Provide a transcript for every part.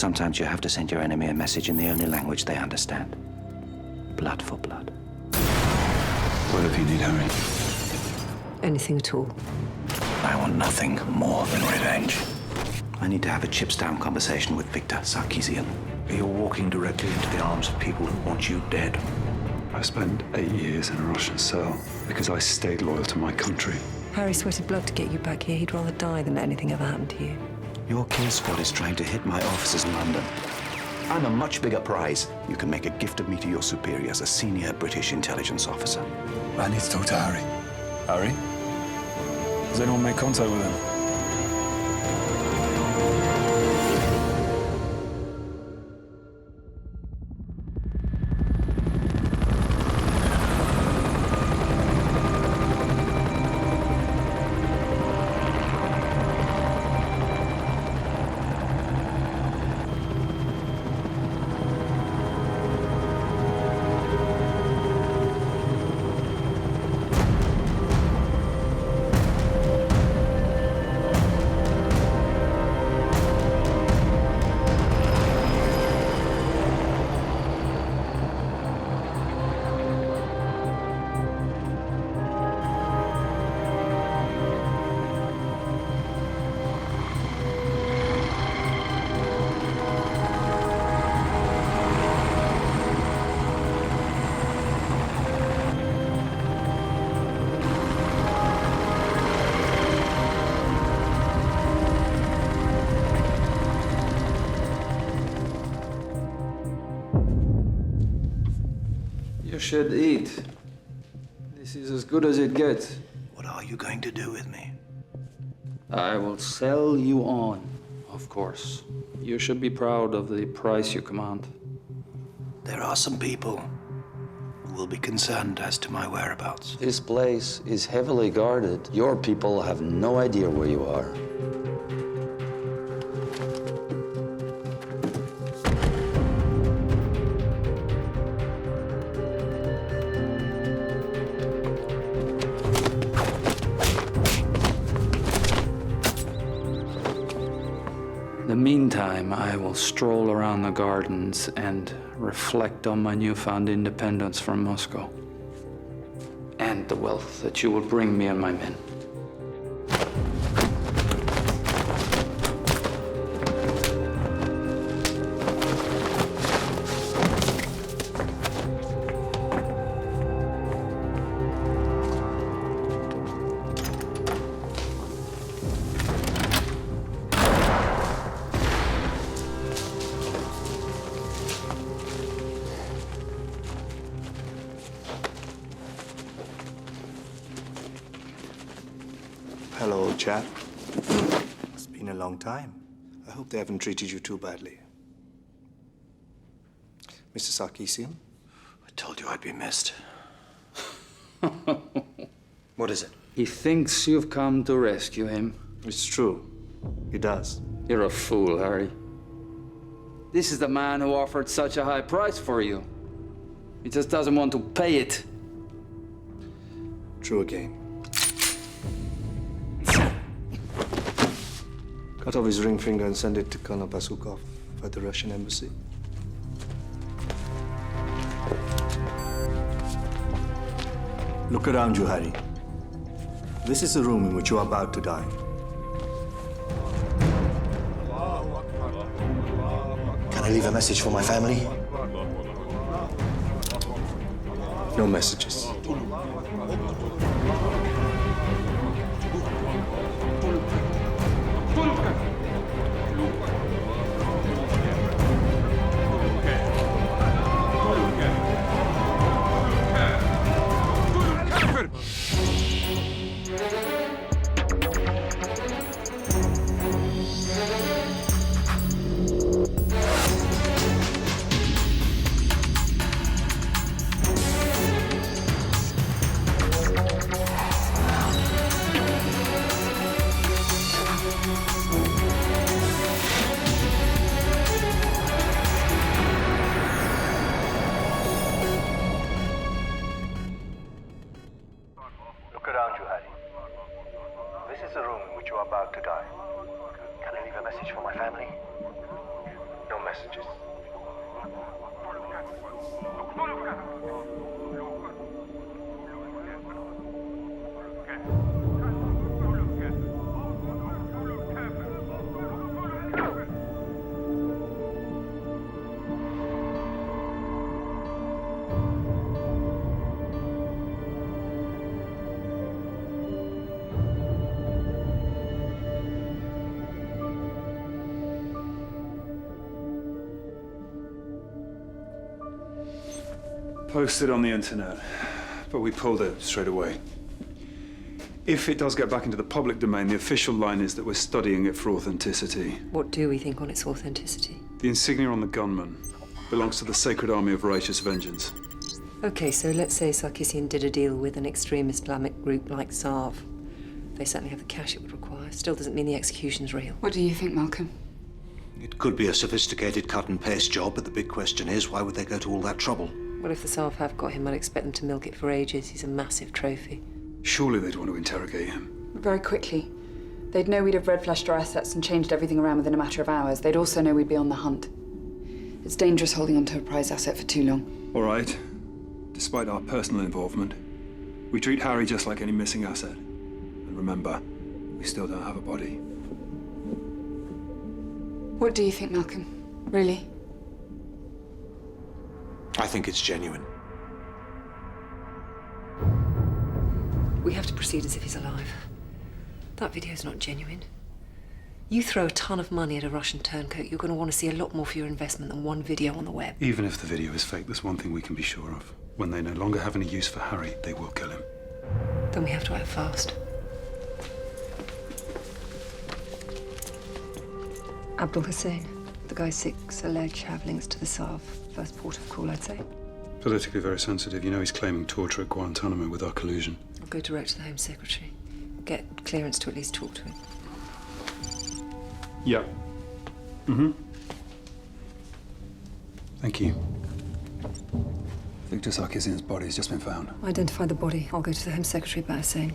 Sometimes you have to send your enemy a message in the only language they understand. Blood for blood. Whatever you need, Harry. Anything at all. I want nothing more than revenge. I need to have a chips-down conversation with Victor Sarkisian. You're walking directly into the arms of people who want you dead. I spent 8 years in a Russian cell because I stayed loyal to my country. Harry sweated blood to get you back here. He'd rather die than let anything ever happen to you. Your kill squad is trying to hit my offices in London. I'm a much bigger prize. You can make a gift of me to your superiors, a senior British intelligence officer. I need to talk to Harry. Harry? Does anyone make contact with him? You should eat. This is as good as it gets. What are you going to do with me? I will sell you on, of course. You should be proud of the price you command. There are some people who will be concerned as to my whereabouts. This place is heavily guarded. Your people have no idea where you are. In the meantime, I will stroll around the gardens and reflect on my newfound independence from Moscow and the wealth that you will bring me and my men. Hello, old chap. It's been a long time. I hope they haven't treated you too badly. Mr. Sarkisian? I told you I'd be missed. What is it? He thinks you've come to rescue him. It's true. He does. You're a fool, Harry. This is the man who offered such a high price for you. He just doesn't want to pay it. True again. Cut off his ring finger and send it to Colonel Basukov at the Russian embassy. Look around you, Harry. This is the room in which you are about to die. Can I leave a message for my family? No messages. Look around you, Harry. This is the room in which you are about to die. Can I leave a message for my family? No messages. Posted on the internet, but we pulled it straight away. If it does get back into the public domain, the official line is that we're studying it for authenticity. What do we think on its authenticity? The insignia on the gunman belongs to the Sacred Army of Righteous Vengeance. Okay, so let's say Sarkisian did a deal with an extreme Islamic group like SARV. They certainly have the cash it would require. Still doesn't mean the execution's real. What do you think, Malcolm? It could be a sophisticated cut-and-paste job, but the big question is, why would they go to all that trouble? Well, if the SARV have got him, I'd expect them to milk it for ages. He's a massive trophy. Surely they'd want to interrogate him. Very quickly. They'd know we'd have red-flashed our assets and changed everything around within a matter of hours. They'd also know we'd be on the hunt. It's dangerous holding onto a prize asset for too long. All right. Despite our personal involvement, we treat Harry just like any missing asset. And remember, we still don't have a body. What do you think, Malcolm? Really? I think it's genuine. We have to proceed as if he's alive. That video's not genuine. You throw a ton of money at a Russian turncoat, you're going to want to see a lot more for your investment than one video on the web. Even if the video is fake, there's one thing we can be sure of. When they no longer have any use for Harry, they will kill him. Then we have to act fast. Abdul Hussein, the guy 6, alleged have links to the SARV. First port of call, I'd say. Politically very sensitive. You know he's claiming torture at Guantanamo with our collusion. I'll go direct to the Home Secretary. Get clearance to at least talk to him. Yep. Mm-hmm. Thank you. Victor Sarkisian's body has just been found. Identify the body. I'll go to the Home Secretary about Hussein.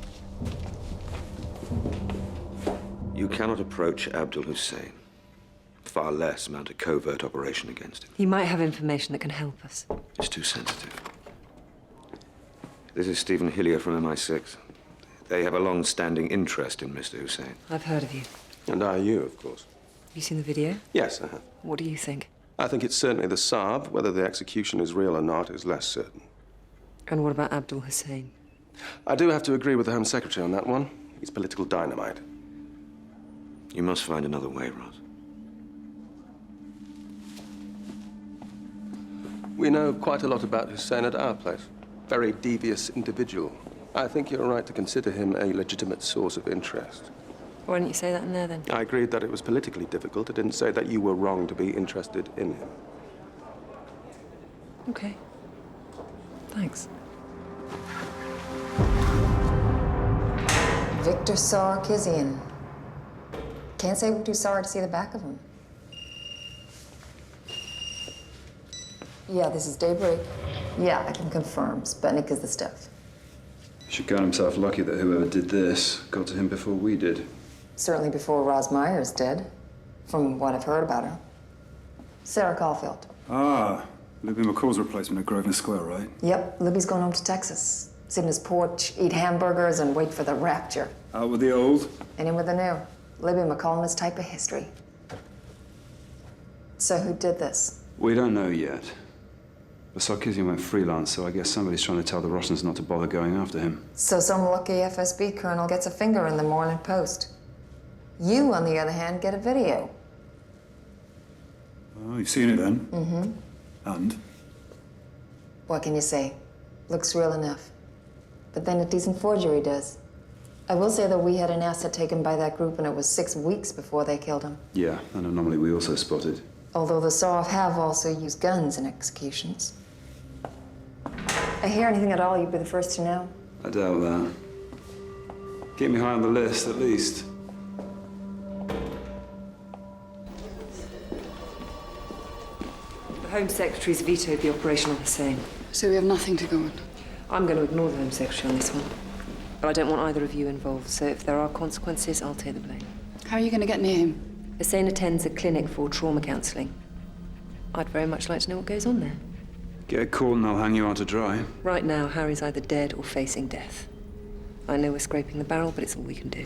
You cannot approach Abdul Hussein. Far less mount a covert operation against him. He might have information that can help us. It's too sensitive. This is Stephen Hillier from MI6. They have a long-standing interest in Mr. Hussein. I've heard of you. And are you, of course. Have you seen the video? Yes, I have. What do you think? I think it's certainly the SARV. Whether the execution is real or not is less certain. And what about Abdul Hussein? I do have to agree with the Home Secretary on that one. He's political dynamite. You must find another way, Ross. We know quite a lot about Hussein at our place. Very devious individual. I think you're right to consider him a legitimate source of interest. Why didn't you say that in there, then? I agreed that it was politically difficult. I didn't say that you were wrong to be interested in him. Okay. Thanks. Victor Sarkisian. Can't say we're too sorry to see the back of him. Yeah, this is Daybreak. Yeah, I can confirm. Sputnik is the stuff. He should count himself lucky that whoever did this got to him before we did. Certainly before Roz Myers did, from what I've heard about her. Sarah Caulfield. Ah, Libby McCall's replacement at Grosvenor Square, right? Yep, Libby's going home to Texas. Sit in his porch, eat hamburgers, and wait for the rapture. Out with the old. And in with the new. Libby McCall and this type of history. So who did this? We don't know yet. But Sarkisian went freelance, so I guess somebody's trying to tell the Russians not to bother going after him. So some lucky FSB colonel gets a finger in the Morning Post. You, on the other hand, get a video. Oh, you've seen it then? Mm-hmm. And? What can you say? Looks real enough. But then a decent forgery does. I will say that we had an asset taken by that group and it was 6 weeks before they killed him. Yeah, an anomaly we also spotted. Although the SARV have also used guns in executions. I hear anything at all, you'd be the first to know. I doubt that. Keep me high on the list, at least. The Home Secretary's vetoed the operation on Hussein. So we have nothing to go on. I'm going to ignore the Home Secretary on this one. But I don't want either of you involved, so if there are consequences, I'll take the blame. How are you going to get near him? Hussein attends a clinic for trauma counselling. I'd very much like to know what goes on there. Get caught and I'll hang you out to dry. Right now, Harry's either dead or facing death. I know we're scraping the barrel, but it's all we can do.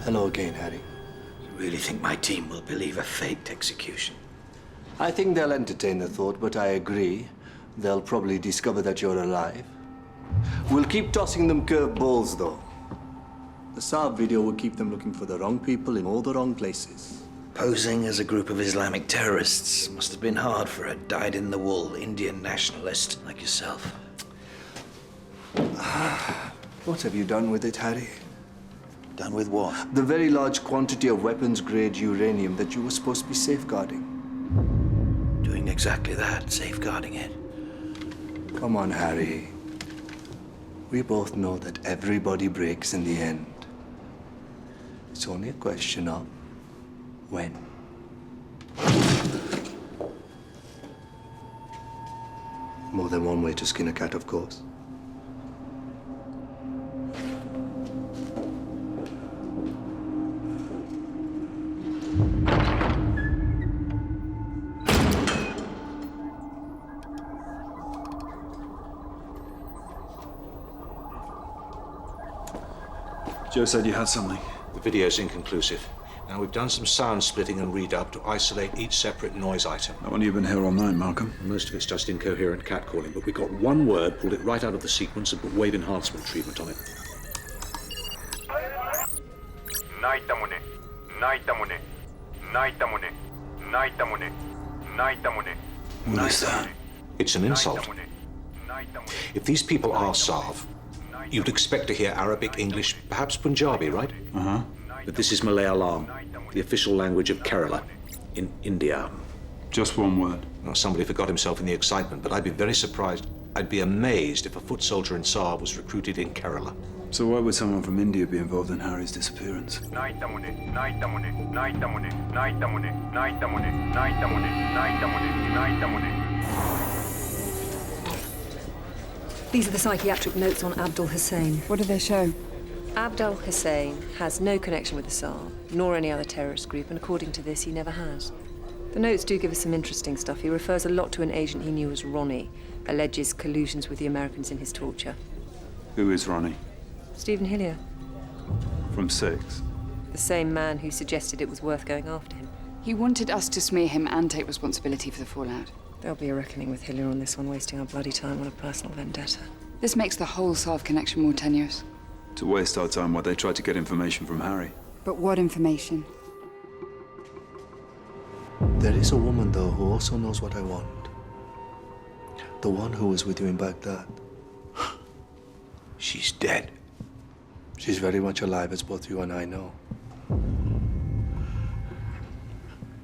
Hello again, Harry. You really think my team will believe a faked execution? I think they'll entertain the thought, but I agree. They'll probably discover that you're alive. We'll keep tossing them curveballs, though. The Saab video will keep them looking for the wrong people in all the wrong places. Posing as a group of Islamic terrorists must have been hard for a dyed-in-the-wool Indian nationalist like yourself. What have you done with it, Harry? Done with what? The very large quantity of weapons-grade uranium that you were supposed to be safeguarding. Doing exactly that, safeguarding it. Come on, Harry. We both know that everybody breaks in the end. It's only a question of when. More than one way to skin a cat, of course. Joe said you had something. The video's inconclusive. Now, we've done some sound splitting and redub to isolate each separate noise item. No wonder you've been here all night, Malcolm. Most of it's just incoherent catcalling, but we got one word, pulled it right out of the sequence, and put wave enhancement treatment on it. What is that? It's an insult. If these people are Sav, you'd expect to hear Arabic, English, perhaps Punjabi, right? Uh-huh. But this is Malayalam, the official language of Kerala, in India. Just one word. Well, somebody forgot himself in the excitement, but I'd be very surprised. I'd be amazed if a foot soldier in Saab was recruited in Kerala. So why would someone from India be involved in Harry's disappearance? These are the psychiatric notes on Abdul Hussein. What do they show? Abdul Hussein has no connection with the Saab, nor any other terrorist group, and according to this, he never has. The notes do give us some interesting stuff. He refers a lot to an agent he knew as Ronnie, alleges collusions with the Americans in his torture. Who is Ronnie? Stephen Hillier, From Six. the same man who suggested it was worth going after him. He wanted us to smear him and take responsibility for the fallout. There'll be a reckoning with Hillier on this one, wasting our bloody time on a personal vendetta. This makes the whole Sav connection more tenuous. To waste our time while they tried to get information from Harry. But what information? There is a woman, though, who also knows what I want. The one who was with you in Baghdad. She's dead. She's very much alive, as both you and I know.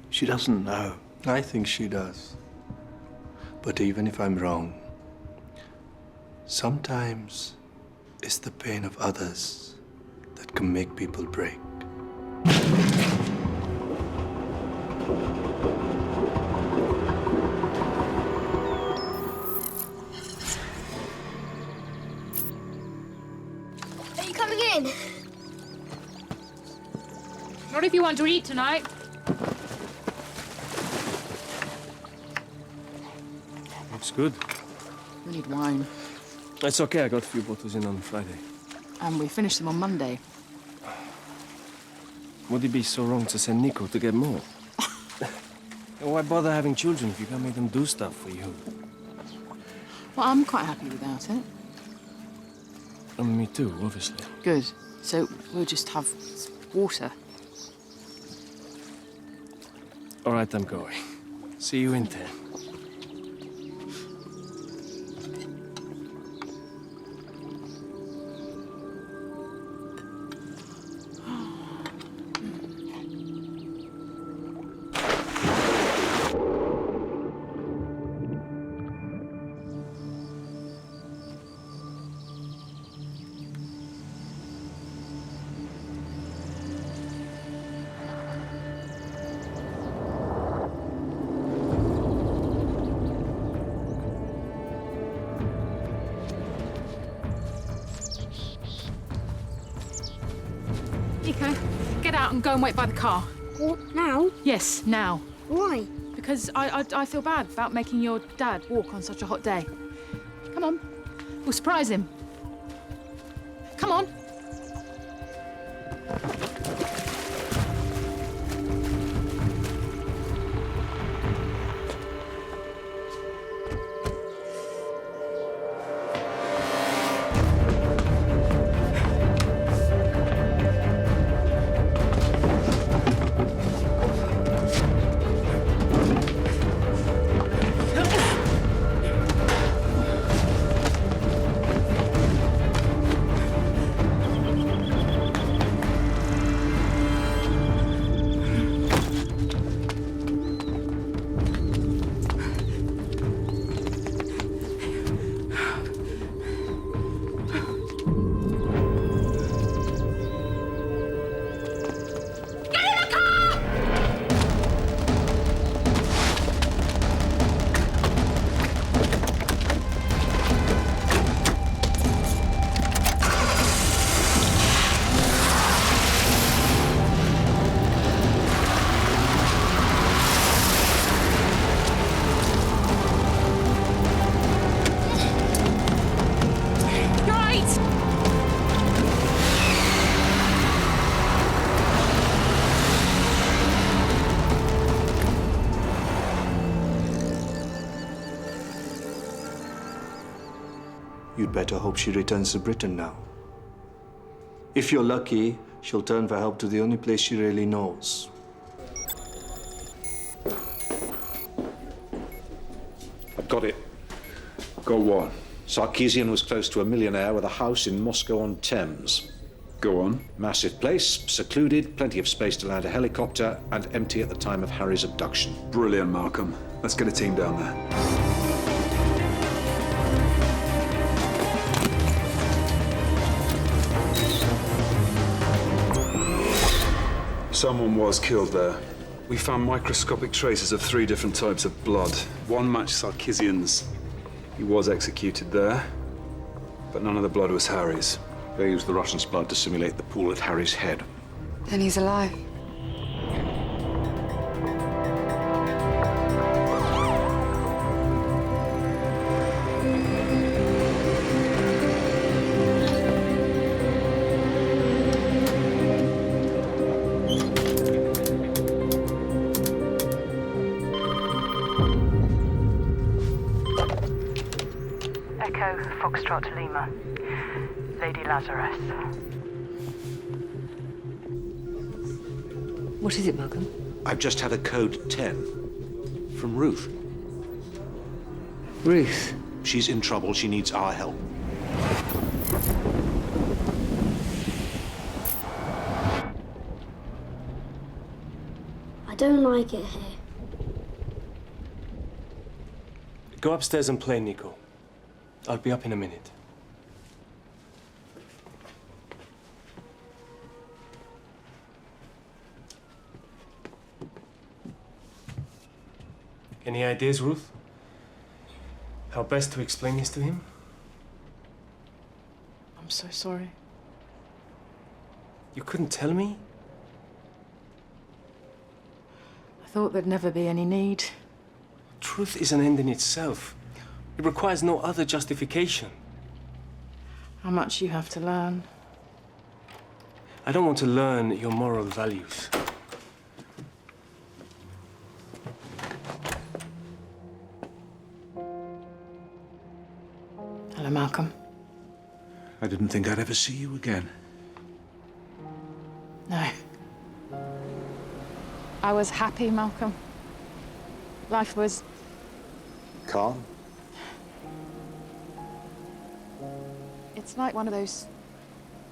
She doesn't know. I think she does. But even if I'm wrong, sometimes it's the pain of others that can make people break. Are you coming in? Not if you want to eat tonight. Looks good. We need wine. It's okay, I got a few bottles in on Friday. And we finish them on Monday. Would it be so wrong to send Nico to get more? And why bother having children if you can't make them do stuff for you? Well, I'm quite happy without it. And me too, obviously. Good. So we'll just have water. All right, I'm going. See you in 10. Nico, get out and go and wait by the car. What, now? Yes, now. Why? Because I feel bad about making your dad walk on such a hot day. Come on. We'll surprise him. Come on. You'd better hope she returns to Britain now. If you're lucky, she'll turn for help to the only place she really knows. I've got it. Got what? Sarkeesian was close to a millionaire with a house in Moscow-on-Thames. Go on. Massive place, secluded, plenty of space to land a helicopter, and empty at the time of Harry's abduction. Brilliant, Malcolm. Let's get a team down there. Someone was killed there. We found microscopic traces of 3 different types of blood. One matched Sarkeesian's. He was executed there, but none of the blood was Harry's. They used the Russians' blood to simulate the pool at Harry's head. Then he's alive. Echo, Foxtrot, Lima. Lady Lazarus. What is it, Malcolm? I've just had a code 10 from Ruth. Ruth? She's in trouble. She needs our help. I don't like it here. Go upstairs and play, Nico. I'll be up in a minute. Any ideas, Ruth? How best to explain this to him? I'm so sorry. You couldn't tell me? I thought there'd never be any need. Truth is an end in itself. It requires no other justification. How much you have to learn. I don't want to learn your moral values. Hello, Malcolm. I didn't think I'd ever see you again. No. I was happy, Malcolm. Life was... Calm? It's like one of those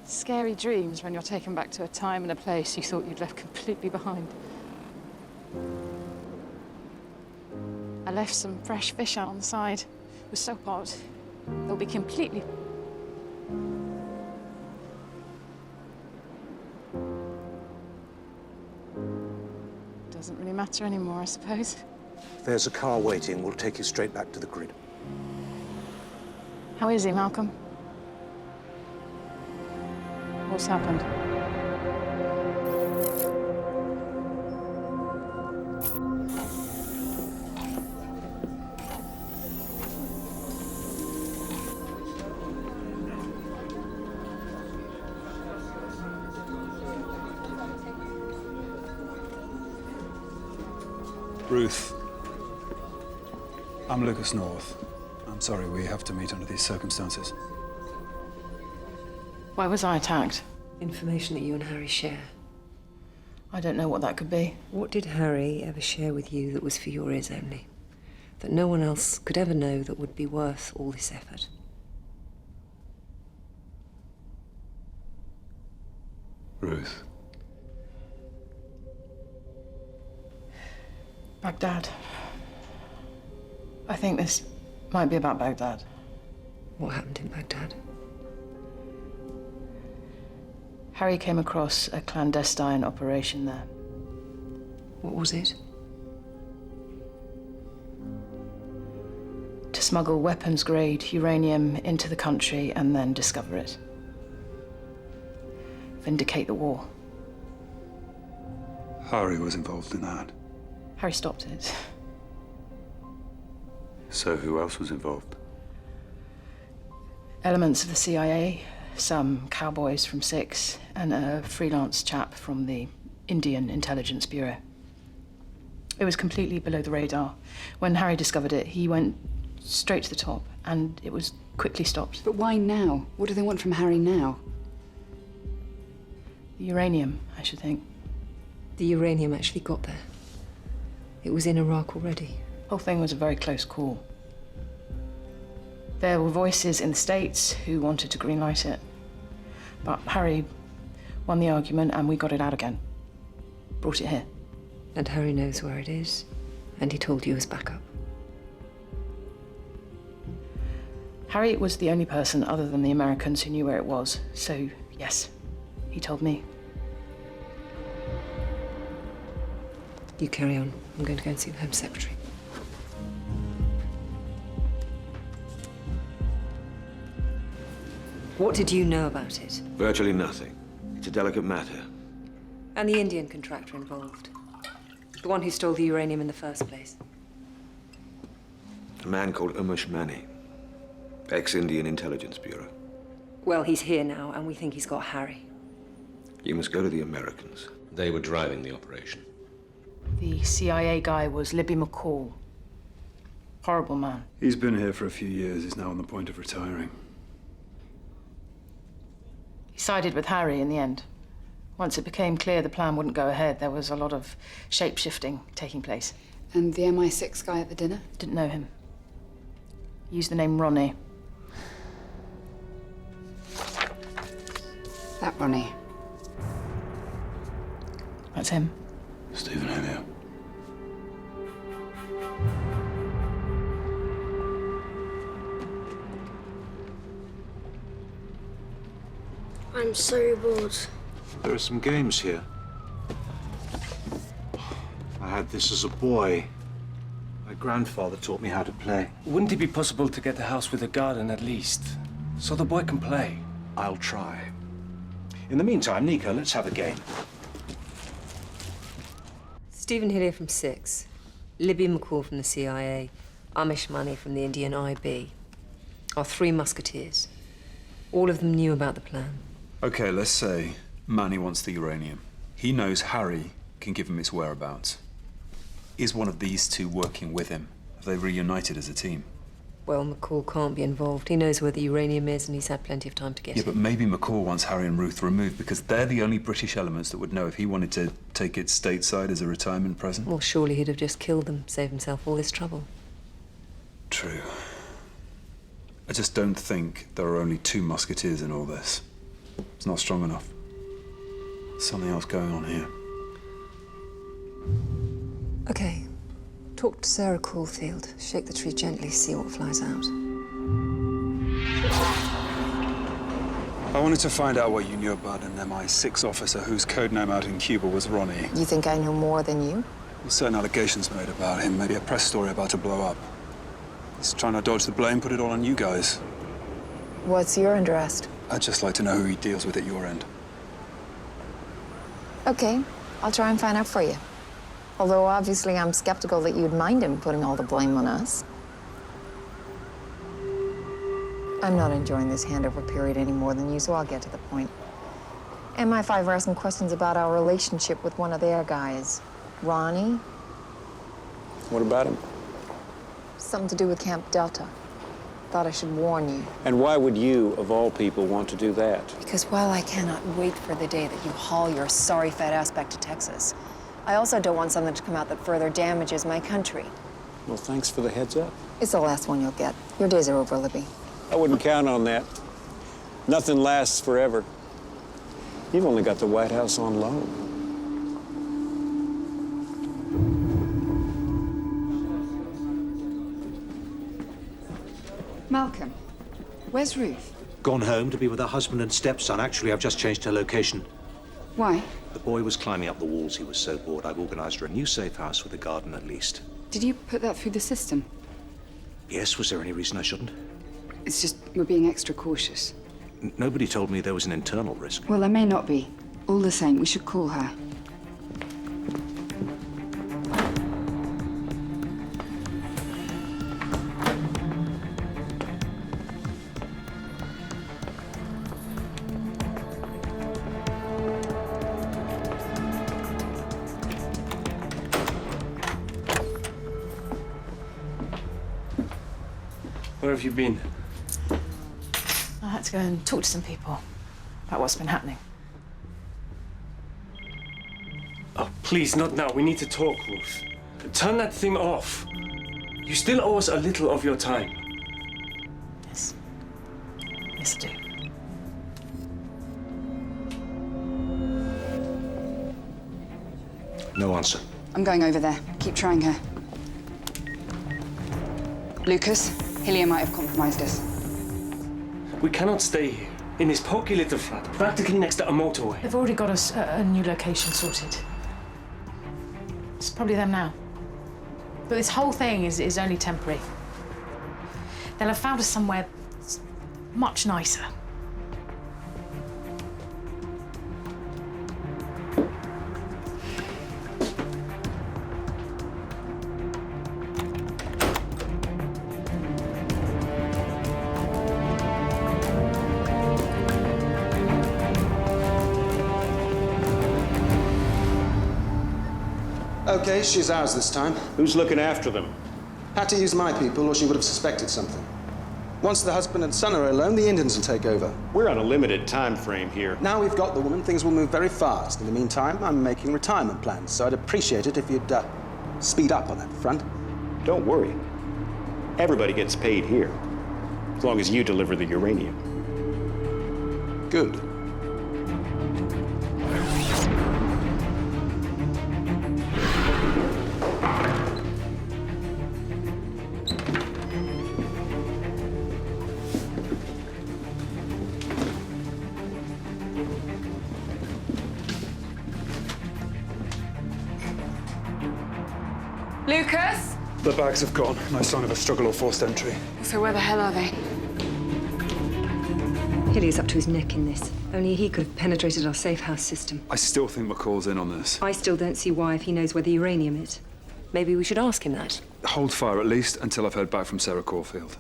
scary dreams when you're taken back to a time and a place you thought you'd left completely behind. I left some fresh fish out on the side. It was so hot. They'll be completely... Doesn't really matter anymore, I suppose. There's a car waiting. We'll take you straight back to the grid. How is he, Malcolm? What's happened? Ruth, I'm Lucas North. I'm sorry we have to meet under these circumstances. Why was I attacked? Information that you and Harry share. I don't know what that could be. What did Harry ever share with you that was for your ears only? That no one else could ever know that would be worth all this effort? Ruth. Baghdad. I think this might be about Baghdad. What happened in Baghdad? Harry came across a clandestine operation there. What was it? To smuggle weapons-grade uranium into the country and then discover it. Vindicate the war. Harry was involved in that. Harry stopped it. So who else was involved? Elements of the CIA, some cowboys from Six, and a freelance chap from the Indian Intelligence Bureau. It was completely below the radar. When Harry discovered it, he went straight to the top, and it was quickly stopped. But why now? What do they want from Harry now? The uranium, I should think. The uranium actually got there. It was in Iraq already. The whole thing was a very close call. There were voices in the States who wanted to greenlight it. But Harry won the argument and we got it out again. Brought it here. And Harry knows where it is. And he told you as backup. Harry was the only person other than the Americans who knew where it was. So, yes, he told me. You carry on. I'm going to go and see the Home Secretary. What did you know about it? Virtually nothing. It's a delicate matter. And the Indian contractor involved? The one who stole the uranium in the first place? A man called Immerse, ex-Indian Intelligence Bureau. Well, he's here now, and we think he's got Harry. You must go to the Americans. They were driving the operation. The CIA guy was Libby McCall. Horrible man. He's been here for a few years. He's now on the point of retiring. He sided with Harry in the end. Once it became clear the plan wouldn't go ahead, there was a lot of shape-shifting taking place. And the MI6 guy at the dinner? Didn't know him. He used the name Ronnie. That Ronnie. That's him. Stephen Elliott. I'm so bored. There are some games here. I had this as a boy. My grandfather taught me how to play. Wouldn't it be possible to get a house with a garden at least, so the boy can play? I'll try. In the meantime, Nico, let's have a game. Stephen Hillier from Six, Libby McCall from the CIA, Amish Money from the Indian IB. Our three musketeers. All of them knew about the plan. Okay, let's say Manny wants the uranium. He knows Harry can give him its whereabouts. Is one of these two working with him? Have they reunited as a team? Well, McCall can't be involved. He knows where the uranium is and he's had plenty of time to get Yeah, it. but maybe McCall wants Harry and Ruth removed because they're the only British elements that would know if he wanted to take it stateside as a retirement present. Well, surely he'd have just killed them, saved himself all this trouble. True. I just don't think there are only two musketeers in all this. It's not strong enough. There's something else going on here. Okay. Talk to Sarah Caulfield. Shake the tree gently, see what flies out. I wanted to find out what you knew about an MI6 officer whose codename out in Cuba was Ronnie. You think I know more than you? There's certain allegations made about him, maybe a press story about to blow up. He's trying to dodge the blame, put it all on you guys. What's your interest? I'd just like to know who he deals with at your end. Okay, I'll try and find out for you. Although obviously I'm skeptical that you'd mind him putting all the blame on us. I'm not enjoying this handover period any more than you, so I'll get to the point. MI5 are asking questions about our relationship with one of their guys, Ronnie. What about him? Something to do with Camp Delta. Thought I should warn you. And why would you, of all people, want to do that? Because while I cannot wait for the day that you haul your sorry fat ass back to Texas, I also don't want something to come out that further damages my country. Well, thanks for the heads up. It's the last one you'll get. Your days are over, Libby. I wouldn't count on that. Nothing lasts forever. You've only got the White House on loan. Malcolm, where's Ruth? Gone home to be with her husband and stepson. Actually, I've just changed her location. Why? The boy was climbing up the walls. He was so bored. I've organized her a new safe house with a garden at least. Did you put that through the system? Yes, was there any reason I shouldn't? It's just we're being extra cautious. Nobody told me there was an internal risk. Well, there may not be. All the same, we should call her. Where have you been? I had to go and talk to some people about what's been happening. Oh, please, not now. We need to talk, Ruth. Turn that thing off. You still owe us a little of your time. Yes. Yes, I do. No answer. I'm going over there. Keep trying her. Lucas, Hillier might have compromised us. We cannot stay here, in this poky little flat, practically next to a motorway. They've already got us a new location sorted. It's probably them now. But this whole thing is only temporary. They'll have found us somewhere much nicer. Okay, she's ours this time. Who's looking after them? Had to use my people, or she would have suspected something. Once the husband and son are alone, the Indians will take over. We're on a limited time frame here. Now we've got the woman, things will move very fast. In the meantime, I'm making retirement plans, so I'd appreciate it if you'd speed up on that front. Don't worry. Everybody gets paid here, as long as you deliver the uranium. Good. Lucas? The bags have gone. No sign of a struggle or forced entry. So where the hell are they? Hillier's up to his neck in this. Only he could have penetrated our safe house system. I still think McCall's in on this. I still don't see why if he knows where the uranium is. Maybe we should ask him that. Hold fire at least until I've heard back from Sarah Caulfield.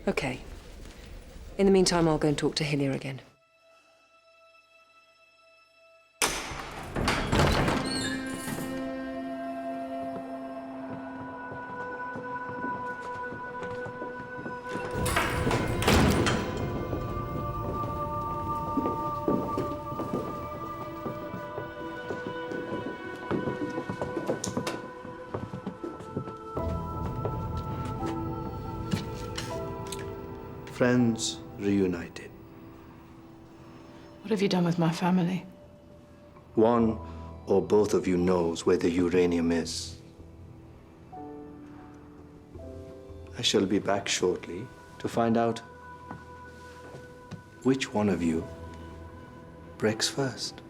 Okay. In the meantime, I'll go and talk to Hillier again. Friends reunited. What have you done with my family? One or both of you knows where the uranium is. I shall be back shortly to find out which one of you breaks first.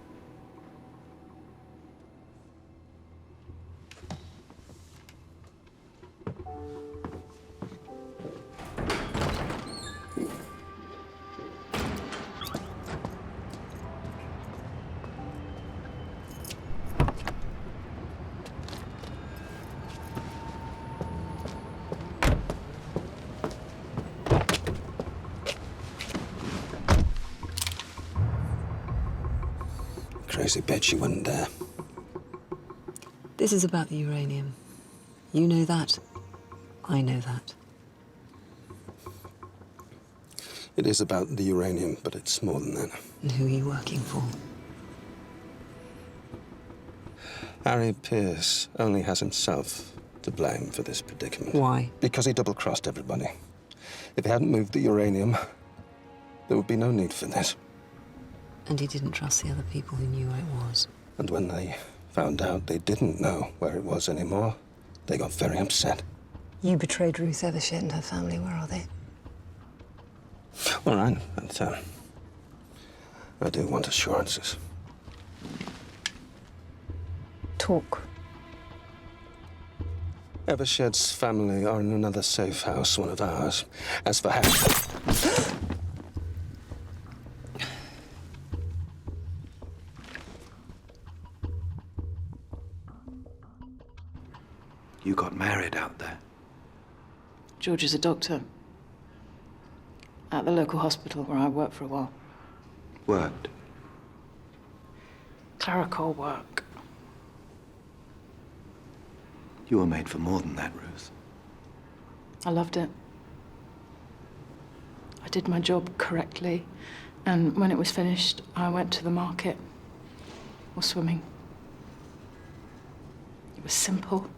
Crazy bet she wouldn't dare. This is about the uranium. You know that. I know that. It is about the uranium, but it's more than that. And who are you working for? Harry Pierce only has himself to blame for this predicament. Why? Because he double-crossed everybody. If he hadn't moved the uranium, there would be no need for this. And he didn't trust the other people who knew where it was. And when they found out they didn't know where it was anymore, they got very upset. You betrayed Ruth Evershed and her family. Where are they? All right, but I do want assurances. Talk. Evershed's family are in another safe house, one of ours. As for Harry... You got married out there. George is a doctor at the local hospital where I worked for a while. Worked. Clerical work. You were made for more than that, Ruth. I loved it. I did my job correctly, and when it was finished, I went to the market or swimming. It was simple.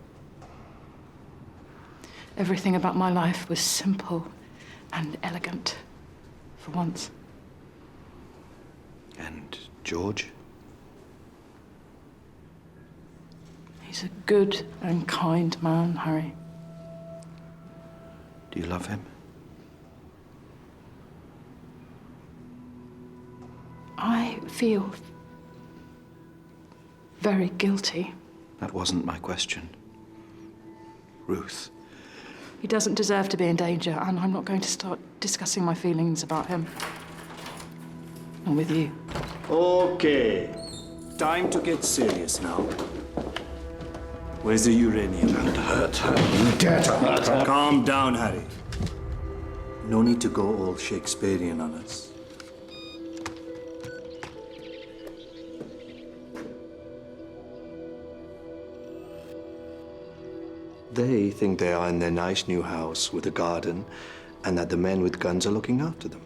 Everything about my life was simple and elegant, for once. And George? He's a good and kind man, Harry. Do you love him? I feel very guilty. That wasn't my question. Ruth. He doesn't deserve to be in danger, and I'm not going to start discussing my feelings about him. Not with you. Okay. Time to get serious now. Where's the uranium? Don't hurt her. You dare to hurt her. Calm down, Harry. No need to go all Shakespearean on us. They think they are in their nice new house with a garden and that the men with guns are looking after them.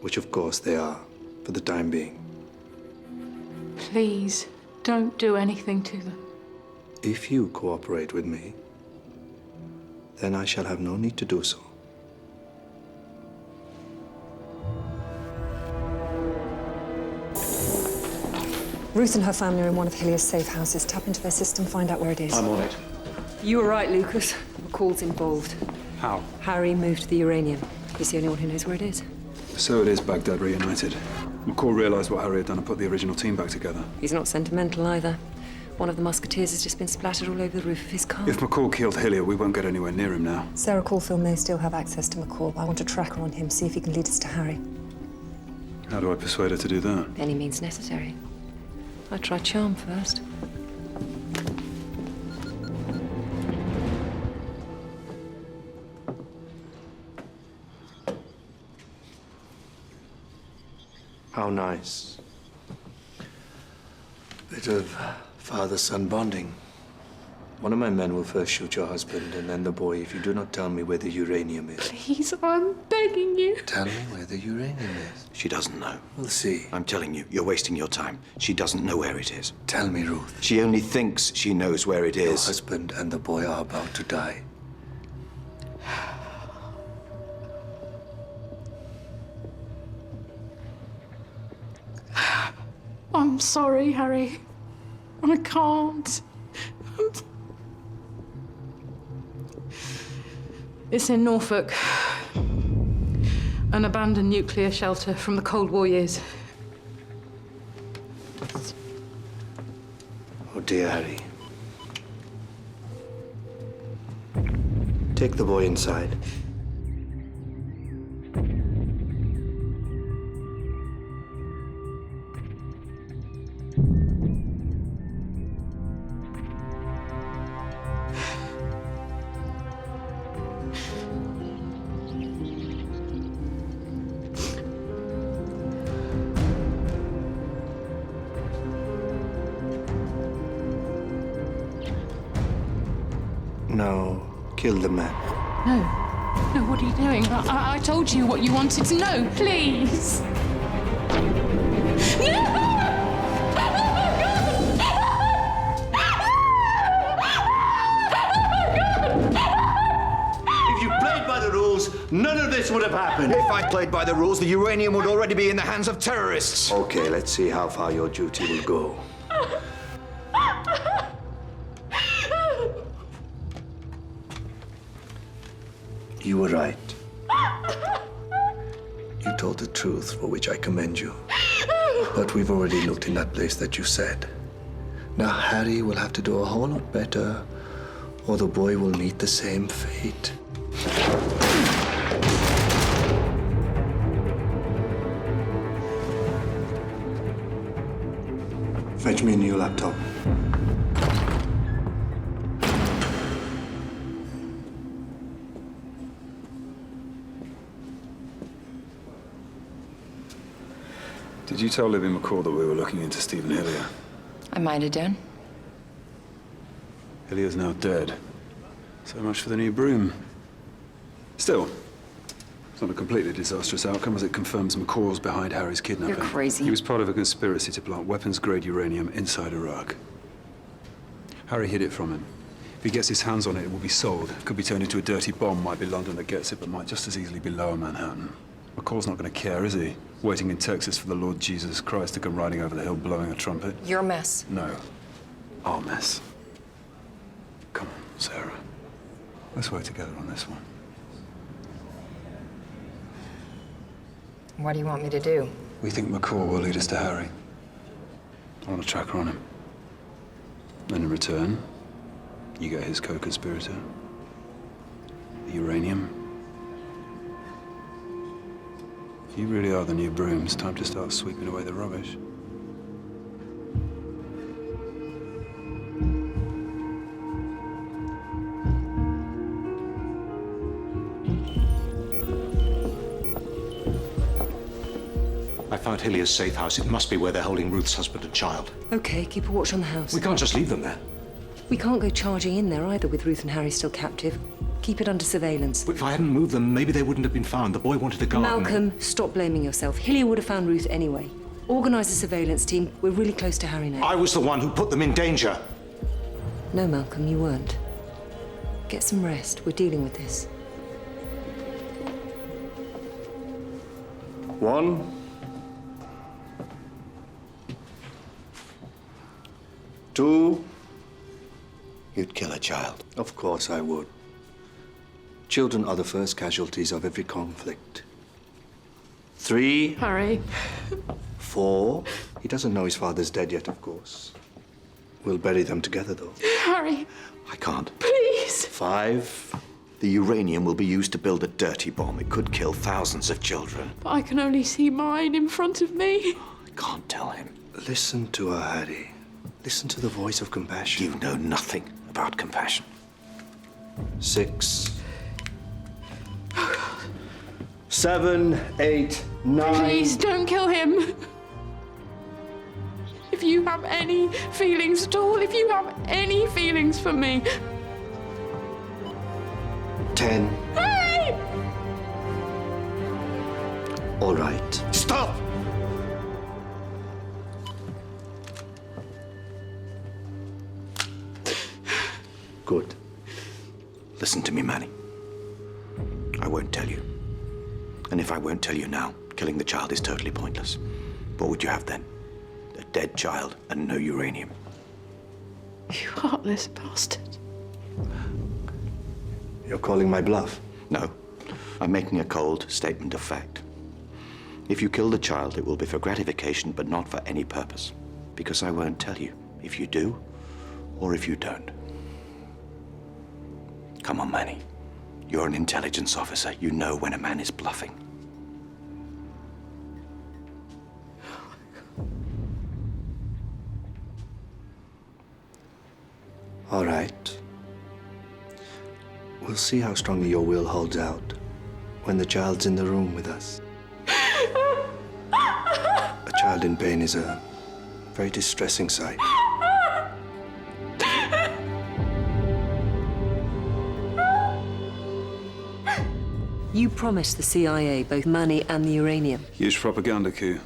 Which, of course, they are, for the time being. Please, don't do anything to them. If you cooperate with me, then I shall have no need to do so. Ruth and her family are in one of Hilliard's safe houses. Tap into their system, find out where it is. I'm on it. You were right, Lucas. McCall's involved. How? Harry moved the uranium. He's the only one who knows where it is. So it is Baghdad reunited. McCall realised what Harry had done and put the original team back together. He's not sentimental either. One of the musketeers has just been splattered all over the roof of his car. If McCall killed Hilliard, we won't get anywhere near him now. Sarah Caulfield may still have access to McCall. I want a tracker on him, see if he can lead us to Harry. How do I persuade her to do that? Any means necessary. I'd try charm first. How nice. Bit of father-son bonding. One of my men will first shoot your husband, and then the boy, if you do not tell me where the uranium is. Please, I'm begging you. Tell me where the uranium is. She doesn't know. We'll see. I'm telling you, you're wasting your time. She doesn't know where it is. Tell me, Ruth. She only thinks she knows where it Your is. husband and the boy are about to die. I'm sorry, Harry. I can't. It's in Norfolk. An abandoned nuclear shelter from the Cold War years. Oh, dear Harry. Take the boy inside. Now, kill the man. No. No, what are you doing? I told you what you wanted. No, please. No! If you played by the rules, none of this would have happened. If I played by the rules, the uranium would already be in the hands of terrorists. Okay, let's see how far your duty will go. You were right. You told the truth, for which I commend you. But we've already looked in that place that you said. Now Harry will have to do a whole lot better, or the boy will meet the same fate. Fetch me a new laptop. Did you tell Libby McCall that we were looking into Stephen Hillier? I might have done. Hillier's now dead. So much for the new broom. Still, it's not a completely disastrous outcome as it confirms McCall's behind Harry's kidnapping. You're crazy. He was part of a conspiracy to plant weapons-grade uranium inside Iraq. Harry hid it from him. If he gets his hands on it, it will be sold. Could be turned into a dirty bomb. Might be London that gets it, but might just as easily be Lower Manhattan. McCall's not going to care, is he? Waiting in Texas for the Lord Jesus Christ to come riding over the hill blowing a trumpet. Your mess. No. Our mess. Come on, Sarah. Let's work together on this one. What do you want me to do? We think McCall will lead us to Harry. I want a tracker on him. And in return, you get his co-conspirator. The uranium. If you really are the new broom, it's time to start sweeping away the rubbish. I found Hillier's safe house. It must be where they're holding Ruth's husband and child. Okay, keep a watch on the house. We can't just leave them there. We can't go charging in there either with Ruth and Harry still captive. Keep it under surveillance. But if I hadn't moved them, maybe they wouldn't have been found. The boy wanted a garden. Malcolm, stop blaming yourself. Hillier would have found Ruth anyway. Organise a surveillance team. We're really close to Harry now. I was the one who put them in danger. No, Malcolm, you weren't. Get some rest. We're dealing with this. 1, 2. You'd kill a child. Of course I would. Children are the first casualties of every conflict. 3. Harry. 4. He doesn't know his father's dead yet, of course. We'll bury them together, though. Harry. I can't. Please. 5. The uranium will be used to build a dirty bomb. It could kill thousands of children. But I can only see mine in front of me. I can't tell him. Listen to her, Harry. Listen to the voice of compassion. You know nothing about compassion. 6. 7, 8, 9. Please don't kill him. If you have any feelings at all, if you have any feelings for me. 10. Harry! All right. Stop! Good. Listen to me, Manny. I won't tell you. And if I won't tell you now, killing the child is totally pointless. What would you have then? A dead child and no uranium. You heartless bastard. You're calling my bluff? No. I'm making a cold statement of fact. If you kill the child, it will be for gratification, but not for any purpose. Because I won't tell you if you do or if you don't. Come on, Manny. You're an intelligence officer. You know when a man is bluffing. All right. We'll see how strongly your will holds out when the child's in the room with us. A child in pain is a very distressing sight. You promised the CIA both money and the uranium. Huge propaganda coup.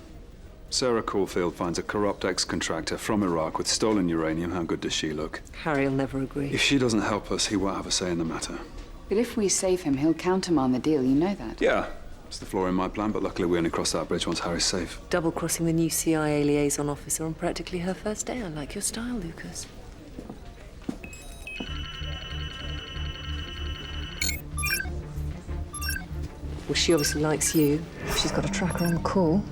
Sarah Caulfield finds a corrupt ex-contractor from Iraq with stolen uranium. How good does she look? Harry'll never agree. If she doesn't help us, he won't have a say in the matter. But if we save him, he'll countermand the deal, you know that. Yeah, it's the flaw in my plan, but luckily we only cross that bridge once Harry's safe. Double-crossing the new CIA liaison officer on practically her first day. I like your style, Lucas. Well, she obviously likes you. She's got a tracker on the call.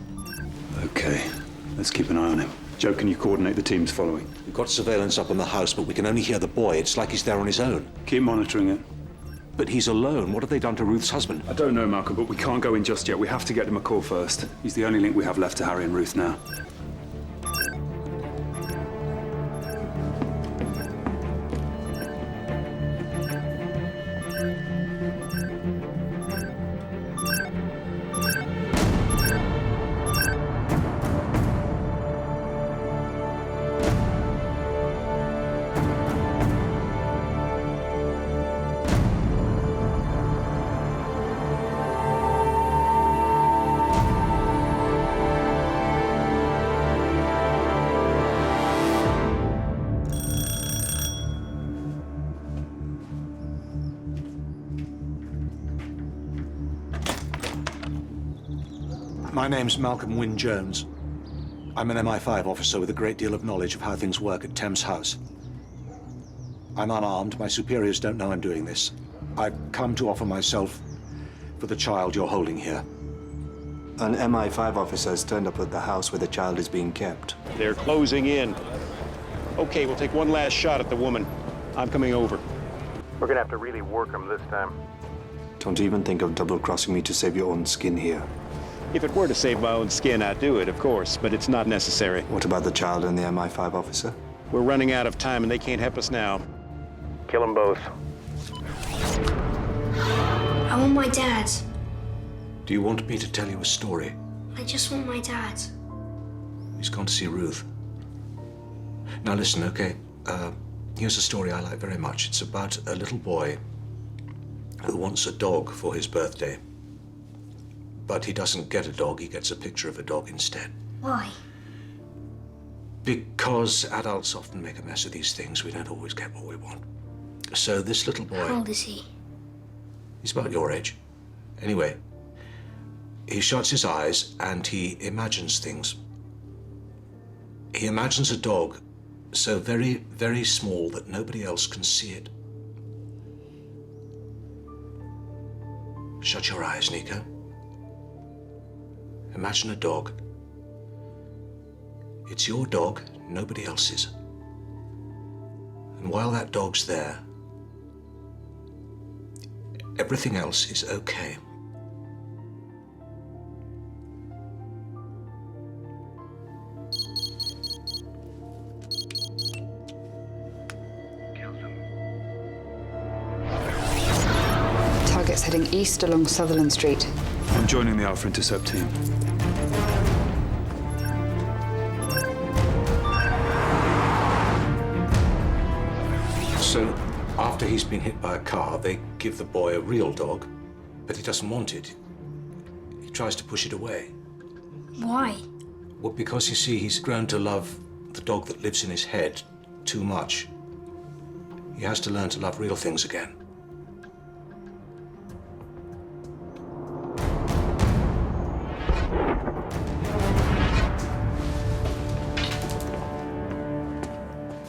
Okay, let's keep an eye on him. Joe, can you coordinate the teams following? We've got surveillance up on the house, but we can only hear the boy. It's like he's there on his own. Keep monitoring it. But he's alone. What have they done to Ruth's husband? I don't know, Malcolm, but we can't go in just yet. We have to get him a call first. He's the only link we have left to Harry and Ruth now. My name's Malcolm Wynne Jones. I'm an MI5 officer with a great deal of knowledge of how things work at Thames House. I'm unarmed. My superiors don't know I'm doing this. I've come to offer myself for the child you're holding here. An MI5 officer has turned up at the house where the child is being kept. They're closing in. Okay, we'll take one last shot at the woman. I'm coming over. We're gonna have to really work them this time. Don't even think of double-crossing me to save your own skin here. If it were to save my own skin, I'd do it, of course, but it's not necessary. What about the child and the MI5 officer? We're running out of time and they can't help us now. Kill them both. I want my dad. Do you want me to tell you a story? I just want my dad. He's gone to see Ruth. Now listen, okay? Here's a story I like very much. It's about a little boy who wants a dog for his birthday. But he doesn't get a dog, he gets a picture of a dog instead. Why? Because adults often make a mess of these things. We don't always get what we want. So this little boy... How old is he? He's about your age. Anyway, he shuts his eyes and he imagines things. He imagines a dog so very, very small that nobody else can see it. Shut your eyes, Nico. Imagine a dog. It's your dog, nobody else's. And while that dog's there, everything else is okay. Target's heading east along Sutherland Street. I'm joining the Alpha Intercept team. So, after he's been hit by a car, they give the boy a real dog, but he doesn't want it. He tries to push it away. Why? Well, because you see, he's grown to love the dog that lives in his head too much. He has to learn to love real things again.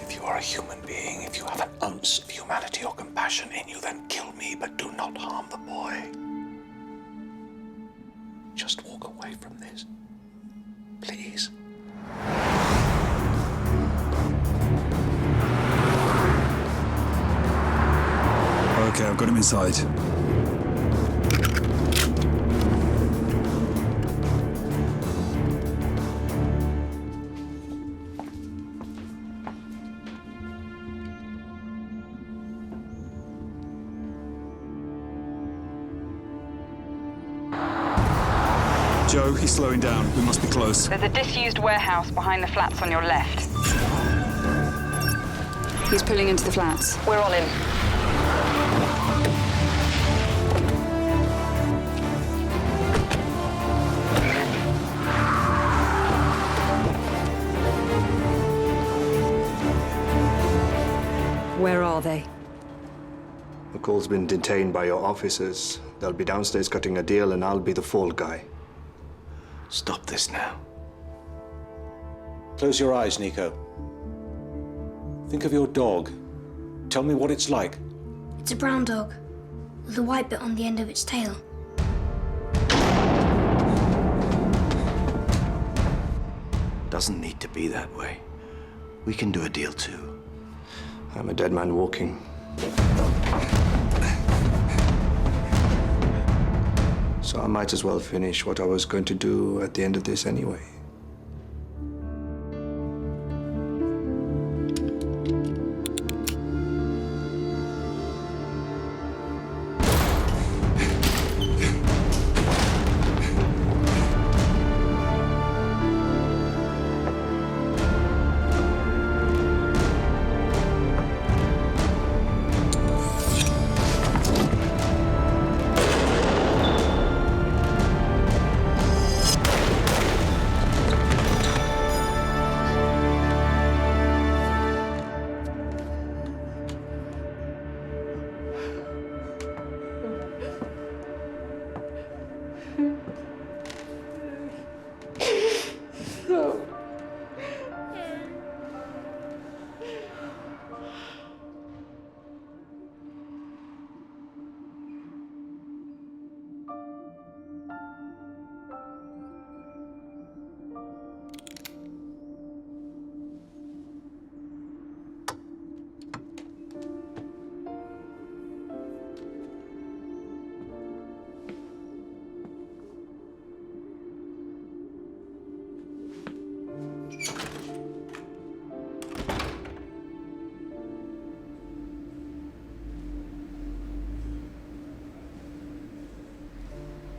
If you are a human being, if you have an ounce of humanity or compassion in you, then kill me, but do not harm the boy. Just walk away from this. Please. Okay, I've got him inside. Joe, he's slowing down. We must be close. There's a disused warehouse behind the flats on your left. He's pulling into the flats. We're on him. Where are they? McCall's been detained by your officers. They'll be downstairs cutting a deal, and I'll be the fall guy. Stop this now. Close your eyes, Nico. Think of your dog. Tell me what it's like. It's a brown dog, with a white bit on the end of its tail. Doesn't need to be that way. We can do a deal too. I'm a dead man walking. So I might as well finish what I was going to do at the end of this anyway.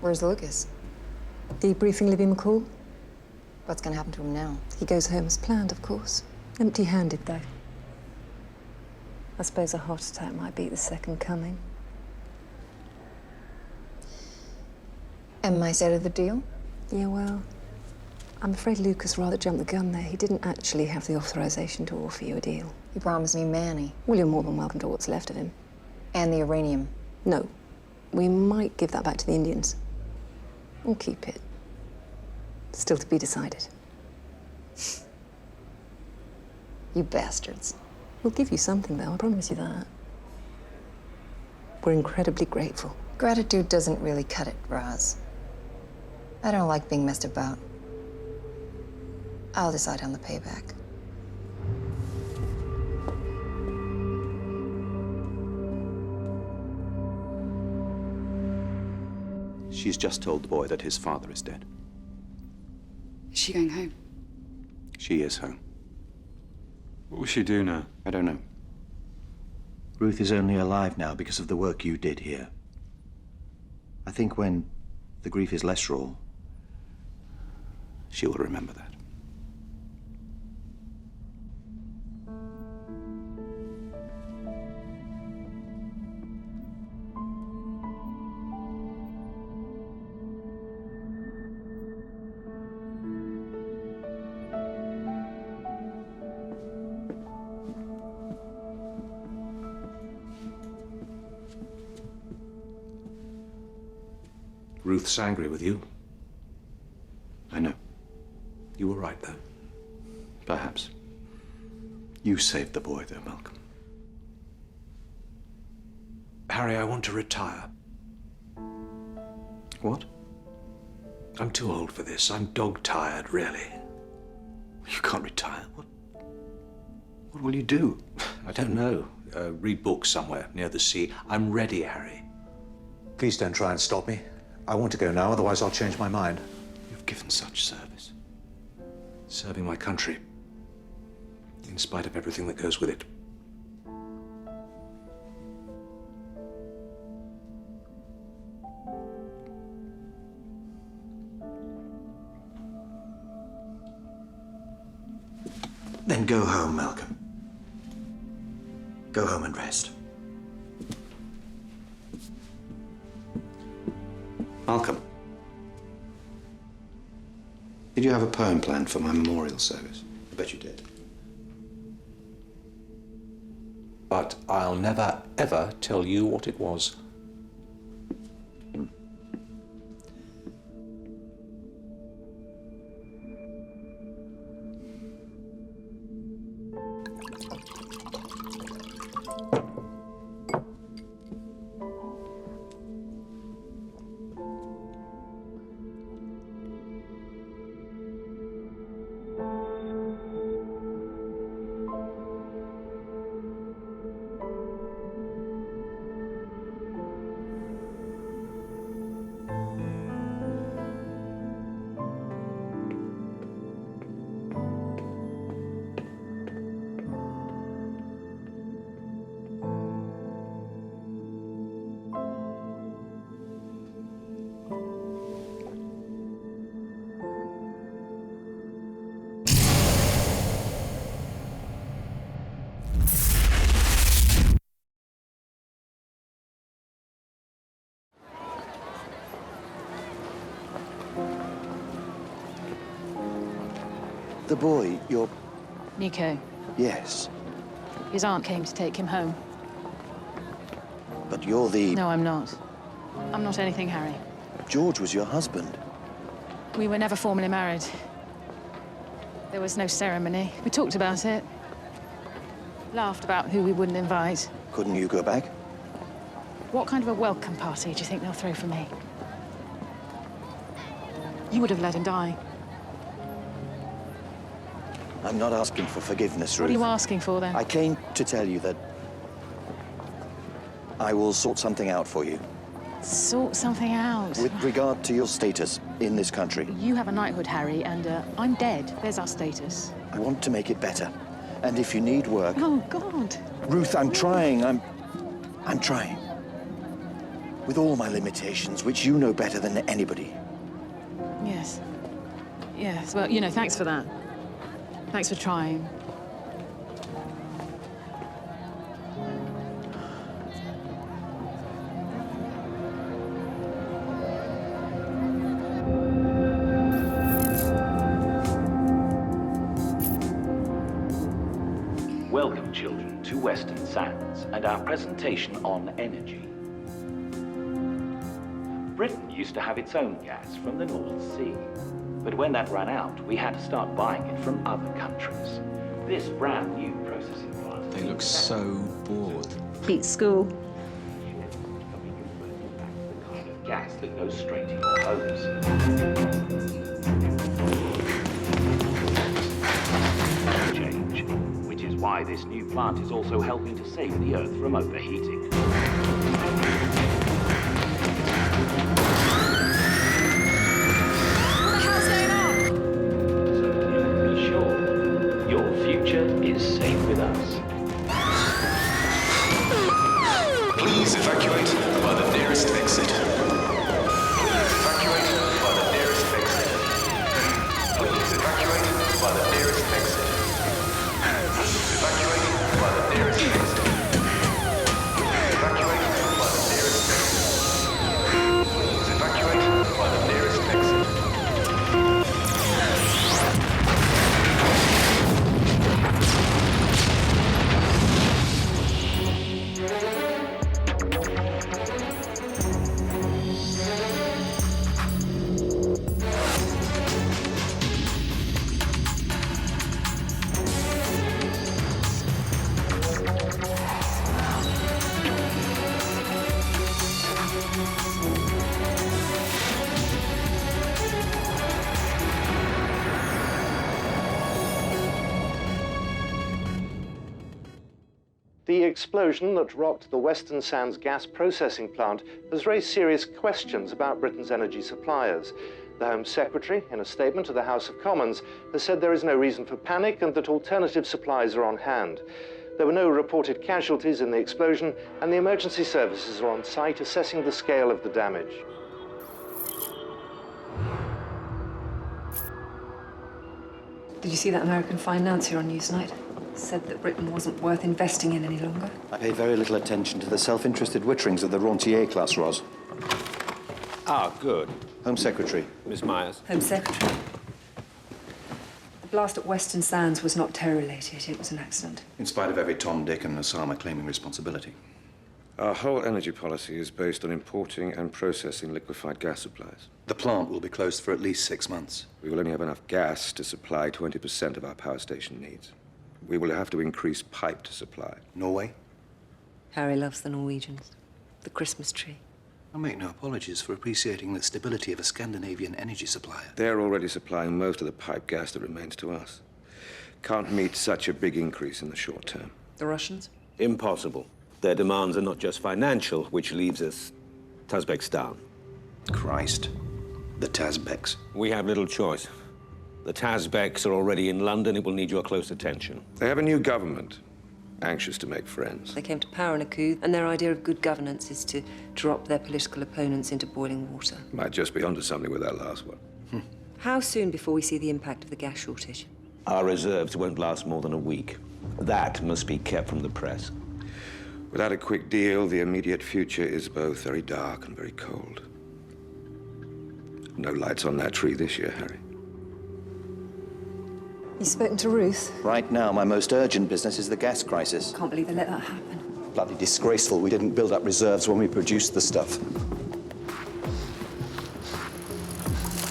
Where's Lucas? Debriefing Libby McCall? What's gonna happen to him now? He goes home as planned, of course. Empty-handed, though. I suppose a heart attack might be the second coming. And my side of the deal? Yeah, well, I'm afraid Lucas rather jumped the gun there. He didn't actually have the authorization to offer you a deal. He promised me Manny. Well, you're more than welcome to what's left of him. And the uranium. No. We might give that back to the Indians. Or keep it. Still to be decided. You bastards. We'll give you something, though, I promise you that. We're incredibly grateful. Gratitude doesn't really cut it, Roz. I don't like being messed about. I'll decide on the payback. She's just told the boy that his father is dead. Is she going home? She is home. What will she do now? I don't know. Ruth is only alive now because of the work you did here. I think when the grief is less raw, she will remember that. Ruth's angry with you. I know. You were right, though. Perhaps. You saved the boy, though, Malcolm. Harry, I want to retire. What? I'm too old for this. I'm dog-tired, really. You can't retire. What will you do? I don't know. Read books somewhere near the sea. I'm ready, Harry. Please don't try and stop me. I want to go now, otherwise I'll change my mind. You've given such service. Serving my country, in spite of everything that goes with it. Then go home, Malcolm. Go home and rest. Malcolm, did you have a poem planned for my memorial service? I bet you did. but I'll never, ever tell you what it was. The boy, your... Nico. Yes, His aunt came to take him home. but you're the... No, I'm not. I'm not anything, Harry. George was your husband. We were never formally married. There was no ceremony. We talked about it. Laughed about who we wouldn't invite. Couldn't you go back? What kind of a welcome party do you think they'll throw for me? You would have let him die. I'm not asking for forgiveness, Ruth. What are you asking for, then? I came to tell you that I will sort something out for you. Sort something out. With regard to your status in this country. You have a knighthood, Harry, and I'm dead. There's our status. I want to make it better. And if you need work... Oh, God. Ruth, I'm trying. I'm trying. With all my limitations, which you know better than anybody. Yes. Yes, well, you know, thanks for that. Thanks for trying. Welcome, children, to Western Sands and our presentation on energy. Britain used to have its own gas from the North Sea. But when that ran out, we had to start buying it from other countries. This brand new processing plant... They look so bored. Beat school. The kind of gas that goes straight to your homes. Change, which is why this new plant is also helping to save the Earth from overheating. Is safe with us. Please evacuate by the nearest exit. Please evacuate by the nearest exit. Please evacuate by the nearest exit. Please evacuate by the nearest exit. Please evacuate by the nearest exit. Please evacuate by the nearest exit. The explosion that rocked the Western Sands gas processing plant has raised serious questions about Britain's energy suppliers. The Home Secretary, in a statement to the House of Commons, has said there is no reason for panic and that alternative supplies are on hand. There were no reported casualties in the explosion, and the emergency services are on site assessing the scale of the damage. Did you see that American financier on Newsnight? Said that Britain wasn't worth investing in any longer. I pay very little attention to the self-interested witterings of the rentier class, Ros. Ah, good. Home Secretary. Miss Myers. Home Secretary. blast at Western Sands was not terror-related. It was an accident. In spite of every Tom, Dick, and Osama claiming responsibility. Our whole energy policy is based on importing and processing liquefied gas supplies. The plant will be closed for at least 6 months. We will only have enough gas to supply 20% of our power station needs. We will have to increase pipe to supply. Norway? Harry loves the Norwegians. The Christmas tree. I make no apologies for appreciating the stability of a Scandinavian energy supplier. They're already supplying most of the pipe gas that remains to us. Can't meet such a big increase in the short term. The Russians? Impossible. Their demands are not just financial, which leaves us Tazbekstan. Christ. The Tazbeks. We have little choice. The Tazbeks are already in London. It will need your close attention. They have a new government, anxious to make friends. They came to power in a coup, and their idea of good governance is to drop their political opponents into boiling water. Might just be onto something with that last one. How soon before we see the impact of the gas shortage? Our reserves won't last more than a week. That must be kept from the press. Without a quick deal, the immediate future is both very dark and very cold. No lights on that tree this year, Harry. You spoken to Ruth? Right now, my most urgent business is the gas crisis. Can't believe they let that happen. Bloody disgraceful. We didn't build up reserves when we produced the stuff.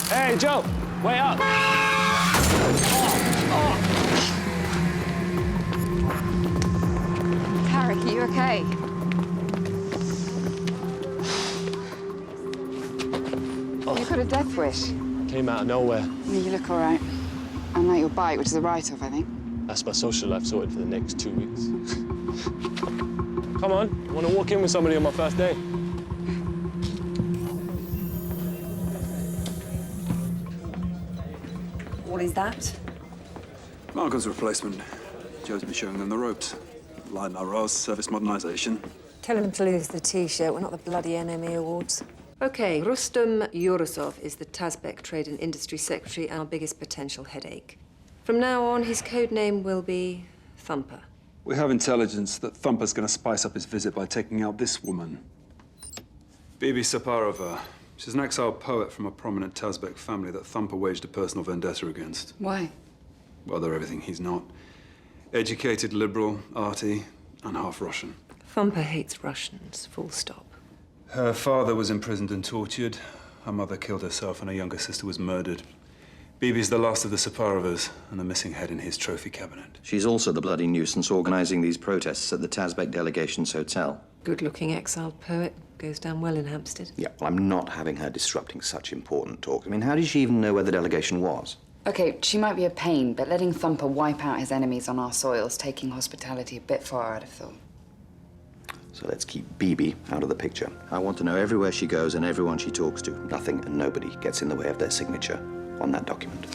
Hey, Joe, way up. Tarek, are you okay? You've got a death wish. Came out of nowhere. Yeah, you look all right. Unlike your bike, which is a write-off, I think. That's my social life sorted for the next 2 weeks. Come on, you want to walk in with somebody on my first day? What is that? Marco's replacement. Joe's been showing them the ropes. Line Ross, service modernization. Tell him to lose the T-shirt. We're not the bloody NME Awards. OK, Rustem Yorosov is the Tazbek Trade and Industry Secretary and our biggest potential headache. From now on, his code name will be Thumper. We have intelligence that Thumper's going to spice up his visit by taking out this woman. Bibi Saparova. She's an exiled poet from a prominent Tazbek family that Thumper waged a personal vendetta against. Why? Well, they're everything he's not. Educated, liberal, arty, and half Russian. Thumper hates Russians, full stop. Her father was imprisoned and tortured. Her mother killed herself and her younger sister was murdered. Bibi's the last of the Saparovas and a missing head in his trophy cabinet. She's also the bloody nuisance organizing these protests at the Tazbek delegation's hotel. Good-looking exiled poet. Goes down well in Hampstead. Yeah, well, I'm not having her disrupting such important talk. I mean, how did she even know where the delegation was? Okay, she might be a pain, but letting Thumper wipe out his enemies on our soil's taking hospitality a bit far, I'd have thought. So let's keep Bibi out of the picture. I want to know everywhere she goes and everyone she talks to. Nothing and nobody gets in the way of their signature on that document.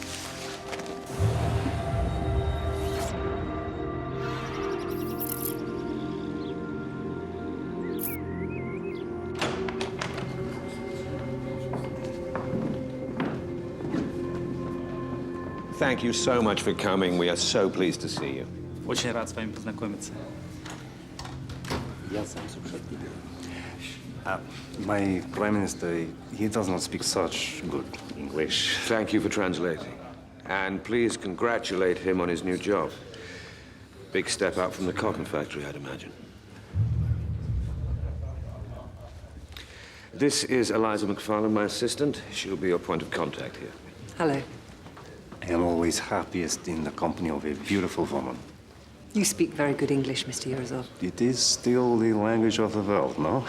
Thank you so much for coming. We are so pleased to see you. Очень рад с вами познакомиться. My Prime Minister, he does not speak such good English. Thank you for translating. And please congratulate him on his new job. Big step up from the cotton factory, I'd imagine. This is Eliza McFarlane, my assistant. She'll be your point of contact here. Hello. I am always happiest in the company of a beautiful woman. You speak very good English, Mr. Yorosov. It is still the language of the world, no?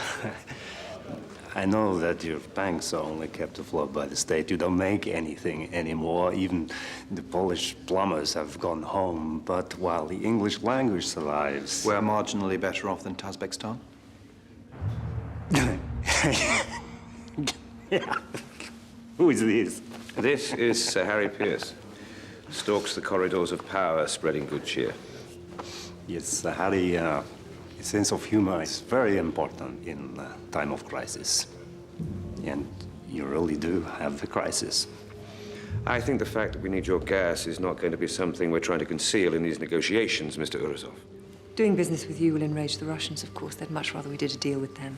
I know that your banks are only kept afloat by the state. You don't make anything anymore. Even the Polish plumbers have gone home. But while the English language survives... We're marginally better off than Tazbekstan? Yeah. Who is this? This is Sir Harry Pierce. Stalks the corridors of power, spreading good cheer. Yes, Harry, a sense of humor is very important in time of crisis. And you really do have the crisis. I think the fact that we need your gas is not going to be something we're trying to conceal in these negotiations, Mr. Urozov. Doing business with you will enrage the Russians, of course. They'd much rather we did a deal with them.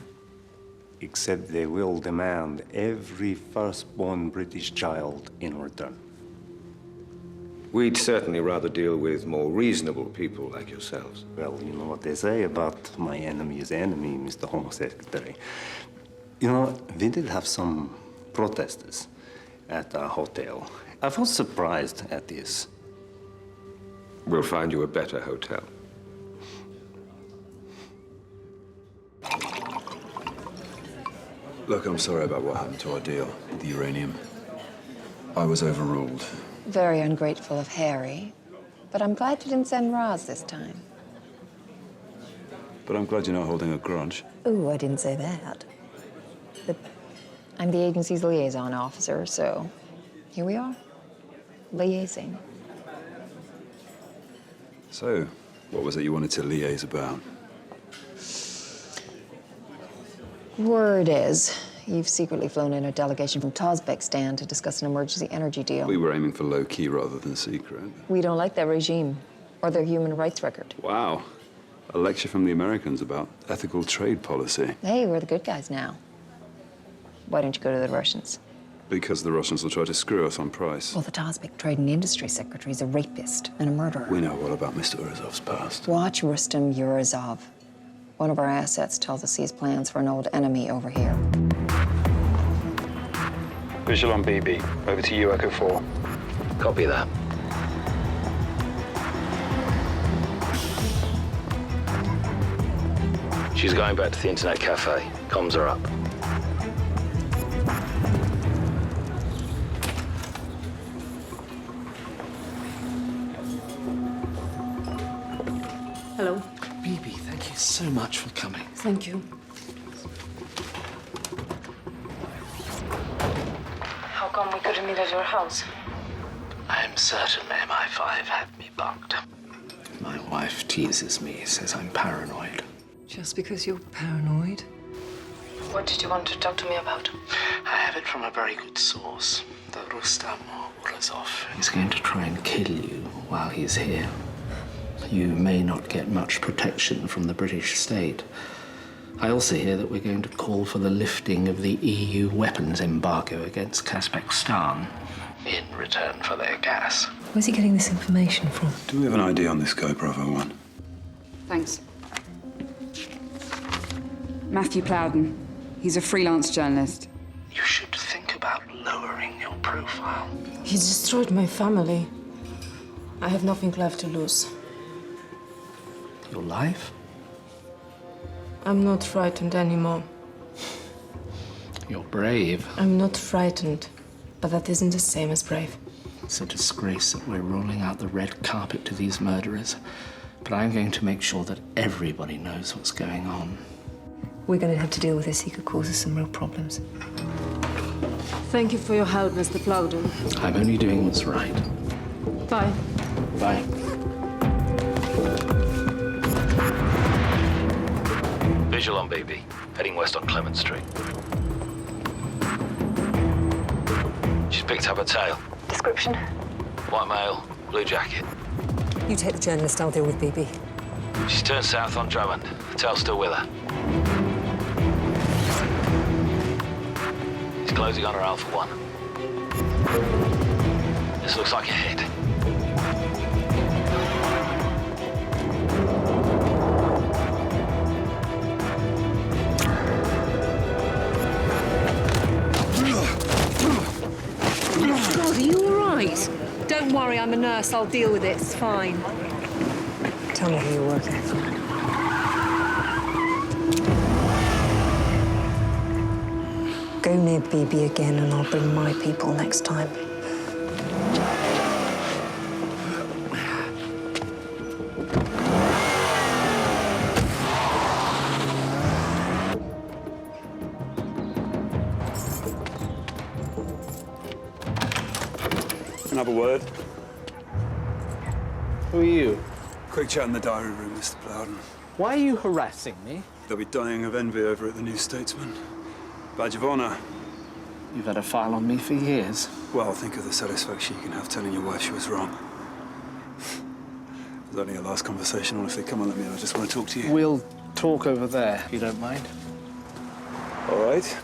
Except they will demand every firstborn British child in return. We'd certainly rather deal with more reasonable people like yourselves. Well, you know what they say about my enemy's enemy, Mr. Home Secretary. You know, we did have some protesters at our hotel. I was surprised at this. We'll find you a better hotel. Look, I'm sorry about what happened to our deal with the uranium. I was overruled. Very ungrateful of Harry, but I'm glad you didn't send Roz this time. But I'm glad you're not holding a grudge. Ooh, I didn't say that. But I'm the agency's liaison officer, so here we are, liaising. So, what was it you wanted to liaise about? Word is, you've secretly flown in a delegation from Uzbekistan to discuss an emergency energy deal. We were aiming for low-key rather than secret. We don't like their regime or their human rights record. Wow. A lecture from the Americans about ethical trade policy. Hey, we're the good guys now. Why don't you go to the Russians? Because the Russians will try to screw us on price. Well, the Uzbek Trade and Industry Secretary is a rapist and a murderer. We know all about Mr. Urazov's past. Watch Rustem Urazov. One of our assets tells us he has plans for an old enemy over here. Visual on BB. Over to you, Echo 4. Copy that. She's going back to the internet cafe. Comms are up. Hello. BB, thank you so much for coming. Thank you. How come we couldn't meet at your house? I am certain MI5 had me bugged. My wife teases me, says I'm paranoid. Just because you're paranoid? What did you want to talk to me about? I have it from a very good source. That Rustam Urazov is going to try and kill you while he's here. You may not get much protection from the British state. I also hear that we're going to call for the lifting of the EU weapons embargo against Kazakhstan in return for their gas. Where's he getting this information from? Do we have an ID on this guy, Bravo 1? Thanks. Matthew Plowden. He's a freelance journalist. You should think about lowering your profile. He destroyed my family. I have nothing left to lose. Your life? I'm not frightened anymore. You're brave. I'm not frightened, but that isn't the same as brave. It's a disgrace that we're rolling out the red carpet to these murderers, but I'm going to make sure that everybody knows what's going on. We're going to have to deal with this. He could cause us some real problems. Thank you for your help, Mr. Plowden. I'm only doing what's right. Bye. Bye. Visual on BB. Heading west on Clement Street. She's picked up a tail. Description? White male, blue jacket. You take the journalist, I'll deal with BB. She's turned south on Drummond. The tail's still with her. He's closing on her Alpha 1. This looks like a hit. God, are you all right? Don't worry, I'm a nurse. I'll deal with it. It's fine. Tell me who you're working for. Go near BB again and I'll bring my people next time. Another word. Who are you? Quick chat in the diary room, Mr. Plowden. Why are you harassing me? They'll be dying of envy over at the New Statesman. Badge of honor. You've had a file on me for years. Well, think of the satisfaction you can have telling your wife she was wrong. It was only a last conversation. Honestly, come on, let me in. I just want to talk to you. We'll talk over there, if you don't mind. All right.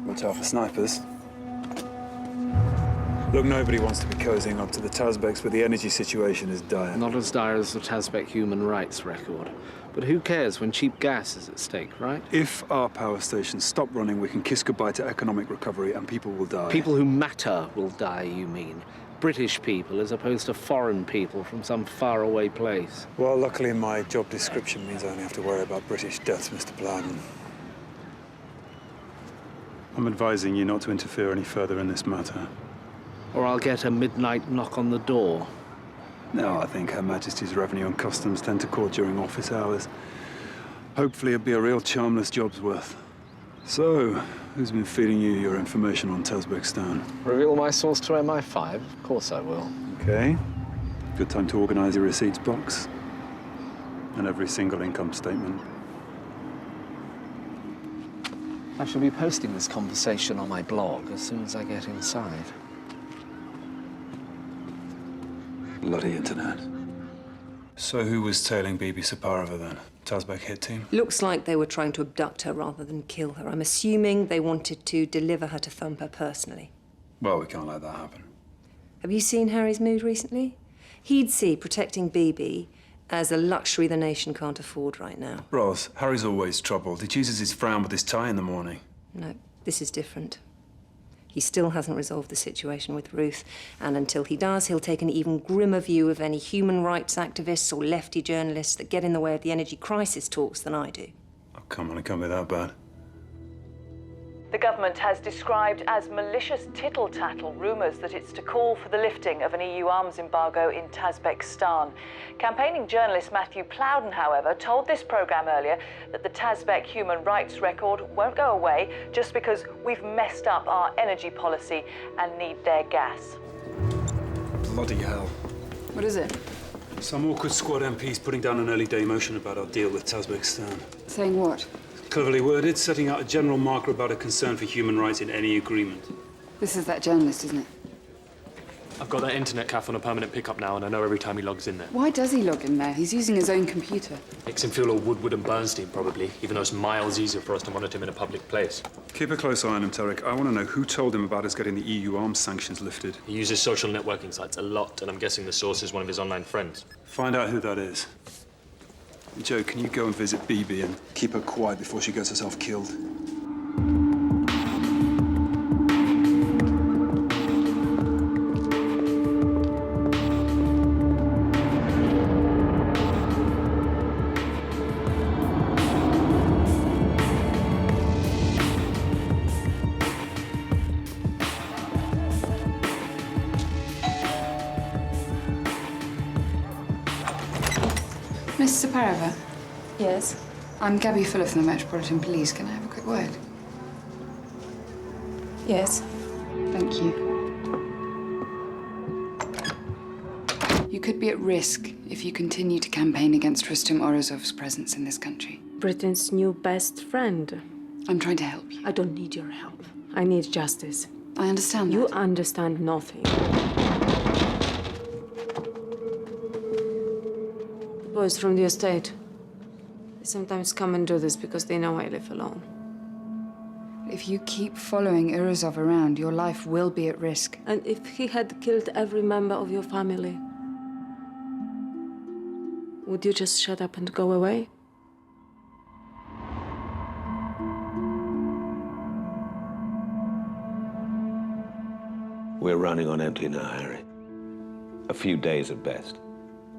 Watch out for snipers. Look, nobody wants to be cozying up to the Tazbeks, but the energy situation is dire. Not as dire as the Tazbek human rights record. But who cares when cheap gas is at stake, right? If our power stations stop running, we can kiss goodbye to economic recovery and people will die. People who matter will die, you mean? British people as opposed to foreign people from some faraway place. Well, luckily my job description means I only have to worry about British deaths, Mr. Plowden. I'm advising you not to interfere any further in this matter. Or I'll get a midnight knock on the door. No, I think Her Majesty's Revenue and Customs tend to call during office hours. Hopefully it'll be a real charmless job's worth. So, who's been feeding you your information on Tazbekistan? Reveal my source to MI5? Of course I will. Okay. Good time to organize your receipts box. And every single income statement. I shall be posting this conversation on my blog as soon as I get inside. Bloody internet. So who was tailing Bibi Saparova then? Tazbek hit team? Looks like they were trying to abduct her rather than kill her. I'm assuming they wanted to deliver her to Thumper personally. Well, we can't let that happen. Have you seen Harry's mood recently? He'd see protecting Bibi as a luxury the nation can't afford right now. Rose, Harry's always troubled. He chooses his frown with his tie in the morning. No, this is different. He still hasn't resolved the situation with Ruth, and until he does, he'll take an even grimmer view of any human rights activists or lefty journalists that get in the way of the energy crisis talks than I do. Oh, come on, it can't be that bad. The government has described as malicious tittle-tattle rumours that it's to call for the lifting of an EU arms embargo in Tazbekistan. Campaigning journalist Matthew Plowden, however, told this programme earlier that the Tazbek human rights record won't go away just because we've messed up our energy policy and need their gas. Bloody hell. What is it? Some awkward squad MPs putting down an early day motion about our deal with Tazbekistan. Saying what? Cleverly worded, setting out a general marker about a concern for human rights in any agreement. This is that journalist, isn't it? I've got that internet cafe on a permanent pickup now, and I know every time he logs in there. Why does he log in there? He's using his own computer. Makes him feel all Woodward and Bernstein, probably, even though it's miles easier for us to monitor him in a public place. Keep a close eye on him, Tarek. I want to know who told him about us getting the EU arms sanctions lifted. He uses social networking sites a lot, and I'm guessing the source is one of his online friends. Find out who that is. Joe, can you go and visit Bibi and keep her quiet before she gets herself killed? Miss Saparova? Yes? I'm Gabby Fuller from the Metropolitan Police. Can I have a quick word? Yes. Thank you. You could be at risk if you continue to campaign against Rustam Orozov's presence in this country. Britain's new best friend. I'm trying to help you. I don't need your help. I need justice. I understand that. You understand nothing. The boys from the estate. They sometimes come and do this because they know I live alone. If you keep following Urozov around, your life will be at risk. And if he had killed every member of your family, would you just shut up and go away? We're running on empty now, Harry. A few days at best.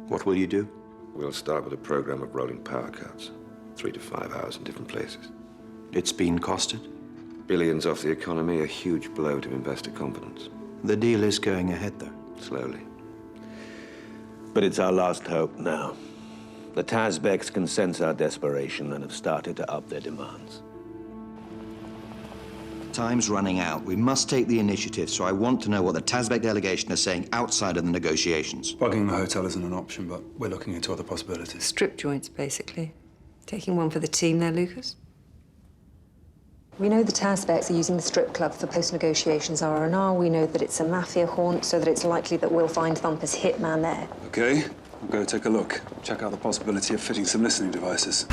What will you do? We'll start with a program of rolling power cuts. 3 to 5 hours in different places. It's been costed? Billions off the economy, a huge blow to investor confidence. The deal is going ahead, though. Slowly. But it's our last hope now. The Tazbeks can sense our desperation and have started to up their demands. Time's running out. We must take the initiative, so I want to know what the Tazbek delegation is saying outside of the negotiations. Bugging the hotel isn't an option, but we're looking into other possibilities. Strip joints, basically. Taking one for the team there, Lucas? We know the Tazbeks are using the strip club for post-negotiations R&R. We know that it's a mafia haunt, so that it's likely that we'll find Thumper's hitman there. Okay, we'll go take a look. Check out the possibility of fitting some listening devices.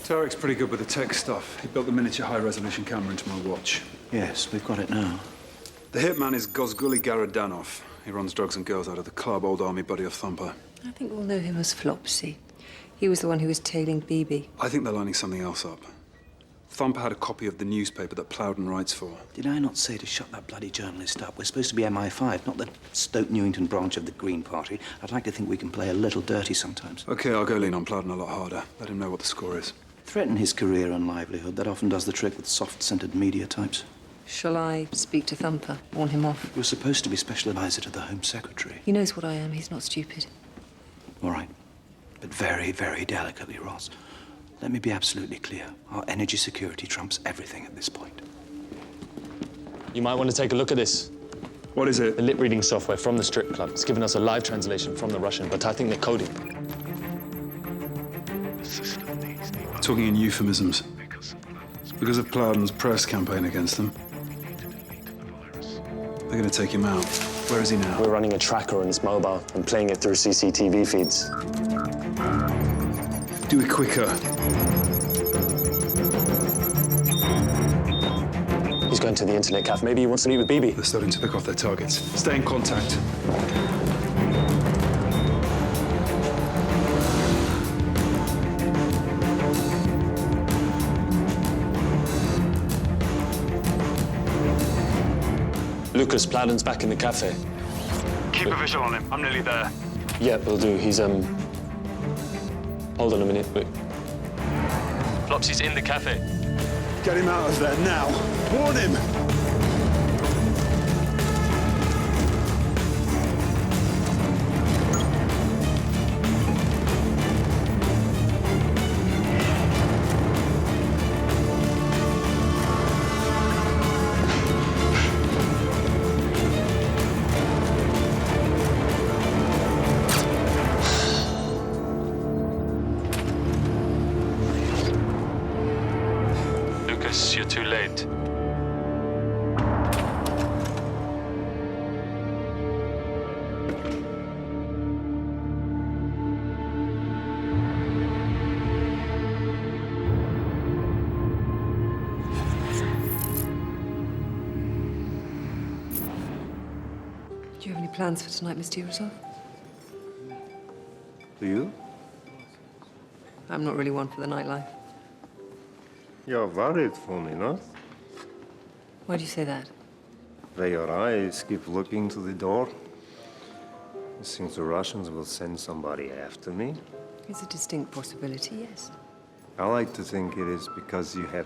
Tarek's pretty good with the tech stuff. He built the miniature high-resolution camera into my watch. Yes, we've got it now. The hitman is Gozguli Garadanov. He runs drugs and girls out of the club, old army buddy of Thumper. I think we'll know him as Flopsy. He was the one who was tailing BB. I think they're lining something else up. Thumper had a copy of the newspaper that Plowden writes for. Did I not say to shut that bloody journalist up? We're supposed to be MI5, not the Stoke Newington branch of the Green Party. I'd like to think we can play a little dirty sometimes. Okay, I'll go lean on Plowden a lot harder. Let him know what the score is. Threaten his career and livelihood. That often does the trick with soft-centered media types. Shall I speak to Thumper? Warn him off? You're supposed to be special advisor to the Home Secretary. He knows what I am. He's not stupid. All right. But very, very delicately, Ross. Let me be absolutely clear. Our energy security trumps everything at this point. You might want to take a look at this. What is it? The lip reading software from the strip club. It's given us a live translation from the Russian, but I think they're coding. Talking in euphemisms. Because of Plowden's press campaign against them. They're going to take him out. Where is he now? We're running a tracker on his mobile and playing it through CCTV feeds. Do it quicker. He's going to the internet cafe. Maybe he wants to meet with BB. They're starting to pick off their targets. Stay in contact. Lucas, Plowden's back in the cafe. Keep a visual on him. I'm nearly there. Yeah, will do. He's, Hold on a minute. Wait. Flopsy's in the cafe. Get him out of there now. Warn him! You're too late. Do you have any plans for tonight, Mr. Urasov? Do you? I'm not really one for the nightlife. You're worried for me, no? Why do you say that? Where your eyes keep looking to the door. You think the Russians will send somebody after me? It's a distinct possibility, yes. I like to think it is because you have,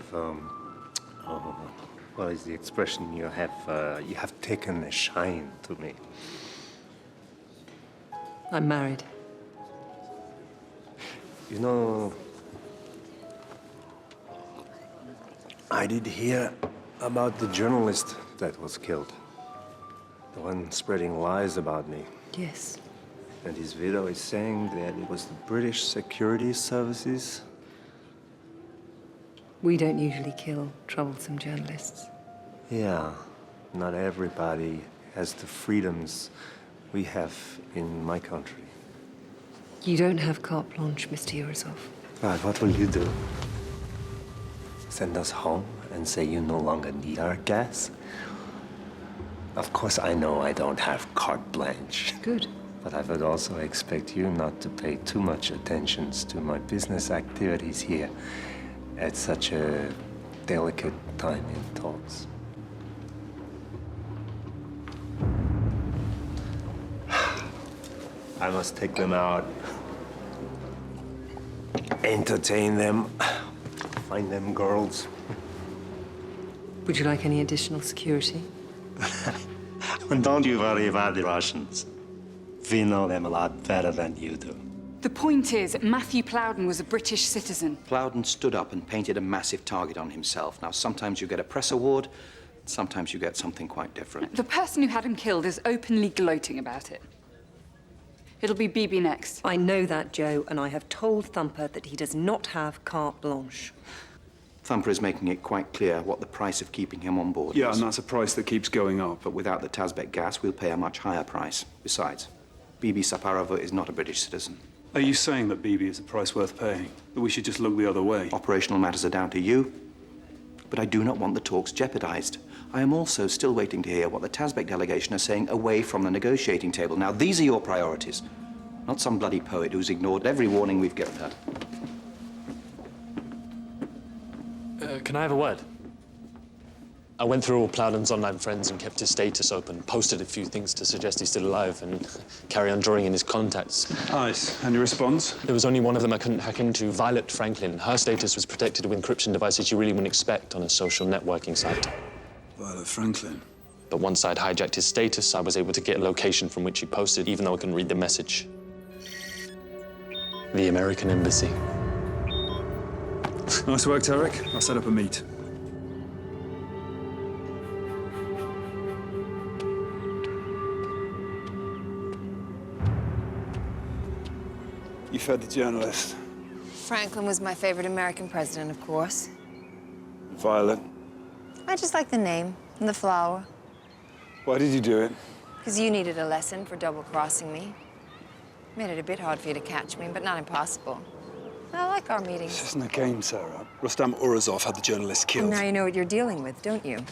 what is the expression? You have taken a shine to me. I'm married. You know, I did hear about the journalist that was killed. The one spreading lies about me. Yes. And his widow is saying that it was the British security services. We don't usually kill troublesome journalists. Yeah, not everybody has the freedoms we have in my country. You don't have carte blanche, Mr. Urasov. Right, what will you do? Send us home and say you no longer need our gas? Of course, I know I don't have carte blanche. Good. But I would also expect you not to pay too much attention to my business activities here at such a delicate time in talks. I must take them out, entertain them, find them girls. Would you like any additional security? Don't you worry about the Russians. We know them a lot better than you do. The point is, Matthew Plowden was a British citizen. Plowden stood up and painted a massive target on himself. Now, sometimes you get a press award, sometimes you get something quite different. The person who had him killed is openly gloating about it. It'll be BB next. I know that, Joe, and I have told Thumper that he does not have carte blanche. Thumper is making it quite clear what the price of keeping him on board Yeah, is. and that's a price that keeps going up. But without the Tazbek gas, we'll pay a much higher price. Besides, BB Saparova is not a British citizen. Are you saying that BB is a price worth paying? That we should just look the other way? Operational matters are down to you, but I do not want the talks jeopardized. I am also still waiting to hear what the Tazbek delegation are saying away from the negotiating table. Now, these are your priorities, not some bloody poet who's ignored every warning we've given her. Can I have a word? I went through all Plowden's online friends and kept his status open, posted a few things to suggest he's still alive, and carry on drawing in his contacts. Nice. And your response? There was only one of them I couldn't hack into, Violet Franklin. Her status was protected with encryption devices you really wouldn't expect on a social networking site. Violet Franklin? But once I'd hijacked his status, I was able to get a location from which he posted, even though I couldn't read the message. The American Embassy. Nice work, Tarek. I'll set up a meet. You fed the journalist. Franklin was my favorite American president, of course. Violet. I just like the name and the flower. Why did you do it? Because you needed a lesson for double-crossing me. Made it a bit hard for you to catch me, but not impossible. I like our meetings. This isn't a game, Sarah. Rustam Urazov had the journalist killed. And now you know what you're dealing with, don't you?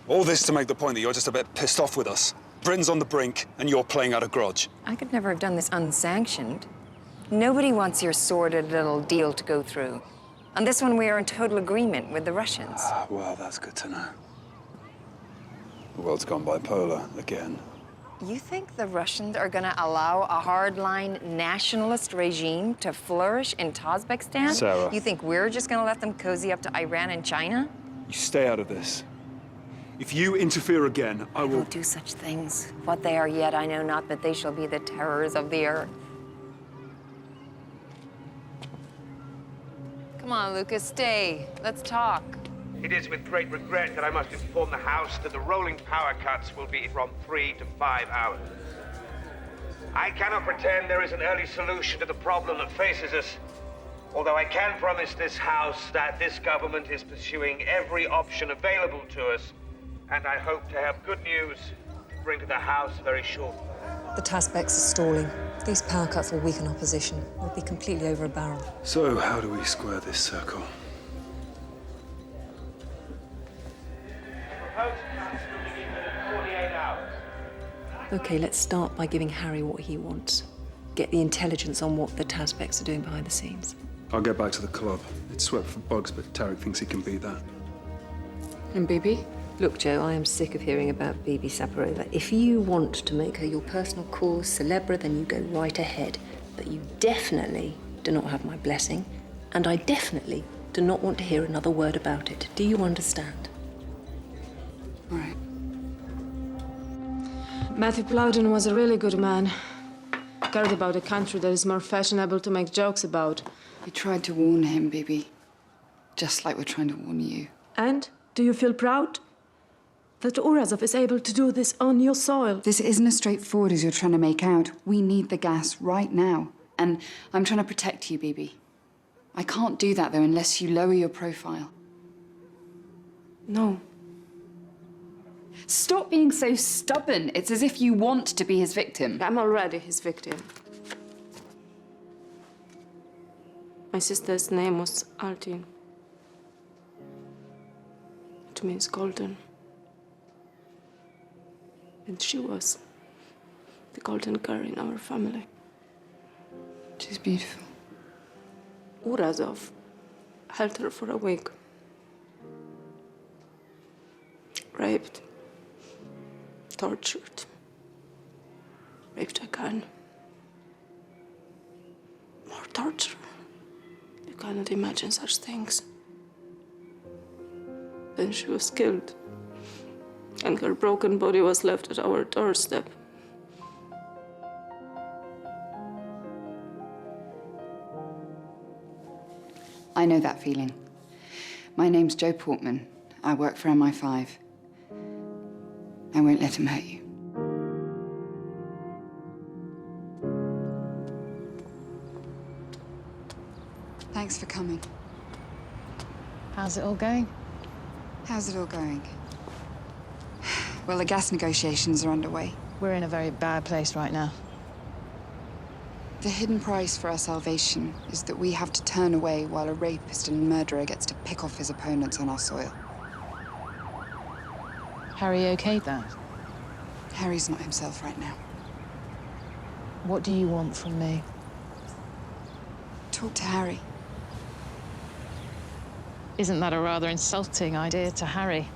All this to make the point that you're just a bit pissed off with us. Britain's on the brink, and you're playing out a grudge. I could never have done this unsanctioned. Nobody wants your sordid little deal to go through. On this one, we are in total agreement with the Russians. Well, that's good to know. The world's gone bipolar again. You think the Russians are going to allow a hardline nationalist regime to flourish in Tajikistan? Sarah. You think we're just going to let them cozy up to Iran and China? You stay out of this. If you interfere again, I will... do such things. What they are yet, I know not, but they shall be the terrors of the earth. Come on, Lucas, stay. Let's talk. It is with great regret that I must inform the House that the rolling power cuts will be from 3 to 5 hours. I cannot pretend there is an early solution to the problem that faces us, although I can promise this House that this government is pursuing every option available to us, and I hope to have good news to bring to the House very shortly. The Tazbeks are stalling. These power cuts will weaken opposition. We'll be completely over a barrel. So, how do we square this circle? Okay, let's start by giving Harry what he wants. Get the intelligence on what the Tazbeks are doing behind the scenes. I'll get back to the club. It's swept for bugs, but Tarek thinks he can beat that. And Bibi? Look, Joe, I am sick of hearing about Bibi Saparova. If you want to make her your personal cause célèbre, then you go right ahead. But you definitely do not have my blessing, and I definitely do not want to hear another word about it. Do you understand? All right. Matthew Plowden was a really good man. Cared about a country that is more fashionable to make jokes about. We tried to warn him, Bibi. Just like we're trying to warn you. And? Do you feel proud? That Urazov is able to do this on your soil? This isn't as straightforward as you're trying to make out. We need the gas right now. And I'm trying to protect you, Bibi. I can't do that, though, unless you lower your profile. No. Stop being so stubborn. It's as if you want to be his victim. I'm already his victim. My sister's name was Altin. It means golden. And she was the golden girl in our family. She's beautiful. Urazov held her for a week. Raped. Tortured. Raped again. More torture. You cannot imagine such things. Then she was killed. And her broken body was left at our doorstep. I know that feeling. My name's Joe Portman. I work for MI5. I won't let him hurt you. Thanks for coming. How's it all going? How's it all going? Well, the gas negotiations are underway. We're in a very bad place right now. The hidden price for our salvation is that we have to turn away while a rapist and murderer gets to pick off his opponents on our soil. Harry okayed that. Harry's not himself right now. What do you want from me? Talk to Harry. Isn't that a rather insulting idea to Harry?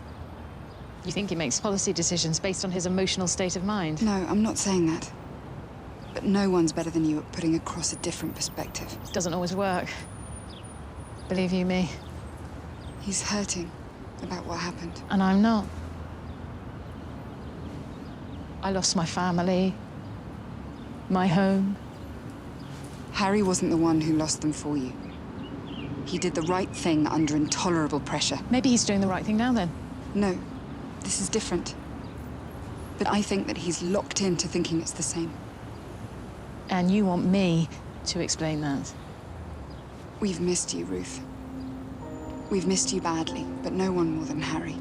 You think he makes policy decisions based on his emotional state of mind? No, I'm not saying that. But no one's better than you at putting across a different perspective. Doesn't always work. Believe you me. He's hurting about what happened. And I'm not. I lost my family, my home. Harry wasn't the one who lost them for you. He did the right thing under intolerable pressure. Maybe he's doing the right thing now, then. No, this is different. But I think that he's locked into thinking it's the same. And you want me to explain that? We've missed you, Ruth. We've missed you badly, but no one more than Harry.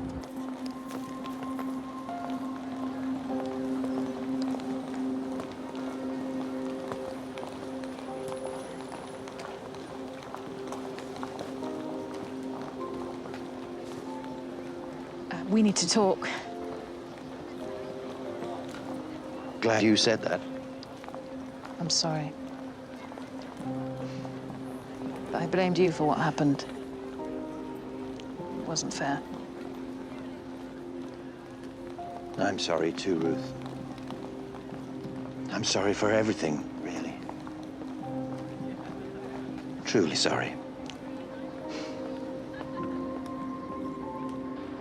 We need to talk. Glad you said that. I'm sorry. But I blamed you for what happened. It wasn't fair. I'm sorry too, Ruth. I'm sorry for everything, really. Truly sorry.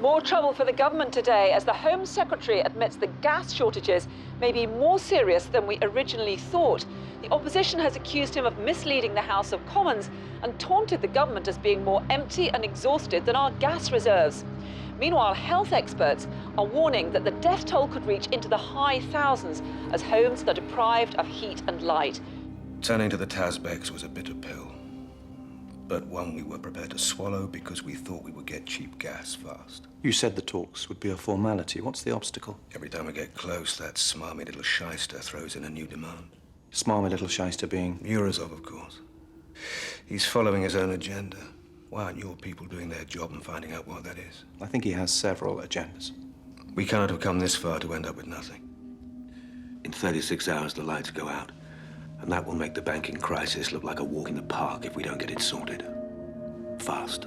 More trouble for the government today as the Home Secretary admits the gas shortages may be more serious than we originally thought. The opposition has accused him of misleading the House of Commons and taunted the government as being more empty and exhausted than our gas reserves. Meanwhile, health experts are warning that the death toll could reach into the high thousands as homes are deprived of heat and light. Turning to the Tazbeks was a bitter pill, but one we were prepared to swallow because we thought we would get cheap gas fast. You said the talks would be a formality. What's the obstacle? Every time we get close, that smarmy little shyster throws in a new demand. Smarmy little shyster being? Murazov, of course. He's following his own agenda. Why aren't your people doing their job and finding out what that is? I think he has several agendas. We cannot have come this far to end up with nothing. In 36 hours, the lights go out. And that will make the banking crisis look like a walk in the park if we don't get it sorted. Fast.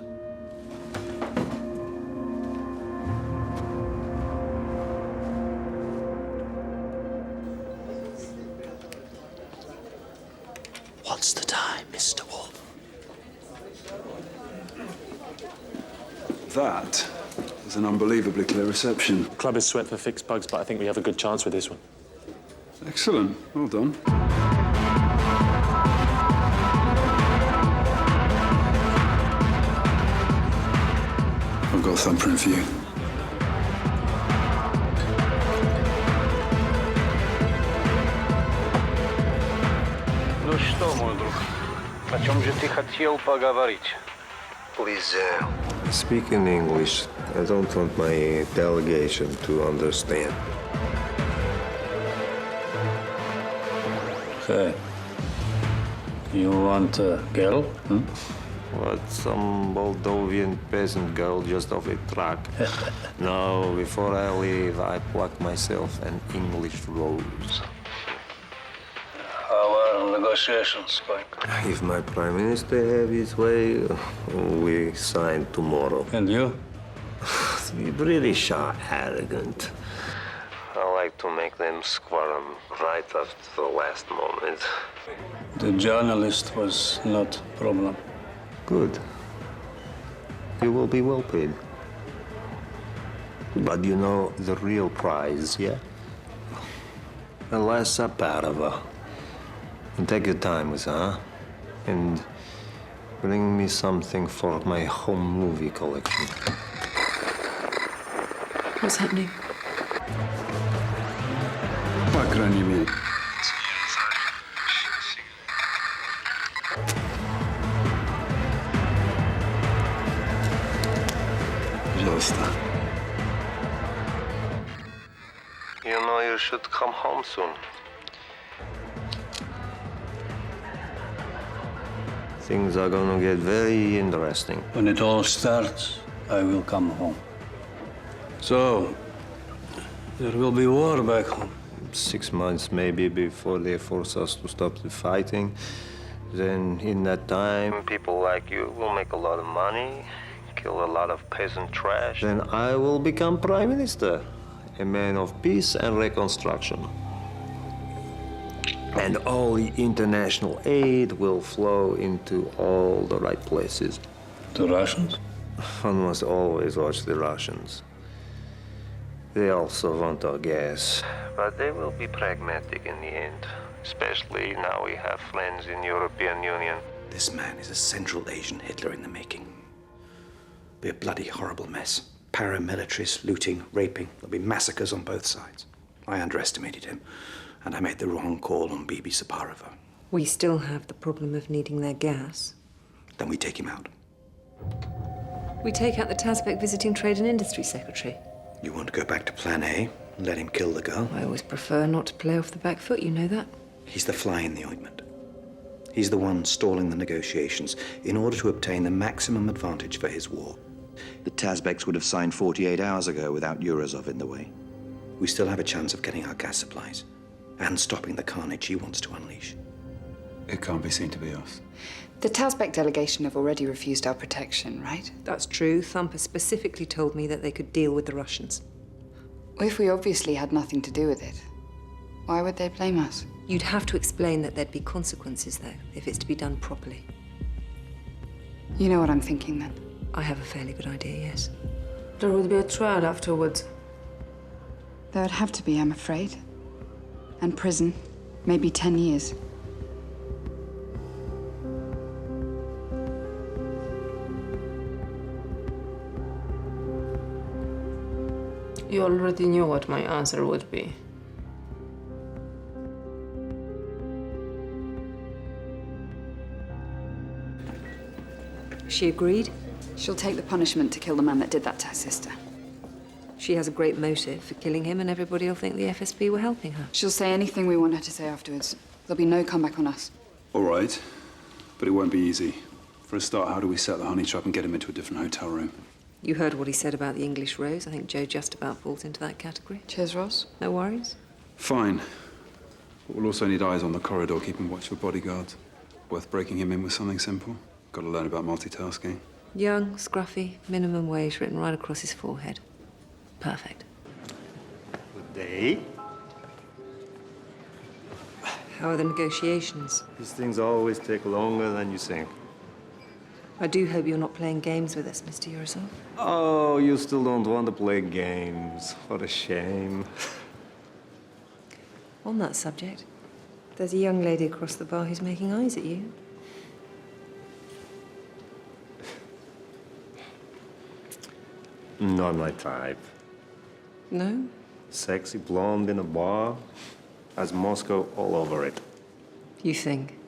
What's the time, Mr. Wolf? That is an unbelievably clear reception. Club is swept for fixed bugs, but I think we have a good chance with this one. Excellent. Well done. I've got a thumbprint for you. Ну что, мой друг, о чем же ты хотел поговорить? Please, speak in English. I don't want my delegation to understand. Hey, you want a girl? What, some Moldovan peasant girl just off a truck? No, before I leave, I pluck myself an English rose. How are negotiations going? If my prime minister have his way, we sign tomorrow. And you? The British are arrogant. I like to make them squirm right after the last moment. The journalist was not a problem. Good. You will be well paid. But you know the real prize, yeah? A last Saparova. And take your time with her, and bring me something for my home movie collection. What's happening? По крайней мере. Пожалуйста. You know you should come home soon. things are gonna get very interesting. When it all starts, I will come home. So, there will be war back home. 6 months maybe before they force us to stop the fighting. Then in that time, people like you will make a lot of money, kill a lot of peasant trash. Then I will become prime minister, a man of peace and reconstruction. And all the international aid will flow into all the right places. The Russians? One must always watch the Russians. They also want our gas. But they will be pragmatic in the end. Especially now we have friends in European Union. This man is a Central Asian Hitler in the making. Be a bloody horrible mess. Paramilitaries, looting, raping. There'll be massacres on both sides. I underestimated him, and I made the wrong call on Bibi Saparova. We still have the problem of needing their gas. Then we take him out. We take out the Tazbek Visiting Trade and Industry Secretary. You want to go back to Plan A and let him kill the girl? I always prefer not to play off the back foot, you know that. He's the fly in the ointment. He's the one stalling the negotiations in order to obtain the maximum advantage for his war. The Tazbeks would have signed 48 hours ago without Eurozov in the way. We still have a chance of getting our gas supplies and stopping the carnage he wants to unleash. It can't be seen to be us. The Tazbek delegation have already refused our protection, right? That's true. Thumper specifically told me that they could deal with the Russians. Well, if we obviously had nothing to do with it, why would they blame us? You'd have to explain that there'd be consequences, though, if it's to be done properly. You know what I'm thinking, then? I have a fairly good idea, yes. There would be a trial afterwards. There would have to be, I'm afraid. And prison, maybe 10 years. You already knew what my answer would be. She agreed? She'll take the punishment to kill the man that did that to her sister. She has a great motive for killing him, and everybody will think the FSB were helping her. She'll say anything we want her to say afterwards. There'll be no comeback on us. All right, but it won't be easy. For a start, how do we set the honey trap and get him into a different hotel room? You heard what he said about the English rose. I think Joe just about falls into that category. Cheers, Ross. No worries. Fine. But we'll also need eyes on the corridor, keeping watch for bodyguards. Worth breaking him in with something simple. Got to learn about multitasking. Young, scruffy, minimum wage written right across his forehead. Perfect. Good day. How are the negotiations? These things always take longer than you think. I do hope you're not playing games with us, Mr. Eurosov. Oh, you still don't want to play games. What a shame. On that subject, there's a young lady across the bar who's making eyes at you. Not my type. No? Sexy blonde in a bar has Moscow all over it. You think?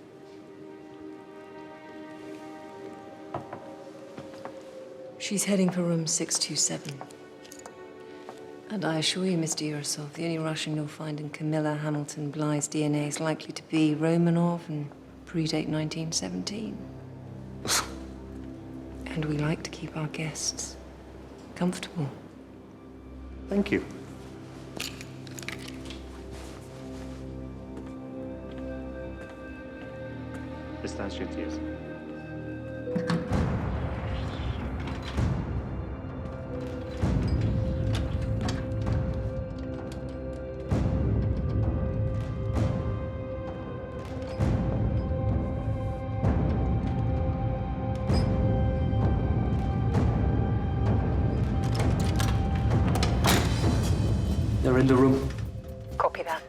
She's heading for room 627. And I assure you, Mr. Eurosov, the only Russian you'll find in Camilla Hamilton Blythe's DNA is likely to be Romanov and predate 1917. And we like to keep our guests comfortable. Thank you. Distance your tears. They're in the room. Copy that.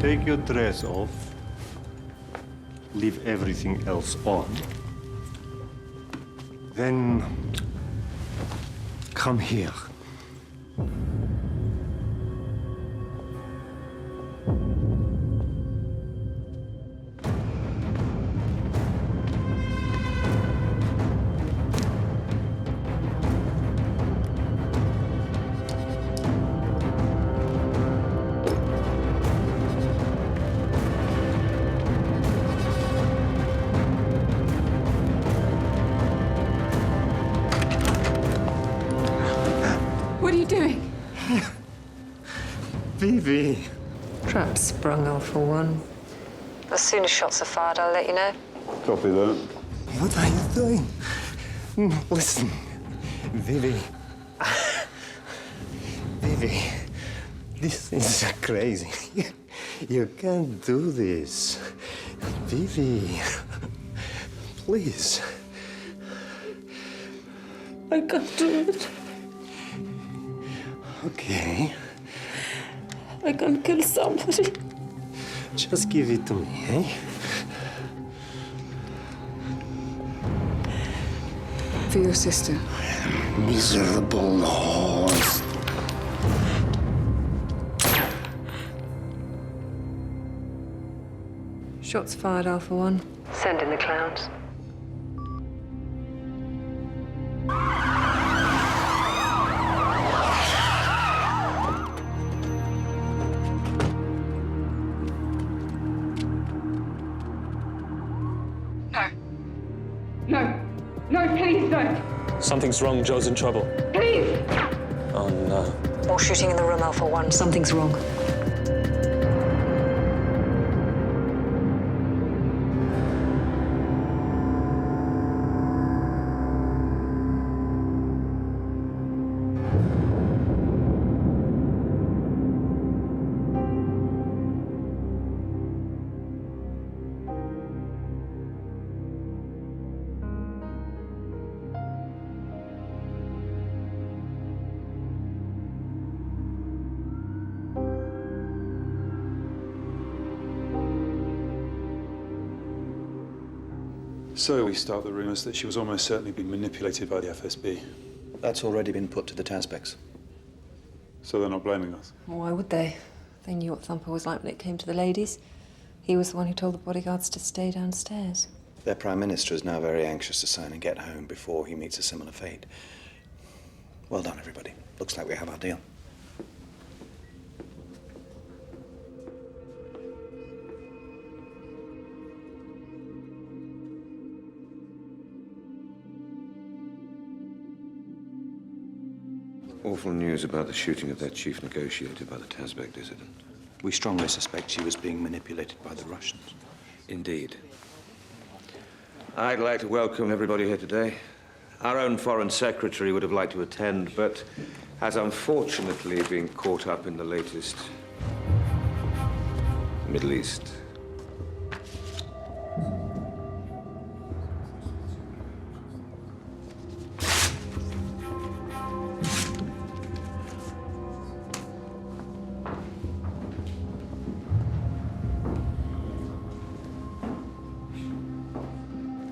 take your dress off, leave everything else on, then come here. What are you doing? Vivi. Trap sprung, Alpha One. As soon as shots are fired, I'll let you know. Copy that. What are you doing? Listen, Vivi. Vivi, this is crazy. You can't do this. Vivi, please. I can't do it. Okay, I can kill somebody. just give it to me, eh? For your sister. Miserable horse. Shots fired, Alpha One. Send in the clowns. No. No, please don't. Something's wrong. Joe's in trouble. Please! Oh, no. More shooting in the room, Alpha One. Something's wrong. So we start the rumours that she was almost certainly being manipulated by the FSB. That's already been put to the Tazbeks. So they're not blaming us? Why would they? They knew what Thumper was like when it came to the ladies. He was the one who told the bodyguards to stay downstairs. Their Prime Minister is now very anxious to sign and get home before he meets a similar fate. Well done, everybody. Looks like we have our deal. Awful news about the shooting of that chief negotiator by the Tazbek dissident. We strongly suspect she was being manipulated by the Russians. Indeed. I'd like to welcome everybody here today. Our own Foreign Secretary would have liked to attend, but has unfortunately been caught up in the latest Middle East.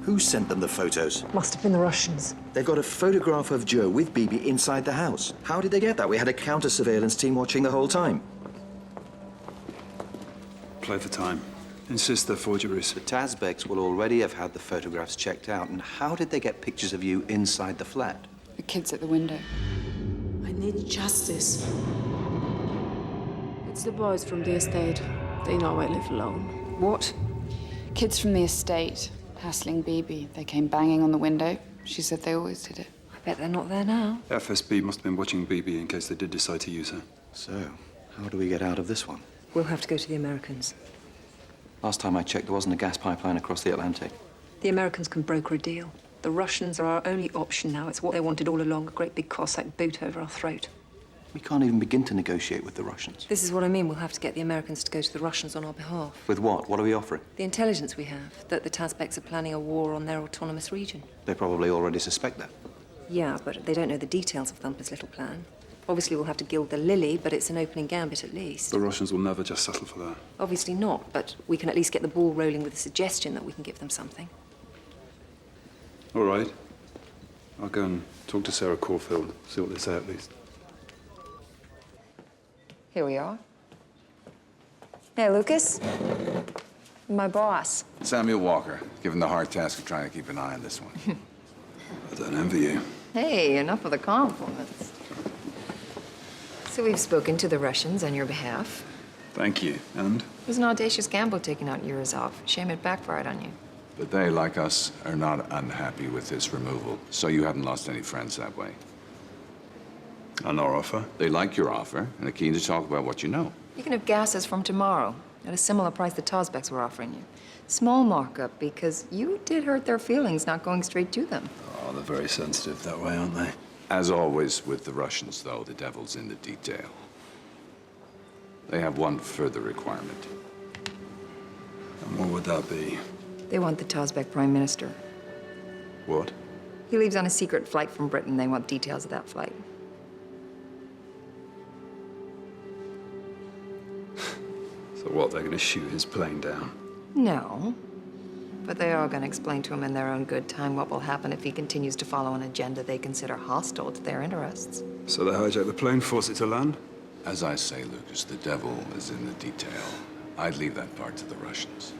Who sent them the photos? Must have been the Russians. They've got a photograph of Joe with Bibi inside the house. How did they get that? We had a counter-surveillance team watching the whole time. Play for time. Insist they're forgeries. The Tazbeks will already have had the photographs checked out. And how did they get pictures of you inside the flat? The kids at the window. I need justice. It's the boys from the estate. They know I live alone. What? Kids from the estate. Hassling Bibi. They came banging on the window. She said they always did it. I bet they're not there now. FSB must have been watching Bibi in case they did decide to use her. So, how do we get out of this one? We'll have to go to the Americans. Last time I checked, there wasn't a gas pipeline across the Atlantic. The Americans can broker a deal. The Russians are our only option now. It's what they wanted all along, a great big Cossack boot over our throat. We can't even begin to negotiate with the Russians. This is what I mean. We'll have to get the Americans to go to the Russians on our behalf. With what? What are we offering? The intelligence we have, that the Tazbeks are planning a war on their autonomous region. They probably already suspect that. Yeah, but they don't know the details of Thumper's little plan. Obviously, we'll have to gild the lily, but it's an opening gambit at least. The Russians will never just settle for that. Obviously not, but we can at least get the ball rolling with a suggestion that we can give them something. All right. I'll go and talk to Sarah Caulfield, see what they say at least. Here we are. Hey, Lucas. My boss. Samuel Walker, given the hard task of trying to keep an eye on this one. I don't envy you. Hey, enough of the compliments. So we've spoken to the Russians on your behalf. Thank you. And? It was an audacious gamble taking out Yurizov. Shame it backfired on you. But they, like us, are not unhappy with this removal, so you haven't lost any friends that way. And our offer? They like your offer, and are keen to talk about what you know. You can have gases from tomorrow at a similar price the Tazbeks were offering you. Small markup, because you did hurt their feelings not going straight to them. Oh, they're very sensitive that way, aren't they? As always with the Russians, though, the devil's in the detail. They have one further requirement. And what would that be? They want the Tazbek Prime Minister. What? He leaves on a secret flight from Britain. They want details of that flight. So what, they're going to shoot his plane down? No. But they are going to explain to him in their own good time what will happen if he continues to follow an agenda they consider hostile to their interests. So they hijack the plane, force it to land? As I say, Lucas, the devil is in the detail. I'd leave that part to the Russians.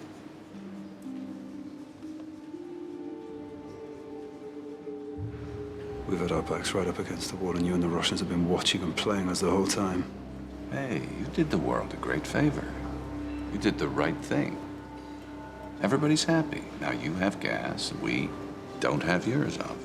We've had our backs right up against the wall, and you and the Russians have been watching and playing us the whole time. Hey, you did the world a great favor. You did the right thing. Everybody's happy. Now you have gas, we don't have Yurizov.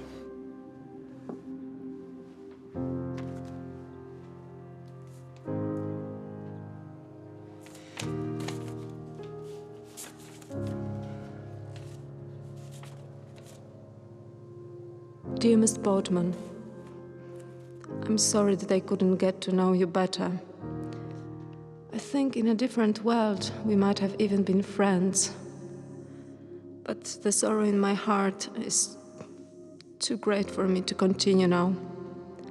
Dear Miss Boatman, I'm sorry that I couldn't get to know you better. I think in a different world we might have even been friends. But the sorrow in my heart is too great for me to continue now.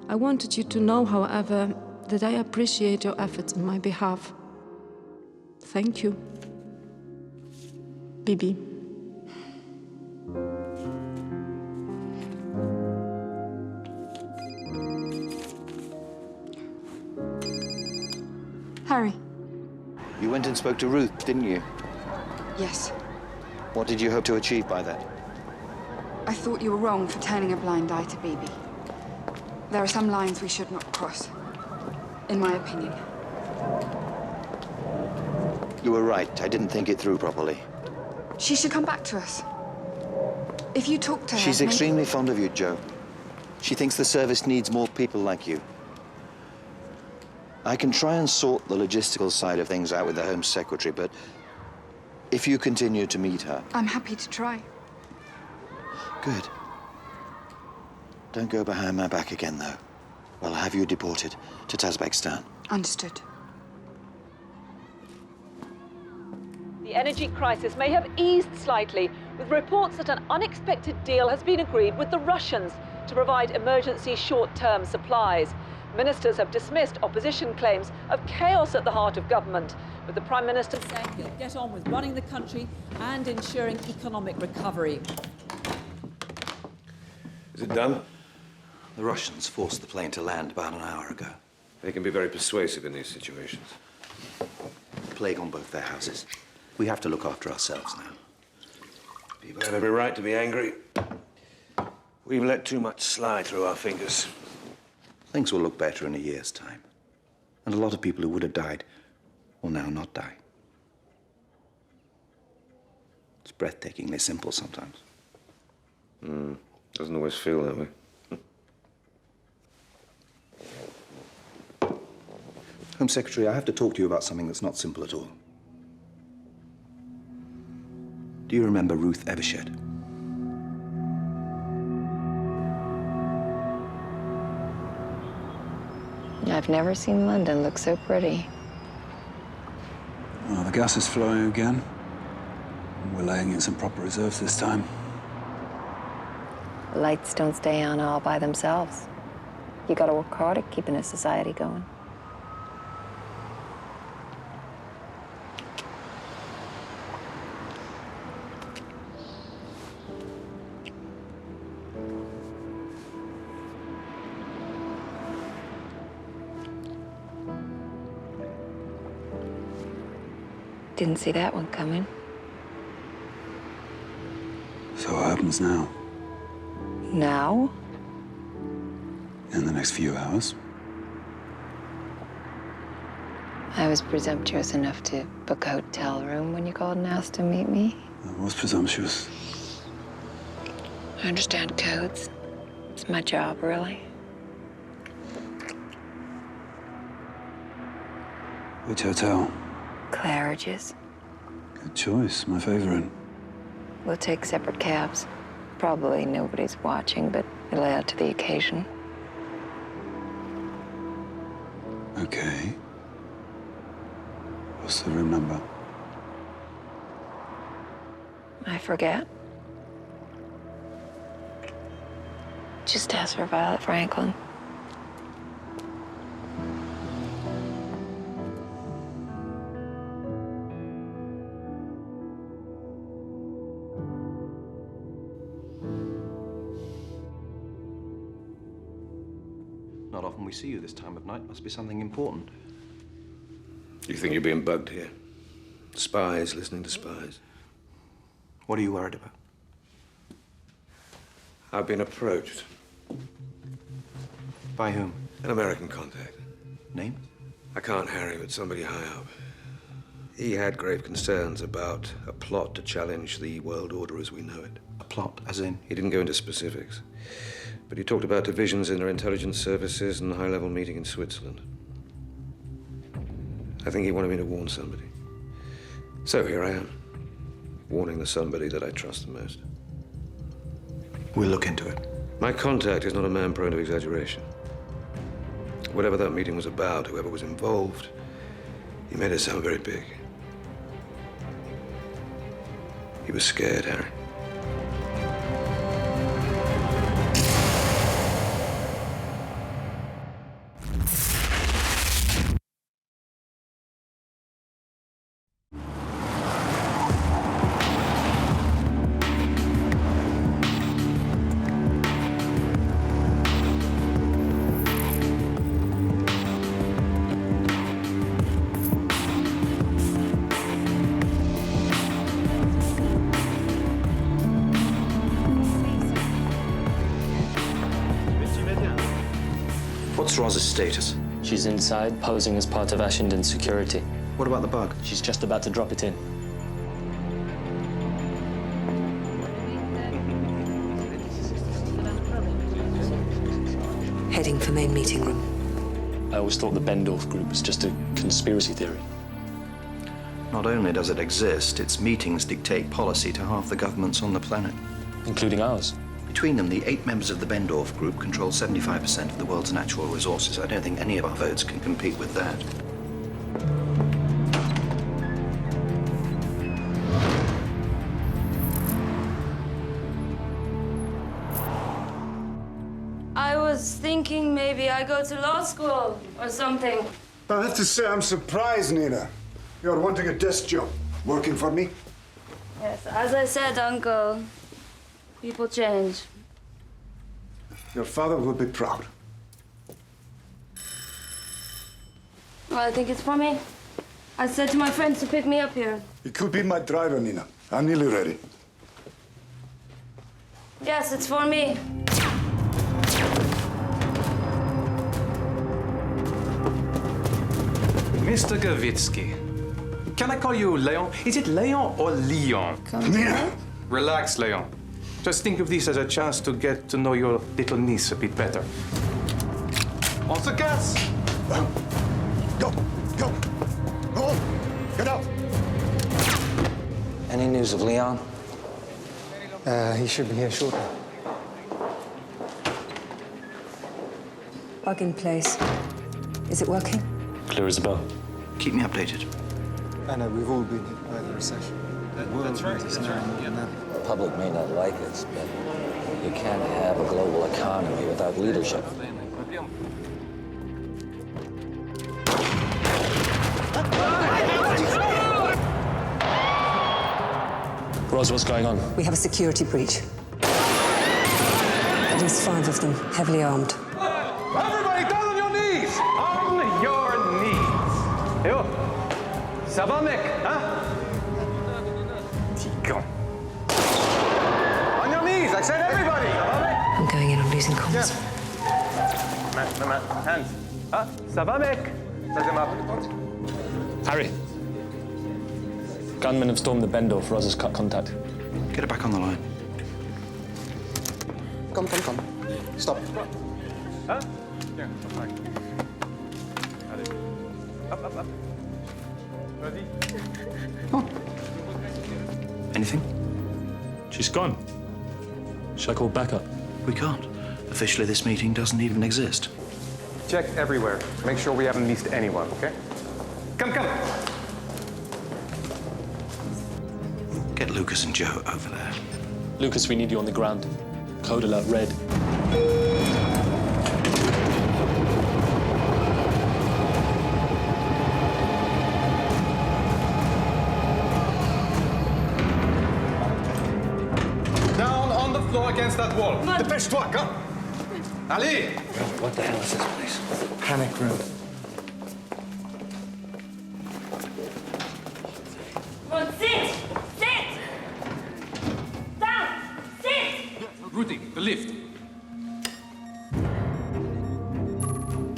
I wanted you to know, however, that I appreciate your efforts on my behalf. Thank you. Bibi. Harry. You went and spoke to Ruth, didn't you? Yes. What did you hope to achieve by that? I thought you were wrong for turning a blind eye to Bibi. There are some lines we should not cross, in my opinion. You were right. I didn't think it through properly. She should come back to us. If you talk to her... She's extremely fond of you, Joe. She thinks the service needs more people like you. I can try and sort the logistical side of things out with the Home Secretary, but if you continue to meet her... I'm happy to try. Good. Don't go behind my back again, though. I'll have you deported to Tazbekistan. Understood. The energy crisis may have eased slightly, with reports that an unexpected deal has been agreed with the Russians to provide emergency short-term supplies. Ministers have dismissed opposition claims of chaos at the heart of government, with the Prime Minister saying he'll get on with running the country and ensuring economic recovery. Is it done? The Russians forced the plane to land about an hour ago. They can be very persuasive in these situations. Plague on both their houses. We have to look after ourselves now. People have every right to be angry. We've let too much slide through our fingers. Things will look better in a year's time. And a lot of people who would have died will now not die. It's breathtakingly simple sometimes. Doesn't always feel that way. Home Secretary, I have to talk to you about something that's not simple at all. Do you remember Ruth Evershed? I've never seen London look so pretty. Well, the gas is flowing again. We're laying in some proper reserves this time. The lights don't stay on all by themselves. You gotta work hard at keeping a society going. Didn't see that one coming. So what happens now? Now? In the next few hours? I was presumptuous enough to book a hotel room when you called and asked to meet me. I was presumptuous. I understand codes. It's my job, really. Which hotel? Claridge's. Good choice, my favorite. We'll take separate cabs. Probably nobody's watching, but it'll add to the occasion. Okay. What's the room number? I forget. Just ask for Violet Franklin. Not often we see you this time of night. Must be something important. You think you're being bugged here? Spies listening to spies. What are you worried about? I've been approached. By whom? An American contact. Name? I can't, Harry, but somebody high up. He had grave concerns about a plot to challenge the world order as we know it. A plot, as in? He didn't go into specifics, but he talked about divisions in their intelligence services and a high-level meeting in Switzerland. I think he wanted me to warn somebody. So here I am, warning the somebody that I trust the most. We'll look into it. My contact is not a man prone to exaggeration. Whatever that meeting was about, whoever was involved, he made it sound very big. He was scared, Harry. What's Roz's status? She's inside, posing as part of Ashington's security. What about the bug? She's just about to drop it in. Heading for main meeting room. I always thought the Bendorf group was just a conspiracy theory. Not only does it exist, its meetings dictate policy to half the governments on the planet. Including ours. Between them, the 8 members of the Bendorf group control 75% of the world's natural resources. I don't think any of our votes can compete with that. I was thinking maybe I go to law school or something. I have to say I'm surprised, Nina. You're wanting a desk job. Working for me? Yes, as I said, Uncle, people change. Your father will be proud. Well, I think it's for me. I said to my friends to pick me up here. You could be my driver, Nina. I'm nearly ready. Yes, it's for me. Mr. Gavitsky, can I call you Leon? Is it Leon or Leon? Nina! Relax, Leon. Just think of this as a chance to get to know your little niece a bit better. On the gas! Go! Go! Go on! Get out! Any news of Leon? He should be here shortly. Bug in place. Is it working? Clear as a bell. Keep me updated. I know, we've all been hit by the recession. That's right. The public may not like us, but you can't have a global economy without leadership. Ros, what's going on? We have a security breach. At least 5 of them, heavily armed. Everybody down on your knees! On your knees! Yo, ça va, mec, hein? Tico. On your knees, I said everybody! I'm going in, I'm losing comms. Matt, hands. Ah, ça va, mec? Ça se marche. Harry. Gunmen have stormed the bend off. Ros has cut contact. Get her back on the line. Come. Stop. Huh? Yeah, sorry. Allez. Up. Ready? Anything? She's gone. Should I call backup? We can't. Officially, this meeting doesn't even exist. Check everywhere. Make sure we haven't missed anyone, okay? Come. Get Lucas and Joe over there. Lucas, we need you on the ground. Code alert red. Down on the floor against that wall. Dépêche-toi, come! Allez! What the hell is this place? Panic room. Come on, sit! Down! Sit! Rudy, the lift.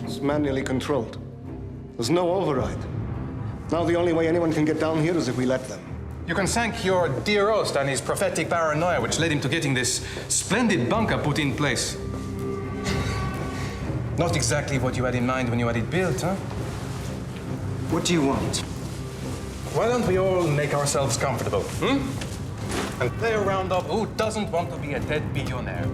It's manually controlled. There's no override. Now the only way anyone can get down here is if we let them. You can thank your dear host and his prophetic paranoia, which led him to getting this splendid bunker put in place. Not exactly what you had in mind when you had it built, huh? What do you want? Why don't we all make ourselves comfortable, and play a round of who doesn't want to be a dead billionaire?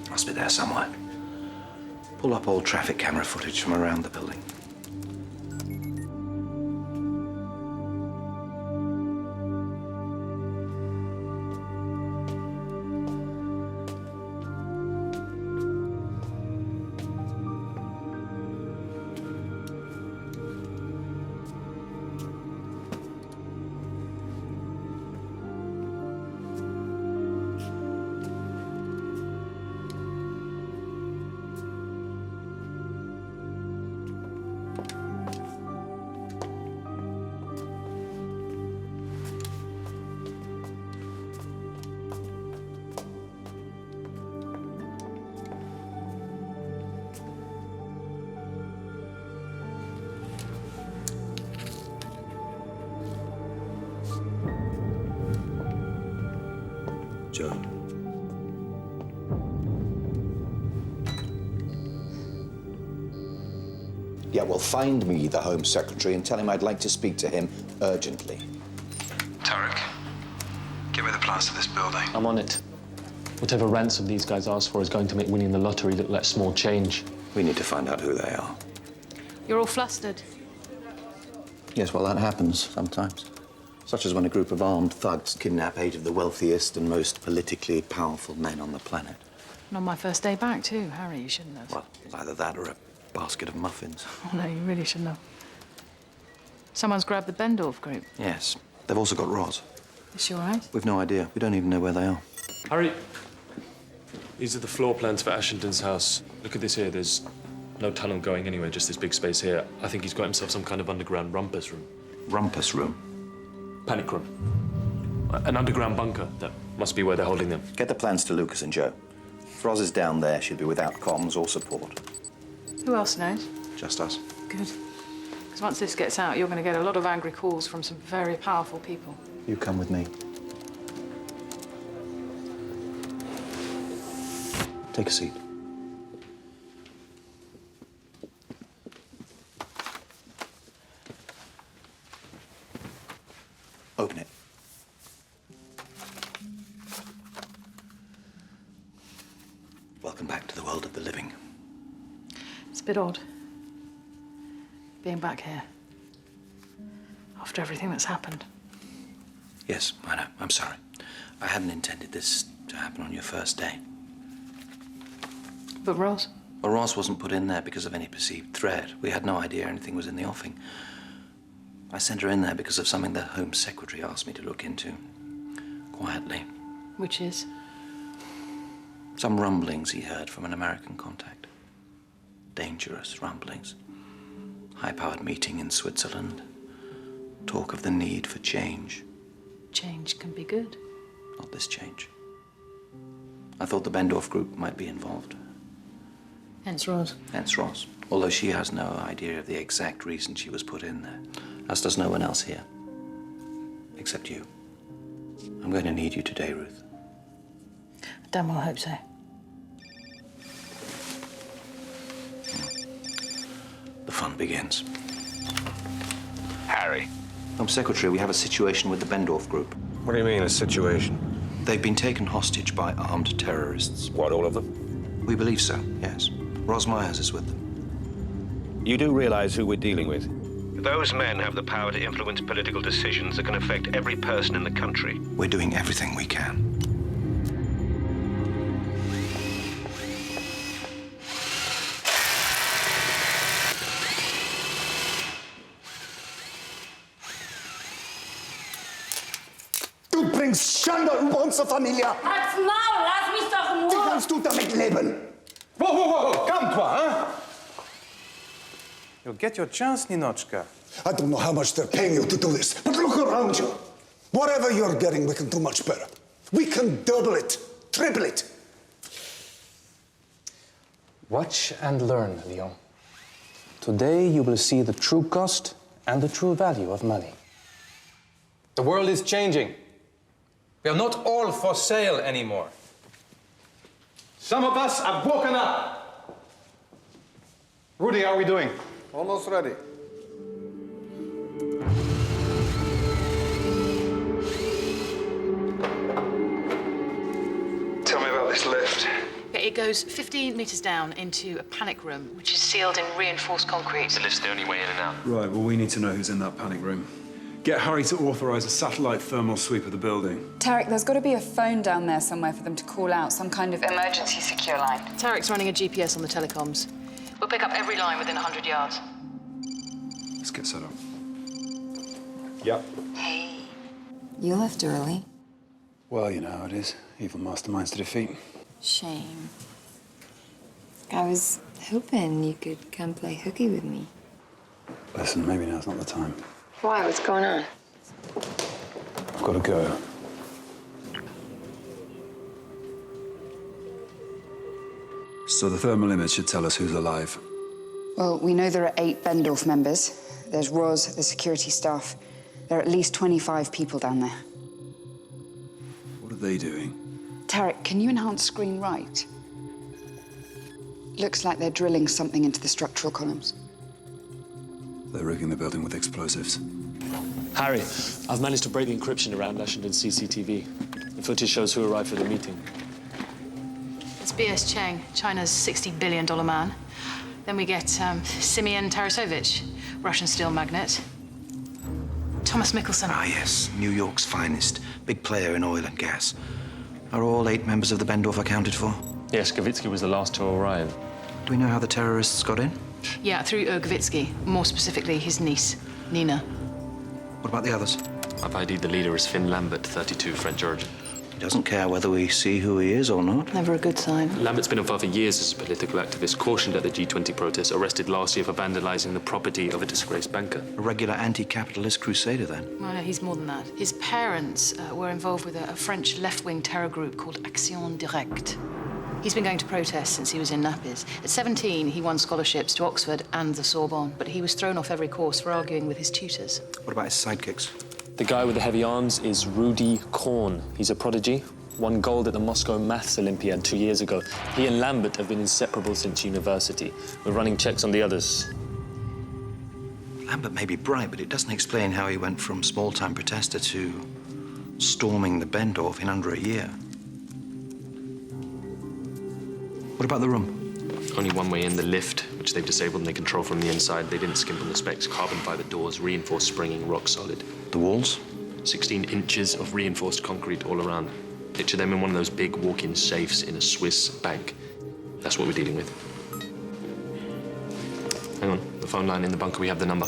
Must be there somewhere. Pull up old traffic camera footage from around the building. Joe. Yeah, well, find me the Home Secretary and tell him I'd like to speak to him urgently. Tarek, give me the plans to this building. I'm on it. Whatever ransom these guys ask for is going to make winning the lottery look like small change. We need to find out who they are. You're all flustered. Yes, well, that happens sometimes. Such as when a group of armed thugs kidnap 8 of the wealthiest and most politically powerful men on the planet. And on my first day back, too. Harry, you shouldn't have. Well, either that or a basket of muffins. Oh, no, you really shouldn't have. Someone's grabbed the Bendorf group. Yes. They've also got Roz. Is she all right? We've no idea. We don't even know where they are. Harry, these are the floor plans for Ashington's house. Look at this here. There's No tunnel going anywhere, just this big space here. I think he's got himself some kind of underground rumpus room. Rumpus room? Panic room. An underground bunker. That must be where they're holding them. Get the plans to Lucas and Joe. If Roz is down there, she'll be without comms or support. Who else knows? Just us. Good. Because once this gets out, you're going to get a lot of angry calls from some very powerful people. You come with me. Take a seat. Open it. Welcome back to the world of the living. It's a bit odd, being back here, after everything that's happened. Yes, I know. I'm sorry. I hadn't intended this to happen on your first day. But Roz? Well, Roz wasn't put in there because of any perceived threat. We had no idea anything was in the offing. I sent her in there because of something the Home Secretary asked me to look into. Quietly. Which is? Some rumblings he heard from an American contact. Dangerous rumblings. High-powered meeting in Switzerland. Talk of the need for change. Change can be good. Not this change. I thought the Bendorf group might be involved. Hence Roz. Hence Roz. Although she has no idea of the exact reason she was put in there. As does no one else here. Except you. I'm going to need you today, Ruth. I damn well hope so. The fun begins. Harry. Home Secretary, we have a situation with the Bendorf group. What do you mean, a situation? They've been taken hostage by armed terrorists. What, all of them? We believe so, yes. Roz Myers is with them. You do realize who we're dealing with? Those men have the power to influence political decisions that can affect every person in the country. We're doing everything we can. Du bringst Schande über unsere Familie. Halt's Maul, lass mich doch in Wie Ruhe! kannst du damit leben? Whoa, calme-toi, hein? You'll get your chance, Ninochka. I don't know how much they're paying you to do this, but look around you. Whatever you're getting, we can do much better. We can double it, triple it. Watch and learn, Leon. Today you will see the true cost and the true value of money. The world is changing. We are not all for sale anymore. Some of us have woken up. Rudy, how are we doing? Almost ready. Tell me about this lift. It goes 15 metres down into a panic room, which is sealed in reinforced concrete. The lift's the only way in and out. Right, well, we need to know who's in that panic room. Get Harry to authorize a satellite thermal sweep of the building. Tarek, there's got to be a phone down there somewhere for them to call out, some kind of emergency secure line. Tarek's running a GPS on the telecoms. We'll pick up every line within 100 yards. Let's get set up. Yep. Hey. You left early. Well, you know how it is. Evil masterminds to defeat. Shame. I was hoping you could come play hooky with me. Listen, maybe now's not the time. Why? What's going on? I've got to go. So the thermal image should tell us who's alive. Well, we know there are 8 Bendorf members. There's Roz, the security staff. There are at least 25 people down there. What are they doing? Tarek, can you enhance screen right? Looks like they're drilling something into the structural columns. They're rigging the building with explosives. Harry, I've managed to break the encryption around Ashington's CCTV. The footage shows who arrived for the meeting. It's B.S. Cheng, China's $60 billion man. Then we get Simeon Tarasovich, Russian steel magnate. Thomas Mickelson. Ah, yes. New York's finest. Big player in oil and gas. Are all 8 members of the Bendorf accounted for? Yes, Gavitsky was the last to arrive. Do we know how the terrorists got in? Yeah, through Gavitsky. More specifically, his niece, Nina. What about the others? I've ID'd the leader as Finn Lambert, 32, French origin. He doesn't care whether we see who he is or not. Never a good sign. Lambert's been on fire for years as a political activist, cautioned at the G20 protests, arrested last year for vandalizing the property of a disgraced banker. A regular anti-capitalist crusader, then? Well, no, he's more than that. His parents were involved with a French left-wing terror group called Action Directe. He's been going to protests since he was in nappies. At 17, he won scholarships to Oxford and the Sorbonne, but he was thrown off every course for arguing with his tutors. What about his sidekicks? The guy with the heavy arms is Rudy Korn. He's a prodigy. Won gold at the Moscow Maths Olympiad 2 years ago. He and Lambert have been inseparable since university. We're running checks on the others. Lambert may be bright, but it doesn't explain how he went from small-time protester to storming the Bendorf in under a year. What about the room? Only one way in, the lift, which they've disabled and they control from the inside. They didn't skimp on the specs. Carbon fiber doors, reinforced springing, rock solid. The walls? 16 inches of reinforced concrete all around. Picture them in one of those big walk-in safes in a Swiss bank. That's what we're dealing with. Hang on, the phone line in the bunker, we have the number.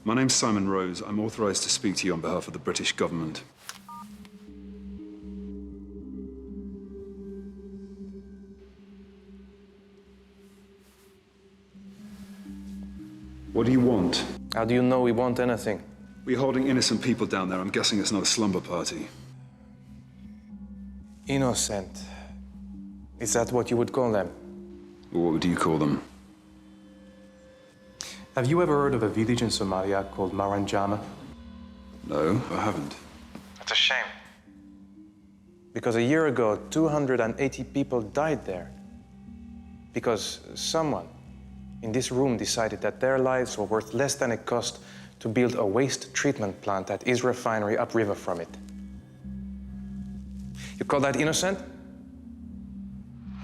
My name's Simon Rose. I'm authorized to speak to you on behalf of the British government. What do you want? How do you know we want anything? We're holding innocent people down there. I'm guessing it's not a slumber party. Innocent. Is that what you would call them? What would you call them? Have you ever heard of a village in Somalia called Maranjama? No, I haven't. It's a shame. Because a year ago, 280 people died there. Because someone in this room decided that their lives were worth less than it cost to build a waste treatment plant at his refinery upriver from it. You call that innocent?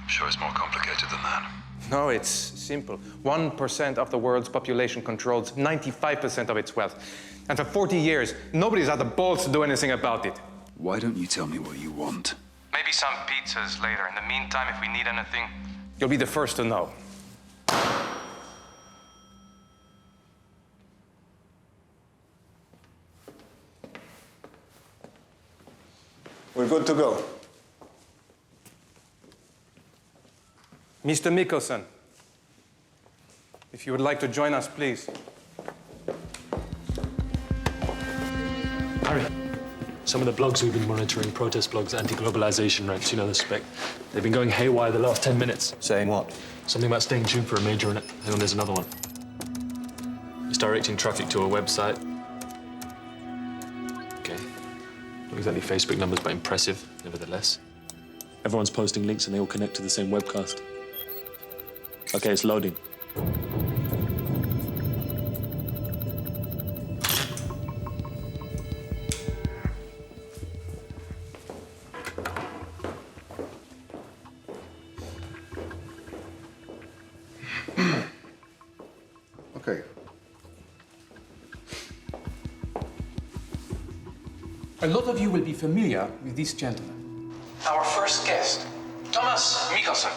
I'm sure it's more complicated than that. No, it's simple. 1% of the world's population controls 95% of its wealth. And for 40 years, nobody's had the balls to do anything about it. Why don't you tell me what you want? Maybe some pizzas later. In the meantime, if we need anything, you'll be the first to know. We're good to go. Mr. Mikkelsen, if you would like to join us, please. Harry, some of the blogs we've been monitoring, protest blogs, anti-globalization rants, you know the spec. They've been going haywire the last 10 minutes. Saying what? Something about staying tuned for a major in it. Hang on, there's another one. It's directing traffic to a website. Okay. Not exactly Facebook numbers, but impressive, nevertheless. Everyone's posting links and they all connect to the same webcast. Okay, it's loading. Okay. A lot of you will be familiar with this gentleman. Our first guest, Thomas Mikkelsen.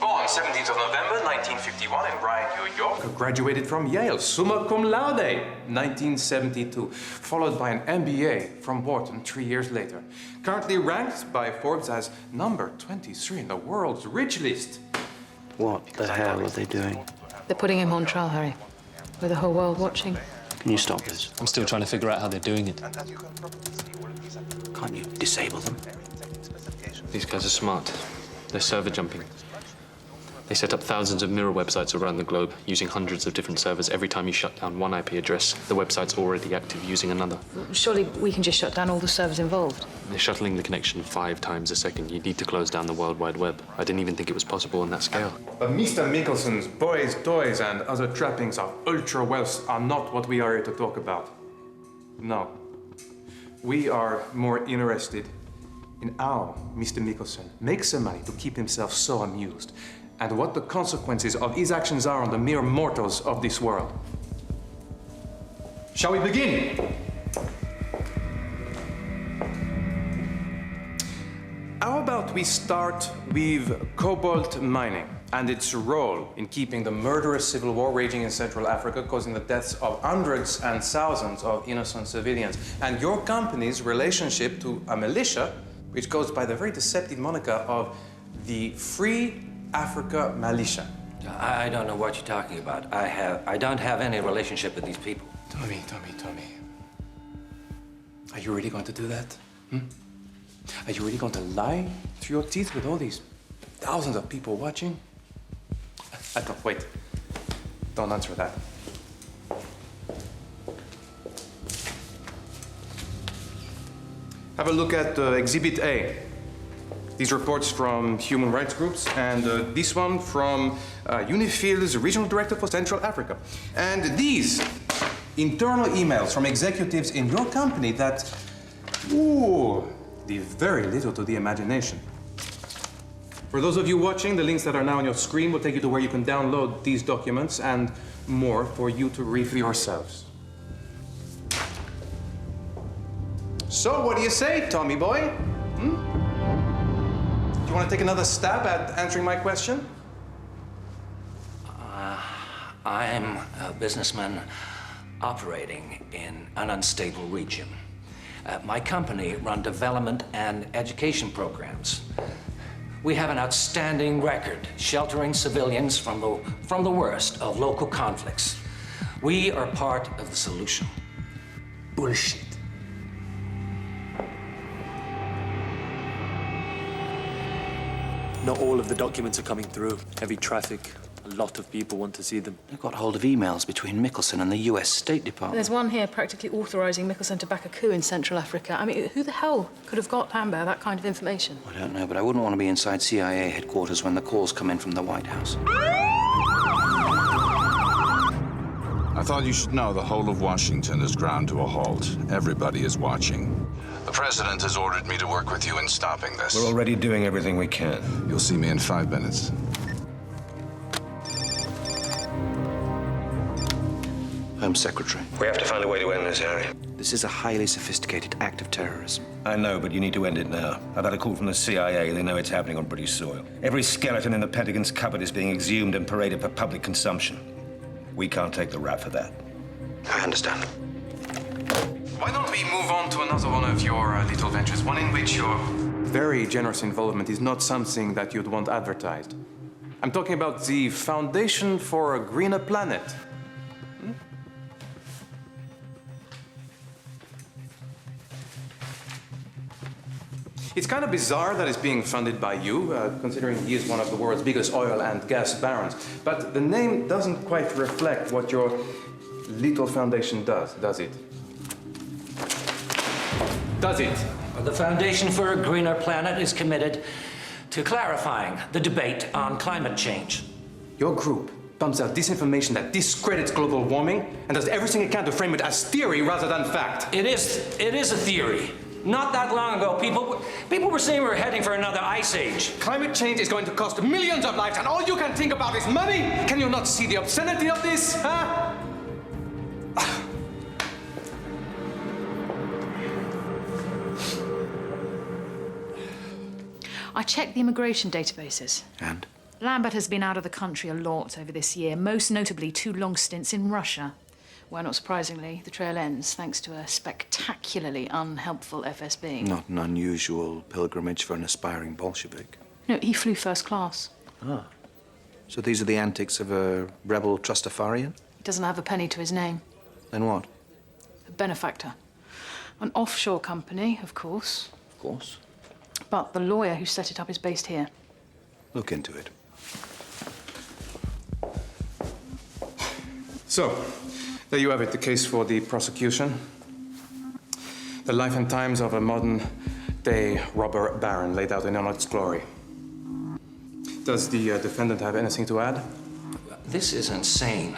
Born 17th of November 1951 in Bryan, New York. Graduated from Yale, summa cum laude, 1972. Followed by an MBA from Wharton 3 years later. Currently ranked by Forbes as number 23 in the world's rich list. What the hell are they doing? They're putting him on trial, Harry, with the whole world watching. Can you stop this? I'm still trying to figure out how they're doing it. Can't you disable them? These guys are smart. They're server jumping. They set up thousands of mirror websites around the globe, using hundreds of different servers. Every time you shut down one IP address, the website's already active using another. Surely we can just shut down all the servers involved. They're shuttling the connection 5 times a second. You need to close down the World Wide Web. I didn't even think it was possible on that scale. But Mr. Mickelson's boys' toys and other trappings of ultra wealth are not what we are here to talk about. No. We are more interested in how Mr. Mickelson makes the money to keep himself so amused, and what the consequences of his actions are on the mere mortals of this world. Shall we begin? How about we start with cobalt mining and its role in keeping the murderous civil war raging in Central Africa, causing the deaths of hundreds and thousands of innocent civilians, and your company's relationship to a militia which goes by the very deceptive moniker of the Free Africa Militia. I don't know what you're talking about. I don't have any relationship with these people. Tommy. Are you really going to do that? Are you really going to lie through your teeth with all these thousands of people watching? Don't, wait. Don't answer that. Have a look at Exhibit A. These reports from human rights groups, and this one from UNIFIL's Regional Director for Central Africa. And these internal emails from executives in your company that, leave very little to the imagination. For those of you watching, the links that are now on your screen will take you to where you can download these documents and more for you to read for yourselves. So, what do you say, Tommy boy? Do you want to take another stab at answering my question? I'm a businessman operating in an unstable region. My company run development and education programs. We have an outstanding record sheltering civilians from the worst of local conflicts. We are part of the solution. Bullshit. Not all of the documents are coming through. Heavy traffic. A lot of people want to see them. They've got hold of emails between Mickelson and the US State Department. There's one here practically authorising Mickelson to back a coup in Central Africa. I mean, who the hell could have got Lambert that kind of information? I don't know, but I wouldn't want to be inside CIA headquarters when the calls come in from the White House. I thought you should know the whole of Washington is ground to a halt. Everybody is watching. The president has ordered me to work with you in stopping this. We're already doing everything we can. You'll see me in 5 minutes. Home Secretary. We have to find a way to end this, Harry. This is a highly sophisticated act of terrorism. I know, but you need to end it now. I've had a call from the CIA. They know it's happening on British soil. Every skeleton in the Pentagon's cupboard is being exhumed and paraded for public consumption. We can't take the rap for that. I understand. Why don't we move on to another one of your little ventures, one in which your very generous involvement is not something that you'd want advertised. I'm talking about the Foundation for a Greener Planet. It's kind of bizarre that it's being funded by you, considering he is one of the world's biggest oil and gas barons. But the name doesn't quite reflect what your little foundation does it? Does it? The Foundation for a Greener Planet is committed to clarifying the debate on climate change. Your group pumps out disinformation that discredits global warming and does everything it can to frame it as theory rather than fact. It is a theory. Not that long ago, people were saying we were heading for another ice age. Climate change is going to cost millions of lives, and all you can think about is money? Can you not see the obscenity of this, huh? I checked the immigration databases. And? Lambert has been out of the country a lot over this year, most notably 2 long stints in Russia, where, not surprisingly, the trail ends thanks to a spectacularly unhelpful FSB. Not an unusual pilgrimage for an aspiring Bolshevik. No, he flew first class. Ah. So these are the antics of a rebel Trustafarian? He doesn't have a penny to his name. Then what? A benefactor. An offshore company, of course. Of course. But the lawyer who set it up is based here. Look into it. So, there you have it, the case for the prosecution. The life and times of a modern day robber baron laid out in all its glory. Does the defendant have anything to add? This is insane.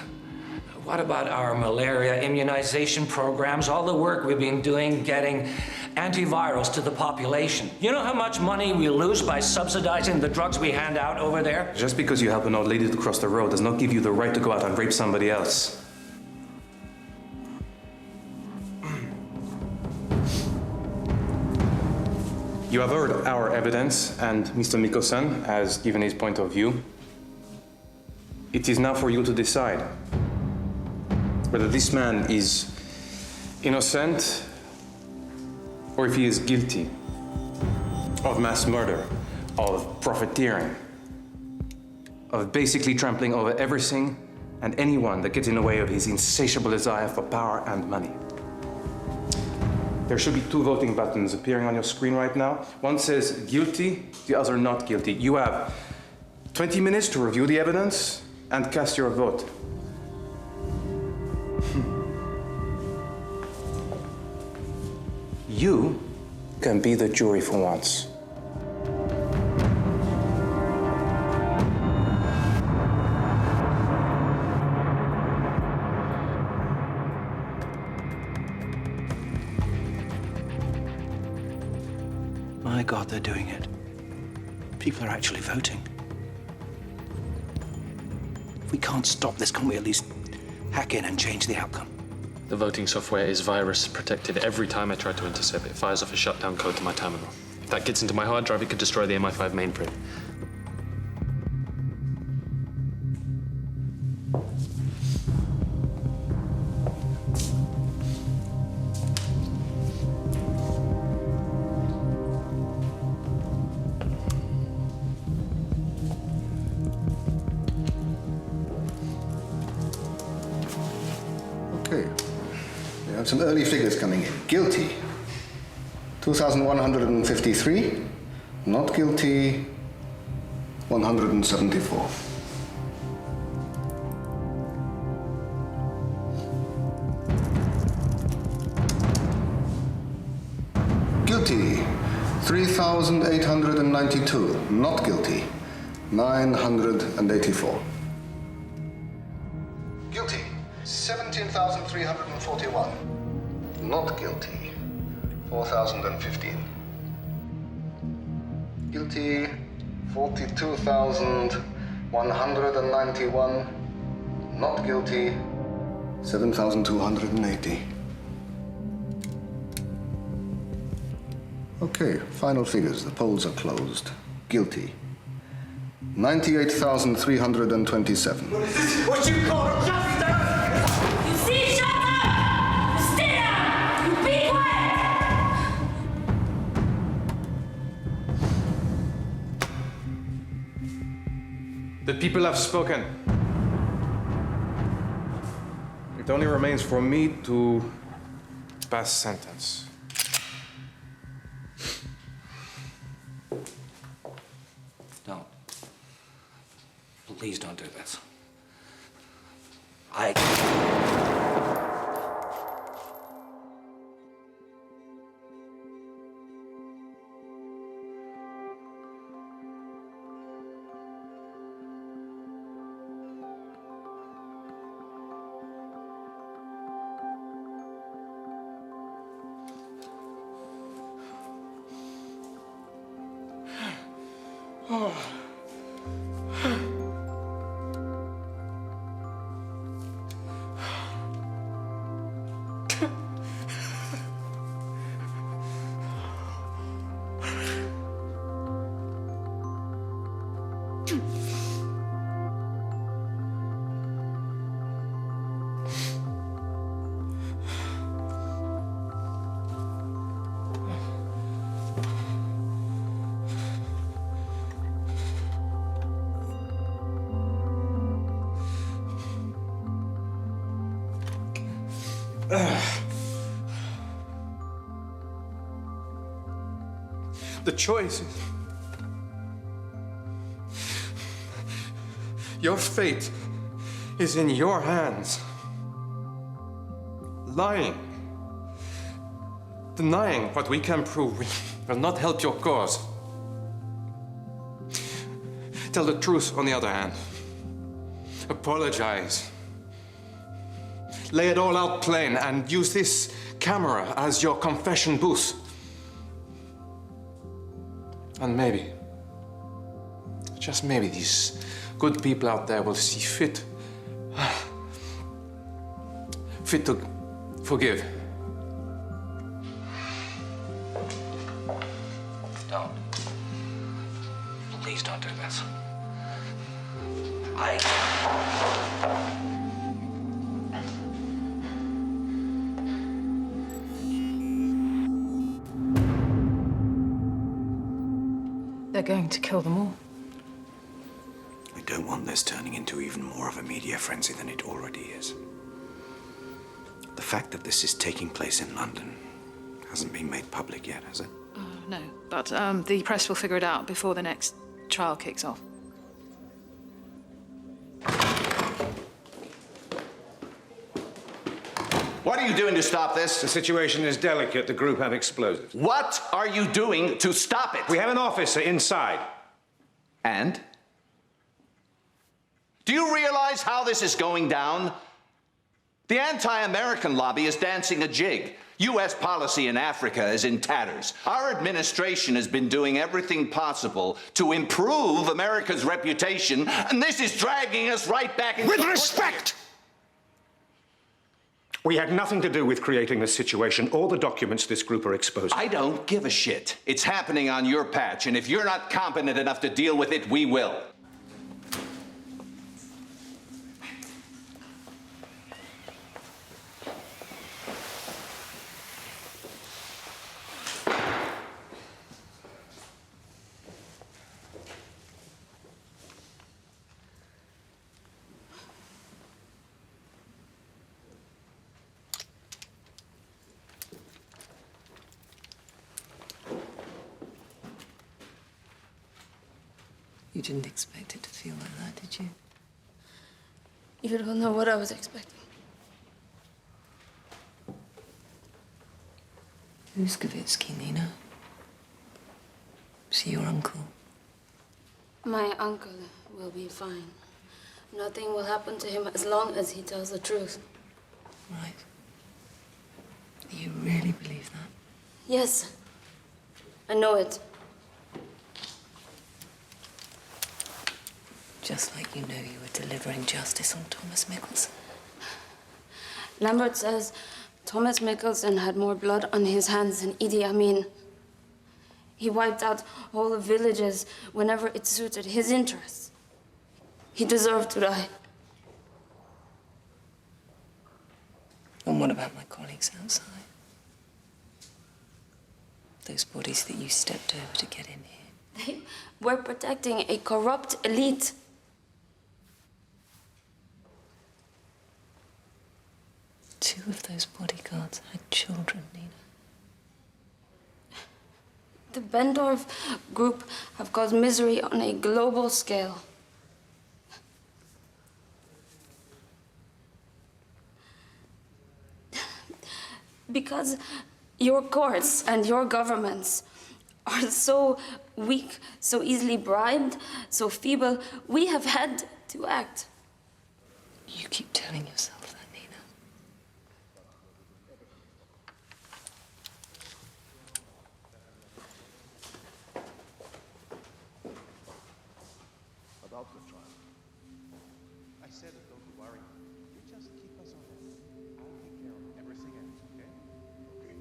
What about our malaria immunization programs, all the work we've been doing getting antivirals to the population? You know how much money we lose by subsidizing the drugs we hand out over there? Just because you help an old lady to cross the road does not give you the right to go out and rape somebody else. You have heard our evidence, and Mr. Mikkelsen has given his point of view. It is now for you to decide whether this man is innocent or if he is guilty of mass murder, of profiteering, of basically trampling over everything and anyone that gets in the way of his insatiable desire for power and money. There should be 2 voting buttons appearing on your screen right now. One says guilty, the other not guilty. You have 20 minutes to review the evidence and cast your vote. You can be the jury for once. My God, they're doing it. People are actually voting. If we can't stop this, can't we at least hack in and change the outcome? The voting software is virus protected. Every time I try to intercept it, fires off a shutdown code to my terminal. If that gets into my hard drive, it could destroy the MI5 mainframe. Okay. We have some early figures coming in. Guilty, 2,153. Not guilty, 174. Guilty, 3,892. Not guilty, 984. Guilty, 17,341. Not guilty, 4,015. Guilty, 42,191. Not guilty, 7,280. Okay, final figures. The polls are closed. Guilty, 98,327. What you call justice? You see, shut up! You stay down! You be quiet! The people have spoken. It only remains for me to pass sentence. Don't. Please don't do this. The choice. Your fate is in your hands. Lying. Denying what we can prove. will not help your cause. Tell the truth, on the other hand. Apologize. Lay it all out plain and use this camera as your confession booth. And maybe, just maybe, these good people out there will see fit to forgive. Don't. Please don't do this. They're going to kill them all. We don't want this turning into even more of a media frenzy than it already is. The fact that this is taking place in London hasn't been made public yet, has it? No, but the press will figure it out before the next trial kicks off. What are you doing to stop this? The situation is delicate. The group have explosives. What are you doing to stop it? We have an officer inside. And? Do you realize how this is going down? The anti-American lobby is dancing a jig. U.S. policy in Africa is in tatters. Our administration has been doing everything possible to improve America's reputation, and this is dragging us right back into... With respect! We had nothing to do with creating this situation or the documents this group are exposing. I don't give a shit. It's happening on your patch, and if you're not competent enough to deal with it, we will. You didn't expect it to feel like that, did you? You don't know what I was expecting. Who's Gavitsky, Nina? Is he your uncle? My uncle will be fine. Nothing will happen to him as long as he tells the truth. Right. You really believe that? Yes. I know it. Just like you know you were delivering justice on Thomas Michelson. Lambert says Thomas Michelson had more blood on his hands than Idi Amin. He wiped out whole villages whenever it suited his interests. He deserved to die. And what about my colleagues outside? Those bodies that you stepped over to get in here. They were protecting a corrupt elite. Two of those bodyguards had children, Nina. The Bendorf group have caused misery on a global scale. Because your courts and your governments are so weak, so easily bribed, so feeble, we have had to act. You keep telling yourself that, Nina. About the trial. I said that don't you worry. You just keep us on it. I'll take care of everything else, okay? Okay.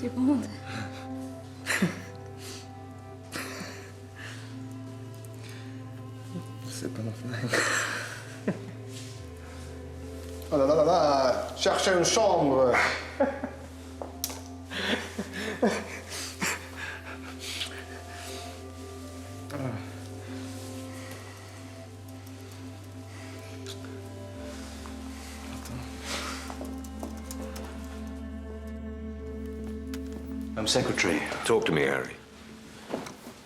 du monde. C'est pas la flingue. Oh là là là là, cherchez une chambre. Home Secretary. Talk to me, Harry.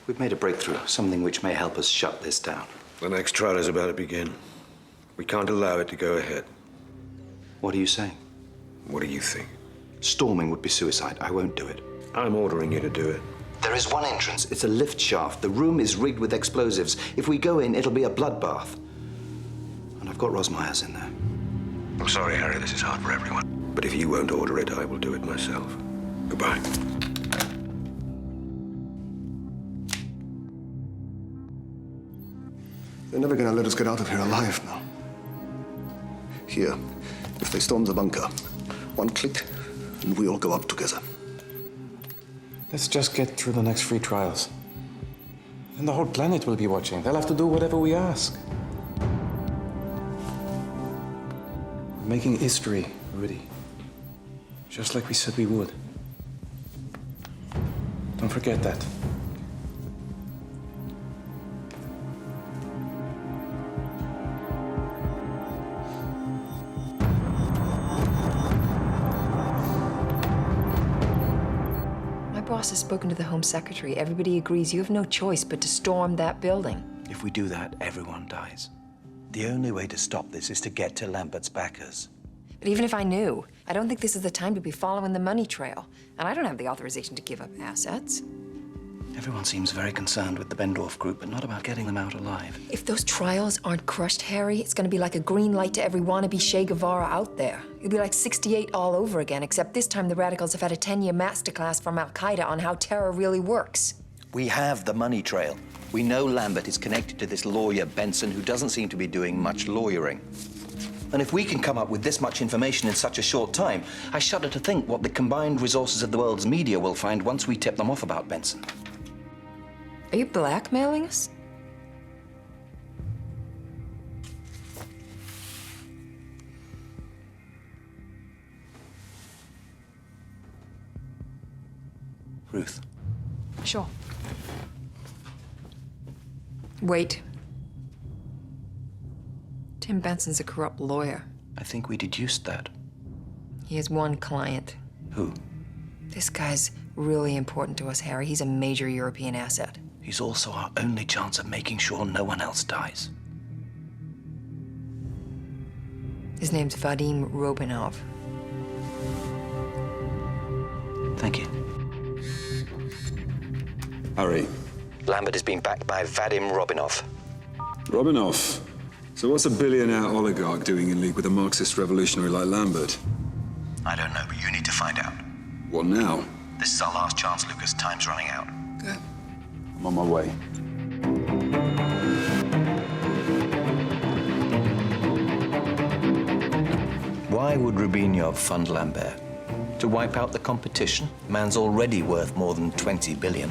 We've made a breakthrough, something which may help us shut this down. The next trial is about to begin. We can't allow it to go ahead. What are you saying? What do you think? Storming would be suicide. I won't do it. I'm ordering you to do it. There is one entrance. It's a lift shaft. The room is rigged with explosives. If we go in, it'll be a bloodbath. And I've got Rosmeyer's in there. I'm sorry, Harry, this is hard for everyone. But if you won't order it, I will do it myself. Goodbye. They're never gonna let us get out of here alive now. Here, if they storm the bunker, one click, and we all go up together. Let's just get through the next 3 trials. And the whole planet will be watching. They'll have to do whatever we ask. We're making history, Rudy. Just like we said we would. Don't forget that. My boss has spoken to the Home Secretary. Everybody agrees you have no choice but to storm that building. If we do that, everyone dies. The only way to stop this is to get to Lambert's backers. But even if I knew, I don't think this is the time to be following the money trail. And I don't have the authorization to give up assets. Everyone seems very concerned with the Bendorf group, but not about getting them out alive. If those trials aren't crushed, Harry, it's gonna be like a green light to every wannabe Che Guevara out there. It'll be like 68 all over again, except this time the radicals have had a 10-year masterclass from Al-Qaeda on how terror really works. We have the money trail. We know Lambert is connected to this lawyer, Benson, who doesn't seem to be doing much lawyering. And if we can come up with this much information in such a short time, I shudder to think what the combined resources of the world's media will find once we tip them off about Benson. Are you blackmailing us? Ruth. Sure. Wait. Tim Benson's a corrupt lawyer. I think we deduced that. He has one client. Who? This guy's really important to us, Harry. He's a major European asset. He's also our only chance of making sure no one else dies. His name's Vadim Robinov. Thank you. Harry. Lambert is being backed by Vadim Robinov. Robinov? So what's a billionaire oligarch doing in league with a Marxist revolutionary like Lambert? I don't know, but you need to find out. What now? This is our last chance, Lucas. Time's running out. Good. I'm on my way. Why would Rubinov fund Lambert? To wipe out the competition? Man's already worth more than 20 billion.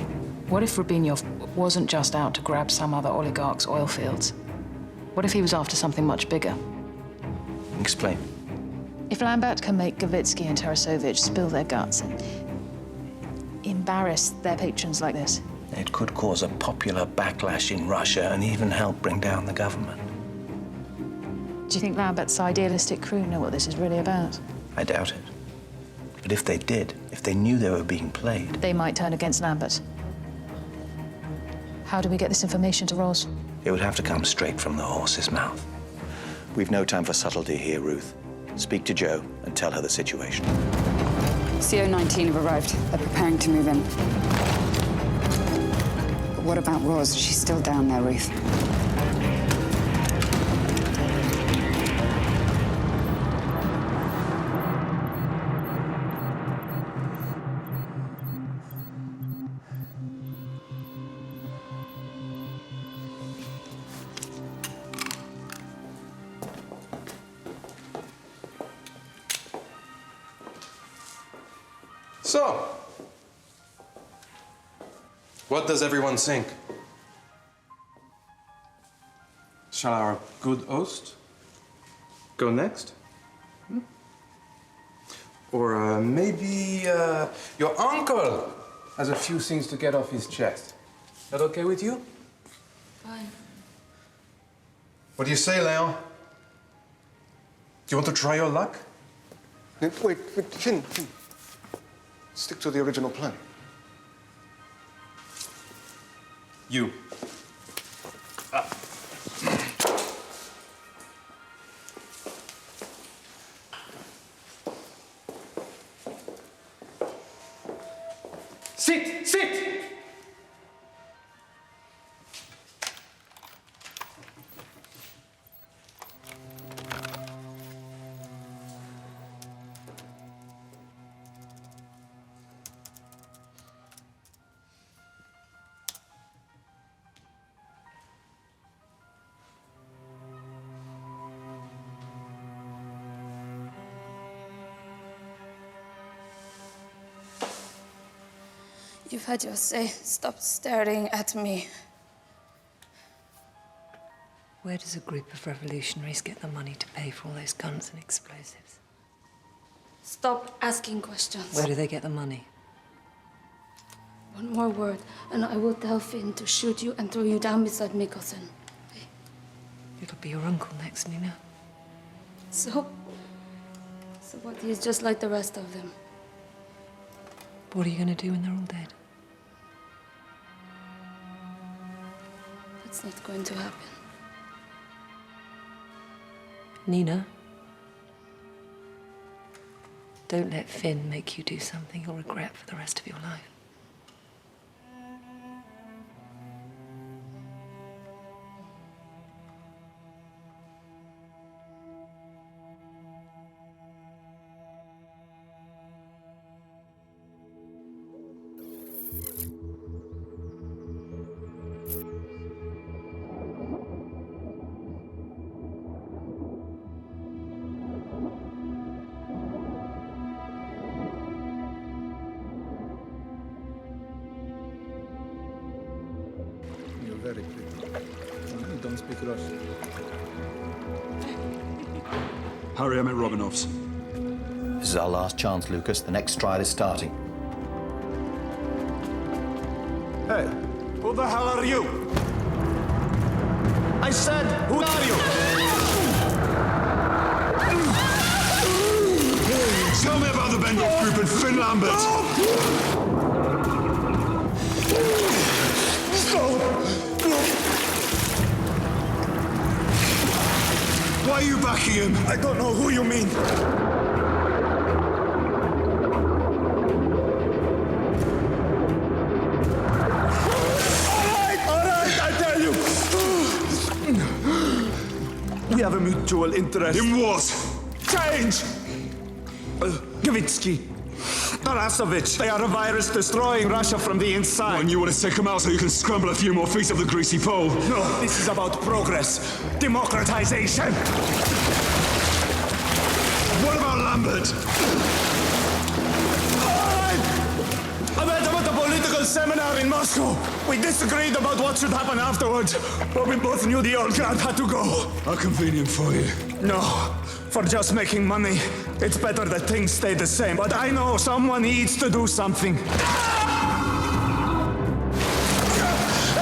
What if Rubinov wasn't just out to grab some other oligarch's oil fields? What if he was after something much bigger? Explain. If Lambert can make Gavitsky and Tarasovich spill their guts and embarrass their patrons like this, it could cause a popular backlash in Russia and even help bring down the government. do you think Lambert's idealistic crew know what this is really about? I doubt it. But if they did, if they knew they were being played... They might turn against Lambert. How do we get this information to Ros? It would have to come straight from the horse's mouth. We've no time for subtlety here, Ruth. Speak to Jo and tell her the situation. CO-19 have arrived. They're preparing to move in. But what about Ros? She's still down there, Ruth. So, What does everyone think? Shall our good host go next? Or maybe your uncle has a few things to get off his chest. That okay with you? Fine. What do you say, Leon? Do you want to try your luck? Wait, Finn. Stick to the original plan. You. Sit! Sit! You've had your say. Stop staring at me. Where does a group of revolutionaries get the money to pay for all those guns and explosives? Stop asking questions. Where do they get the money? One more word, and I will tell Finn to shoot you and throw you down beside Mikkelsen. It'll be your uncle next, Nina. So what? He's just like the rest of them. What are you going to do when they're all dead? That's not going to happen. Nina, don't let Finn make you do something you'll regret for the rest of your life. Very pretty. Don't speak Russian. Harry, I'm at Romanov's. This is our last chance, Lucas. The next trial is starting. Hey, who the hell are you? I said, who are you? Tell me about the Bendorf Group and Finn Lambert. Why are you backing him? I don't know who you mean. All right, I tell you. We have a mutual interest. In what? Change! Gavitsky, Tarasovich, they are a virus destroying Russia from the inside. And you want to take them out so you can scramble a few more feet up the greasy pole? No, this is about progress. Democratization. What about Lambert? I met him at a political seminar in Moscow. We disagreed about what should happen afterwards, but we both knew the old guard had to go. How convenient for you. No, for just making money, it's better that things stay the same. But I know someone needs to do something.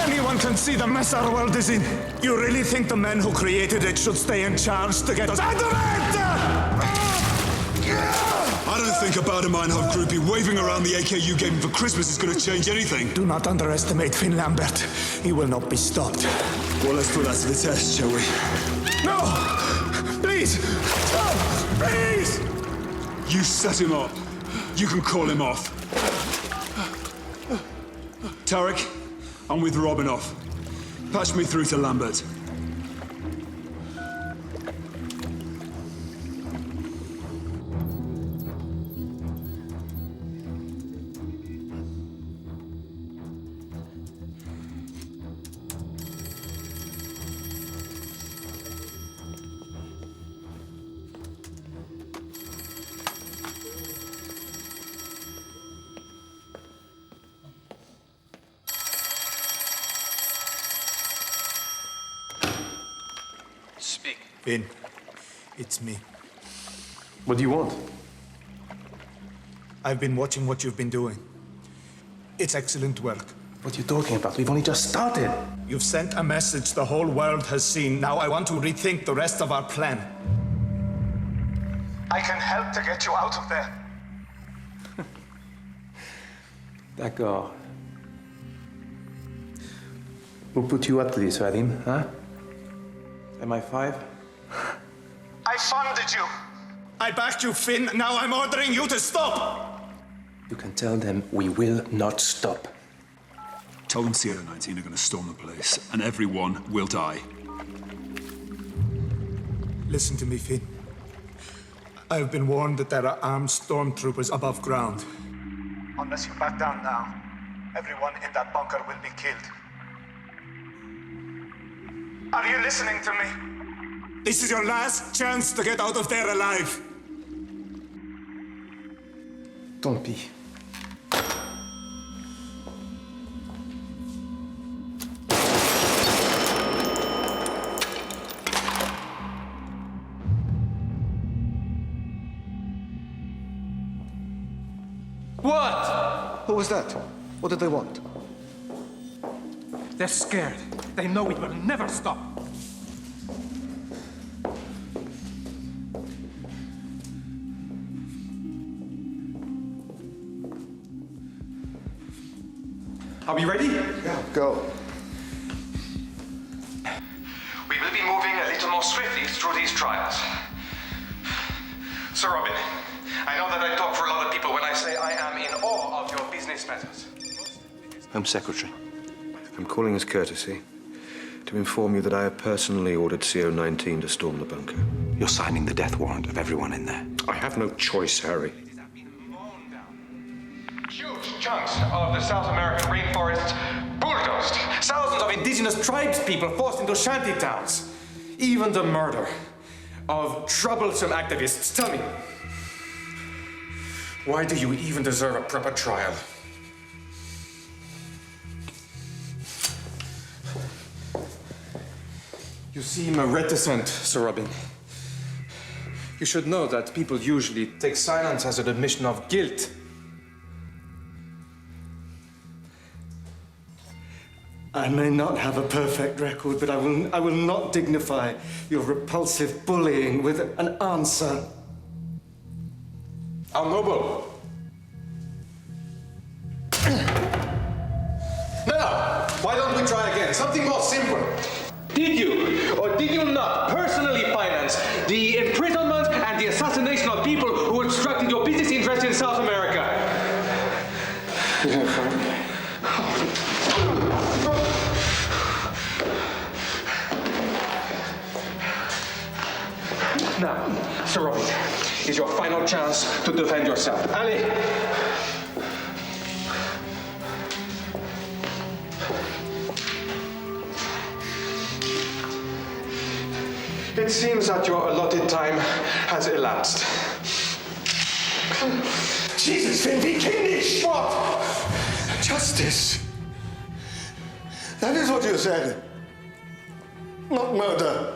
Anyone can see the mess our world is in. You really think the men who created it should stay in charge to get us out of it? I don't think a Baader-Meinhof groupie waving around the AK you gave him for Christmas is going to change anything. Do not underestimate Finn Lambert. He will not be stopped. Well, let's put that to the test, shall we? No! Please! Stop! Please! You set him up. You can call him off. Tarek, I'm with Robinov. Patch me through to Lambert. Finn, it's me. What do you want? I've been watching what you've been doing. It's excellent work. What are you talking about? We've only just started. You've sent a message the whole world has seen. Now I want to rethink the rest of our plan. I can help to get you out of there. D'accord. Who put you up to this, Vadim, huh? MI5? I funded you. I backed you, Finn. Now I'm ordering you to stop. You can tell them we will not stop. Tell them CO-19 are going to storm the place, and everyone will die. Listen to me, Finn. I've been warned that there are armed stormtroopers above ground. Unless you back down now, everyone in that bunker will be killed. Are you listening to me? This is your last chance to get out of there alive. Tant pis. What? Who was that? What did they want? They're scared. They know it will never stop. Are we ready? Yeah, go. We will be moving a little more swiftly through these trials. Sir Robin, I know that I talk for a lot of people when I say I am in awe of your business methods. Home Secretary. I'm calling as courtesy to inform you that I have personally ordered CO-19 to storm the bunker. You're signing the death warrant of everyone in there. I have no choice, Harry. Huge chunks of the South American rainforests bulldozed. Thousands of indigenous tribes people forced into shanty towns. Even the murder of troublesome activists. Tell me, why do you even deserve a proper trial? You seem reticent, Sir Robin. You should know that people usually take silence as an admission of guilt. I may not have a perfect record, but I will not dignify your repulsive bullying with an answer. How noble. Now, why don't we try again? Something more simple. Did you, or did you not, personally finance the imprisonment and the assassination of people who obstructed your business interests in South America? No, Frank. Now, Sir Robin, is your final chance to defend yourself. Allez! It seems that your allotted time has elapsed. Jesus, Finn, be kindish! What? Justice. That is what you said. Not murder.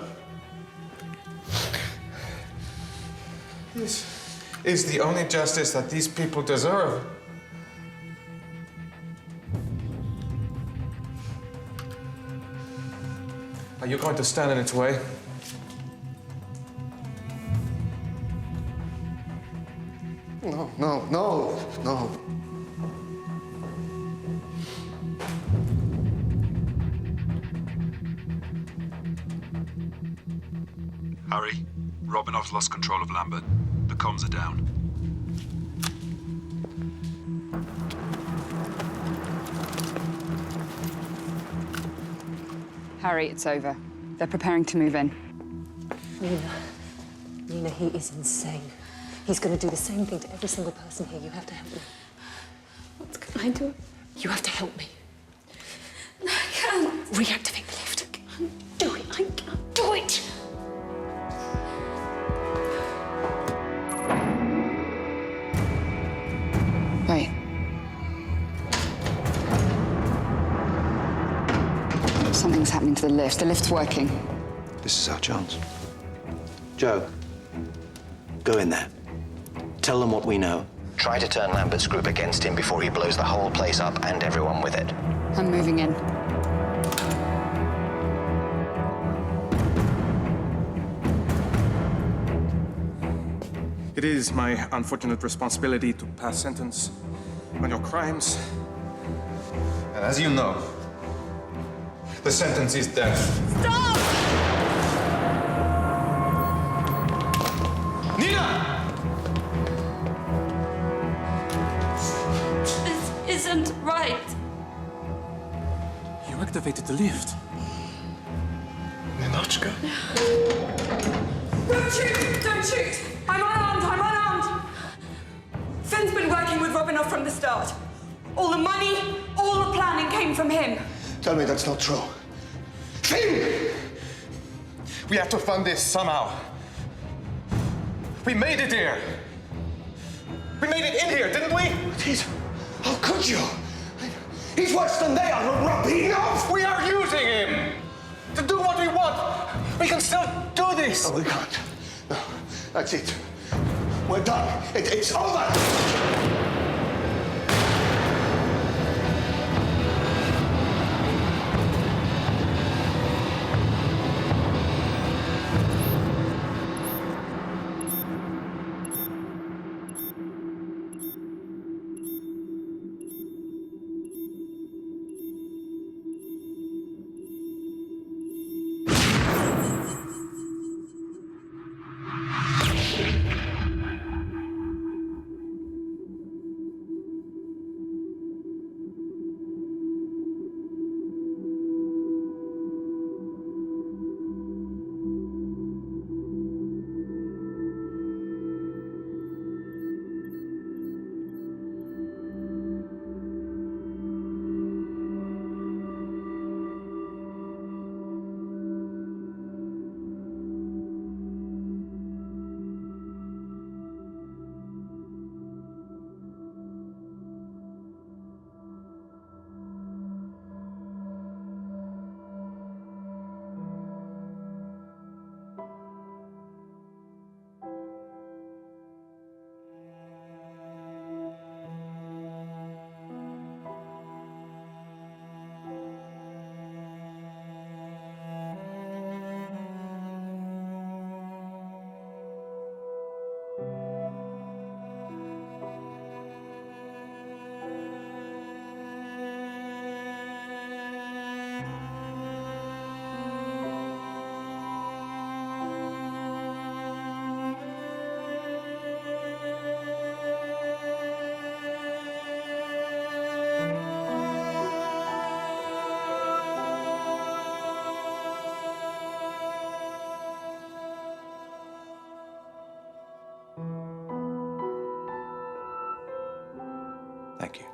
This is the only justice that these people deserve. Are you going to stand in its way? No, no, no, no. Harry, Romanov's lost control of Lambert. The comms are down. Harry, it's over. They're preparing to move in. Nina, he is insane. He's going to do the same thing to every single person here. You have to help me. What can I do? You have to help me. I can't. Reactivate the lift. Do it. I can't do it. Wait. Something's happening to the lift. The lift's working. This is our chance. Joe, go in there. Tell them what we know. Try to turn Lambert's group against him before he blows the whole place up and everyone with it. I'm moving in. It is my unfortunate responsibility to pass sentence on your crimes. And as you know, the sentence is death. Stop! Nina! This isn't right. You activated the lift. Ninochka? Don't shoot! Don't shoot! I'm unarmed! I'm unarmed! Finn's been working with Robinov from the start. All the money, all the planning came from him. Tell me that's not true. Finn! We have to fund this somehow. We made it here. We made it in here, didn't we? How could you? He's worse than they are, Rabinov! We are using him to do what we want. We can still do this. No, we can't. No, that's it. We're done. It's over. Thank you.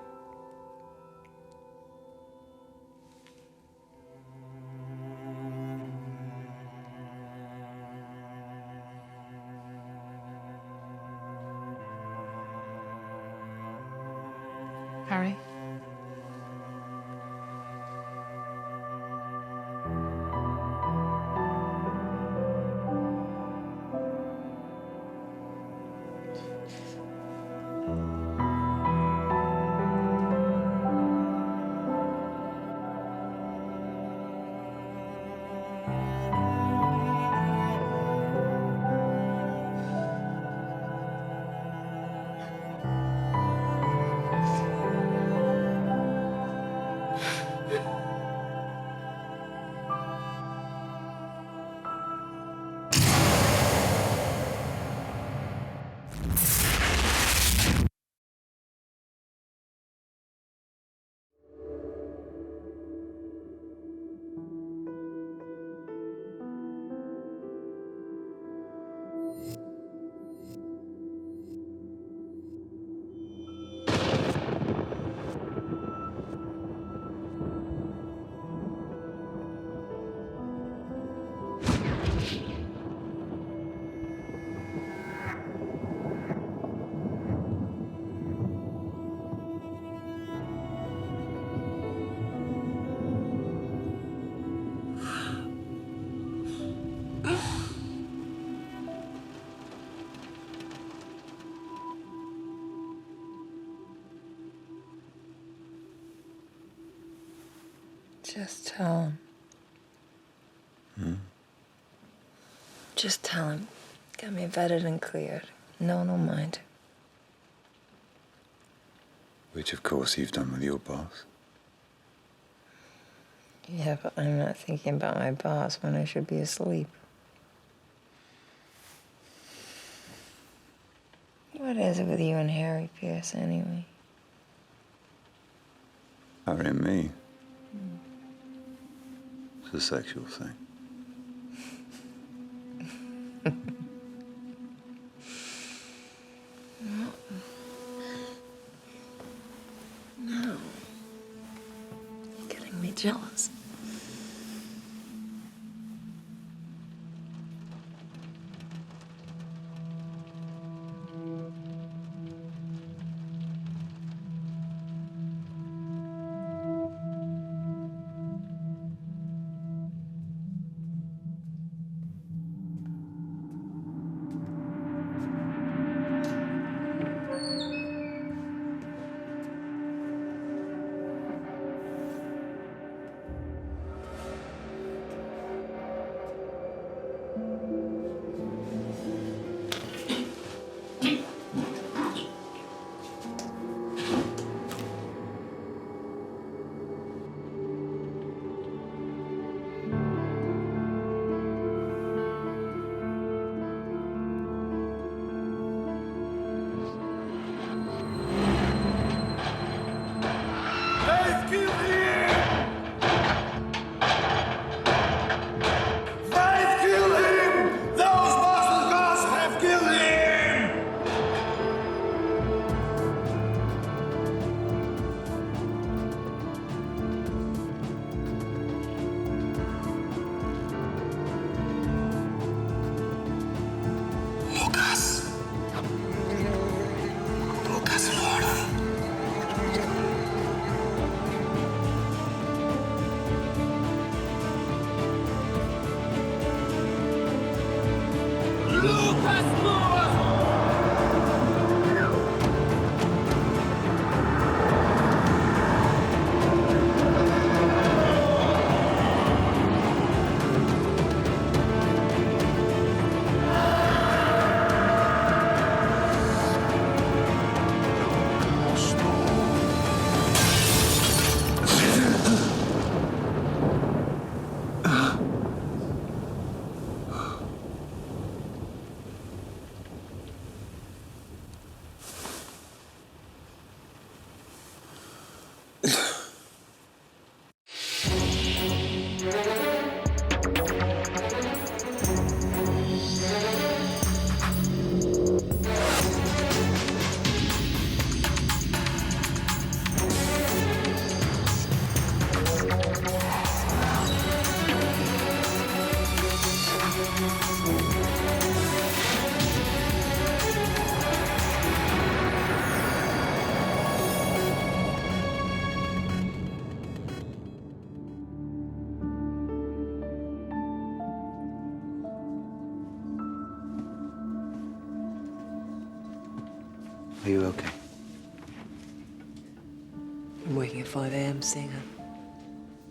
Harry? Just tell him. Just tell him. Get me vetted and cleared. No one will mind. Which, of course, you've done with your boss. Yeah, but I'm not thinking about my boss when I should be asleep. What is it with you and Harry Pierce, anyway? Harry and me. It's a sexual thing. No. You're getting me jealous. Are you okay? I'm waking at 5 a.m. seeing her.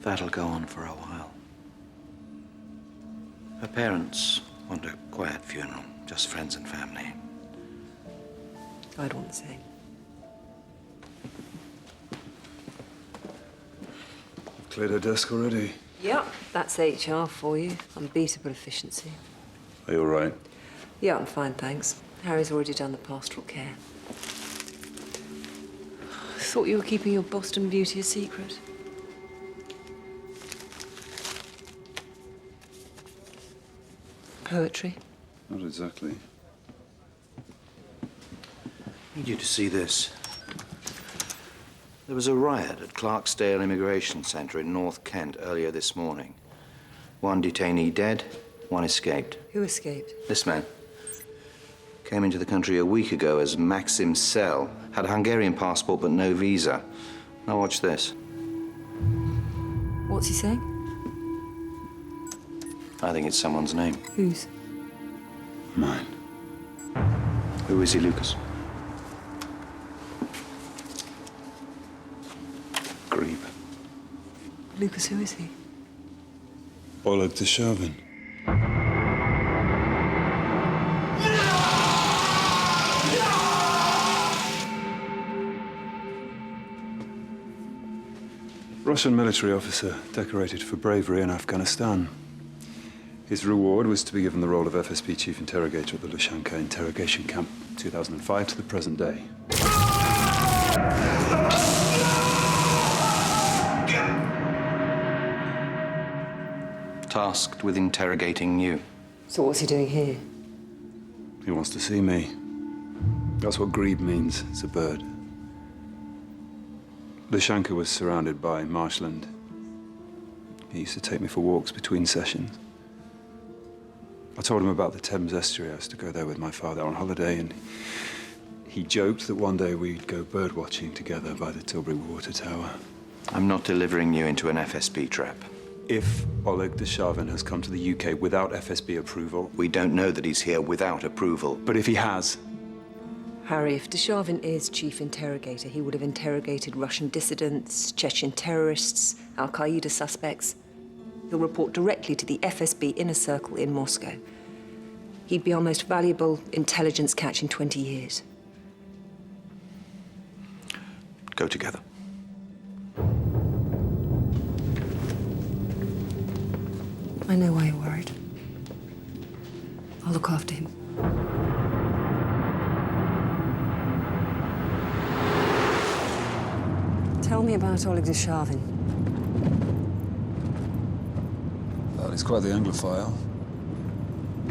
That'll go on for a while. Her parents want a quiet funeral, just friends and family. I'd want the same. Cleared her desk already. Yep, that's HR for you. Unbeatable efficiency. Are you all right? Yeah, I'm fine, thanks. Harry's already done the pastoral care. I thought you were keeping your Boston beauty a secret. Poetry? Not exactly. I need you to see this. There was a riot at Clarksdale Immigration Centre in North Kent earlier this morning. One detainee dead, one escaped. Who escaped? This man. Came into the country a week ago as Maxim Sell. Had a Hungarian passport but no visa. Now watch this. What's he saying? I think it's someone's name. Whose? Mine. Who is he, Lucas? Grieve. Lucas, who is he? Oleg Deshavin. Russian military officer decorated for bravery in Afghanistan. His reward was to be given the role of FSB chief interrogator at the Lushanka interrogation camp, 2005 to the present day. Tasked with interrogating you. So what's he doing here? He wants to see me. That's what grebe means. It's a bird. Lushanka was surrounded by marshland. He used to take me for walks between sessions. I told him about the Thames estuary. I used to go there with my father on holiday, and he joked that one day we'd go bird watching together by the Tilbury Water Tower. I'm not delivering you into an FSB trap. If Oleg Deshavin has come to the UK without FSB approval... We don't know that he's here without approval. But if he has... Harry, if Deshavin is chief interrogator, he would have interrogated Russian dissidents, Chechen terrorists, Al-Qaeda suspects. He'll report directly to the FSB inner circle in Moscow. He'd be our most valuable intelligence catch in 20 years. Go together. I know why you're worried. I'll look after him. Tell me about Oleg Deshavin. Well, he's quite the Anglophile.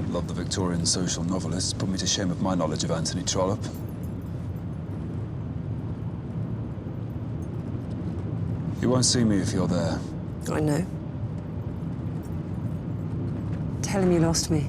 Loved the Victorian social novelists. Put me to shame with my knowledge of Anthony Trollope. You won't see me if you're there. I know. Tell him you lost me.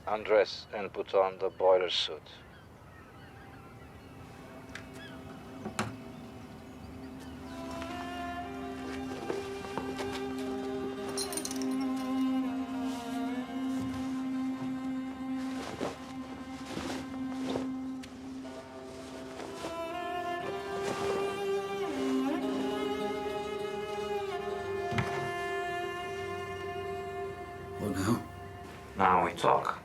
Undress and put on the boiler suit. What now? Now we talk.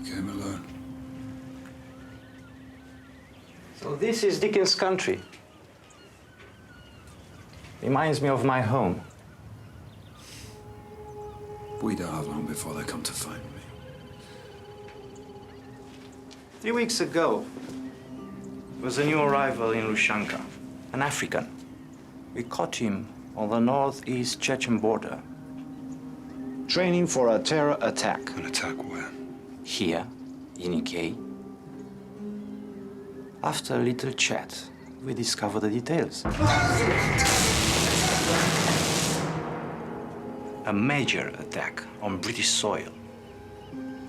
Came alone. So this is Dickens' country. Reminds me of my home. We don't have long before they come to find me. 3 weeks ago, there was a new arrival in Lushanka, an African. We caught him on the northeast Chechen border. Training for a terror attack. An attack where? Here, in UK. After a little chat, we discover the details. A major attack on British soil.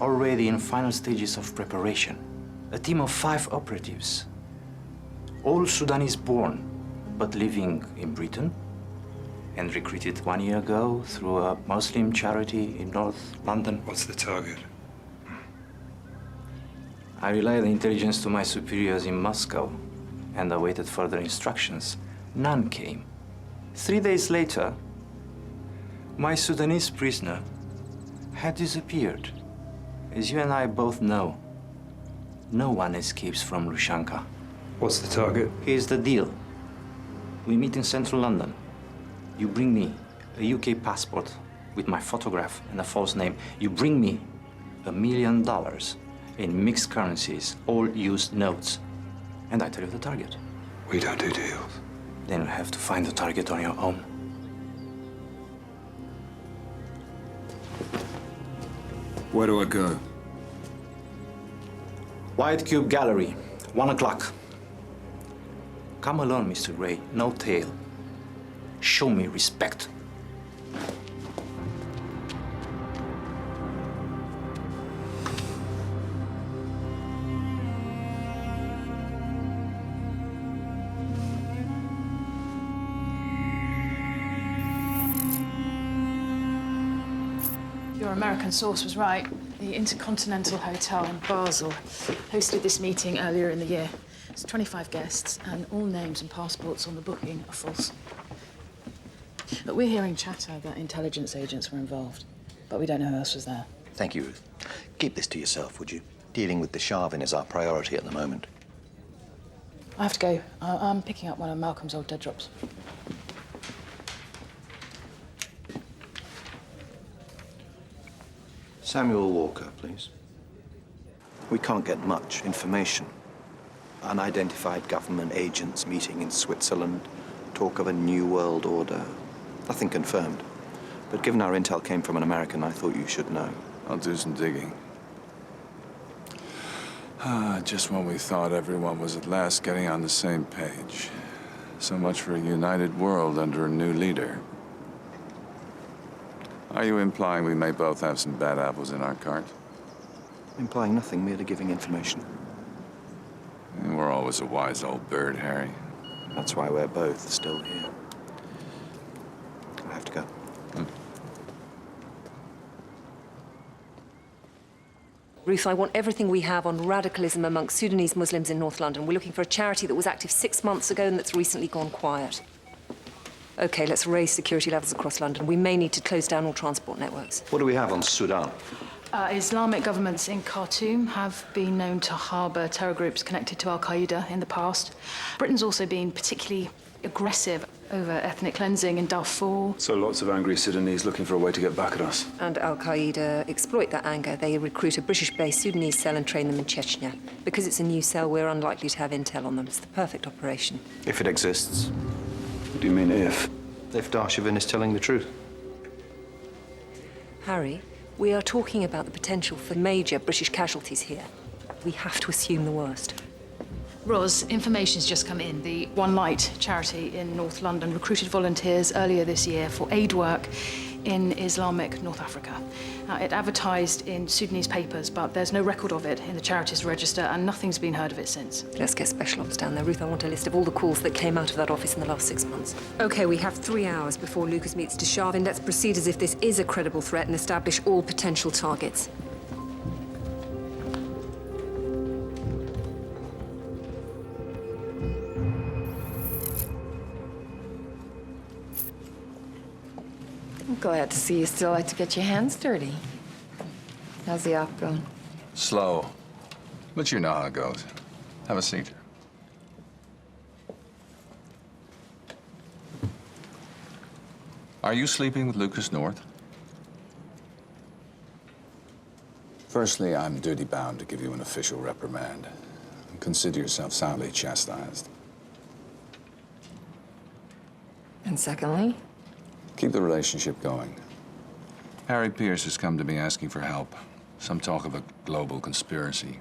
Already in final stages of preparation. A team of 5 operatives. All Sudanese born, but living in Britain. And recruited 1 year ago through a Muslim charity in North London. What's the target? I relayed the intelligence to my superiors in Moscow and awaited further instructions. None came. 3 days later, my Sudanese prisoner had disappeared. As you and I both know, no one escapes from Lushanka. What's the target? Here's the deal. We meet in central London. You bring me a UK passport with my photograph and a false name. You bring me $1 million in mixed currencies, all used notes. And I tell you the target. We don't do deals. Then you'll have to find the target on your own. Where do I go? White Cube Gallery, 1 o'clock. Come alone, Mr. Gray, no tail. Show me respect. Your American source was right. The Intercontinental Hotel in Basel hosted this meeting earlier in the year. It's 25 guests, and all names and passports on the booking are false. But we're hearing chatter that intelligence agents were involved, but we don't know who else was there. Thank you, Ruth. Keep this to yourself, would you? Dealing with the Sharvin is our priority at the moment. I have to go. I'm picking up one of Malcolm's old dead drops. Samuel Walker, please. We can't get much information. Unidentified government agents meeting in Switzerland, talk of a new world order. Nothing confirmed. But given our intel came from an American, I thought you should know. I'll do some digging. Just when we thought everyone was at last getting on the same page. So much for a united world under a new leader. Are you implying we may both have some bad apples in our cart? Implying nothing, merely giving information. We're always a wise old bird, Harry. That's why we're both still here. I have to go. Ruth, I want everything we have on radicalism amongst Sudanese Muslims in North London. We're looking for a charity that was active 6 months ago and that's recently gone quiet. OK, let's raise security levels across London. We may need to close down all transport networks. What do we have on Sudan? Islamic governments in Khartoum have been known to harbour terror groups connected to Al-Qaeda in the past. Britain's also been particularly aggressive over ethnic cleansing in Darfur. So lots of angry Sudanese looking for a way to get back at us. And Al-Qaeda exploit that anger. They recruit a British-based Sudanese cell and train them in Chechnya. Because it's a new cell, we're unlikely to have intel on them. It's the perfect operation. If it exists. What do you mean, if? If Darshevin is telling the truth. Harry, we are talking about the potential for major British casualties here. We have to assume the worst. Roz, information's just come in. The One Light charity in North London recruited volunteers earlier this year for aid work in Islamic North Africa. Now, it advertised in Sudanese papers, but there's no record of it in the charity's register, and nothing's been heard of it since. Let's get special ops down there. Ruth, I want a list of all the calls that came out of that office in the last 6 months. OK, we have 3 hours before Lucas meets Desharvin. Let's proceed as if this is a credible threat and establish all potential targets. I'm glad to see you still like to get your hands dirty. How's the op going? Slow. But you know how it goes. Have a seat. Are you sleeping with Lucas North? Firstly, I'm duty-bound to give you an official reprimand. Consider yourself soundly chastised. And secondly? Keep the relationship going. Harry Pierce has come to me asking for help. Some talk of a global conspiracy.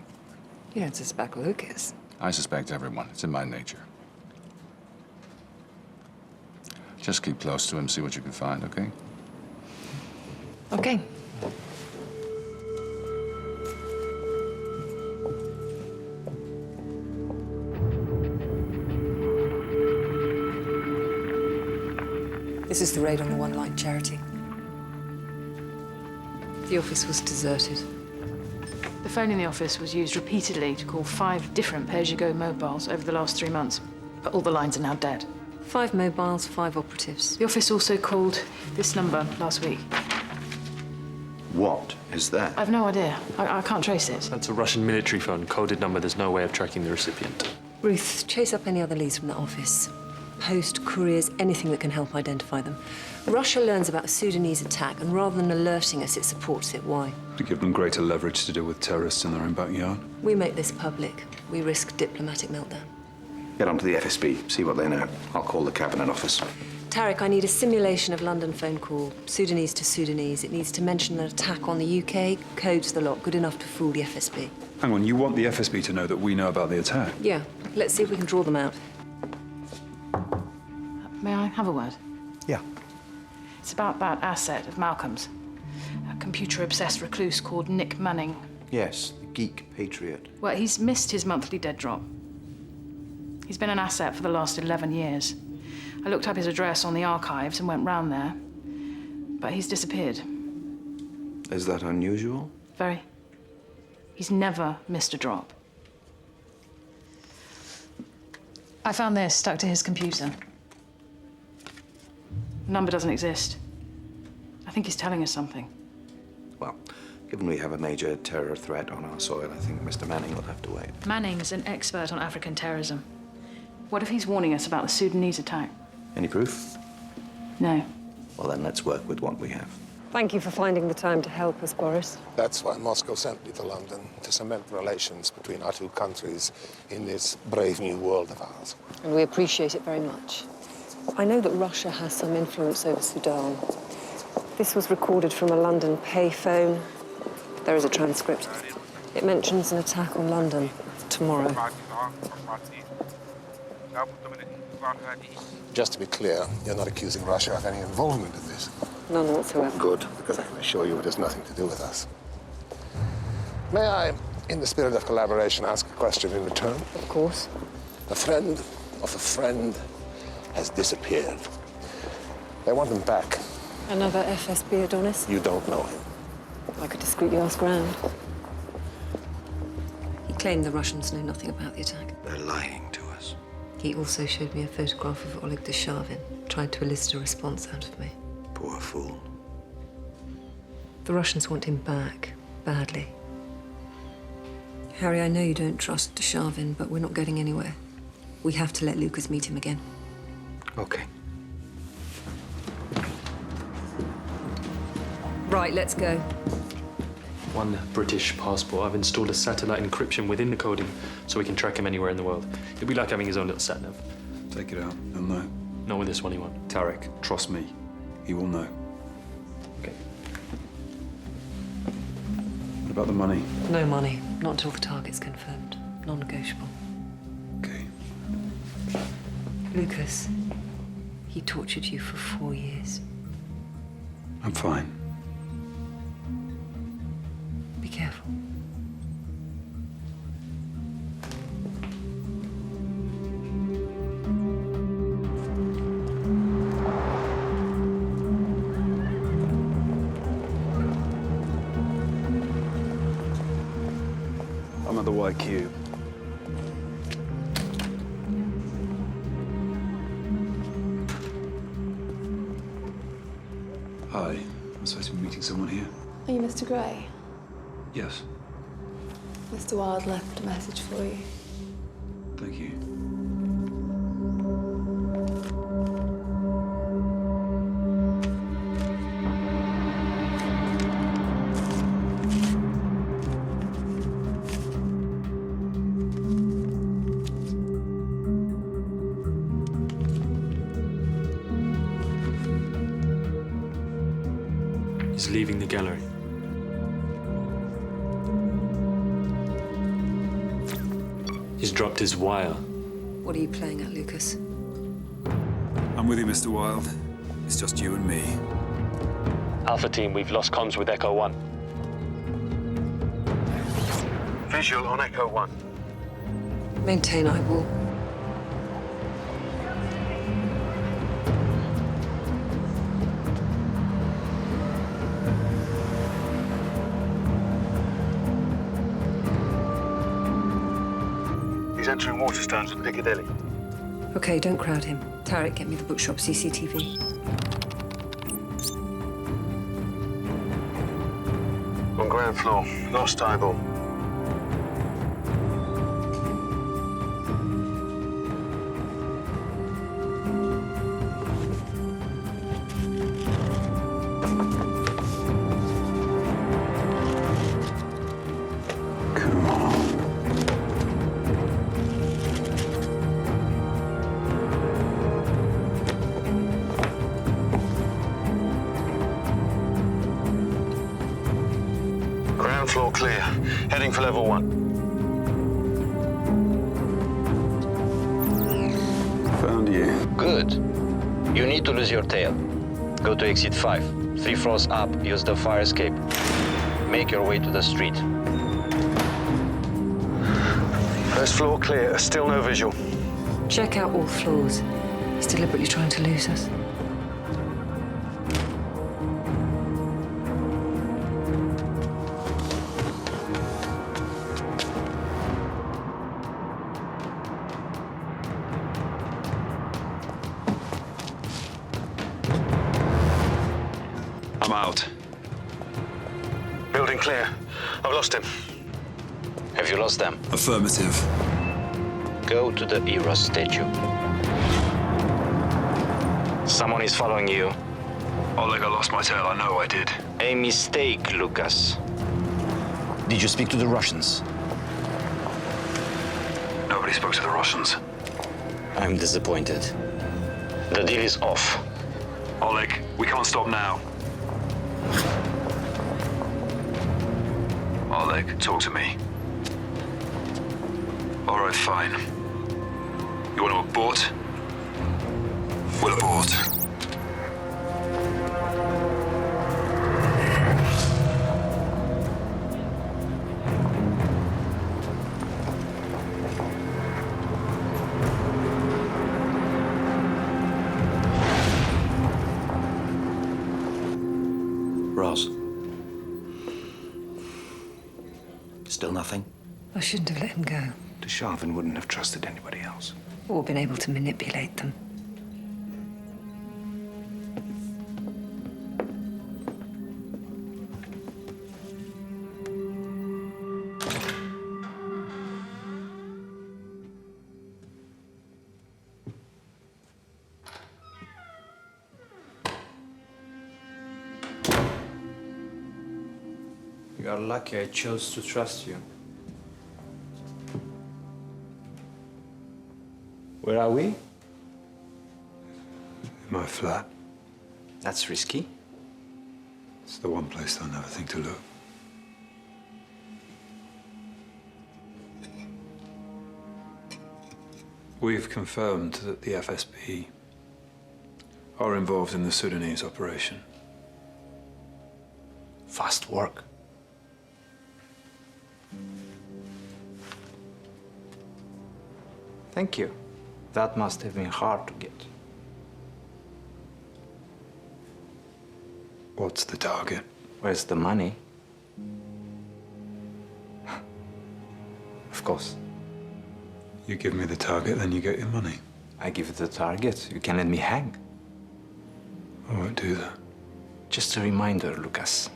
You don't suspect Lucas? I suspect everyone. It's in my nature. Just keep close to him, see what you can find, okay? Okay. This is the raid on the One Light charity. The office was deserted. The phone in the office was used repeatedly to call 5 different pay-as-you-go mobiles over the last 3 months. But all the lines are now dead. 5 mobiles, 5 operatives. The office also called this number last week. What is that? I've no idea. I can't trace it. That's a Russian military phone, coded number. There's no way of tracking the recipient. Ruth, chase up any other leads from that office. Post, couriers, anything that can help identify them. Russia learns about a Sudanese attack, and rather than alerting us, it supports it. Why? To give them greater leverage to deal with terrorists in their own backyard. We make this public. We risk diplomatic meltdown. Get onto the FSB, see what they know. I'll call the Cabinet Office. Tarek, I need a simulation of London phone call, Sudanese to Sudanese. It needs to mention an attack on the UK, codes the lot, good enough to fool the FSB. Hang on, you want the FSB to know that we know about the attack? Yeah, let's see if we can draw them out. May I have a word? Yeah. It's about that asset of Malcolm's. A computer-obsessed recluse called Nick Manning. Yes, the geek patriot. Well, he's missed his monthly dead drop. He's been an asset for the last 11 years. I looked up his address on the archives and went round there, but he's disappeared. Is that unusual? Very. He's never missed a drop. I found this stuck to his computer. The number doesn't exist. I think he's telling us something. Well, given we have a major terror threat on our soil, I think Mr. Manning will have to wait. Manning's an expert on African terrorism. What if he's warning us about the Sudanese attack? Any proof? No. Well, then let's work with what we have. Thank you for finding the time to help us, Boris. That's why Moscow sent me to London, to cement relations between our two countries in this brave new world of ours. And we appreciate it very much. I know that Russia has some influence over Sudan. This was recorded from a London payphone. There is a transcript. It mentions an attack on London tomorrow. Just to be clear, you're not accusing Russia of any involvement in this. None whatsoever. Good, because I can assure you it has nothing to do with us. May I, in the spirit of collaboration, ask a question in return? Of course. A friend of a friend has disappeared. They want him back. Another FSB Adonis? You don't know him. I could discreetly ask round. He claimed the Russians know nothing about the attack. They're lying to us. He also showed me a photograph of Oleg Deshavin, tried to elicit a response out of me. Poor fool. The Russians want him back, badly. Harry, I know you don't trust Deshavin, but we're not getting anywhere. We have to let Lucas meet him again. Okay. Right, let's go. One British passport. I've installed a satellite encryption within the coding so we can track him anywhere in the world. It'd be like having his own little sat-nav. Take it out. He'll know. Not with this one, he won't. Tarek, trust me. He will know. Okay. What about the money? No money. Not until the target's confirmed. Non-negotiable. Okay. Lucas, he tortured you for 4 years. I'm fine. Be careful. I'm at the White Cube. Hi. I'm supposed to be meeting someone here. Are you Mr. Gray? Yes. Mr. Wilde left a message for you. Thank you. He's leaving the gallery. He's dropped his wire. What are you playing at, Lucas? I'm with you, Mr. Wilde. It's just you and me. Alpha team, we've lost comms with Echo 1. Visual on Echo 1. Maintain eyeball. He's entering Waterstones in Piccadilly. Okay, don't crowd him. Tarek, get me the bookshop CCTV. On ground floor, lost eyeball. Ground floor clear. Heading for level 1. Found you. Good. You need to lose your tail. Go to exit 5. 3 floors up, use the fire escape. Make your way to the street. First floor clear. Still no visual. Check out all floors. He's deliberately trying to lose us. I'm out. Building clear. I've lost him. Have you lost them? Affirmative. Go to the Immerse statue. Someone is following you. Oleg, I lost my tail. I know I did. A mistake, Lucas. Did you speak to the Russians? Nobody spoke to the Russians. I'm disappointed. The deal is off. Oleg, we can't stop now. Oleg, talk to me. All right, fine. You want to abort? We'll abort. Ross. Still nothing? I shouldn't have let him go. Desharvin wouldn't have trusted anybody else. Or been able to manipulate them. You are lucky I chose to trust you. Where are we? In my flat. That's risky. It's the one place they'll never think to look. We've confirmed that the FSB are involved in the Sudanese operation. Fast work. Thank you. That must have been hard to get. What's the target? Where's the money? Of course. You give me the target, then you get your money. I give you the target. You can let me hang. I won't do that. Just a reminder, Lucas.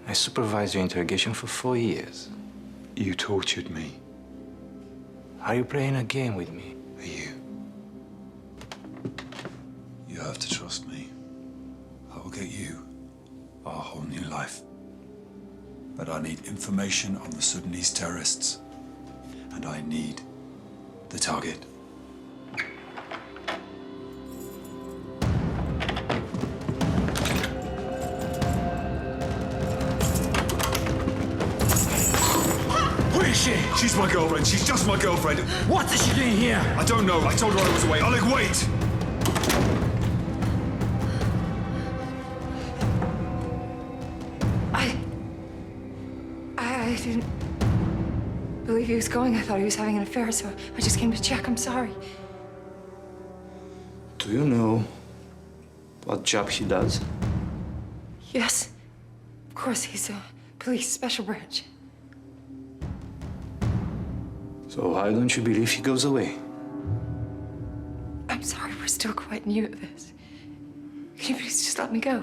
I supervised your interrogation for 4 years. You tortured me. Are you playing a game with me? Are you? You have to trust me. I will get you a whole new life. But I need information on the Sudanese terrorists. And I need the target. Who is she? She's my girlfriend. She's just my girlfriend. What is she doing here? I don't know. I told her I was away. Oleg, wait! I didn't believe he was going. I thought he was having an affair, so I just came to check. I'm sorry. Do you know what job he does? Yes. Of course, he's a police special branch. So why don't you believe he goes away? I'm sorry, we're still quite new at this. Can you please just let me go?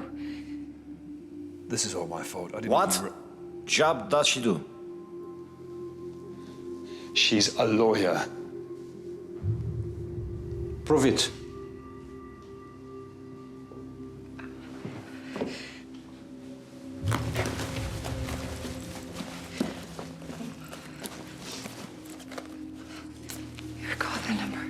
This is all my fault. I didn't What job does she do? She's a lawyer. Prove it. Here, call the number.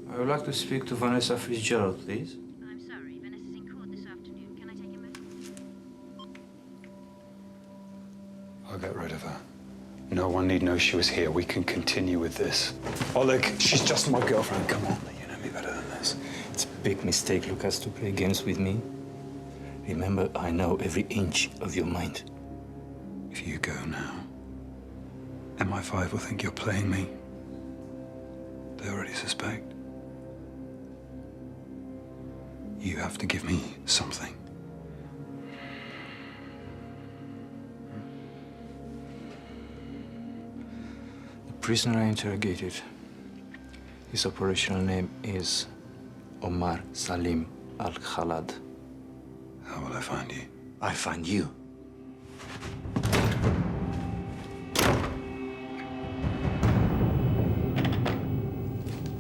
I would like to speak to Vanessa Fitzgerald, please. I'm sorry, Vanessa's in court this afternoon. Can I take a message? I'll get rid of her. No one need know she was here. We can continue with this. Oleg, she's just my girlfriend. Come on, you know me better than this. It's a big mistake, Lucas, to play games with me. Remember, I know every inch of your mind. If you go now, MI5 will think you're playing me. They already suspect. You have to give me something. The prisoner I interrogated, his operational name is Omar Salim Al-Khalad. How will I find you? I find you.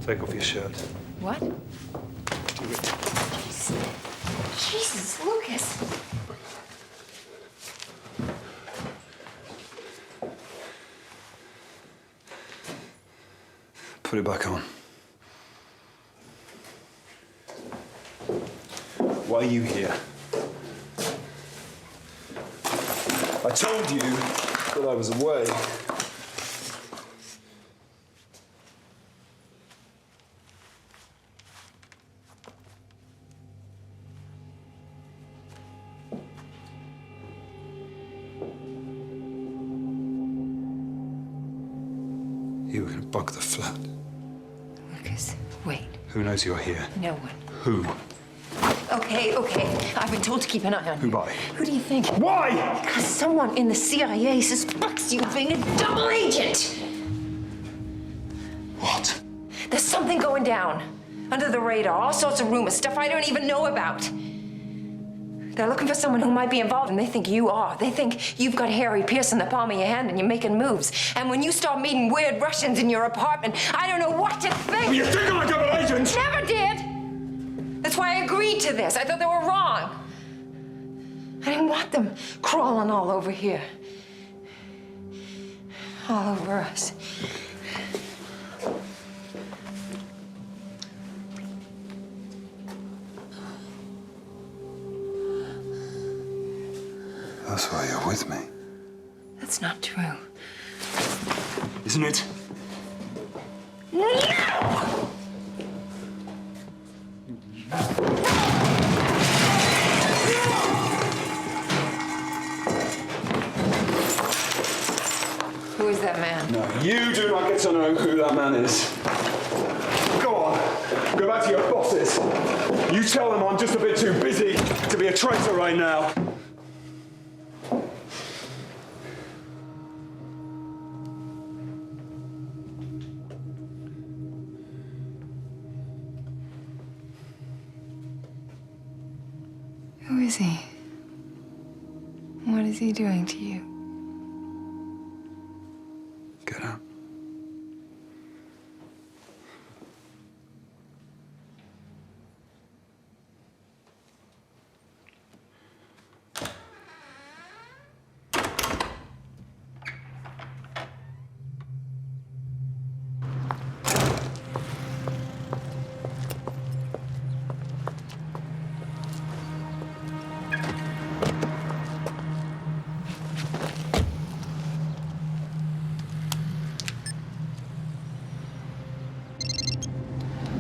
Take off your shirt. What? Jesus, Lucas. Put it back on. Why are you here? I told you that I was away. You were going to bug the flat. Lucas, wait. Who knows you're here? No one. Who? Okay. I've been told to keep an eye on you. Who by? Who do you think? Why? Because someone in the CIA suspects you of being a double agent. What? There's something going down. Under the radar, all sorts of rumors, stuff I don't even know about. They're looking for someone who might be involved, and they think you are. They think you've got Harry Pierce in the palm of your hand and you're making moves. And when you start meeting weird Russians in your apartment, I don't know what to think. You think I'm a double agent? Never did. That's why I agreed to this. I thought they were wrong. I didn't want them crawling all over here. All over us. That's why you're with me. That's not true. Isn't it? No! Who is that man? No, you do not get to know who that man is. Go on. Go back to your bosses. You tell them I'm just a bit too busy to be a traitor right now. Who is he? What is he doing to you? Get out.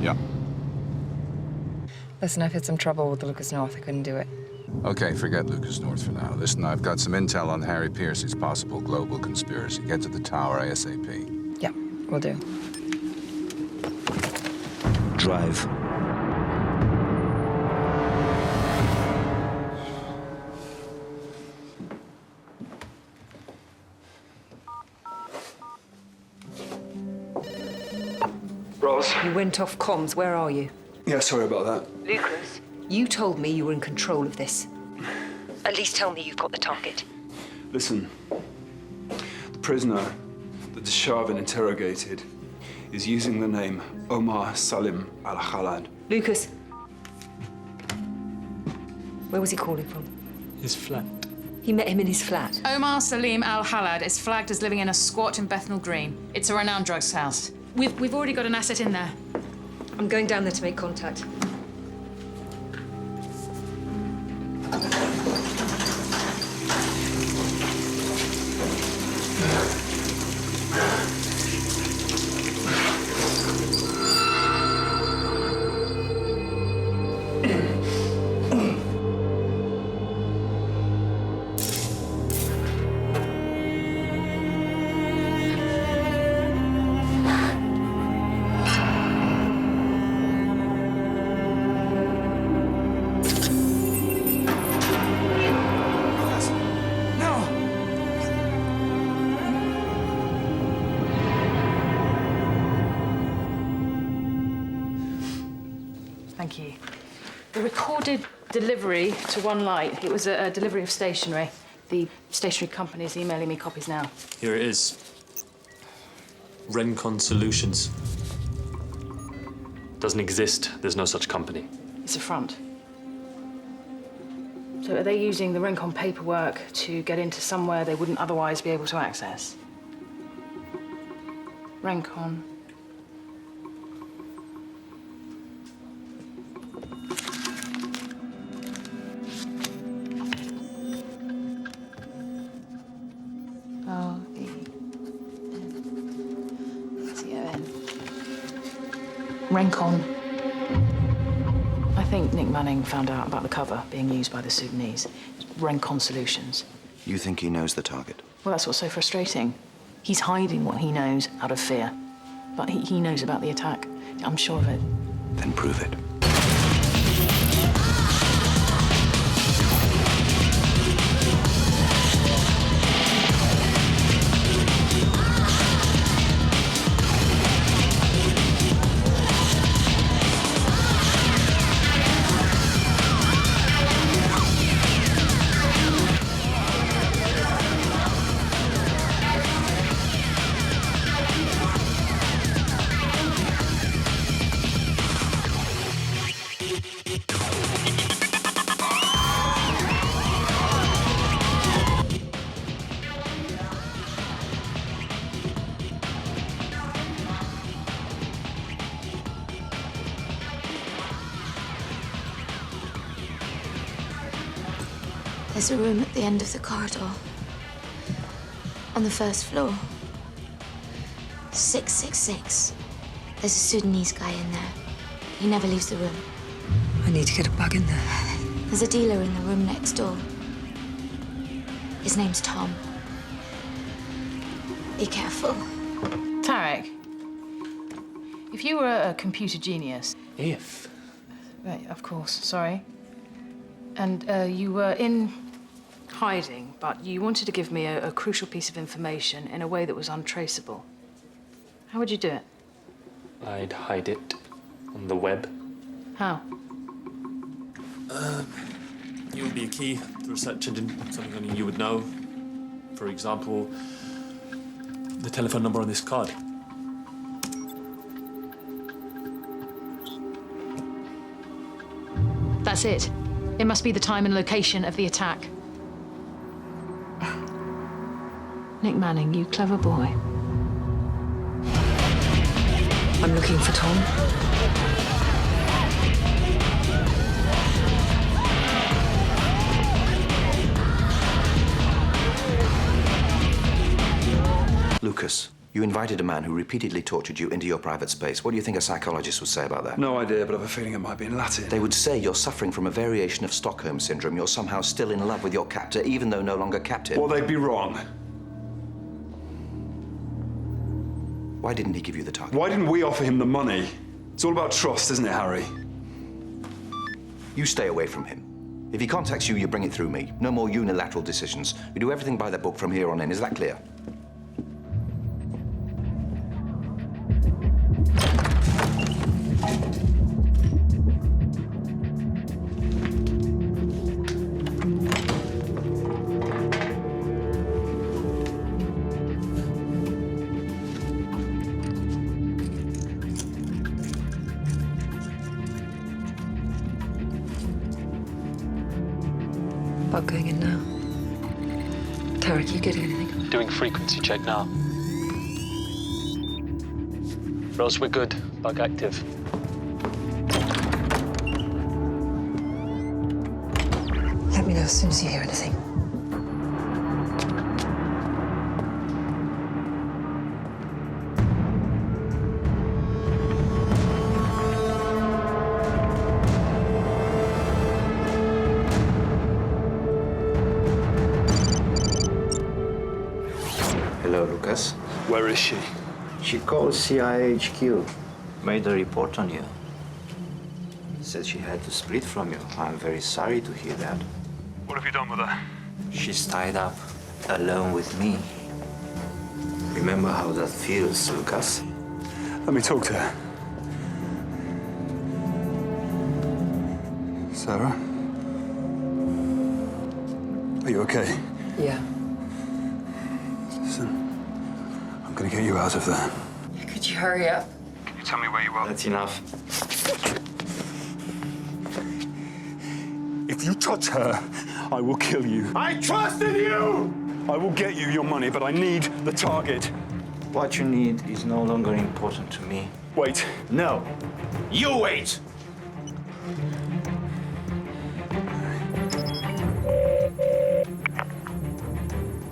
Yeah. Listen, I've had some trouble with the Lucas North. I couldn't do it. Okay, forget Lucas North for now. Listen, I've got some intel on Harry Pierce's possible global conspiracy. Get to the tower ASAP. Yeah, will do. Drive. Ross? You went off comms. Where are you? Yeah, sorry about that. Lucas, you told me you were in control of this. At least tell me you've got the target. Listen, the prisoner that the Sharvin interrogated is using the name Omar Salim al-Khalad. Lucas. Where was he calling from? His flat. He met him in his flat. Omar Salim al-Khalad is flagged as living in a squat in Bethnal Green. It's a renowned drugs house. We've already got an asset in there. I'm going down there to make contact. Thank you. The recorded delivery to One Light, it was a delivery of stationery. The stationery company is emailing me copies now. Here it is. Rencon Solutions. Doesn't exist. There's no such company. It's a front. So are they using the Rencon paperwork to get into somewhere they wouldn't otherwise be able to access? Rencon. Rencon. I think Nick Manning found out about the cover being used by the Sudanese. Rencon Solutions. You think he knows the target? Well, that's what's so frustrating. He's hiding what he knows out of fear. But he knows about the attack. I'm sure of it. Then prove it. There's a room at the end of the corridor. On the first floor. 666. There's a Sudanese guy in there. He never leaves the room. I need to get a bug in there. There's a dealer in the room next door. His name's Tom. Be careful. Tarek, if you were a computer genius... If? Right, of course, sorry. And you were in hiding, but you wanted to give me a crucial piece of information in a way that was untraceable. How would you do it? I'd hide it on the web. How? It would be a key to research into something only you would know. For example, the telephone number on this card. That's it. It must be the time and location of the attack. Nick Manning, you clever boy. I'm looking for Tom. Lucas, You invited a man who repeatedly tortured you into your private space. What do you think a psychologist would say about that? No idea, but I have a feeling it might be in Latin. They would say you're suffering from a variation of Stockholm syndrome. You're somehow still in love with your captor, even though no longer captive. Well, they'd be wrong. Why didn't he give you the target? Why didn't we offer him the money? It's all about trust, isn't it, Harry? You stay away from him. If he contacts you, you bring it through me. No more unilateral decisions. We do everything by the book from here on in. Is that clear? Bug going in now. Tarek, you getting anything? Doing frequency check now. Rose, we're good. Bug active. Let me know as soon as you hear anything. Hello, Lucas. Where is she? She called CIA HQ. Made a report on you. Said she had to split from you. I'm very sorry to hear that. What have you done with her? She's tied up, alone with me. Remember how that feels, Lucas? Let me talk to her. Sarah? Are you okay? Yeah. Listen, I'm gonna get you out of there. Could you hurry up? Can you tell me where you are? That's enough. If you touch her, I will kill you. I trusted you! I will get you your money, but I need the target. What you need is no longer important to me. Wait. No. You wait!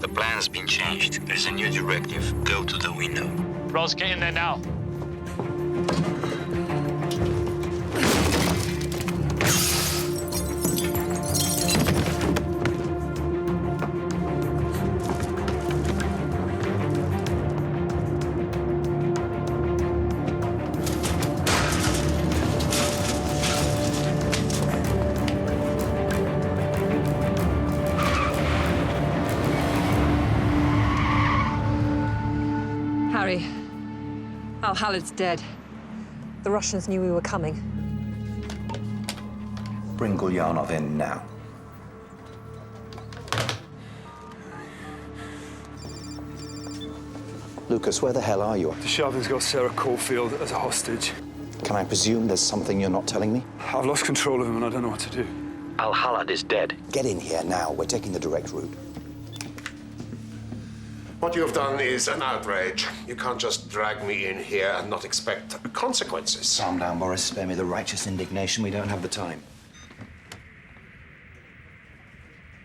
The plan's been changed. There's a new directive. Go to the window. Rose, get in there now. Harry, Al-Khalid's dead. The Russians knew we were coming. Bring Gulyanov in now. Lucas, where the hell are you? Deshavin's got Sarah Caulfield as a hostage. Can I presume there's something you're not telling me? I've lost control of him and I don't know what to do. Al-Khalid is dead. Get in here now. We're taking the direct route. What you have done is an outrage. You can't just drag me in here and not expect consequences. Calm down, Boris. Spare me the righteous indignation. We don't have the time.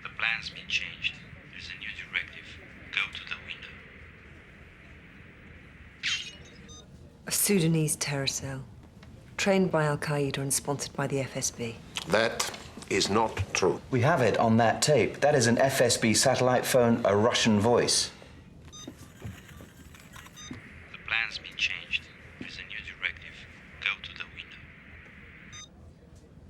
The plan's been changed. There's a new directive. Go to the window. A Sudanese terror cell. Trained by Al-Qaeda and sponsored by the FSB. That is not true. We have it on that tape. That is an FSB satellite phone, a Russian voice. The plan's been changed. There's a new directive. Go to the window.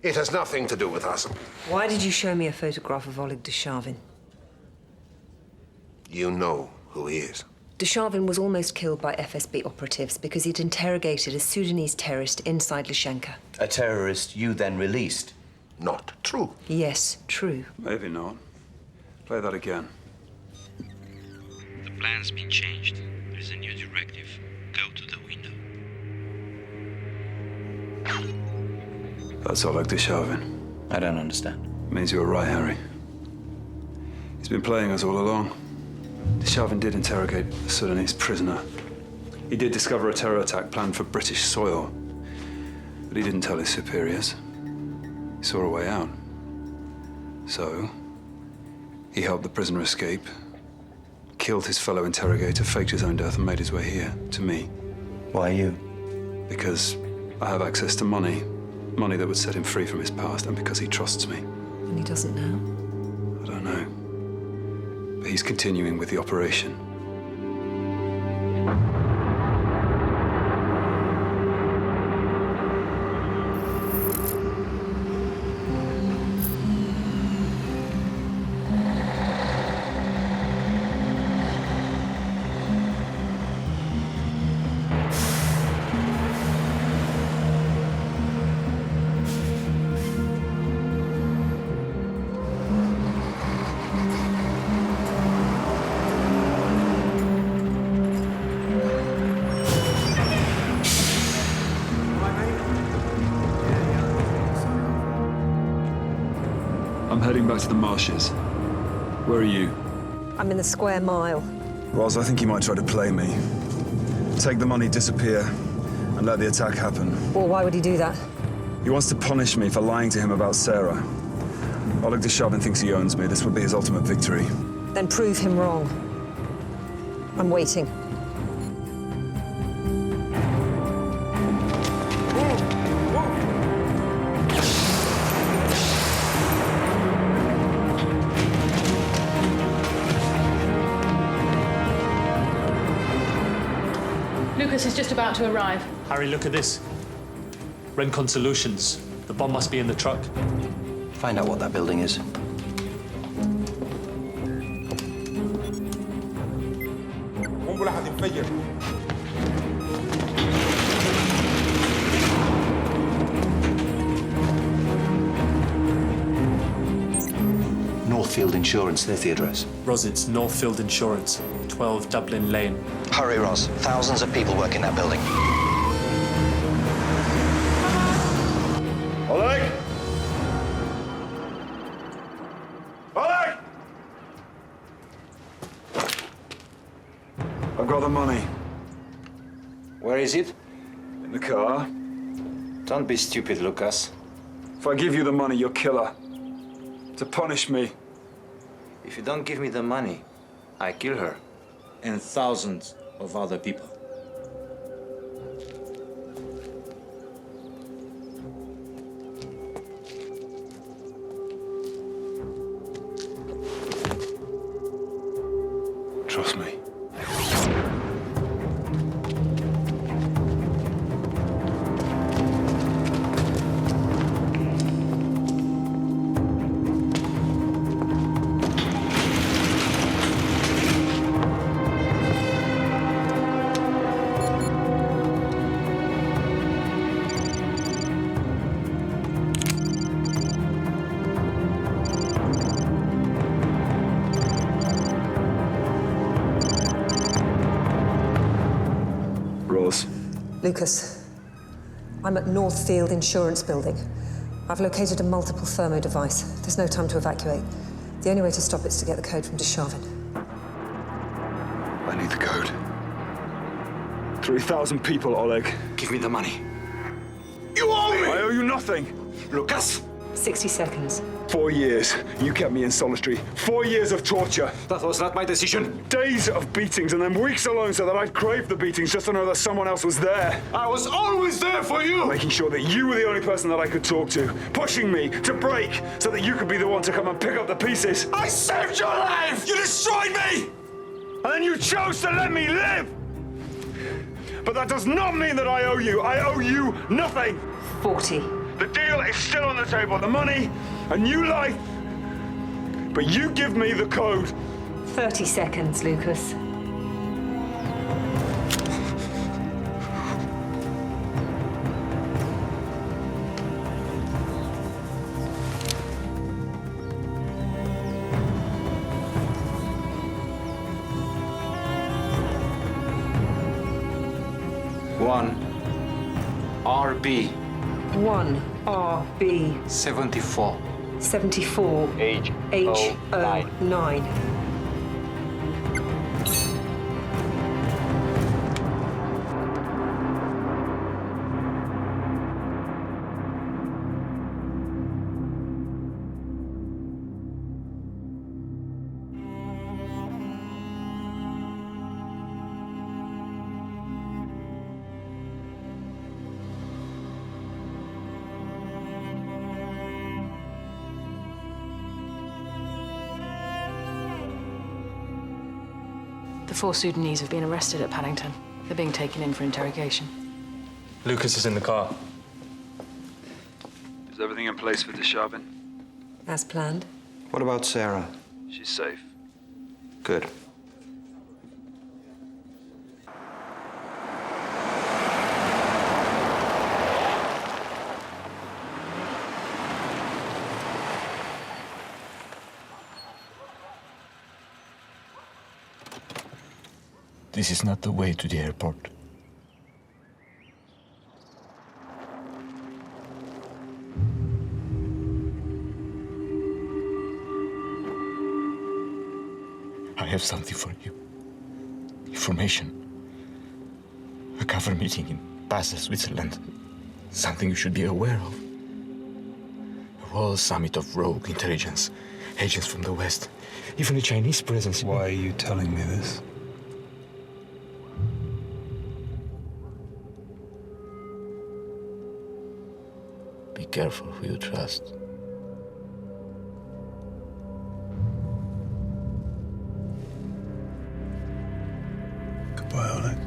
It has nothing to do with us. Why did you show me a photograph of Oleg Deshavin? You know who he is. Deshavin was almost killed by FSB operatives because he'd interrogated a Sudanese terrorist inside Lyshenka. A terrorist you then released. Not true. Yes, true. Maybe not. Play that again. The plan's been changed. There's a new directive. Go to the window. That's Oleg Deshavin. I don't understand. Means you were right, Harry. He's been playing us all along. Deshavin did interrogate a Sudanese prisoner. He did discover a terror attack planned for British soil. But he didn't tell his superiors. He saw a way out. So, he helped the prisoner escape, killed his fellow interrogator, faked his own death, and made his way here, to me. Why you? Because I have access to money. Money that would set him free from his past, and because he trusts me. And he doesn't now? I don't know. But he's continuing with the operation. I'm heading back to the marshes. Where are you? I'm in the square mile. Roz, I think he might try to play me. Take the money, disappear, and let the attack happen. Well, why would he do that? He wants to punish me for lying to him about Sarah. Oleg Deshavin thinks he owns me. This would be his ultimate victory. Then prove him wrong. I'm waiting. Lucas is just about to arrive. Harry, look at this. Rencon Solutions. The bomb must be in the truck. Find out what that building is. Northfield Insurance, there's the address. Roz, it's Northfield Insurance, 12 Dublin Lane. Hurry, Ross. Thousands of people work in that building. Oleg! Oleg! I've got the money. Where is it? In the car. Don't be stupid, Lucas. If I give you the money, you'll kill her. To punish me. If you don't give me the money, I kill her. And thousands of other people. Trust me. Lucas, I'm at Northfield Insurance Building. I've located a multiple thermo device. There's no time to evacuate. The only way to stop it is to get the code from Deshavin. I need the code. 3,000 people, Oleg. Give me the money. You owe me! I owe you nothing. Lucas! 60 seconds. 4 years. You kept me in solitary. 4 years of torture. That was not my decision. Days of beatings and then weeks alone so that I'd crave the beatings just to know that someone else was there. I was always there for you! Making sure that you were the only person that I could talk to. Pushing me to break so that you could be the one to come and pick up the pieces. I saved your life! You destroyed me! And then you chose to let me live! But that does not mean that I owe you. I owe you nothing. 40. The deal is still on the table. The money, a new life. But you give me the code. 30 seconds, Lucas. RB. 1RB. 74. 74. H09. The 4 Sudanese have been arrested at Paddington. They're being taken in for interrogation. Lucas is in the car. Is everything in place for Deshavin? As planned. What about Sarah? She's safe. Good. This is not the way to the airport. I have something for you. Information. A cover meeting in Basel, Switzerland. Something you should be aware of. A Royal Summit of rogue intelligence. Agents from the West. Even a Chinese presence. Why are you telling me this? Be careful who you trust. Goodbye, Oleg.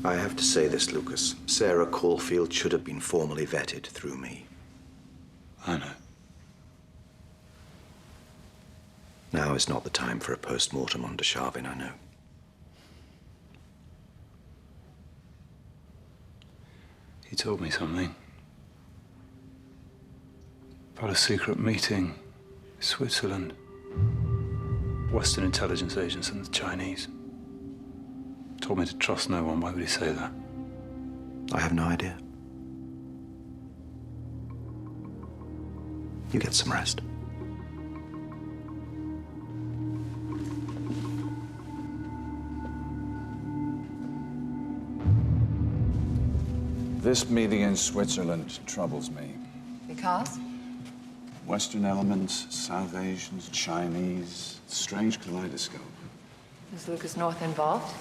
I have to say this, Lucas. Sarah Caulfield should have been formally vetted through me. I know. Now is not the time for a post-mortem on Deshavin, I know. He told me something. About a secret meeting in Switzerland. Western intelligence agents and the Chinese. Told me to trust no one. Why would he say that? I have no idea. You get some rest. This meeting in Switzerland troubles me. Because? Western elements, South Asians, Chinese, strange kaleidoscope. Is Lucas North involved?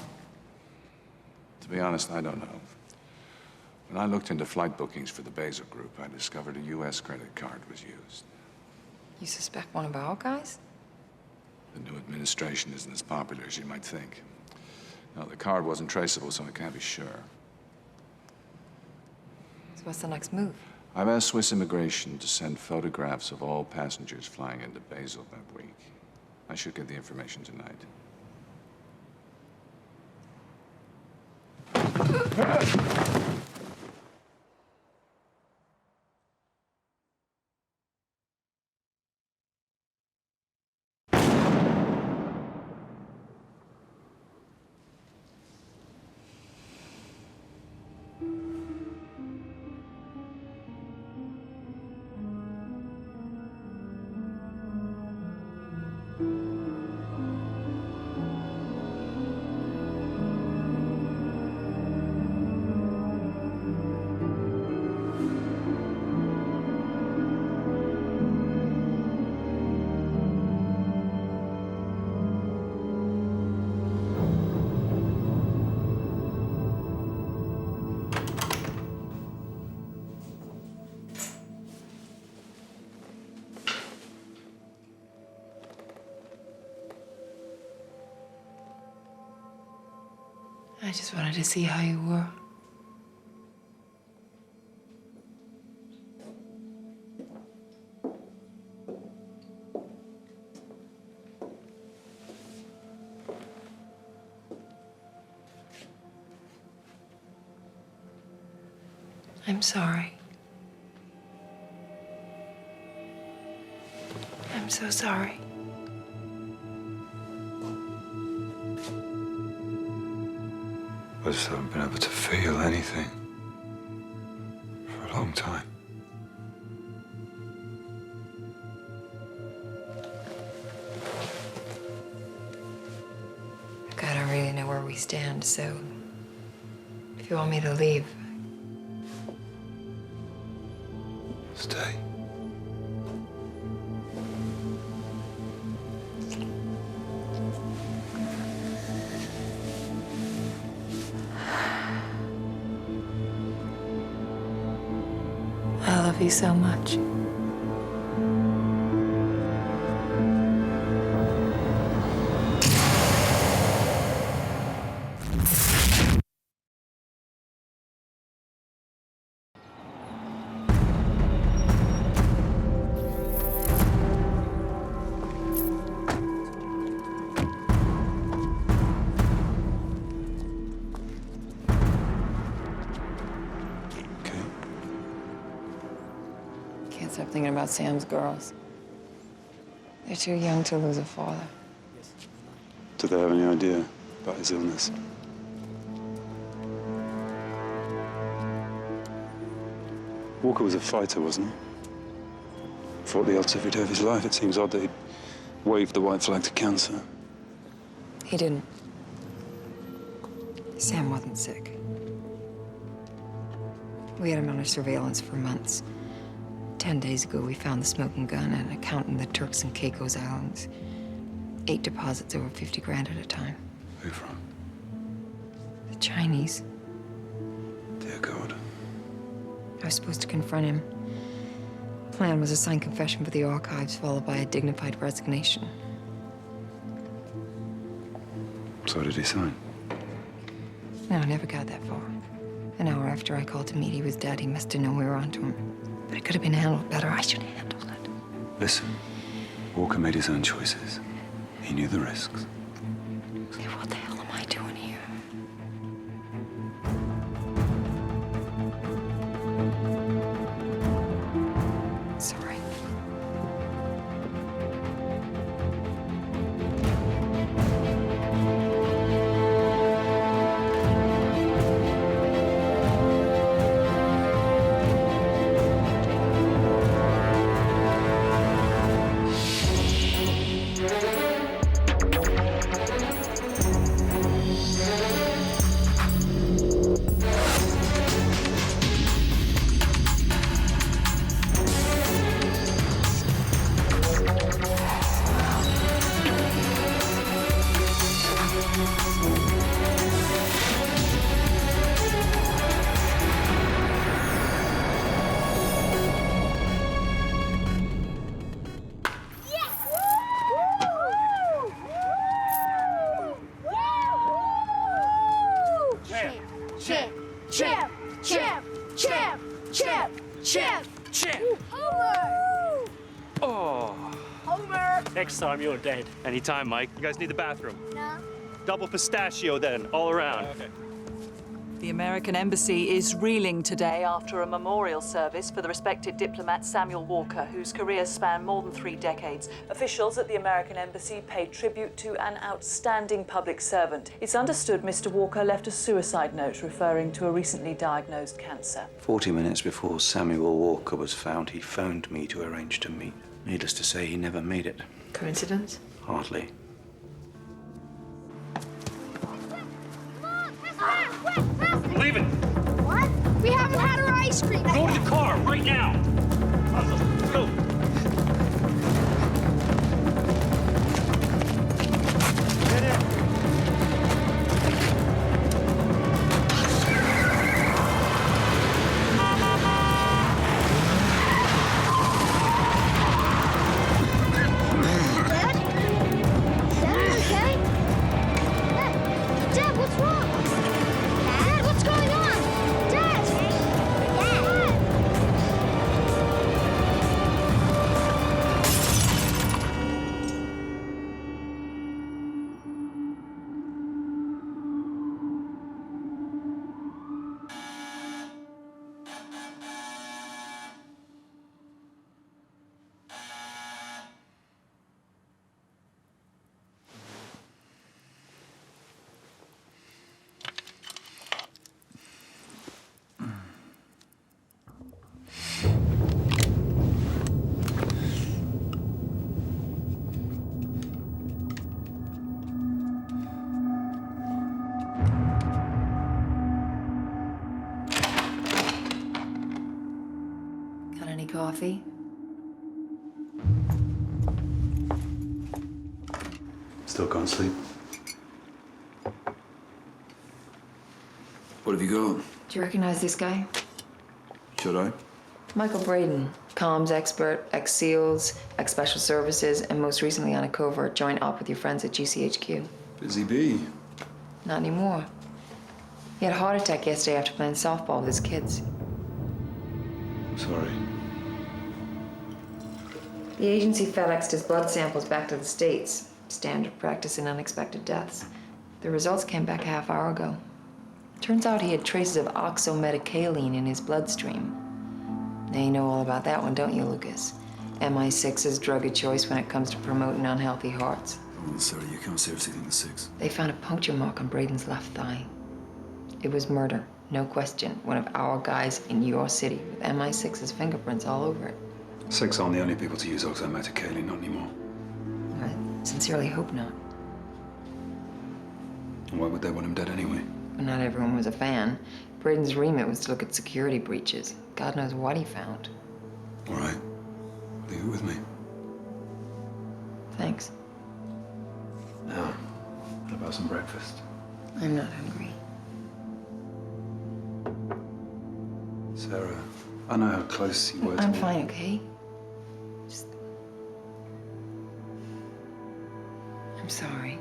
To be honest, I don't know. When I looked into flight bookings for the Basel Group, I discovered a U.S. credit card was used. You suspect one of our guys? The new administration isn't as popular as you might think. No, the card wasn't traceable, so I can't be sure. So what's the next move? I've asked Swiss immigration to send photographs of all passengers flying into Basel that week. I should get the information tonight. I just wanted to see how you were. I'm sorry. I'm so sorry. I just haven't been able to feel anything for a long time. stand, so if you want me to leave. Stay. I love you so much. Can't stop thinking about Sam's girls. They're too young to lose a father. Do they have any idea about his illness? Walker was a fighter, wasn't he? Fought the odds every day of his life. It seems odd that he waved the white flag to cancer. He didn't. Sam wasn't sick. We had him under surveillance for months. 10 days ago, we found the smoking gun and an account in the Turks and Caicos Islands. 8 deposits over 50 grand at a time. Who from? The Chinese. Dear God. I was supposed to confront him. The plan was a signed confession for the archives, followed by a dignified resignation. So what did he sign? No, I never got that far. An hour after I called to meet, he was dead. He must have known we were onto him. But it could have been handled better. I should have handled it. Listen, Walker made his own choices. He knew the risks. Hey, what the hell am I doing here? Sorry. Next time you're dead. Anytime, Mike. You guys need the bathroom? No. Double pistachio then, all around. Okay. The American Embassy is reeling today after a memorial service for the respected diplomat Samuel Walker, whose career spanned more than 3 decades. Officials at the American Embassy paid tribute to an outstanding public servant. It's understood Mr. Walker left a suicide note referring to a recently diagnosed cancer. 40 minutes before Samuel Walker was found, he phoned me to arrange to meet. Needless to say, he never made it. Coincidence? Hardly. We're leaving. What? We haven't had our ice cream. Go to the car right now. Go. coffee? Still can't sleep. What have you got? Do you recognize this guy? Should I? Michael Braden, comms expert, ex-SEALs, ex-Special Services, and most recently on a covert joint op with your friends at GCHQ. Busy bee. Not anymore. He had a heart attack yesterday after playing softball with his kids. Sorry. The agency FedExed his blood samples back to the States. Standard practice in unexpected deaths. The results came back a half hour ago. Turns out he had traces of oxometacaline in his bloodstream. Now you know all about that one, don't you, Lucas? MI6's drug of choice when it comes to promoting unhealthy hearts. Oh, sorry, you can't seriously think the 6. They found a puncture mark on Braden's left thigh. It was murder, no question. One of our guys in your city with MI6's fingerprints all over it. 6 aren't the only people to use oxometacaline, not anymore. I sincerely hope not. Why would they want him dead anyway? But not everyone was a fan. Braden's remit was to look at security breaches. God knows what he found. All right. Leave it with me. Thanks. Now, how about some breakfast? I'm not hungry. Sarah, I know how close you were to I'm me. fine, okay? I'm sorry.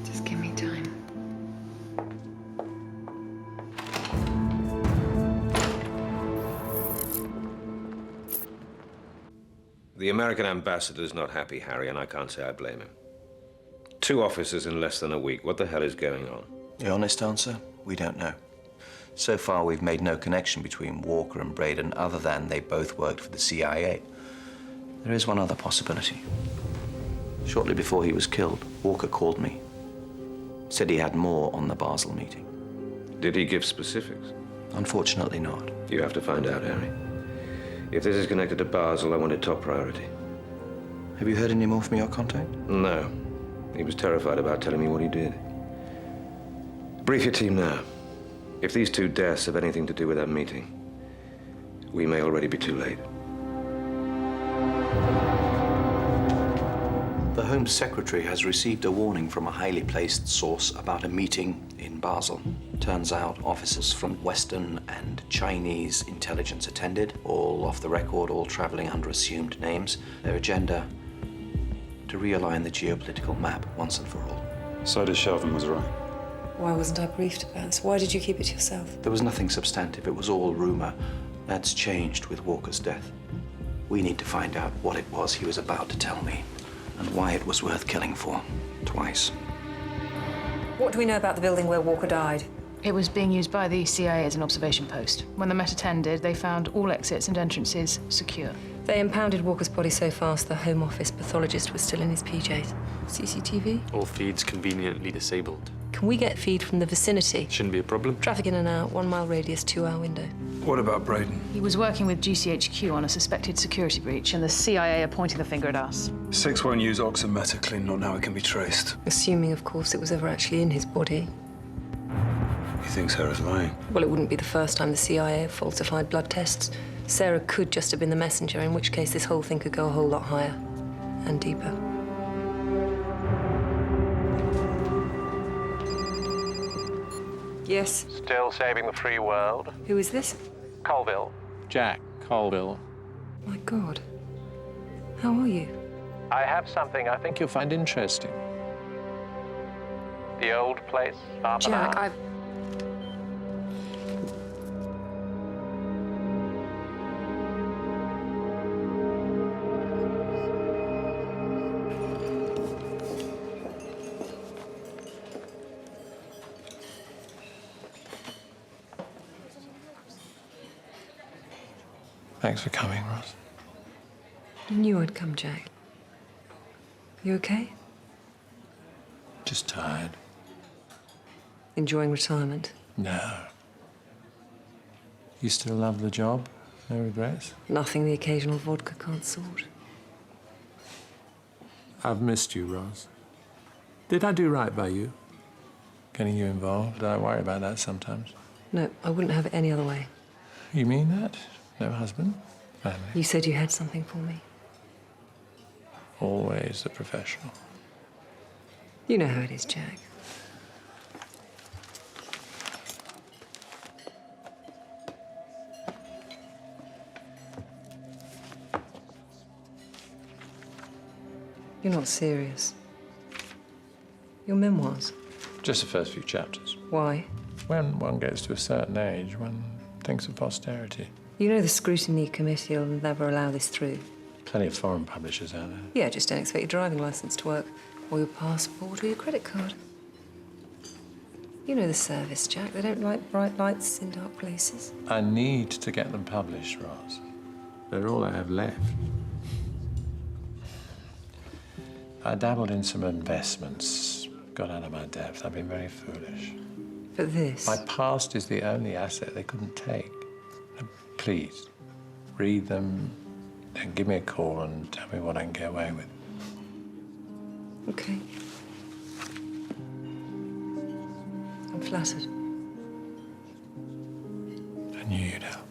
Just give me time. The American ambassador's not happy, Harry, and I can't say I blame him. 2 officers in less than a week. What the hell is going on? The honest answer? We don't know. So far, we've made no connection between Walker and Braden other than they both worked for the CIA. There is one other possibility. Shortly before he was killed, Walker called me. Said he had more on the Basel meeting. Did he give specifics? Unfortunately not. You have to find out, Harry. If this is connected to Basel, I want it top priority. Have you heard any more from your contact? No. He was terrified about telling me what he did. Brief your team now. If these 2 deaths have anything to do with that meeting, we may already be too late. The Home Secretary has received a warning from a highly placed source about a meeting in Basel. Turns out officers from Western and Chinese intelligence attended, all off the record, all traveling under assumed names. Their agenda, to realign the geopolitical map once and for all. So does Shelvin was right. Why wasn't I briefed about this? Why did you keep it to yourself? There was nothing substantive. It was all rumor. That's changed with Walker's death. We need to find out what it was he was about to tell me and why it was worth killing for. Twice. What do we know about the building where Walker died? It was being used by the CIA as an observation post. When the Met attended, they found all exits and entrances secure. They impounded Walker's body so fast the Home Office pathologist was still in his PJs. CCTV? All feeds conveniently disabled. Can we get feed from the vicinity? Shouldn't be a problem. Traffic in and out, 1 mile radius, 2-hour window. What about Braden? He was working with GCHQ on a suspected security breach, and the CIA are pointing the finger at us. 6 won't use oxymetacline, not now it can be traced. Assuming, of course, it was ever actually in his body. He thinks Sarah's lying. Well, it wouldn't be the first time the CIA have falsified blood tests. Sarah could just have been the messenger, in which case this whole thing could go a whole lot higher and deeper. Yes? Still saving the free world? Who is this? Colville. Jack Colville. My God. How are you? I have something I think you'll find interesting. The old place, half an hour. Jack, Thanks for coming, Ross. I knew I'd come, Jack. You okay? Just tired. Enjoying retirement? No. You still love the job? No regrets? Nothing the occasional vodka can't sort. I've missed you, Ross. Did I do right by you? Getting you involved? I worry about that sometimes. No, I wouldn't have it any other way. You mean that? No husband? Family? You said you had something for me. Always the professional. You know how it is, Jack. You're not serious. Your memoirs. Just the first few chapters. Why? When one gets to a certain age, one thinks of posterity. You know the scrutiny committee will never allow this through. Plenty of foreign publishers out there. Yeah, just don't expect your driving license to work, or your passport, or your credit card. You know the service, Jack. They don't like bright lights in dark places. I need to get them published, Roz. They're all I have left. I dabbled in some investments, got out of my depth. I've been very foolish. But this... My past is the only asset they couldn't take. And please, read them and give me a call and tell me what I can get away with. Okay. I'm flattered. I knew you'd help.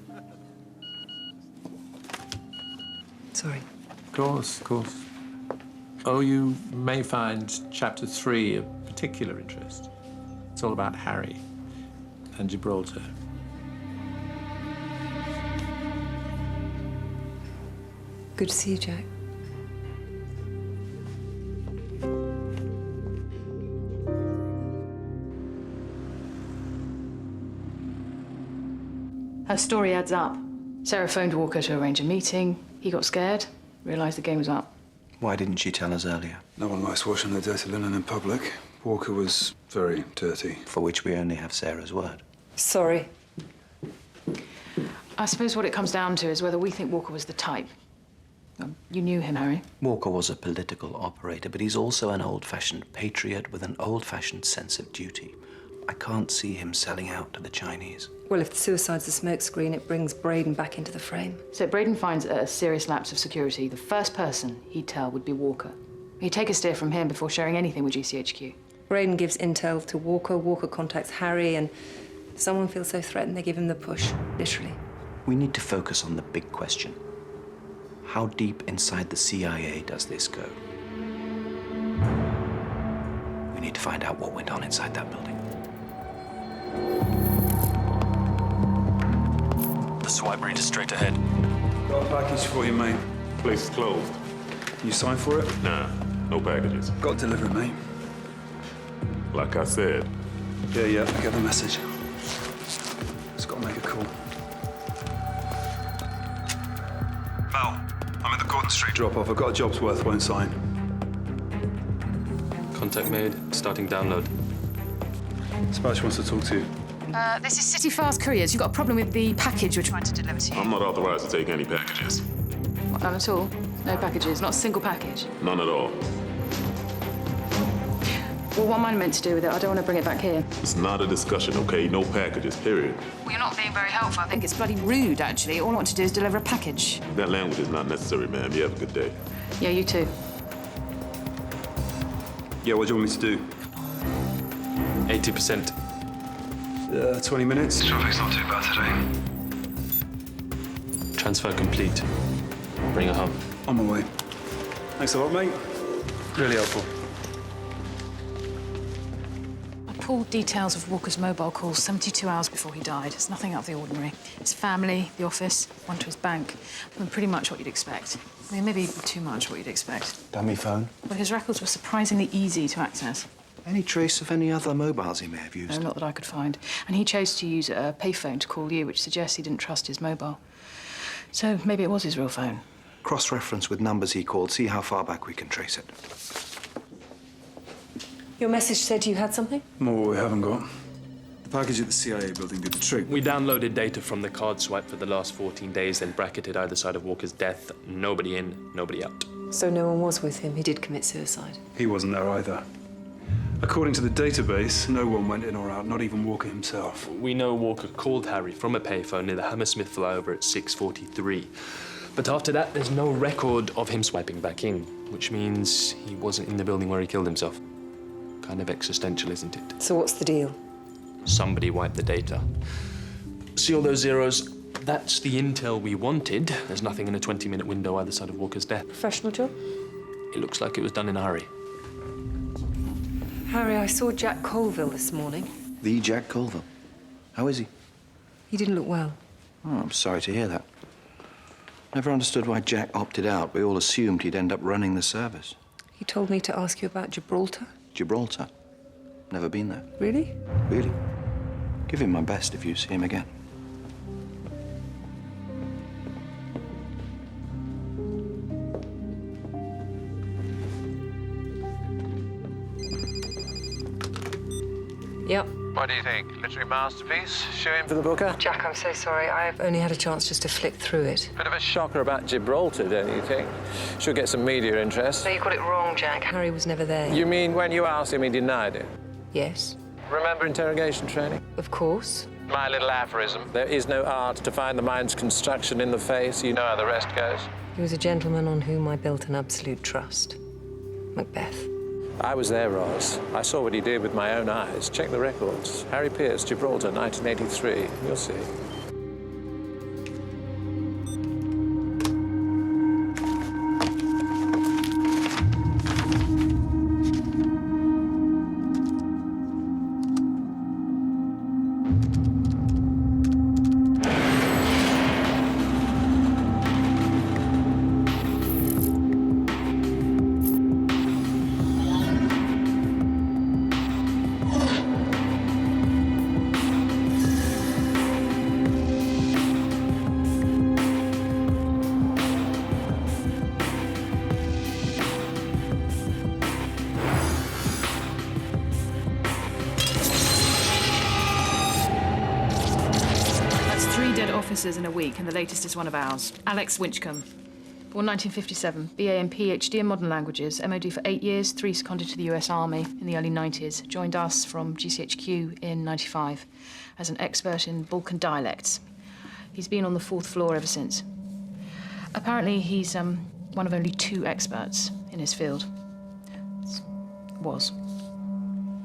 Sorry. Of course, of course. Oh, you may find chapter 3 of particular interest. It's all about Harry and Gibraltar. Good to see you, Jack. Her story adds up. Sarah phoned Walker to arrange a meeting. He got scared, realised the game was up. Why didn't she tell us earlier? No one likes washing their dirty linen in public. Walker was very dirty. For which we only have Sarah's word. Sorry. I suppose what it comes down to is whether we think Walker was the type. You knew him, Harry. Walker was a political operator, but he's also an old-fashioned patriot with an old-fashioned sense of duty. I can't see him selling out to the Chinese. Well, if the suicide's a smokescreen, it brings Braden back into the frame. So Braden finds a serious lapse of security. The first person he'd tell would be Walker. He'd take a steer from him before sharing anything with GCHQ. Braden gives intel to Walker. Walker contacts Harry, and someone feels so threatened they give him the push, literally. We need to focus on the big question. How deep inside the CIA does this go? We need to find out what went on inside that building. The swipe reader's straight ahead. Got a package for you, mate. Place is closed. Can you sign for it? Nah, no packages. Got to deliver it, mate. Like I said. Yeah, I get the message. Just got to make a call. Mel, I'm at the Gordon Street drop-off. I've got a job's worth, won't sign. Contact made, starting download. Dispatch wants to talk to you. This is City Fast Couriers. You've got a problem with the package we're trying to deliver to you. I'm not authorized to take any packages. What, none at all? No packages? Not a single package? None at all. Well, what am I meant to do with it? I don't want to bring it back here. It's not a discussion, okay? No packages, period. Well, you're not being very helpful. I think it's bloody rude, actually. All I want to do is deliver a package. That language is not necessary, ma'am. You have a good day. Yeah, you too. Yeah, what do you want me to do? 80%. 20 minutes. Traffic's not too bad today. Transfer complete. Bring her home. On my way. Thanks a lot, mate. Really helpful. I pulled details of Walker's mobile calls 72 hours before he died. It's nothing out of the ordinary. His family, the office, one to his bank. I mean, pretty much what you'd expect. I mean, maybe too much what you'd expect. Dummy phone? Well, his records were surprisingly easy to access. Any trace of any other mobiles he may have used? No, not that I could find. And he chose to use a payphone to call you, which suggests he didn't trust his mobile. So maybe it was his real phone. Cross-reference with numbers he called, see how far back we can trace it. Your message said you had something? More what we haven't got. The package at the CIA building did the trick. We downloaded data from the card swipe for the last 14 days, then bracketed either side of Walker's death. Nobody in, nobody out. So no one was with him. He did commit suicide. He wasn't there either. According to the database, no one went in or out, not even Walker himself. We know Walker called Harry from a payphone near the Hammersmith flyover at 6:43. But after that, there's no record of him swiping back in, which means he wasn't in the building where he killed himself. Kind of existential, isn't it? So what's the deal? Somebody wiped the data. See all those zeros? That's the intel we wanted. There's nothing in a 20-minute window either side of Walker's death. Professional job? It looks like it was done in a hurry. Harry, I saw Jack Colville this morning. The Jack Colville. How is he? He didn't look well. Oh, I'm sorry to hear that. Never understood why Jack opted out. We all assumed he'd end up running the service. He told me to ask you about Gibraltar. Gibraltar? Never been there. Really? Really? Give him my best if you see him again. Yep. What do you think? Literary masterpiece? Show him for the booker? Jack, I'm so sorry. I've only had a chance just to flick through it. Bit of a shocker about Gibraltar, don't you think? Should get some media interest. No, you got it wrong, Jack. Harry was never there. You mean when you asked him, he denied it? Yes. Remember interrogation training? Of course. My little aphorism. There is no art to find the mind's construction in the face. You know how the rest goes. He was a gentleman on whom I built an absolute trust. Macbeth. I was there, Roz. I saw what he did with my own eyes. Check the records. Harry Pierce, Gibraltar, 1983. You'll see. In a week, and the latest is one of ours. Alex Winchcombe. Born 1957, BA and PhD in modern languages, MOD for 8 years, 3 seconded to the US Army in the early 90s, joined us from GCHQ in 95 as an expert in Balkan dialects. He's been on the 4th floor ever since. Apparently, he's one of only 2 experts in his field. Was.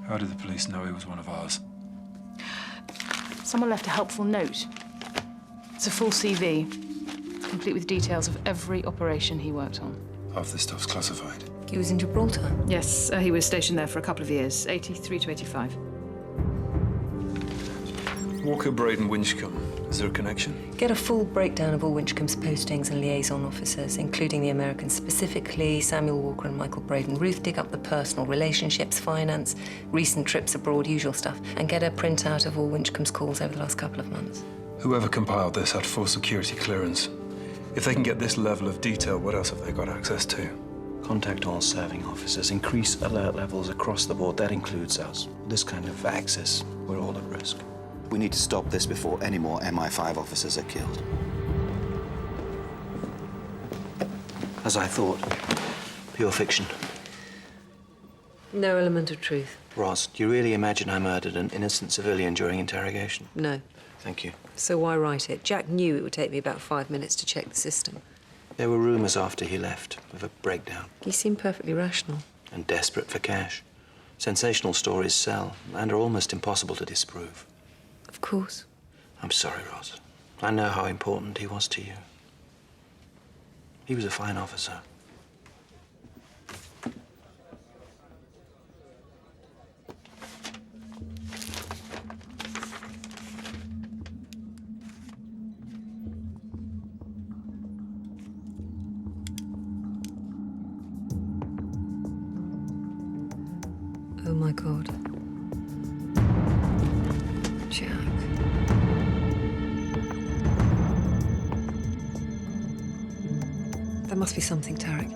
How did the police know he was one of ours? Someone left a helpful note. It's a full CV, complete with details of every operation he worked on. Half this stuff's classified. He was in Gibraltar? Yes, he was stationed there for a couple of years, 83 to 85. Walker, Braden, Winchcombe. Is there a connection? Get a full breakdown of all Winchcombe's postings and liaison officers, including the Americans specifically, Samuel Walker and Michael Braden. Ruth, dig up the personal relationships, finance, recent trips abroad, usual stuff, and get a printout of all Winchcombe's calls over the last couple of months. Whoever compiled this had full security clearance. If they can get this level of detail, what else have they got access to? Contact all serving officers. Increase alert levels across the board. That includes us. This kind of access, we're all at risk. We need to stop this before any more MI5 officers are killed. As I thought, pure fiction. No element of truth. Roz, do you really imagine I murdered an innocent civilian during interrogation? No. Thank you. So why write it? Jack knew it would take me about 5 minutes to check the system. There were rumors after he left of a breakdown. He seemed perfectly rational. And desperate for cash. Sensational stories sell and are almost impossible to disprove. Of course. I'm sorry, Roz. I know how important he was to you. He was a fine officer. Oh, my God. Jack. There must be something, Tarek.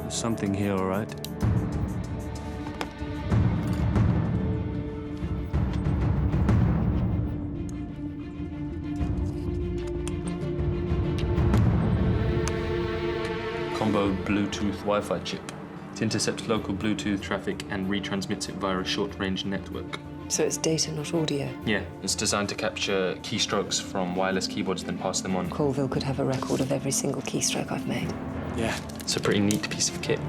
There's something here, all right? Combo Bluetooth Wi-Fi chip. It intercepts local Bluetooth traffic and retransmits it via a short-range network. So it's data, not audio? Yeah, it's designed to capture keystrokes from wireless keyboards, then pass them on. Colville could have a record of every single keystroke I've made. Yeah, it's a pretty neat piece of kit.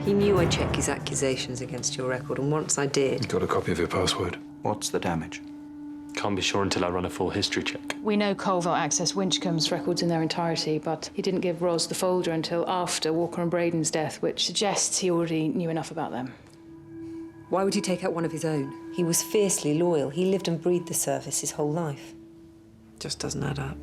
He knew I'd check his accusations against your record, and once I did... You got a copy of your password? What's the damage? Can't be sure until I run a full history check. We know Colville accessed Winchcombe's records in their entirety, but he didn't give Roz the folder until after Walker and Braden's death, which suggests he already knew enough about them. Why would he take out one of his own? He was fiercely loyal. He lived and breathed the service his whole life. Just doesn't add up.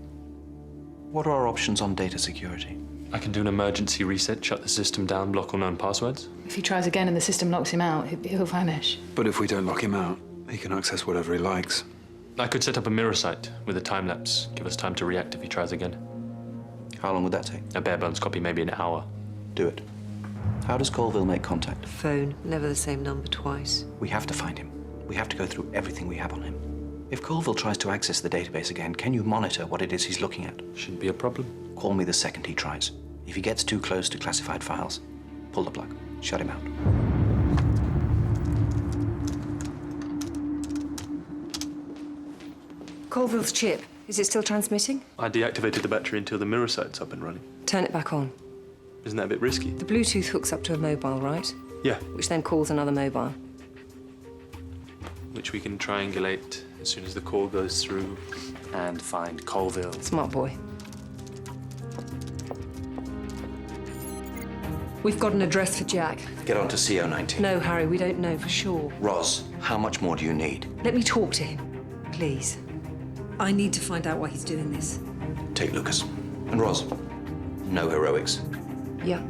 What are our options on data security? I can do an emergency reset, shut the system down, block all known passwords. If he tries again and the system knocks him out, he'll vanish. But if we don't lock him out, he can access whatever he likes. I could set up a mirror site with a time lapse. Give us time to react if he tries again. How long would that take? A bare bones copy, maybe an hour. Do it. How does Colville make contact? Phone, never the same number twice. We have to find him. We have to go through everything we have on him. If Colville tries to access the database again, can you monitor what it is he's looking at? Shouldn't be a problem. Call me the second he tries. If he gets too close to classified files, pull the plug. Shut him out. Colville's chip, is it still transmitting? I deactivated the battery until the mirror site's up and running. Turn it back on. Isn't that a bit risky? The Bluetooth hooks up to a mobile, right? Yeah. Which then calls another mobile. Which we can triangulate as soon as the call goes through and find Colville. Smart boy. We've got an address for Jack. Get on to CO19. No, Harry, we don't know for sure. Roz, how much more do you need? Let me talk to him, please. I need to find out why he's doing this. Take Lucas. And Roz, no heroics. Yeah.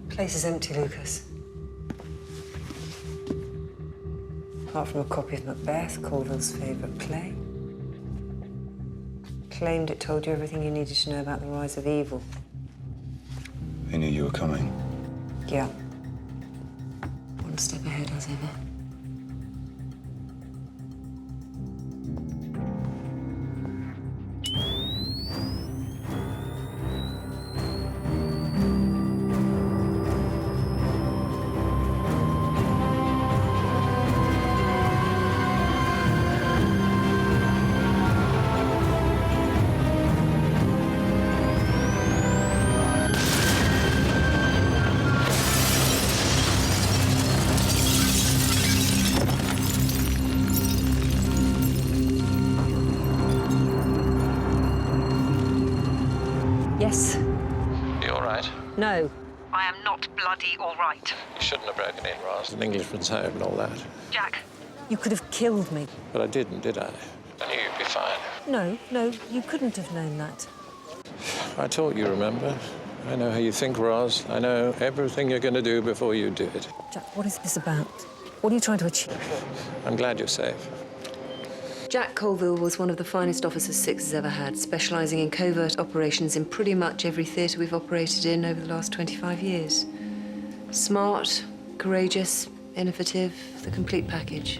Place is empty, Lucas. Apart from a copy of Macbeth, Colville's favourite play. Claimed it told you everything you needed to know about the rise of evil. He knew you were coming. Yeah. One step ahead as ever. Yes. You all right? No. I am not bloody all right. You shouldn't have broken in, Roz. An Englishman's home and all that. Jack. You could have killed me. But I didn't, did I? I knew you'd be fine. No, you couldn't have known that. I taught you, remember? I know how you think, Roz. I know everything you're going to do before you do it. Jack, what is this about? What are you trying to achieve? I'm glad you're safe. Jack Colville was one of the finest officers Six has ever had, specialising in covert operations in pretty much every theatre we've operated in over the last 25 years. Smart, courageous, innovative, the complete package.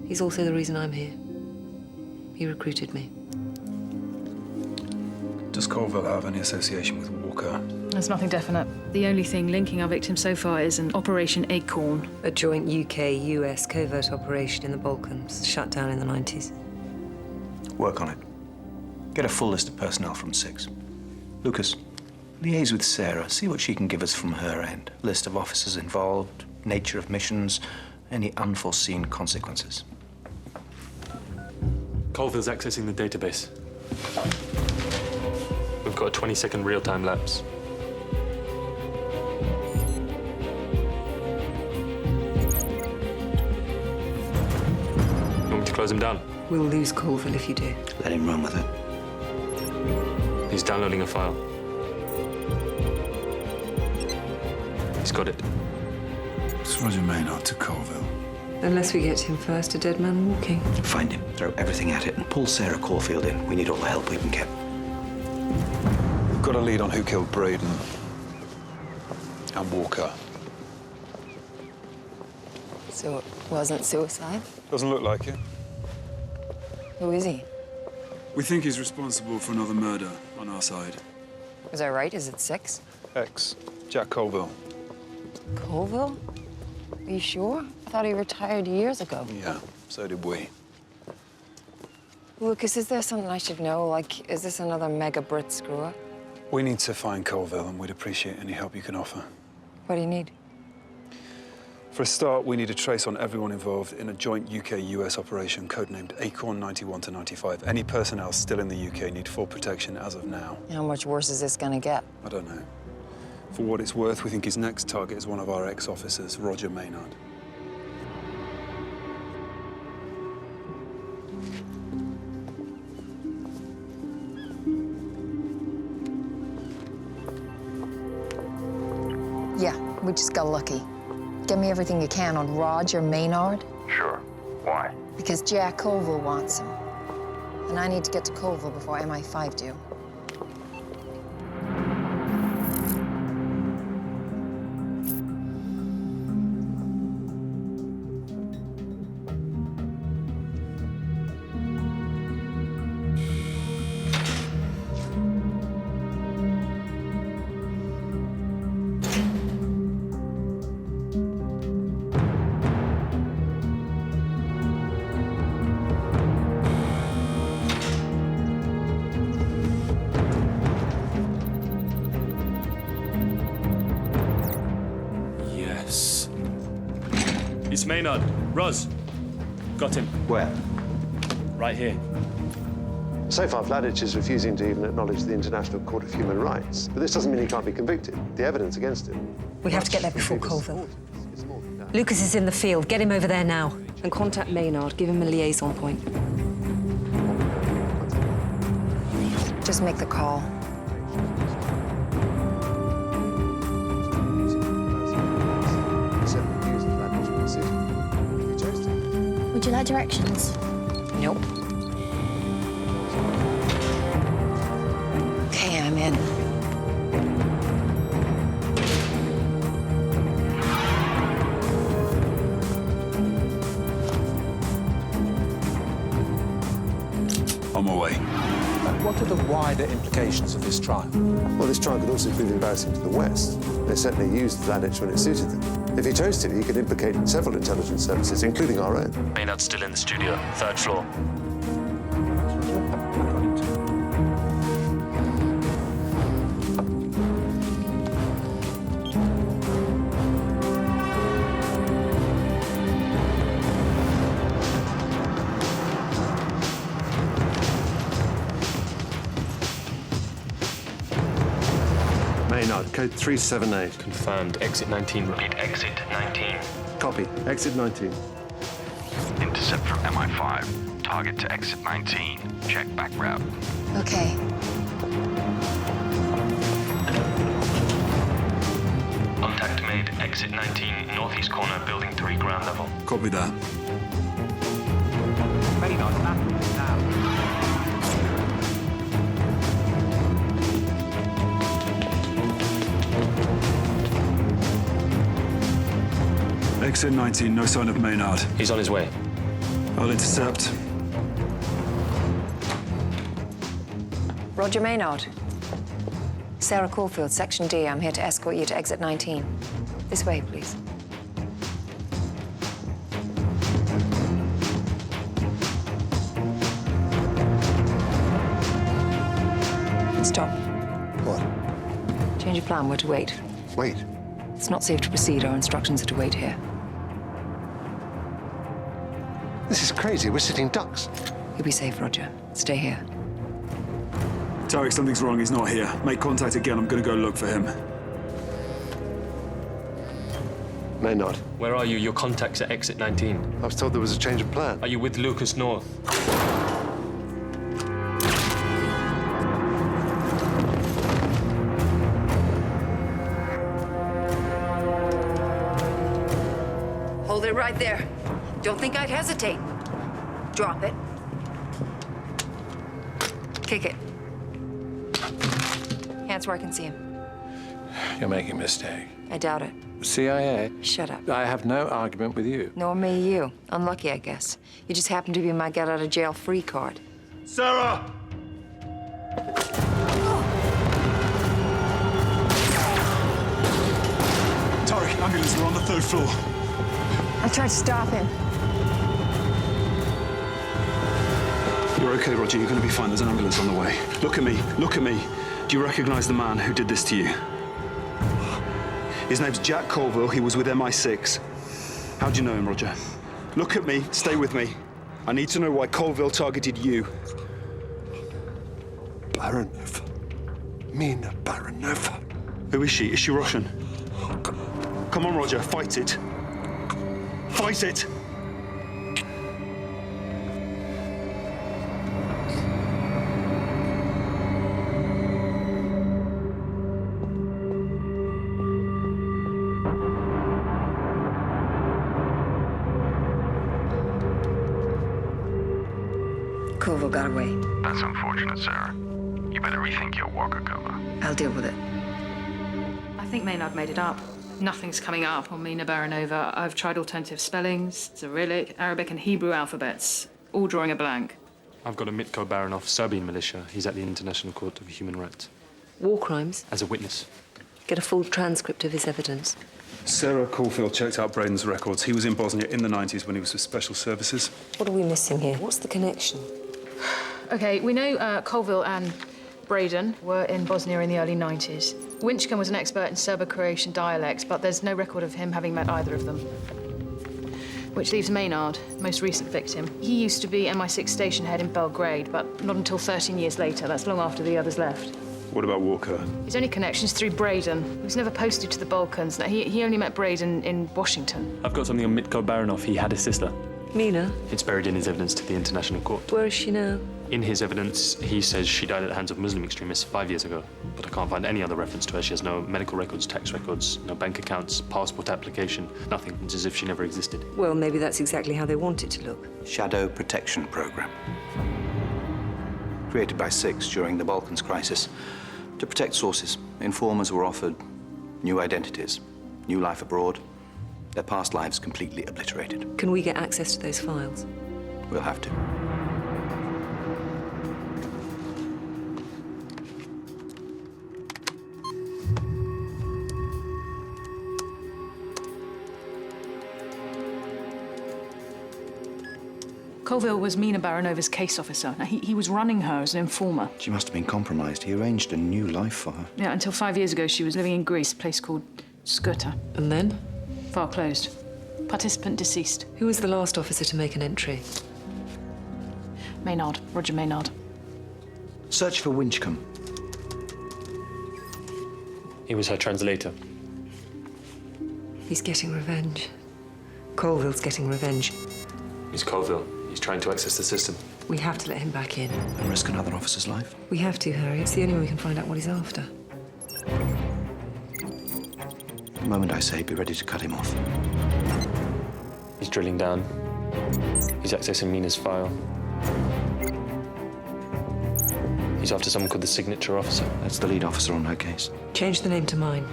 He's also the reason I'm here. He recruited me. Does Colville have any association with Walker? There's nothing definite. The only thing linking our victim so far is an Operation Acorn. A joint UK-US covert operation in the Balkans, shut down in the 90s. Work on it. Get a full list of personnel from Six. Lucas, liaise with Sarah. See what she can give us from her end. List of officers involved, nature of missions, any unforeseen consequences. Colville's accessing the database. We've got a 20-second real-time lapse. You want me to close him down? We'll lose Colville if you do. Let him run with it. He's downloading a file. He's got it. It's Roger Maynard to Colville. Unless we get to him first, a dead man walking. Find him, throw everything at it, and pull Sarah Caulfield in. We need all the help we can get. We've got a lead on who killed Braden and Walker. So it wasn't suicide? Doesn't look like it. Who is he? We think he's responsible for another murder on our side. Was I right? Is it 6? Ex, Jack Colville. Colville? Are you sure? I thought he retired years ago. Yeah, so did we. Lucas, is there something I should know? Like, is this another mega Brit screw-up? We need to find Colville, and we'd appreciate any help you can offer. What do you need? For a start, we need a trace on everyone involved in a joint UK-US operation codenamed Acorn 91 to 95. Any personnel still in the UK need full protection as of now. How much worse is this gonna get? I don't know. For what it's worth, we think his next target is one of our ex-officers, Roger Maynard. Yeah, we just got lucky. Get me everything you can on Roger Maynard. Sure. Why? Because Jack Colville wants him. And I need to get to Colville before MI5 do. It's Maynard. Roz. Got him. Where? Right here. So far, Vladich is refusing to even acknowledge the International Court of Human Rights. But this doesn't mean he can't be convicted. The evidence against him. We have to get there before Colville. Lucas is in the field. Get him over there now. And contact Maynard. Give him a liaison point. Just make the call. Would you like directions? Nope. Okay, I'm in. On my way. What are the wider implications of this trial? Well, this trial could also prove embarrassing to the West. They certainly used Vladich when it suited them. If he chose to, he could implicate several intelligence services, including our own. Maynard's still in the studio, 3rd floor. Maynard, code 378. Confirmed. Exit 19. Repeat, exit 19. Copy. Exit 19. Intercept from MI5. Target to exit 19. Check back route. Okay. Contact made. Exit 19, northeast corner, building 3, ground level. Copy that. Maynard, now. Exit 19, no sign of Maynard. He's on his way. I'll intercept. Roger Maynard. Sarah Caulfield, Section D. I'm here to escort you to exit 19. This way, please. Stop. What? Change of plan. We're to wait. Wait. It's not safe to proceed. Our instructions are to wait here. This is crazy. We're sitting ducks. You'll be safe, Roger. Stay here. Tarek, something's wrong. He's not here. Make contact again. I'm going to go look for him. Maynard. Where are you? Your contact's at exit 19. I was told there was a change of plan. Are you with Lucas North? Hold it right there. Don't think I'd hesitate. Drop it. Kick it. Hands where I can see him. You're making a mistake. I doubt it. CIA? Shut up. I have no argument with you. Nor may you. Unlucky, I guess. You just happen to be my get-out-of-jail-free card. Sarah! Tarek, ambulance, we're on the 3rd floor. I tried to stop him. You're okay, Roger. You're going to be fine. There's an ambulance on the way. Look at me. Look at me. Do you recognize the man who did this to you? His name's Jack Colville. He was with MI6. How do you know him, Roger? Look at me. Stay with me. I need to know why Colville targeted you. Baronova. Mina Baronova. Who is she? Is she Russian? Come on, Roger. Fight it. Fight it! Colville got away. That's unfortunate, Sarah. You better rethink your Walker cover. I'll deal with it. I think Maynard made it up. Nothing's coming up on Mina Baronova. I've tried alternative spellings, Cyrillic, Arabic, and Hebrew alphabets, all drawing a blank. I've got a Mitko Baranov, Serbian militia. He's at the International Court of Human Rights. War crimes? As a witness. Get a full transcript of his evidence. Sarah Caulfield checked out Braden's records. He was in Bosnia in the 90s when he was with Special Services. What are we missing here? What's the connection? OK, we know Colville and Braden were in Bosnia in the early 90s. Winchcombe was an expert in Serbo-Croatian dialects, but there's no record of him having met either of them. Which leaves Maynard, most recent victim. He used to be MI6 station head in Belgrade, but not until 13 years later. That's long after the others left. What about Walker? His only connection's through Braden. He was never posted to the Balkans. He only met Braden in Washington. I've got something on Mitko Baranov. He had a sister. Mina? It's buried in his evidence to the International Court. Where is she now? In his evidence, he says she died at the hands of Muslim extremists 5 years ago. But I can't find any other reference to her. She has no medical records, tax records, no bank accounts, passport application, nothing. It's as if she never existed. Well, maybe that's exactly how they want it to look. Shadow Protection Program. Created by SIX during the Balkans crisis. To protect sources, informers were offered new identities, new life abroad, their past lives completely obliterated. Can we get access to those files? We'll have to. Colville was Mina Baranova's case officer. Now, he was running her as an informer. She must have been compromised. He arranged a new life for her. Yeah, until 5 years ago, she was living in Greece, a place called Skirta. And then? File closed. Participant deceased. Who was the last officer to make an entry? Maynard, Roger Maynard. Search for Winchcombe. He was her translator. He's getting revenge. Colville's getting revenge. He's Colville. He's trying to access the system. We have to let him back in. And risk another officer's life? We have to, Harry. It's the only way we can find out what he's after. The moment I say, be ready to cut him off. He's drilling down. He's accessing Mina's file. He's after someone called the signature officer. That's the lead officer on her case. Change the name to mine.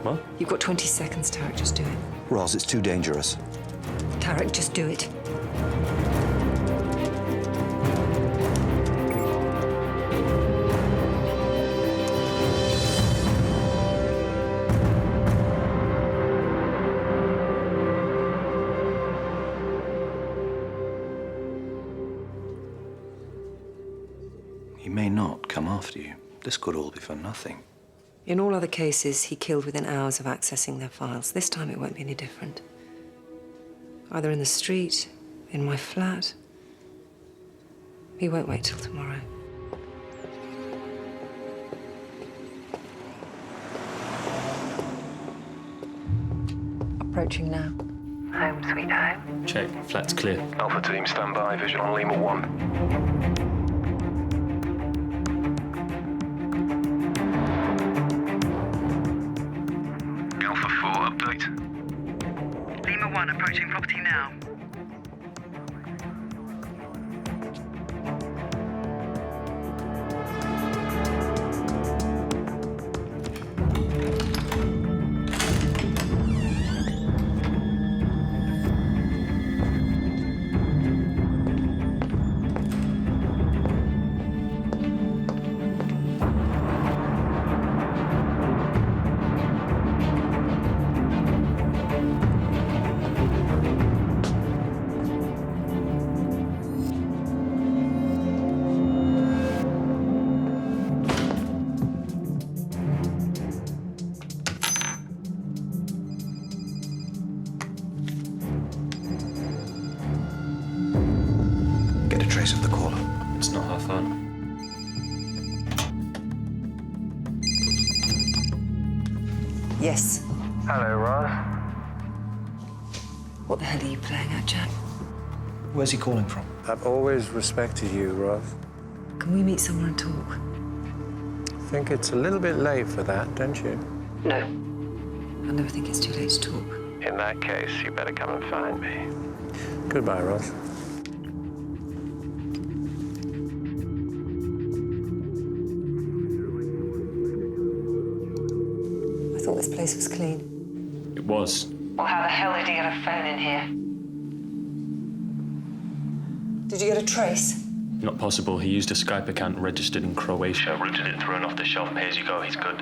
What? You've got 20 seconds, Tarek. Just do it. Roz, it's too dangerous. Tarek, just do it. He may not come after you. This could all be for nothing. In all other cases, he killed within hours of accessing their files. This time it won't be any different. Either in the street, in my flat. He won't wait till tomorrow. Approaching now. Home, sweet home. Check. Flat's clear. Alpha team, stand by. Visual on Lima 1. Alpha 4, update. Lima 1 approaching property now. trace of the caller? It's not her phone. Yes. Hello, Ross. What the hell are you playing at, Jack? Where's he calling from? I've always respected you, Ross. Can we meet somewhere and talk? I think it's a little bit late for that, don't you? No. I never think it's too late to talk. In that case, you better come and find me. Goodbye, Ross. I thought this place was clean. It was. Well, how the hell did he get a phone in here? Did you get a trace? Not possible. He used a Skype account registered in Croatia. Routed it through an off-the-shelf pay-as-you-go. He's good.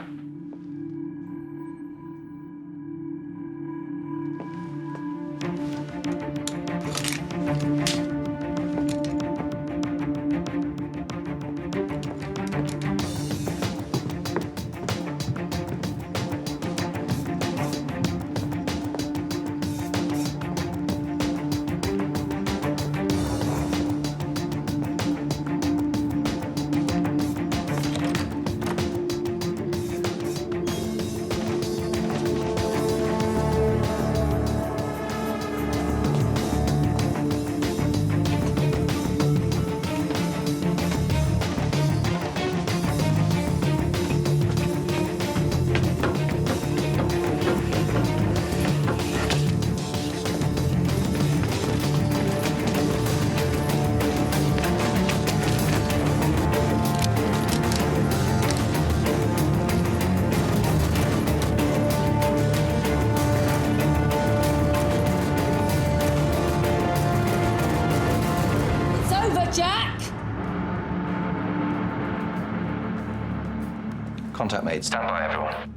Contact made. Stand by, everyone.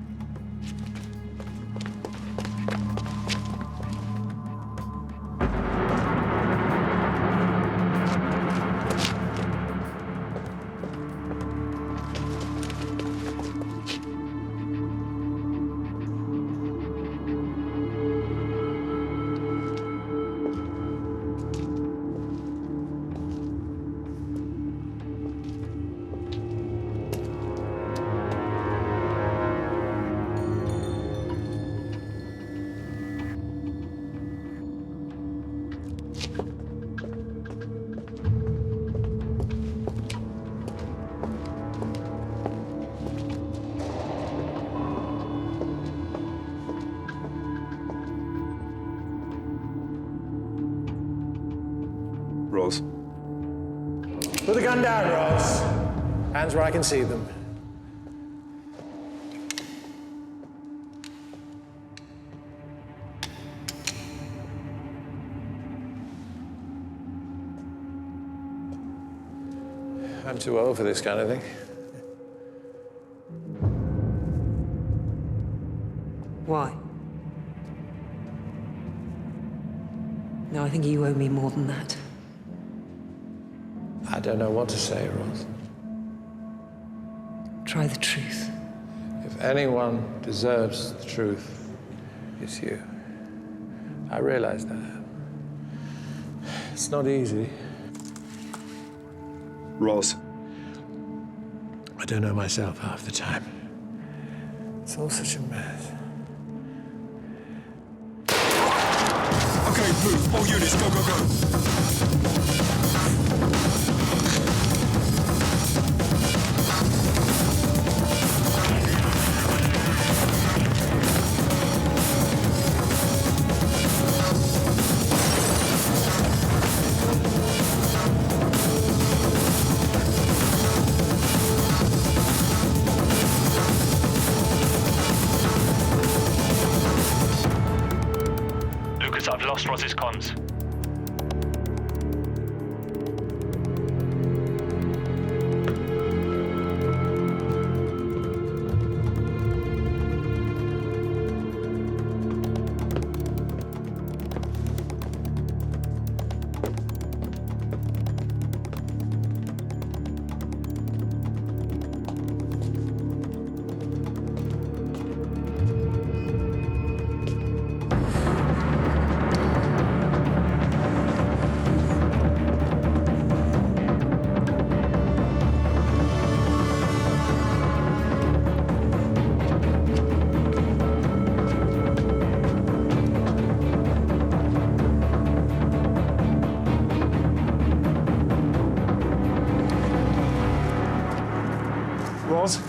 Ross. Put the gun down, Ross. Hands where I can see them. I'm too old for this kind of thing. Why? No, I think you owe me more than that. I don't know what to say, Ross. Try the truth. If anyone deserves the truth, it's you. I realize that. It's not easy. Ross. I don't know myself half the time. It's all such a mess. Okay, move. All units, go, go, go. I've lost Ross's comms.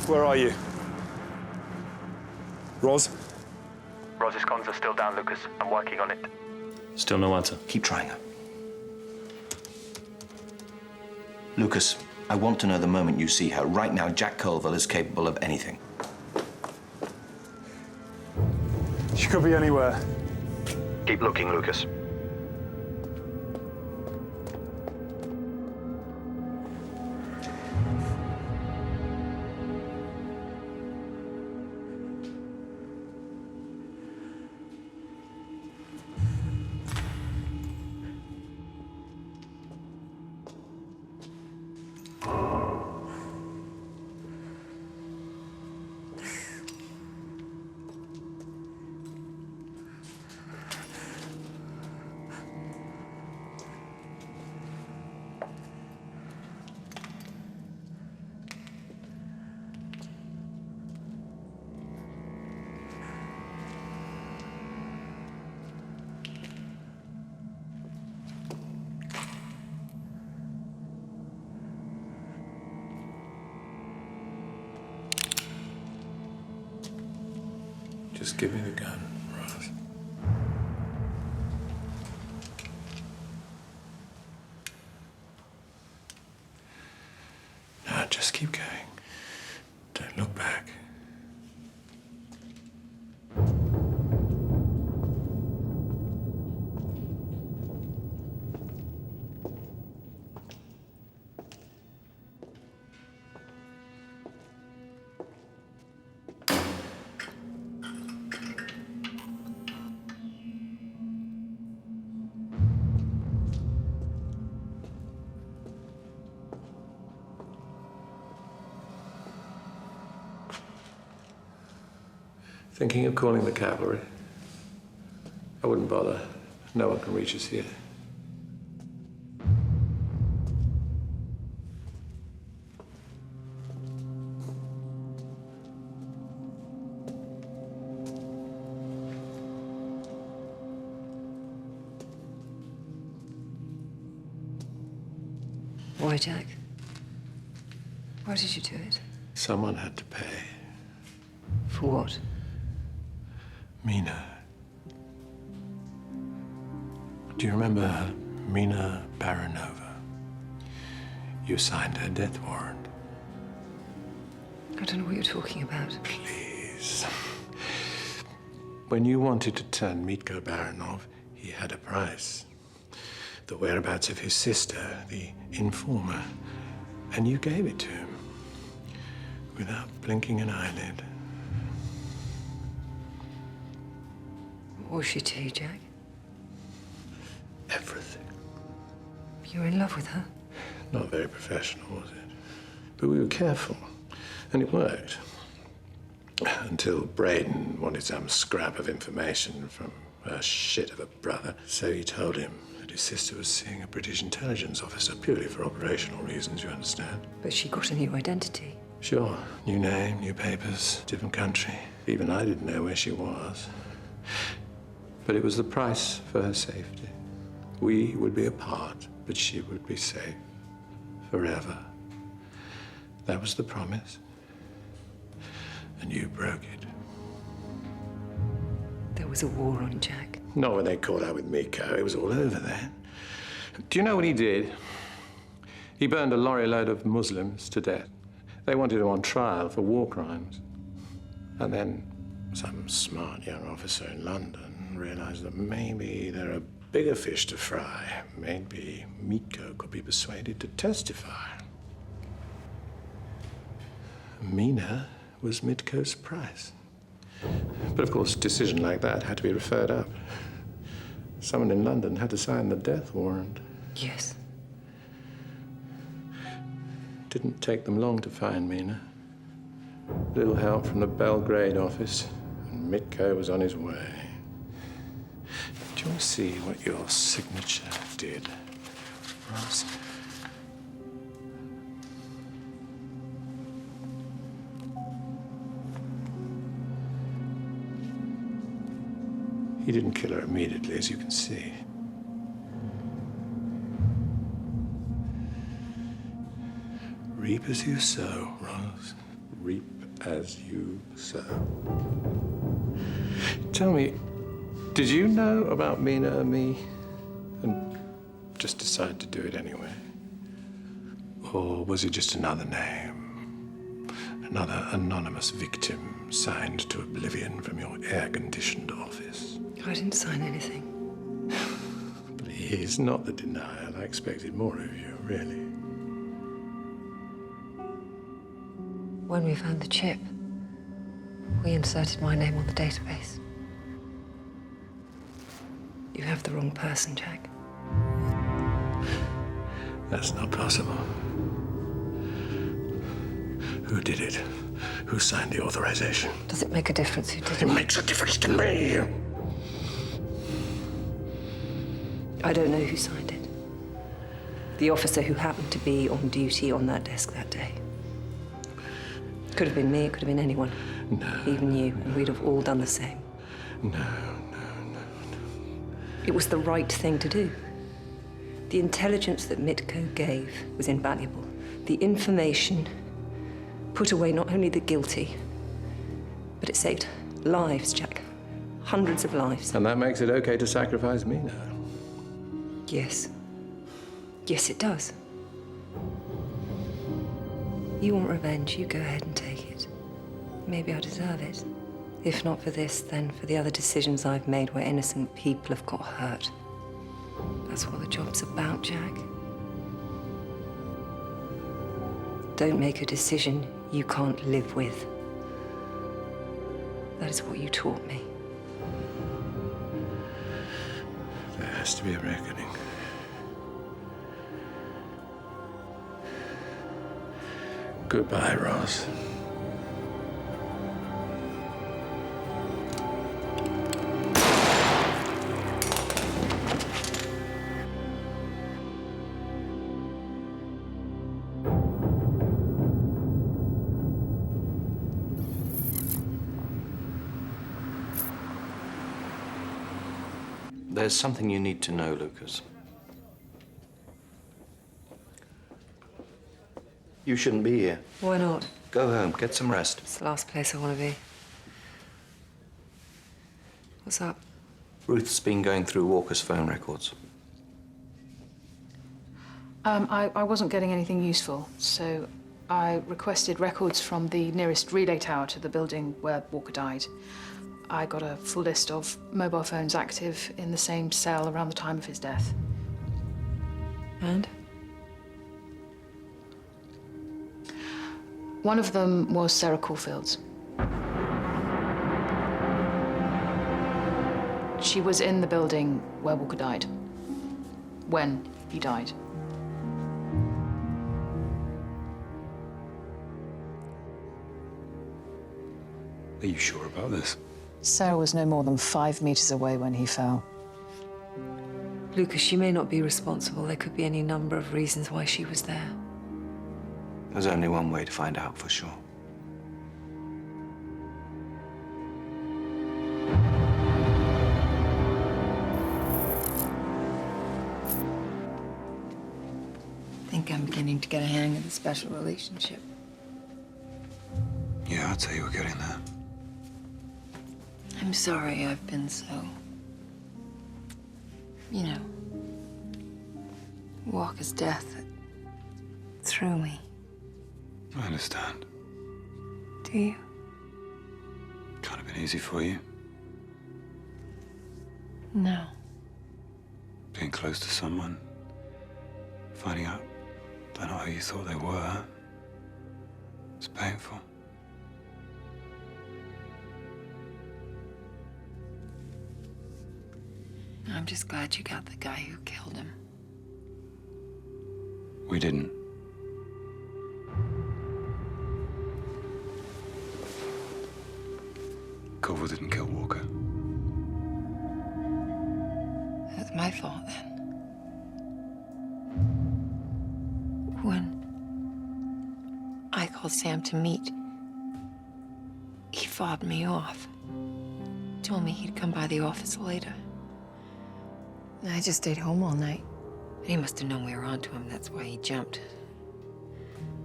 Where are you? Roz? Roz's comms are still down, Lucas. I'm working on it. Still no answer. Keep trying her. Lucas, I want to know the moment you see her. Right now, Jack Colville is capable of anything. She could be anywhere. Keep looking, Lucas. Just give me the gun, Roz. Now, just keep going. Don't look back. Thinking of calling the cavalry? I wouldn't bother. No one can reach us here. Why, Jack? Why did you do it? Someone had to pay. For what? Mina. Do you remember Mina Baranova? You signed her death warrant. I don't know what you're talking about. Please. When you wanted to turn Mitko Baranov, he had a price. The whereabouts of his sister, the informer. And you gave it to him. Without blinking an eyelid. What was she to you, Jack? Everything. You were in love with her? Not very professional, was it? But we were careful, and it worked. Until Braden wanted some scrap of information from her shit of a brother, so he told him that his sister was seeing a British intelligence officer, purely for operational reasons, you understand? But she got a new identity. Sure. New name, new papers, different country. Even I didn't know where she was. But it was the price for her safety. We would be apart, but she would be safe. Forever. That was the promise. And you broke it. There was a war on, Jack. Not when they caught out with Miko. It was all over then. Do you know what he did? He burned a lorry load of Muslims to death. They wanted him on trial for war crimes. And then some smart young officer in London realized that maybe there are bigger fish to fry. Maybe Miko could be persuaded to testify. Mina was Mitko's price. But of course, a decision like that had to be referred up. Someone in London had to sign the death warrant. Yes. Didn't take them long to find Mina. Little help from the Belgrade office, and Mitko was on his way. Do you want to see what your signature did, Ross? He didn't kill her immediately, as you can see. Reap as you sow, Ross. reap as you sow. Tell me, did you know about Mina and me and just decide to do it anyway? Or was it just another name? Another anonymous victim signed to oblivion from your air-conditioned office? I didn't sign anything. Please, not the denial. I expected more of you, really. When we found the chip, we inserted my name on the database. You have the wrong person, Jack. That's not possible. Who did it? Who signed the authorization? Does it make a difference who did it? It makes a difference to me. I don't know who signed it. The officer who happened to be on duty on that desk that day. Could have been me, it could have been anyone. No. Even you, and we'd have all done the same. No. It was the right thing to do. The intelligence that Mitko gave was invaluable. The information put away not only the guilty, but it saved lives, Jack. Hundreds of lives. And that makes it okay to sacrifice me now? Yes. Yes, it does. You want revenge, you go ahead and take it. Maybe I deserve it. If not for this, then for the other decisions I've made where innocent people have got hurt. That's what the job's about, Jack. Don't make a decision you can't live with. That is what you taught me. There has to be a reckoning. Goodbye, Ross. There's something you need to know, Lucas. You shouldn't be here. Why not? Go home, get some rest. It's the last place I want to be. What's up? Ruth's been going through Walker's phone records. I wasn't getting anything useful, so I requested records from the nearest relay tower to the building where Walker died. I got a full list of mobile phones active in the same cell around the time of his death. And? One of them was Sarah Caulfield's. She was in the building where Walker died. When he died. Are you sure about this? Sarah was no more than 5 meters away when he fell. Lucas, she may not be responsible. There could be any number of reasons why she was there. There's only one way to find out for sure. I think I'm beginning to get a hang of the special relationship. Yeah, I'd say you were getting there. I'm sorry I've been so, you know, Walker's death threw me. I understand. Do you? Can't have been easy for you. No. Being close to someone, finding out they're not who you thought they were. It's painful. I'm just glad you got the guy who killed him. We didn't. Koval didn't kill Walker. That's my fault then. When I called Sam to meet, he fobbed me off. Told me he'd come by the office later. And I just stayed home all night. And he must have known we were onto him. That's why he jumped.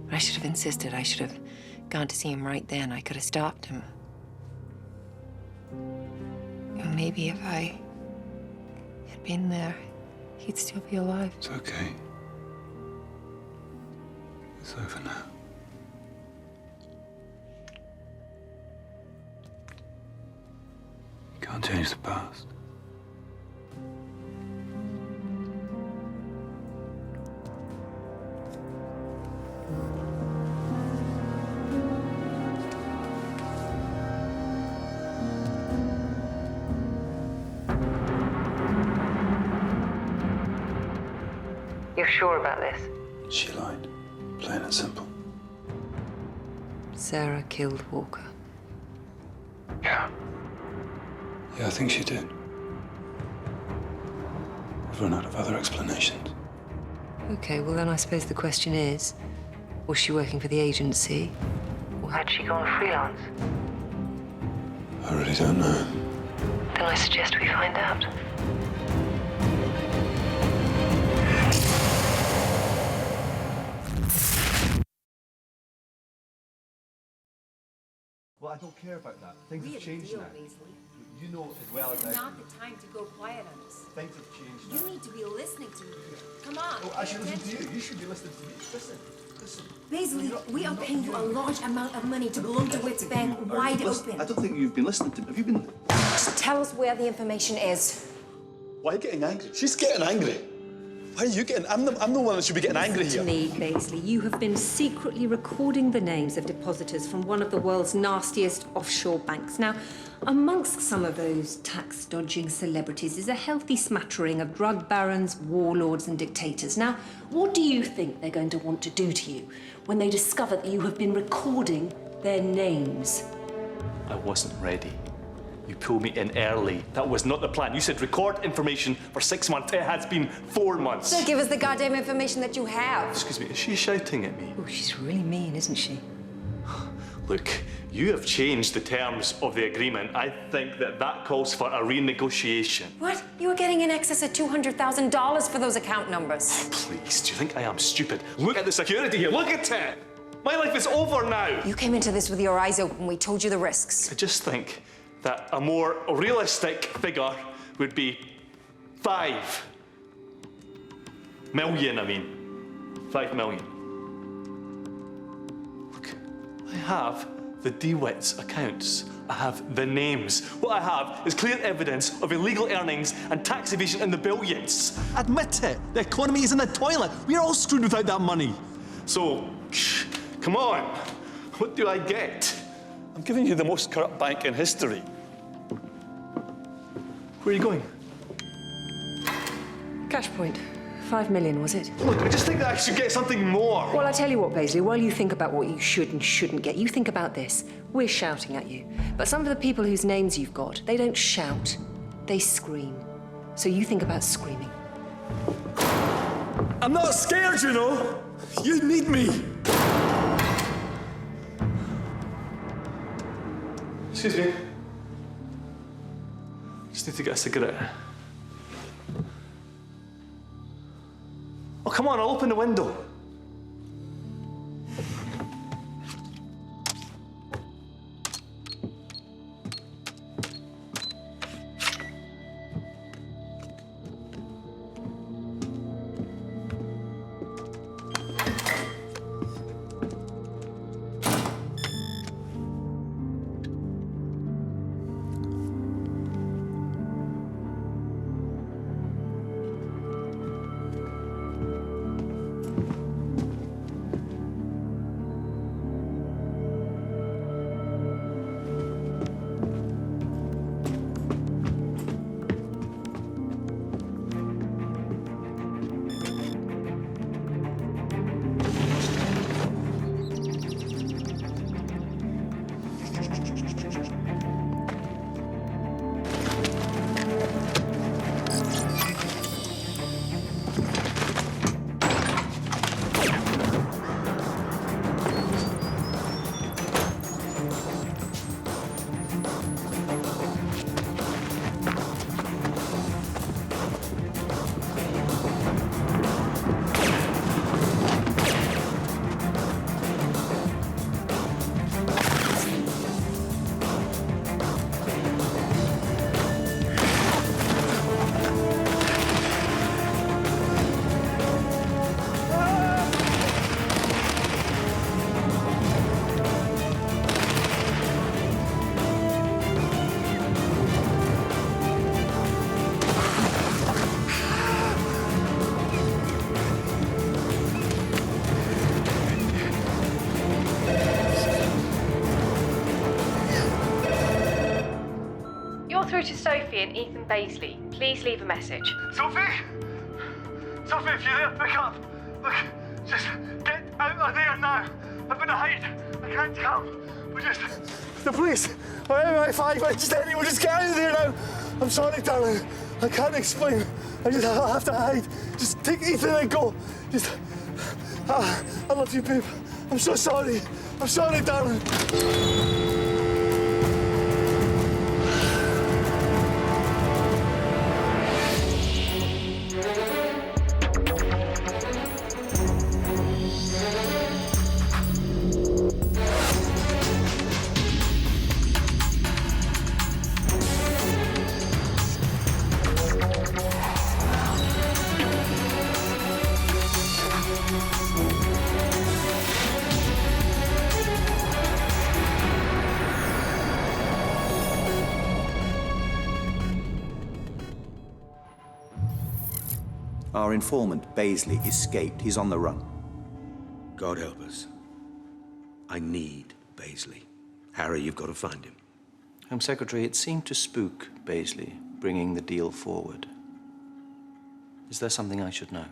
But I should have insisted. I should have Gone to see him right then. I could have stopped him. And maybe if I had been there, he'd still be alive. It's okay. It's over now. You can't change the past. You're sure about this? She lied. Plain and simple. Sarah killed Walker. Yeah, I think she did. I've run out of other explanations. Okay, well then I suppose the question is, was she working for the agency? Or had she gone freelance? I really don't know. Then I suggest we find out. Well, I don't care about that. Things have changed now. You know as well as I do. Not the time to go quiet on us. Things have changed now. You need to be listening to me here. Come on. Oh, I should listen to you. You should be listening to me. Listen. Paisley, we are paying you a large amount of money to blow the wits bang wide open. I don't think you've been listening to me. Have you been? Just tell us where the information is. Why are you getting angry? She's getting angry. Why are you getting? I'm the one that should be getting angry here. To me, Paisley, you have been secretly recording the names of depositors from one of the world's nastiest offshore banks. Now, amongst some of those tax-dodging celebrities is a healthy smattering of drug barons, warlords, and dictators. Now, what do you think they're going to want to do to you when they discover that you have been recording their names? I wasn't ready. You pulled me in early. That was not the plan. You said record information for 6 months. It has been 4 months. So give us the goddamn information that you have. Excuse me, is she shouting at me? Oh, she's really mean, isn't she? Look, you have changed the terms of the agreement. I think that calls for a renegotiation. What? You were getting in excess of $200,000 for those account numbers. Please, do you think I am stupid? Look at the security here. Look at it. My life is over now. You came into this with your eyes open. We told you the risks. I just think that a more realistic figure would be 5 million, I mean. 5 million. Look, I have the DeWitt's accounts. I have the names. What I have is clear evidence of illegal earnings and tax evasion in the billions. Admit it. The economy is in the toilet. We're all screwed without that money. So, come on. What do I get? I'm giving you the most corrupt bank in history. Where are you going? Cash point. 5 million, was it? Look, I just think that I should get something more. Well, I tell you what, Paisley, while you think about what you should and shouldn't get, you think about this. We're shouting at you. But some of the people whose names you've got, they don't shout, they scream. So you think about screaming. I'm not scared, you know. You need me. Excuse me. Just need to get a cigarette. Oh, come on, I'll open the window. You're through to Sophie and Ethan Baisley. Please leave a message. Sophie? Sophie, if you're there, pick up. Look, just get out of there now. I'm gonna hide. I can't come. We just... The police. MI5, just anyone, just get out of there now. I'm sorry, darling. I can't explain. I have to hide. Just take Ethan and go. Just... I love you, babe. I'm so sorry. I'm sorry, darling. Our informant, Baisley, escaped. He's on the run. God help us. I need Baisley. Harry, you've got to find him. Home Secretary, it seemed to spook Baisley, bringing the deal forward. Is there something I should know?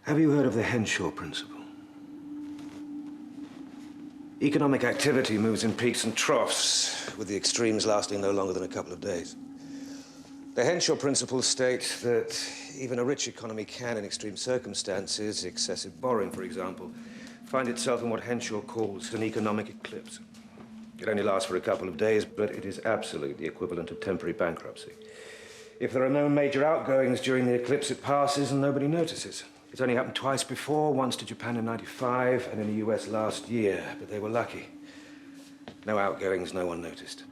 Have you heard of the Henshaw principle? Economic activity moves in peaks and troughs, with the extremes lasting no longer than a couple of days. The Henshaw principle states that even a rich economy can, in extreme circumstances, excessive borrowing, for example, find itself in what Henshaw calls an economic eclipse. It only lasts for a couple of days, but it is absolutely the equivalent of temporary bankruptcy. If there are no major outgoings during the eclipse, it passes and nobody notices. It's only happened twice before, once to Japan in '95 and in the US last year, but they were lucky. No outgoings, no one noticed.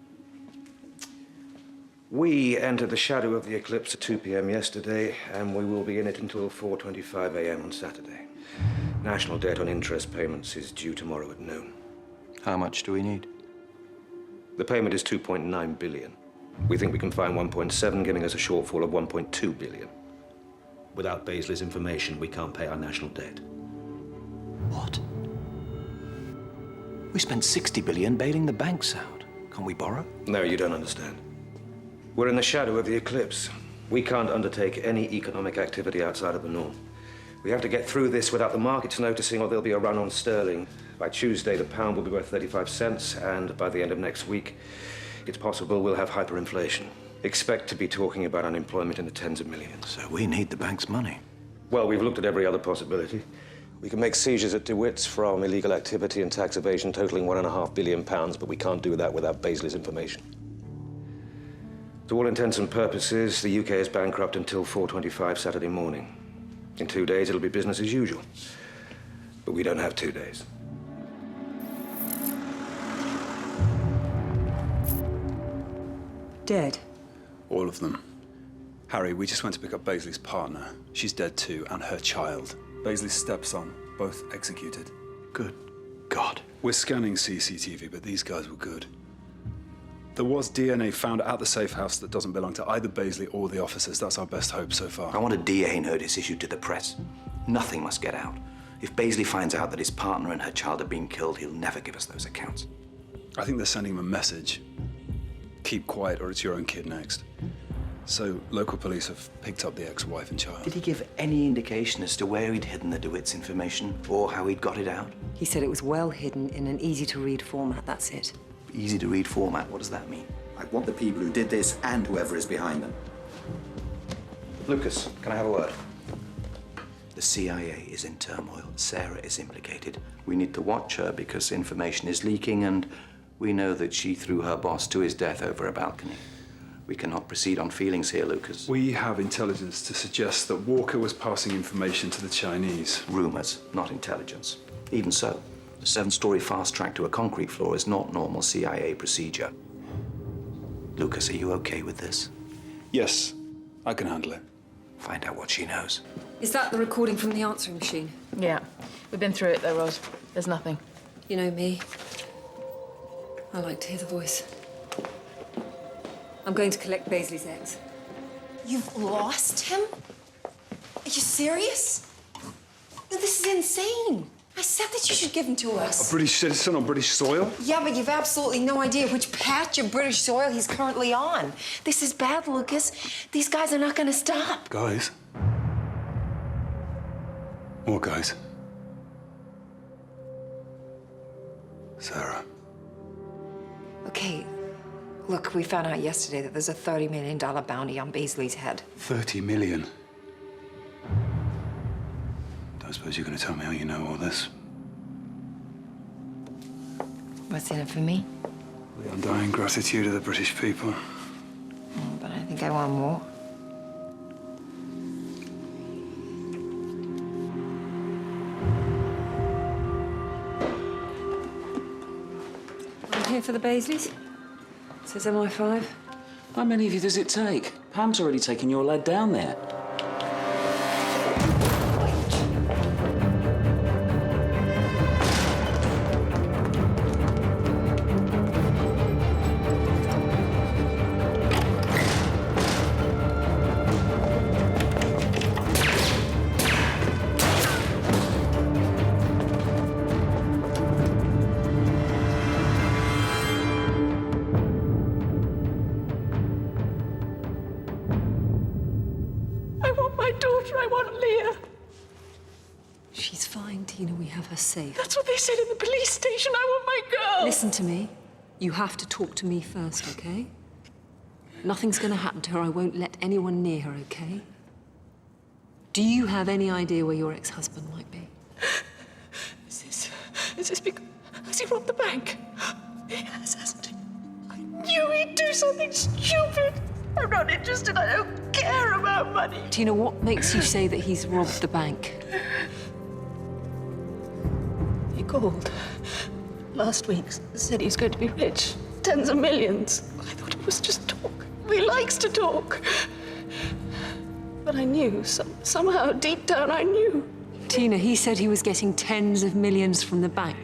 We entered the shadow of the eclipse at 2 p.m. yesterday, and we will be in it until 4:25 a.m. on Saturday. National debt on interest payments is due tomorrow at noon. How much do we need? The payment is 2.9 billion. We think we can find 1.7, giving us a shortfall of 1.2 billion. Without Baisley's information, we can't pay our national debt. What? We spent 60 billion bailing the banks out. Can't we borrow? No, you don't understand. We're in the shadow of the eclipse. We can't undertake any economic activity outside of the norm. We have to get through this without the markets noticing, or there'll be a run on sterling. By Tuesday, the pound will be worth 35 cents, and by the end of next week, it's possible we'll have hyperinflation. Expect to be talking about unemployment in the tens of millions. So we need the bank's money. Well, we've looked at every other possibility. We can make seizures at DeWitt's from illegal activity and tax evasion totaling £1.5 billion, but we can't do that without Baisley's information. To all intents and purposes, the UK is bankrupt until 4:25 Saturday morning. In 2 days, it'll be business as usual. But we don't have 2 days. Dead? All of them. Harry, we just went to pick up Baisley's partner. She's dead too, and her child. Baisley's stepson, both executed. Good God. We're scanning CCTV, but these guys were good. There was DNA found at the safe house that doesn't belong to either Baisley or the officers. That's our best hope so far. I want a DA notice issued to the press. Nothing must get out. If Baisley finds out that his partner and her child have been killed, he'll never give us those accounts. I think they're sending him a message. Keep quiet or it's your own kid next. So local police have picked up the ex-wife and child. Did he give any indication as to where he'd hidden the DeWitt's information or how he'd got it out? He said it was well hidden in an easy-to-read format, that's it. Easy-to-read format, what does that mean? I want the people who did this and whoever is behind them. Lucas, can I have a word? The CIA is in turmoil. Sarah is implicated. We need to watch her because information is leaking, and we know that she threw her boss to his death over a balcony. We cannot proceed on feelings here, Lucas. We have intelligence to suggest that Walker was passing information to the Chinese. Rumors, not intelligence. Even so, a 7-story fast track to a concrete floor is not normal CIA procedure. Lucas, are you okay with this? Yes, I can handle it. Find out what she knows. Is that the recording from the answering machine? Yeah. We've been through it though, Ros. There's nothing. You know me. I like to hear the voice. I'm going to collect Baisley's ex. You've lost him? Are you serious? No, this is insane. I said that you should give him to us. A British citizen on British soil? Yeah, but you've absolutely no idea which patch of British soil he's currently on. This is bad, Lucas. These guys are not going to stop. Guys? What guys? Sarah. Okay, look, we found out yesterday that there's a $30 million bounty on Baisley's head. 30 million? Don't suppose you're going to tell me how you know all this? What's in it for me? The undying gratitude of the British people. But I think I want more. I'm here for the Baisleys. Says MI5. How many of you does it take? Pam's already taken your lad down there. She's fine, Tina. We have her safe. That's what they said in the police station. I want my girl. Listen to me. You have to talk to me first, okay? Nothing's going to happen to her. I won't let anyone near her, okay? Do you have any idea where your ex-husband might be? Is this because... Has he robbed the bank? He has, hasn't he? I knew he'd do something stupid. I'm not interested. I don't care about money. Tina, what makes you say that he's robbed the bank? He called last week, said he's going to be rich. Tens of millions. I thought it was just talk. He likes to talk. But I knew, somehow, deep down, I knew. Tina, he said he was getting tens of millions from the bank.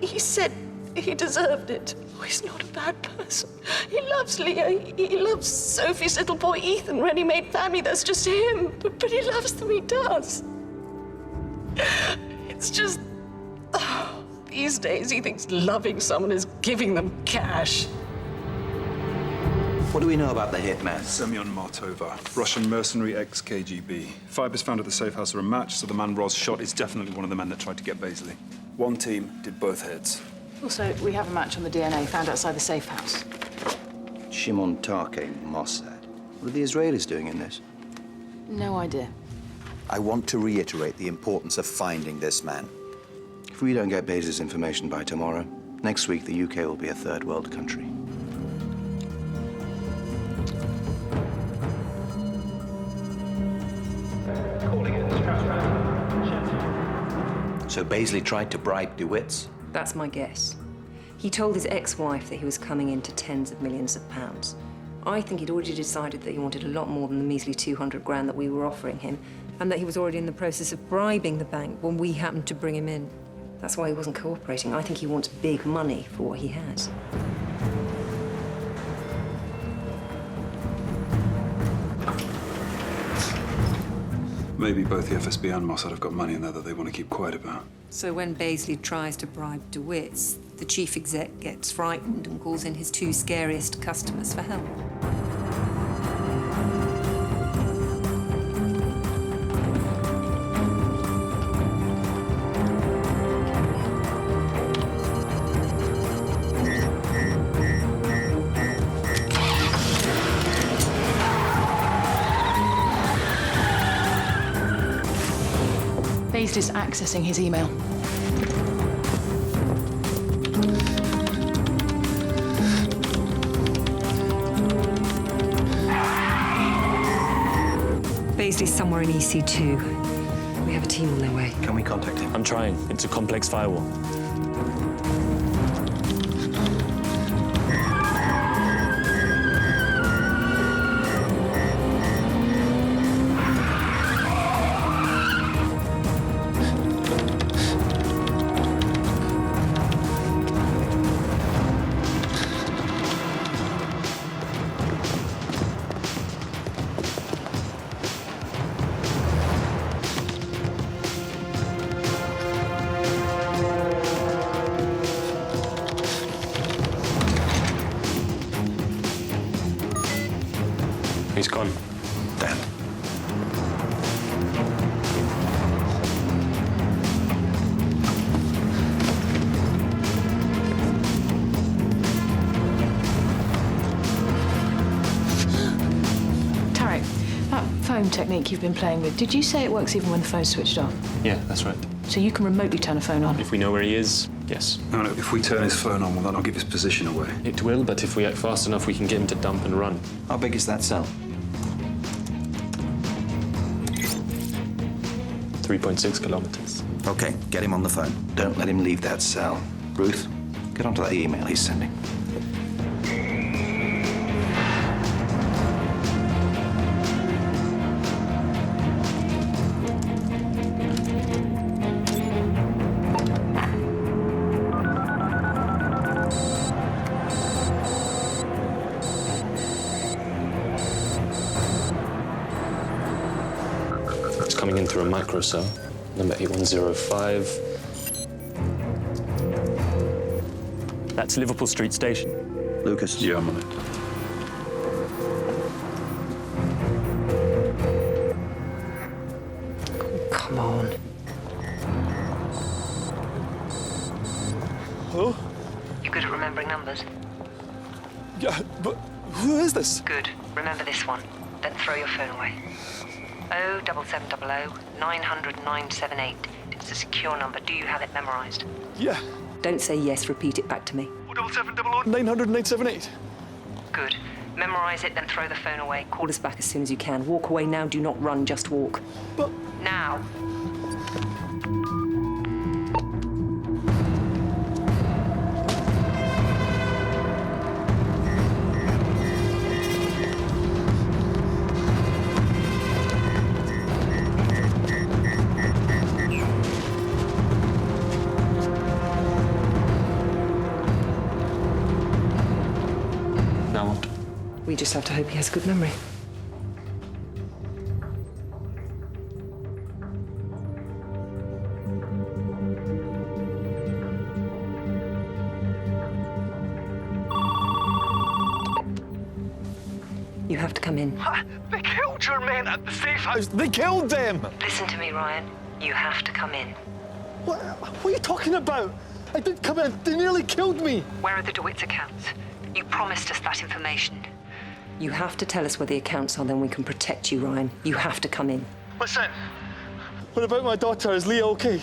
He said he deserved it. Oh, he's not a bad person. He loves Leah. He loves Sophie's little boy, Ethan, ready-made family. That's just him. But he loves them, he does. It's just... Oh, these days, he thinks loving someone is giving them cash. What do we know about the hitman? Semyon Martova, Russian mercenary ex-KGB. Fibers found at the safe house are a match, so the man Roz shot is definitely one of the men that tried to get Baisley. One team did both heads. Also, we have a match on the DNA found outside the safe house. Shimon Tarke, Mossad. What are the Israelis doing in this? No idea. I want to reiterate the importance of finding this man. If we don't get Baisley's information by tomorrow, next week the UK will be a third world country. So Baisley tried to bribe DeWitts? That's my guess. He told his ex-wife that he was coming into tens of millions of pounds. I think he'd already decided that he wanted a lot more than the measly 200 grand that we were offering him, and that he was already in the process of bribing the bank when we happened to bring him in. That's why he wasn't cooperating. I think he wants big money for what he has. Maybe both the FSB and Mossad have got money in there that they want to keep quiet about. So when Baisley tries to bribe DeWitts, the chief exec gets frightened and calls in his two scariest customers for help. Baisley's accessing his email. Baisley's somewhere in EC2. We have a team on their way. Can we contact him? I'm trying. It's a complex firewall. He's gone. Damn. Tarek, that phone technique you've been playing with, did you say it works even when the phone's switched off? Yeah, that's right. So you can remotely turn a phone on? If we know where he is, yes. No, if we turn his phone on, well, that'll give his position away. It will, but if we act fast enough, we can get him to dump and run. How big is that cell? 3.6 kilometers. Okay, get him on the phone. Don't let him leave that cell. Ruth, get onto that email he's sending. It's coming in through a micro cell, number 8105. That's Liverpool Street Station. Lucas? Yeah, I'm on it. Come on. Hello? You good at remembering numbers? Yeah, but who is this? Good. Remember this one. Then throw your phone away. 07700 900 978. It's a secure number. Do you have it memorized? Yeah. Don't say yes, repeat it back to me. 07700 900 978. Good. Memorize it, then throw the phone away. Call us back as soon as you can. Walk away now, do not run, just walk. But... Now. Now what? We just have to hope he has a good memory. You have to come in. They killed your men at the safe house. They killed them. Listen to me, Ryan. You have to come in. What are you talking about? I did come in. They nearly killed me. Where are the DeWitt's accounts? You promised us that information. You have to tell us where the accounts are, then we can protect you, Ryan. You have to come in. Listen, what about my daughter? Is Leah okay?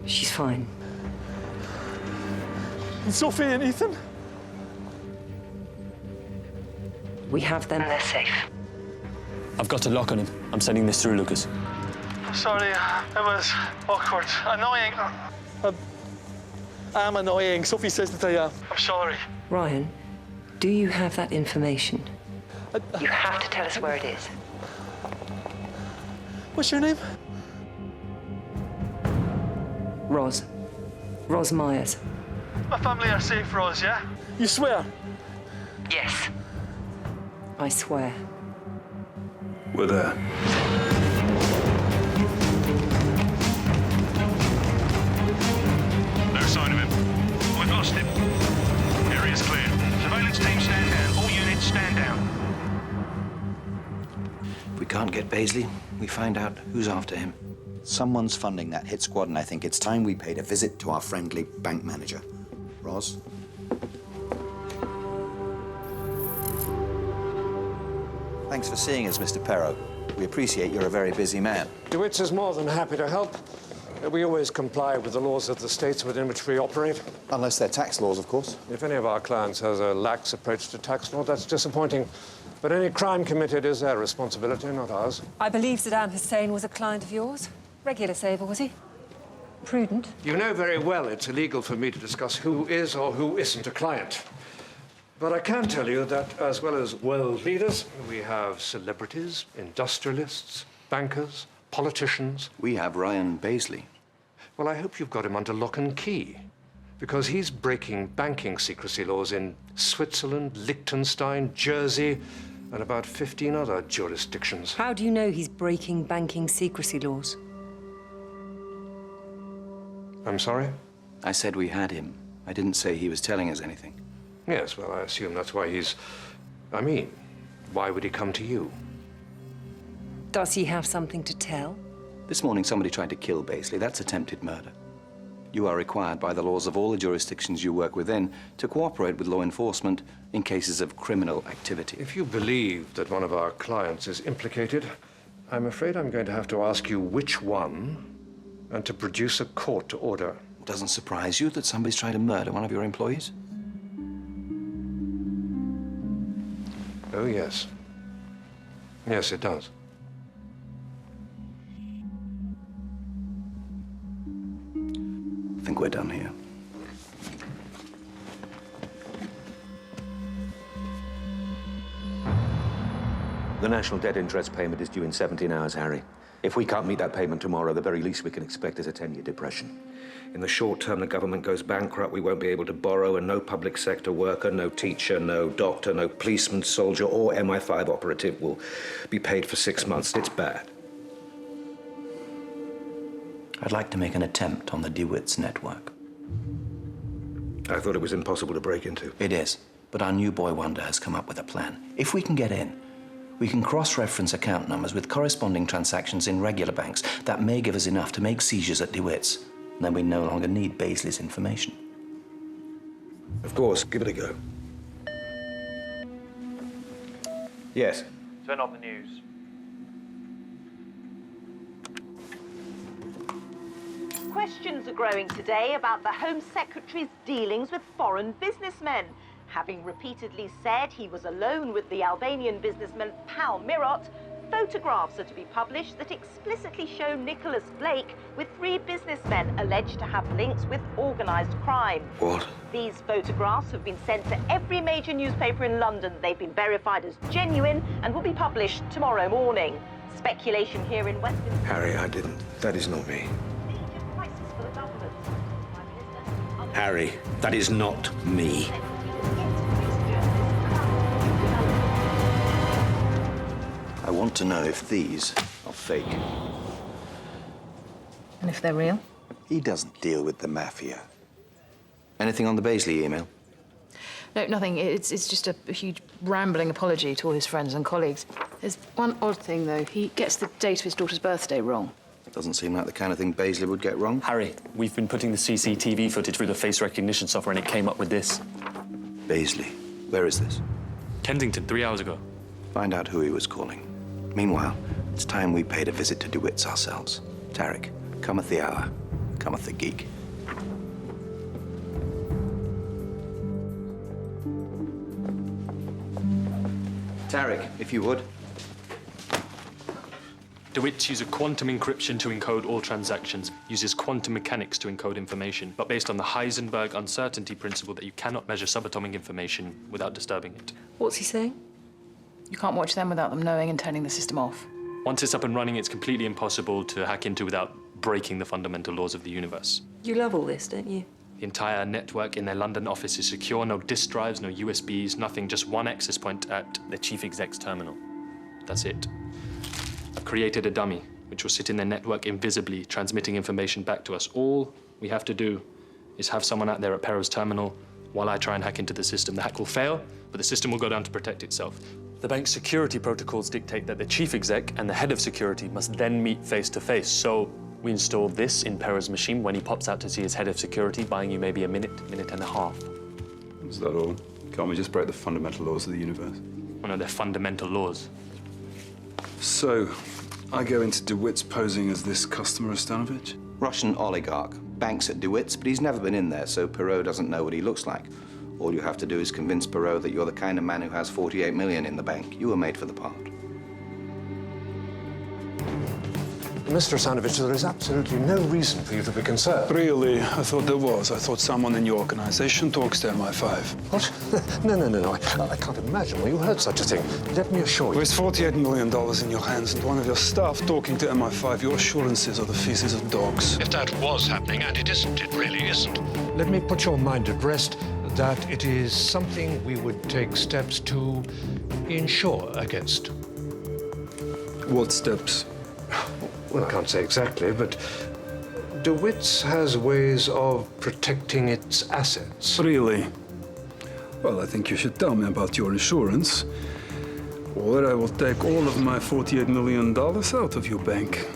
She's fine. And Sophie and Ethan? We have them. They're safe. I've got a lock on him. I'm sending this through, Lucas. I'm sorry, it was awkward, annoying. I'm annoying. Sophie says that I am. I'm sorry. Ryan, do you have that information? You have to tell us where it is. What's your name? Roz. Roz Myers. My family are safe, Roz, yeah? You swear? Yes. I swear. We're there. No sign of him. We've lost him. Area's clear. Surveillance team stand down. All units stand down. If we can't get Paisley, we find out who's after him. Someone's funding that hit squad, and I think it's time we paid a visit to our friendly bank manager. Roz? Thanks for seeing us, Mr. Perro. We appreciate you're a very busy man. DeWitt's is more than happy to help. We always comply with the laws of the states within which we operate. Unless they're tax laws, of course. If any of our clients has a lax approach to tax law, that's disappointing. But any crime committed is their responsibility, not ours. I believe Saddam Hussein was a client of yours. Regular saver, was he? Prudent. You know very well it's illegal for me to discuss who is or who isn't a client. But I can tell you that, as well as world leaders, we have celebrities, industrialists, bankers, politicians. We have Ryan Paisley. Well, I hope you've got him under lock and key, because he's breaking banking secrecy laws in Switzerland, Liechtenstein, Jersey, and about 15 other jurisdictions. How do you know he's breaking banking secrecy laws? I'm sorry? I said we had him. I didn't say he was telling us anything. Yes, well, I assume that's why he's Why would he come to you? Does he have something to tell? This morning, somebody tried to kill Baisley. That's attempted murder. You are required by the laws of all the jurisdictions you work within to cooperate with law enforcement in cases of criminal activity. If you believe that one of our clients is implicated, I'm afraid I'm going to have to ask you which one and to produce a court order. Doesn't surprise you that somebody's trying to murder one of your employees? Oh, yes. Yes, it does. I think we're done here. The national debt interest payment is due in 17 hours, Harry. If we can't meet that payment tomorrow, the very least we can expect is a 10-year depression. In the short term, the government goes bankrupt, we won't be able to borrow, and no public sector worker, no teacher, no doctor, no policeman, soldier, or MI5 operative will be paid for 6 months. It's bad. I'd like to make an attempt on the DeWitt's network. I thought it was impossible to break into. It is, but our new boy wonder has come up with a plan. If we can get in, we can cross-reference account numbers with corresponding transactions in regular banks. That may give us enough to make seizures at DeWitt's. And then we no longer need Baisley's information. Of course, give it a go. Yes. Turn on the news. Questions are growing today about the Home Secretary's dealings with foreign businessmen. Having repeatedly said he was alone with the Albanian businessman Pal Mirot, photographs are to be published that explicitly show Nicholas Blake with 3 businessmen alleged to have links with organised crime. What? These photographs have been sent to every major newspaper in London. They've been verified as genuine and will be published tomorrow morning. Speculation here in Westminster. Harry, I didn't. That is not me. Harry, that is not me. I want to know if these are fake. And if they're real? He doesn't deal with the mafia. Anything on the Baisley email? No, nothing. It's just a huge rambling apology to all his friends and colleagues. There's one odd thing, though. He gets the date of his daughter's birthday wrong. Doesn't seem like the kind of thing Baisley would get wrong. Harry, we've been putting the CCTV footage through the face recognition software and it came up with this. Baisley. Where is this? Kensington, 3 hours ago. Find out who he was calling. Meanwhile, it's time we paid a visit to DeWitt's ourselves. Tarek, cometh the hour, cometh the geek. Tarek, if you would. DeWitt uses quantum encryption to encode all transactions, uses quantum mechanics to encode information, but based on the Heisenberg uncertainty principle that you cannot measure subatomic information without disturbing it. What's he saying? You can't watch them without them knowing and turning the system off. Once it's up and running, it's completely impossible to hack into without breaking the fundamental laws of the universe. You love all this, don't you? The entire network in their London office is secure, no disk drives, no USBs, nothing, just one access point at the chief exec's terminal. That's it. I've created a dummy, which will sit in their network invisibly, transmitting information back to us. All we have to do is have someone out there at Perro's terminal while I try and hack into the system. The hack will fail, but the system will go down to protect itself. The bank's security protocols dictate that the chief exec and the head of security must then meet face to face. So we install this in Perro's machine when he pops out to see his head of security, buying you maybe a minute and a half. Is that all? Can't we just break the fundamental laws of the universe? Oh no, they're fundamental laws. So, I go into DeWitt's posing as this customer of Stanovich? Russian oligarch. Banks at DeWitt's, but he's never been in there, so Perot doesn't know what he looks like. All you have to do is convince Perot that you're the kind of man who has 48 million in the bank. You were made for the part. Mr. Stanovich, there is absolutely no reason for you to be concerned. Really? I thought there was. I thought someone in your organization talks to MI5. What? No. I can't imagine where you heard such a thing. Let me assure you. With $48 million in your hands and one of your staff talking to MI5, your assurances are the feces of dogs. If that was happening, and it isn't, it really isn't, let me put your mind at rest that it is something we would take steps to insure against. What steps? Well, I can't say exactly, but DeWitt's has ways of protecting its assets. Really? Well, I think you should tell me about your insurance. Or I will take all of my $48 million out of your bank.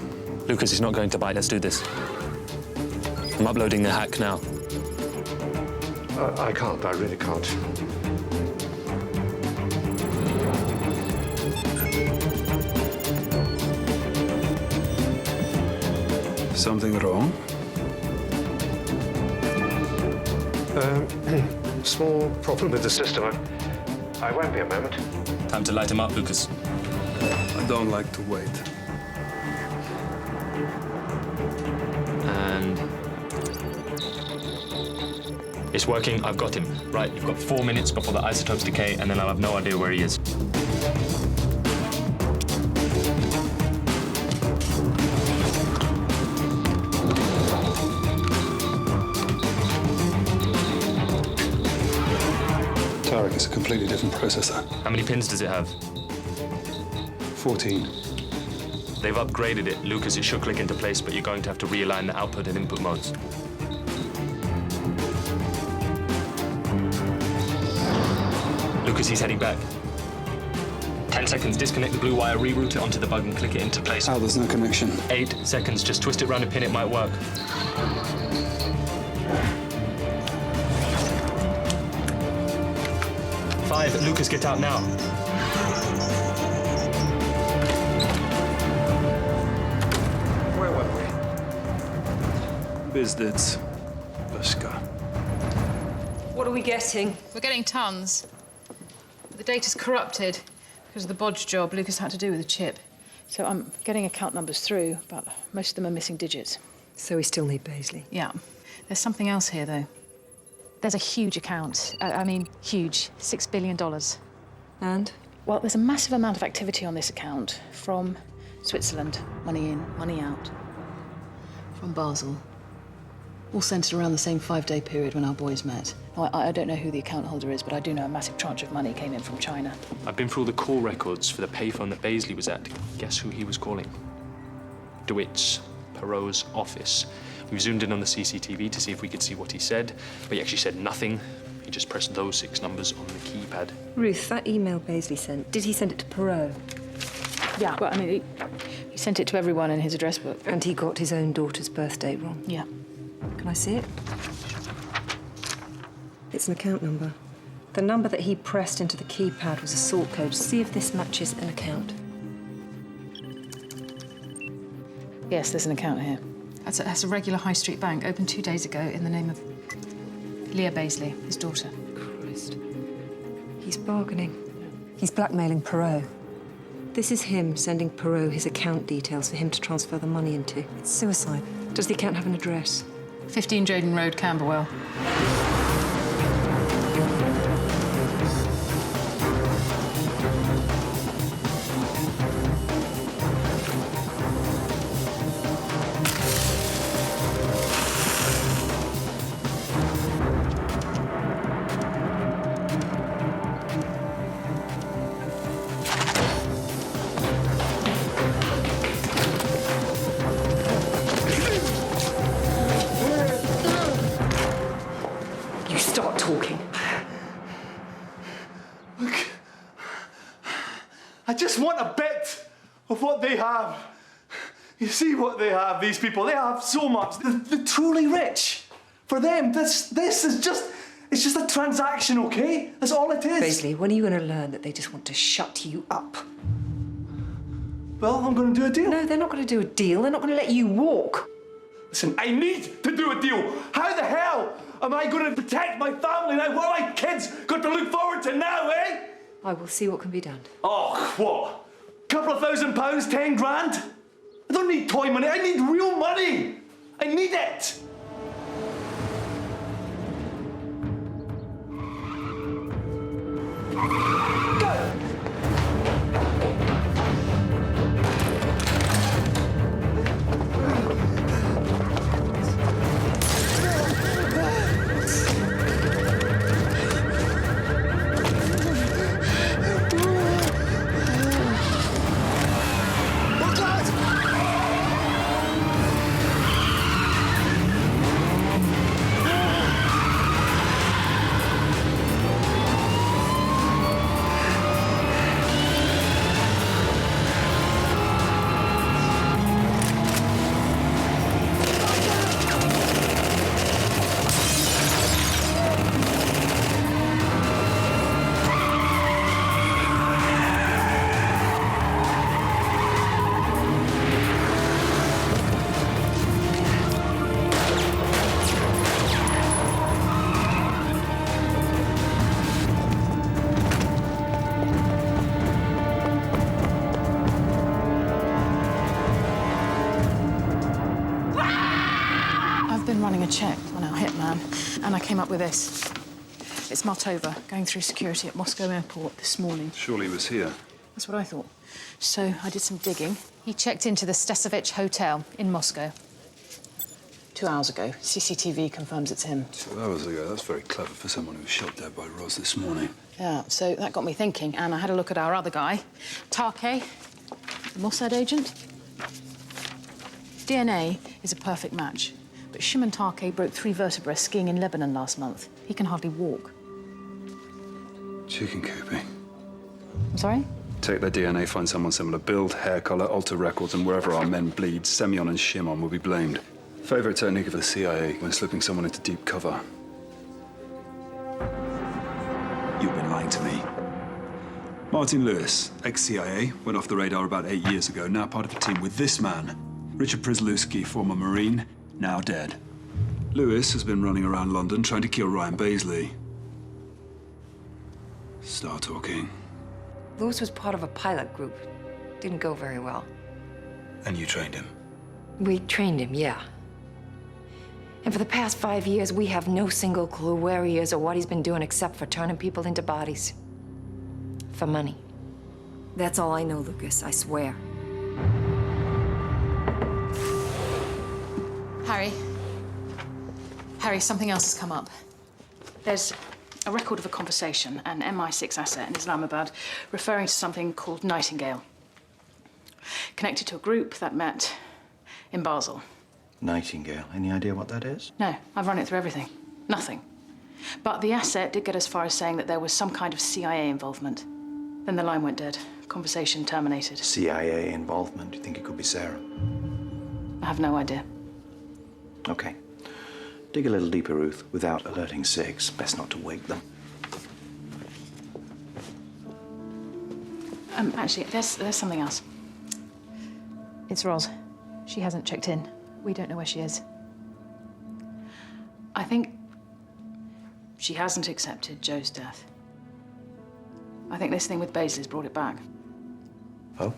Lucas, he's not going to bite. Let's do this. I'm uploading the hack now. I can't. I really can't. Something wrong? Small problem with the system. I won't be a moment. Time to light him up, Lucas. I don't like to wait. And... it's working. I've got him. Right, you've got 4 minutes before the isotopes decay, and then I'll have no idea where he is. Tarek is a completely different processor. How many pins does it have? 14. They've upgraded it. Lucas, it should click into place, but you're going to have to realign the output and input modes. Lucas, he's heading back. 10 seconds, disconnect the blue wire, reroute it onto the bug and click it into place. Oh, there's no connection. 8 seconds, just twist it around a pin, it might work. 5, Lucas, get out now. Where were we? Bizdits. Bashka. What are we getting? We're getting tons. The data's corrupted because of the bodge job Lucas had to do with the chip. So I'm getting account numbers through, but most of them are missing digits. So we still need Paisley. Yeah. There's something else here, though. There's a huge account. I mean, huge. $6 billion. And? Well, there's a massive amount of activity on this account from Switzerland. Money in, money out. From Basel. All centred around the same 5-day period when our boys met. Now, I don't know who the account holder is, but I do know a massive tranche of money came in from China. I've been through all the call records for the payphone that Paisley was at. Guess who he was calling? DeWitt's, Perot's office. We zoomed in on the CCTV to see if we could see what he said, but he actually said nothing. He just pressed those 6 numbers on the keypad. Ruth, that email Paisley sent, did he send it to Perot? Yeah, well, I mean, he sent it to everyone in his address book. And he got his own daughter's birthday wrong? Yeah. Can I see it? It's an account number. The number that he pressed into the keypad was a sort code. See if this matches an account. Yes, there's an account here. That's a regular high street bank, opened 2 days ago in the name of Leah Paisley, his daughter. Christ. He's bargaining. He's blackmailing Perot. This is him sending Perot his account details for him to transfer the money into. It's suicide. Does the account have an address? 15 Drayden Road, Camberwell. I just want a bit of what they have. You see what they have, these people. They have so much. They're truly rich. For them, this is just... It's just a transaction, OK? That's all it is. Paisley, when are you going to learn that they just want to shut you up? Well, I'm going to do a deal. No, they're not going to do a deal. They're not going to let you walk. Listen, I need to do a deal. How the hell am I going to protect my family now? What are my kids got to look forward to now, eh? I will see what can be done. Oh, what? Couple of £1,000, 10 grand? I don't need toy money. I need real money. I need it. a check on our hitman, and I came up with this. It's Martova, going through security at Moscow airport this morning. Surely he was here. That's what I thought. So I did some digging. He checked into the Stesovich Hotel in Moscow 2 hours ago. CCTV confirms it's him. 2 hours ago? That's very clever for someone who was shot dead by Roz this morning. Yeah, so that got me thinking, and I had a look at our other guy, Tarke, the Mossad agent. DNA is a perfect match, but Shimon Tarke broke 3 vertebrae skiing in Lebanon last month. He can hardly walk. Chicken cooping. I'm sorry? Take their DNA, find someone similar, build, hair colour, alter records, and wherever our men bleed, Semyon and Shimon will be blamed. Favourite technique of the CIA when slipping someone into deep cover. You've been lying to me. Martin Lewis, ex-CIA, went off the radar about 8 years ago, now part of a team with this man. Richard Przlewski, former Marine, now dead. Lewis has been running around London trying to kill Ryan Baisley. Start talking. Lewis was part of a pilot group. Didn't go very well. And you trained him? We trained him, yeah. And for the past 5 years, we have no single clue where he is or what he's been doing except for turning people into bodies. For money. That's all I know, Lucas, I swear. Harry, something else has come up. There's a record of a conversation, an MI6 asset in Islamabad, referring to something called Nightingale. Connected to a group that met in Basel. Nightingale. Any idea what that is? No, I've run it through everything. Nothing. But the asset did get as far as saying that there was some kind of CIA involvement. Then the line went dead. Conversation terminated. CIA involvement? Do you think it could be Sarah? I have no idea. Okay. Dig a little deeper, Ruth, without alerting SIGs. Best not to wake them. Actually, there's something else. It's Roz. She hasn't checked in. We don't know where she is. I think she hasn't accepted Joe's death. I think this thing with Baisley's brought it back. Oh?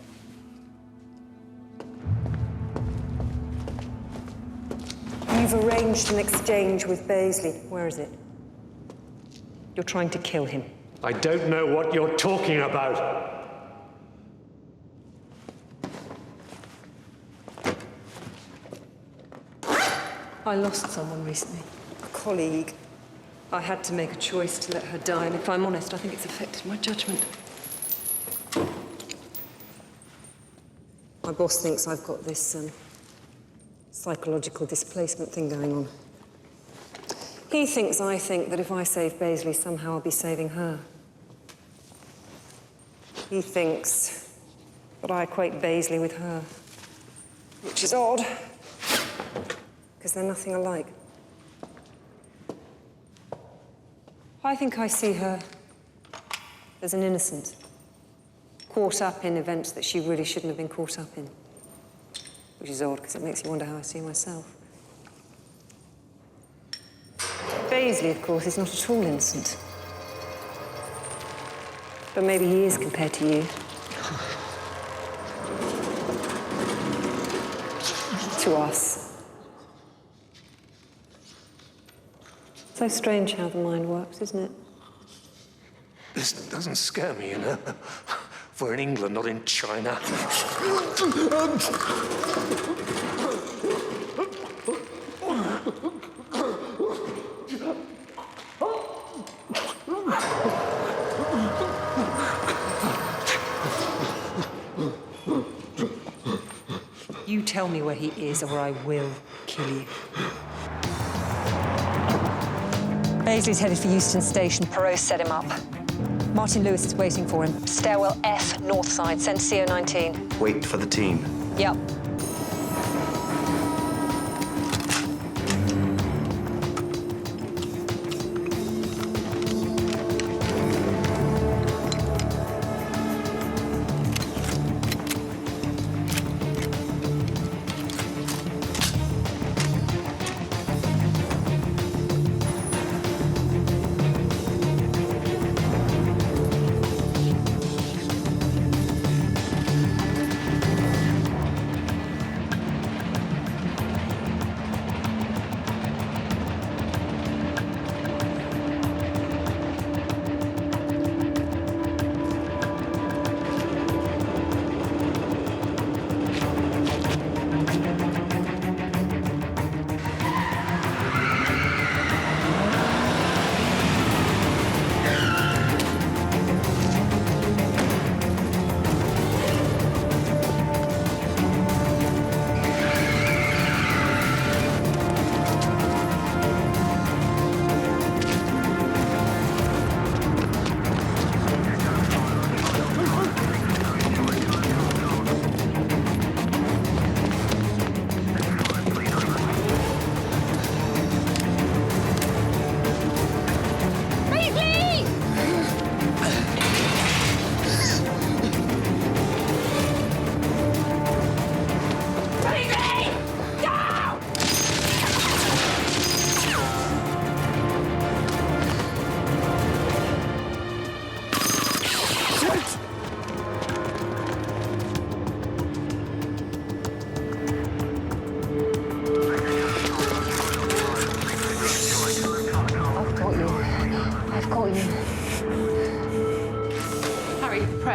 You've arranged an exchange with Baisley. Where is it? You're trying to kill him. I don't know what you're talking about. I lost someone recently. A colleague. I had to make a choice to let her die, and if I'm honest, I think it's affected my judgment. My boss thinks I've got this, psychological displacement thing going on. He thinks I think that if I save Baisley, somehow I'll be saving her. He thinks that I equate Baisley with her, which is odd, because they're nothing alike. I think I see her as an innocent, caught up in events that she really shouldn't have been caught up in. Which is odd, because it makes you wonder how I see myself. Baisley, of course, is not at all innocent. But maybe he is compared to you. To us. So strange how the mind works, isn't it? This doesn't scare me, you know. We're in England, not in China. You tell me where he is, or I will kill you. Baisley's headed for Euston Station. Perot set him up. Martin Lewis is waiting for him. Stairwell F, north side. Send CO19. Wait for the team. Yep.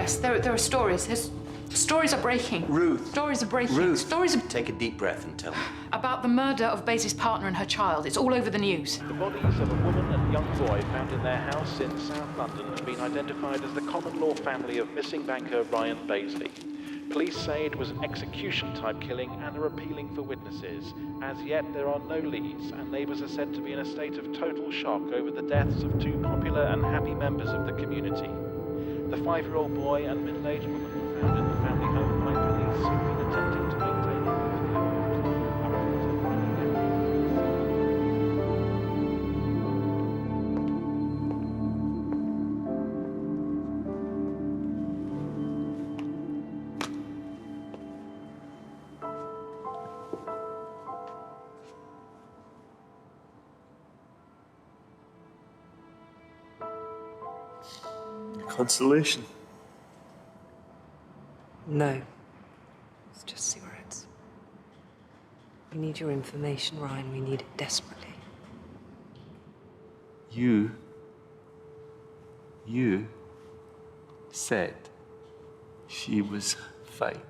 press. There are stories. Stories are breaking. Ruth. Stories are breaking. Ruth. Stories are... Take a deep breath and tell me. About the murder of Basil's partner and her child. It's all over the news. The bodies of a woman and young boy found in their house in South London have been identified as the common-law family of missing banker Ryan Basley. Police say it was an execution-type killing and are appealing for witnesses. As yet, there are no leads, and neighbours are said to be in a state of total shock over the deaths of two popular and happy members of the community. The 5-year-old boy and middle-aged woman were found in the family home by police who've been attempting to maintain Consolation? No. It's just cigarettes. We need your information, Ryan. We need it desperately. You said she was fine.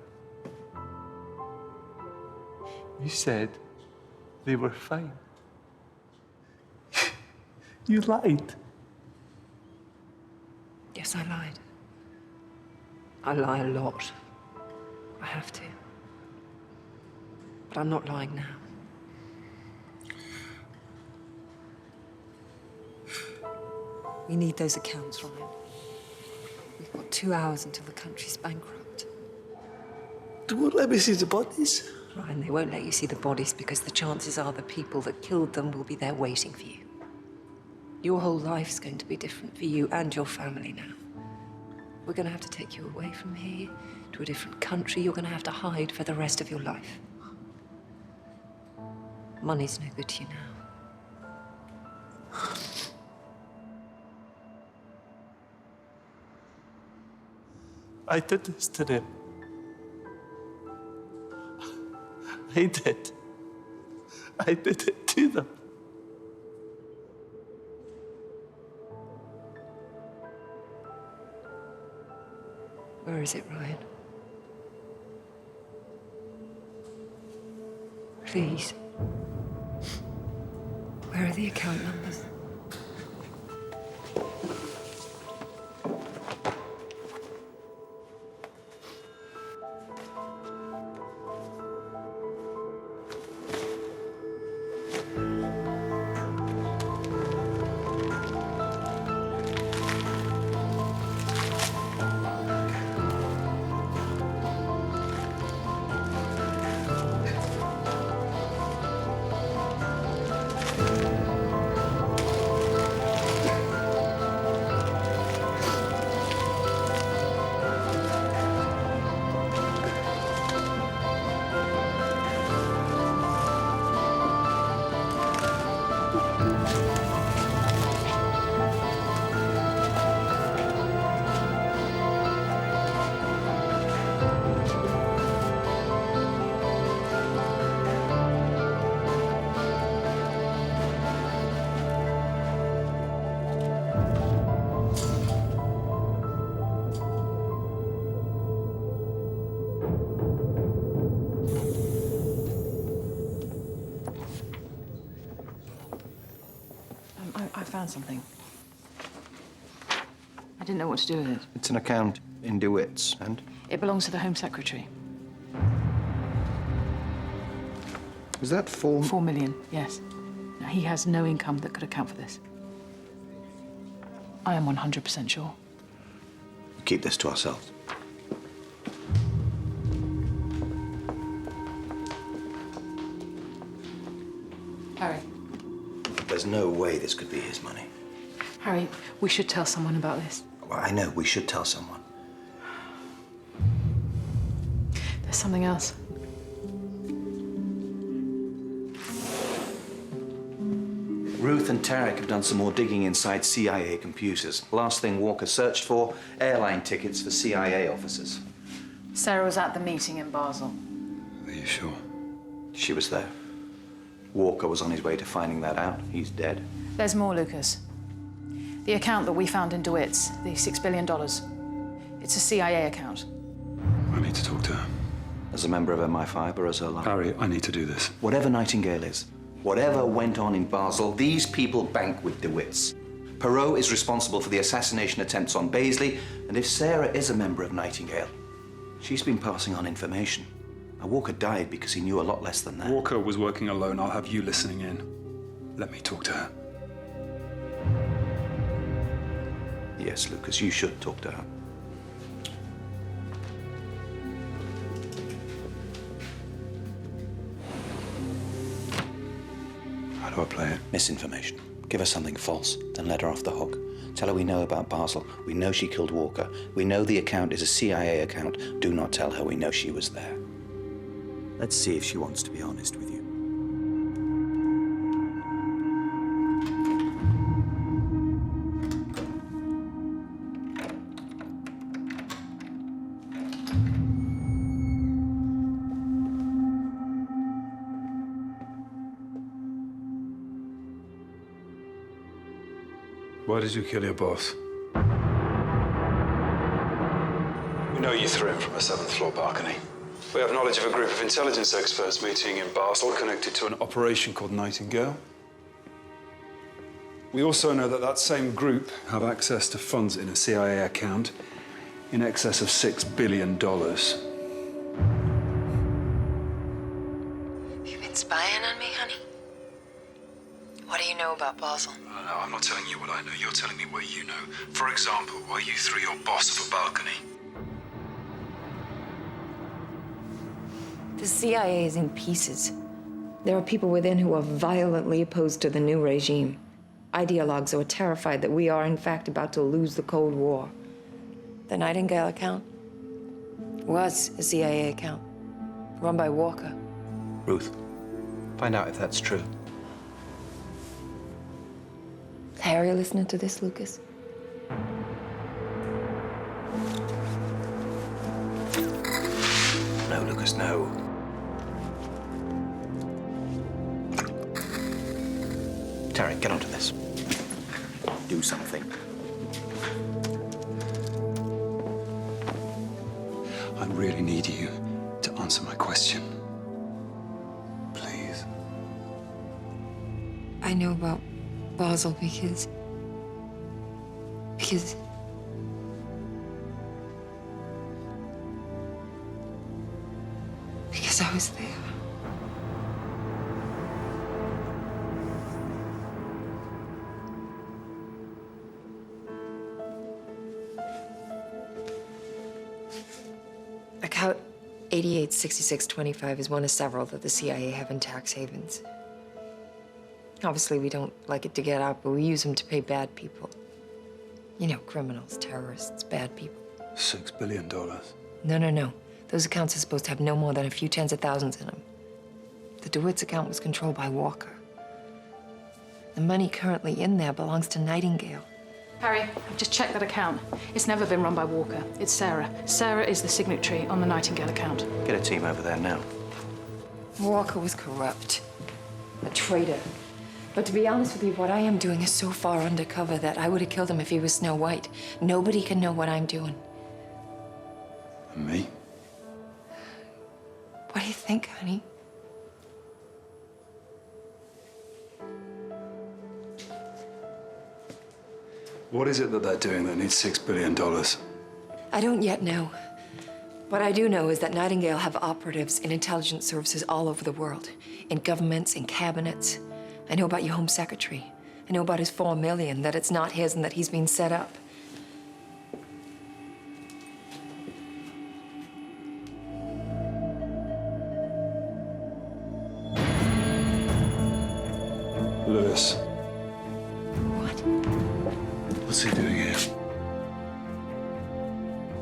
You said they were fine. You lied. Yes, I lied. I lie a lot. I have to. But I'm not lying now. We need those accounts, Ryan. We've got 2 hours until the country's bankrupt. They won't let me see the bodies. Ryan, they won't let you see the bodies because the chances are the people that killed them will be there waiting for you. Your whole life's going to be different for you and your family now. We're going to have to take you away from here to a different country. You're going to have to hide for the rest of your life. Money's no good to you now. I did this to them. I did. I did it to them. Where is it, Ryan? Please. Where are the account numbers? I found something. I didn't know what to do with it. It's an account in DeWitt's, and? It belongs to the Home Secretary. Is that 4 million, yes. Now, he has no income that could account for this. I am 100% sure. Keep this to ourselves. Harry. There's no way this could be his money. Harry, we should tell someone about this. Well, I know, we should tell someone. There's something else. Ruth and Tarek have done some more digging inside CIA computers. Last thing Walker searched for, airline tickets for CIA officers. Sarah was at the meeting in Basel. Are you sure? She was there. Walker was on his way to finding that out. He's dead. There's more, Lucas. The account that we found in DeWitt's, the $6 billion. It's a CIA account. I need to talk to her. As a member of MI5 or as her life? Harry, I need to do this. Whatever Nightingale is, whatever went on in Basel, these people bank with DeWitts. Perot is responsible for the assassination attempts on Baisley, and if Sarah is a member of Nightingale, she's been passing on information. Now, Walker died because he knew a lot less than that. Walker was working alone. I'll have you listening in. Let me talk to her. Yes, Lucas, you should talk to her. How do I play it? Misinformation. Give her something false, then let her off the hook. Tell her we know about Basel. We know she killed Walker. We know the account is a CIA account. Do not tell her we know she was there. Let's see if she wants to be honest with you. Why did you kill your boss? We know you threw him from a 7th floor balcony. We have knowledge of a group of intelligence experts meeting in Basel connected to an operation called Nightingale. We also know that that same group have access to funds in a CIA account in excess of $6 billion. You've been spying on me, honey? What do you know about Basel? No, I'm not telling you what I know. You're telling me what you know. For example, why you threw your boss off a balcony. The CIA is in pieces. There are people within who are violently opposed to the new regime. Ideologues who are terrified that we are, in fact, about to lose the Cold War. The Nightingale account was a CIA account, run by Walker. Ruth, find out if that's true. Harry listening to this, Lucas? No, Lucas, no. Tarek, get onto this. Do something. I really need you to answer my question. Please. I know about Basel because I was there. Account 886625 is one of several that the CIA have in tax havens. Obviously, we don't like it to get out, but we use them to pay bad people. You know, criminals, terrorists, bad people. $6 billion. No. Those accounts are supposed to have no more than a few tens of thousands in them. The DeWitt's account was controlled by Walker. The money currently in there belongs to Nightingale. Harry, I've just checked that account. It's never been run by Walker. It's Sarah. Sarah is the signatory on the Nightingale account. Get a team over there now. Walker was corrupt. A traitor. But to be honest with you, what I am doing is so far undercover that I would have killed him if he was Snow White. Nobody can know what I'm doing. And me? What do you think, honey? What is it that they're doing that needs $6 billion? I don't yet know. What I do know is that Nightingale have operatives in intelligence services all over the world. In governments, in cabinets. I know about your Home Secretary. I know about his $4 million, that it's not his and that he's been set up. Lewis. What? What's he doing here?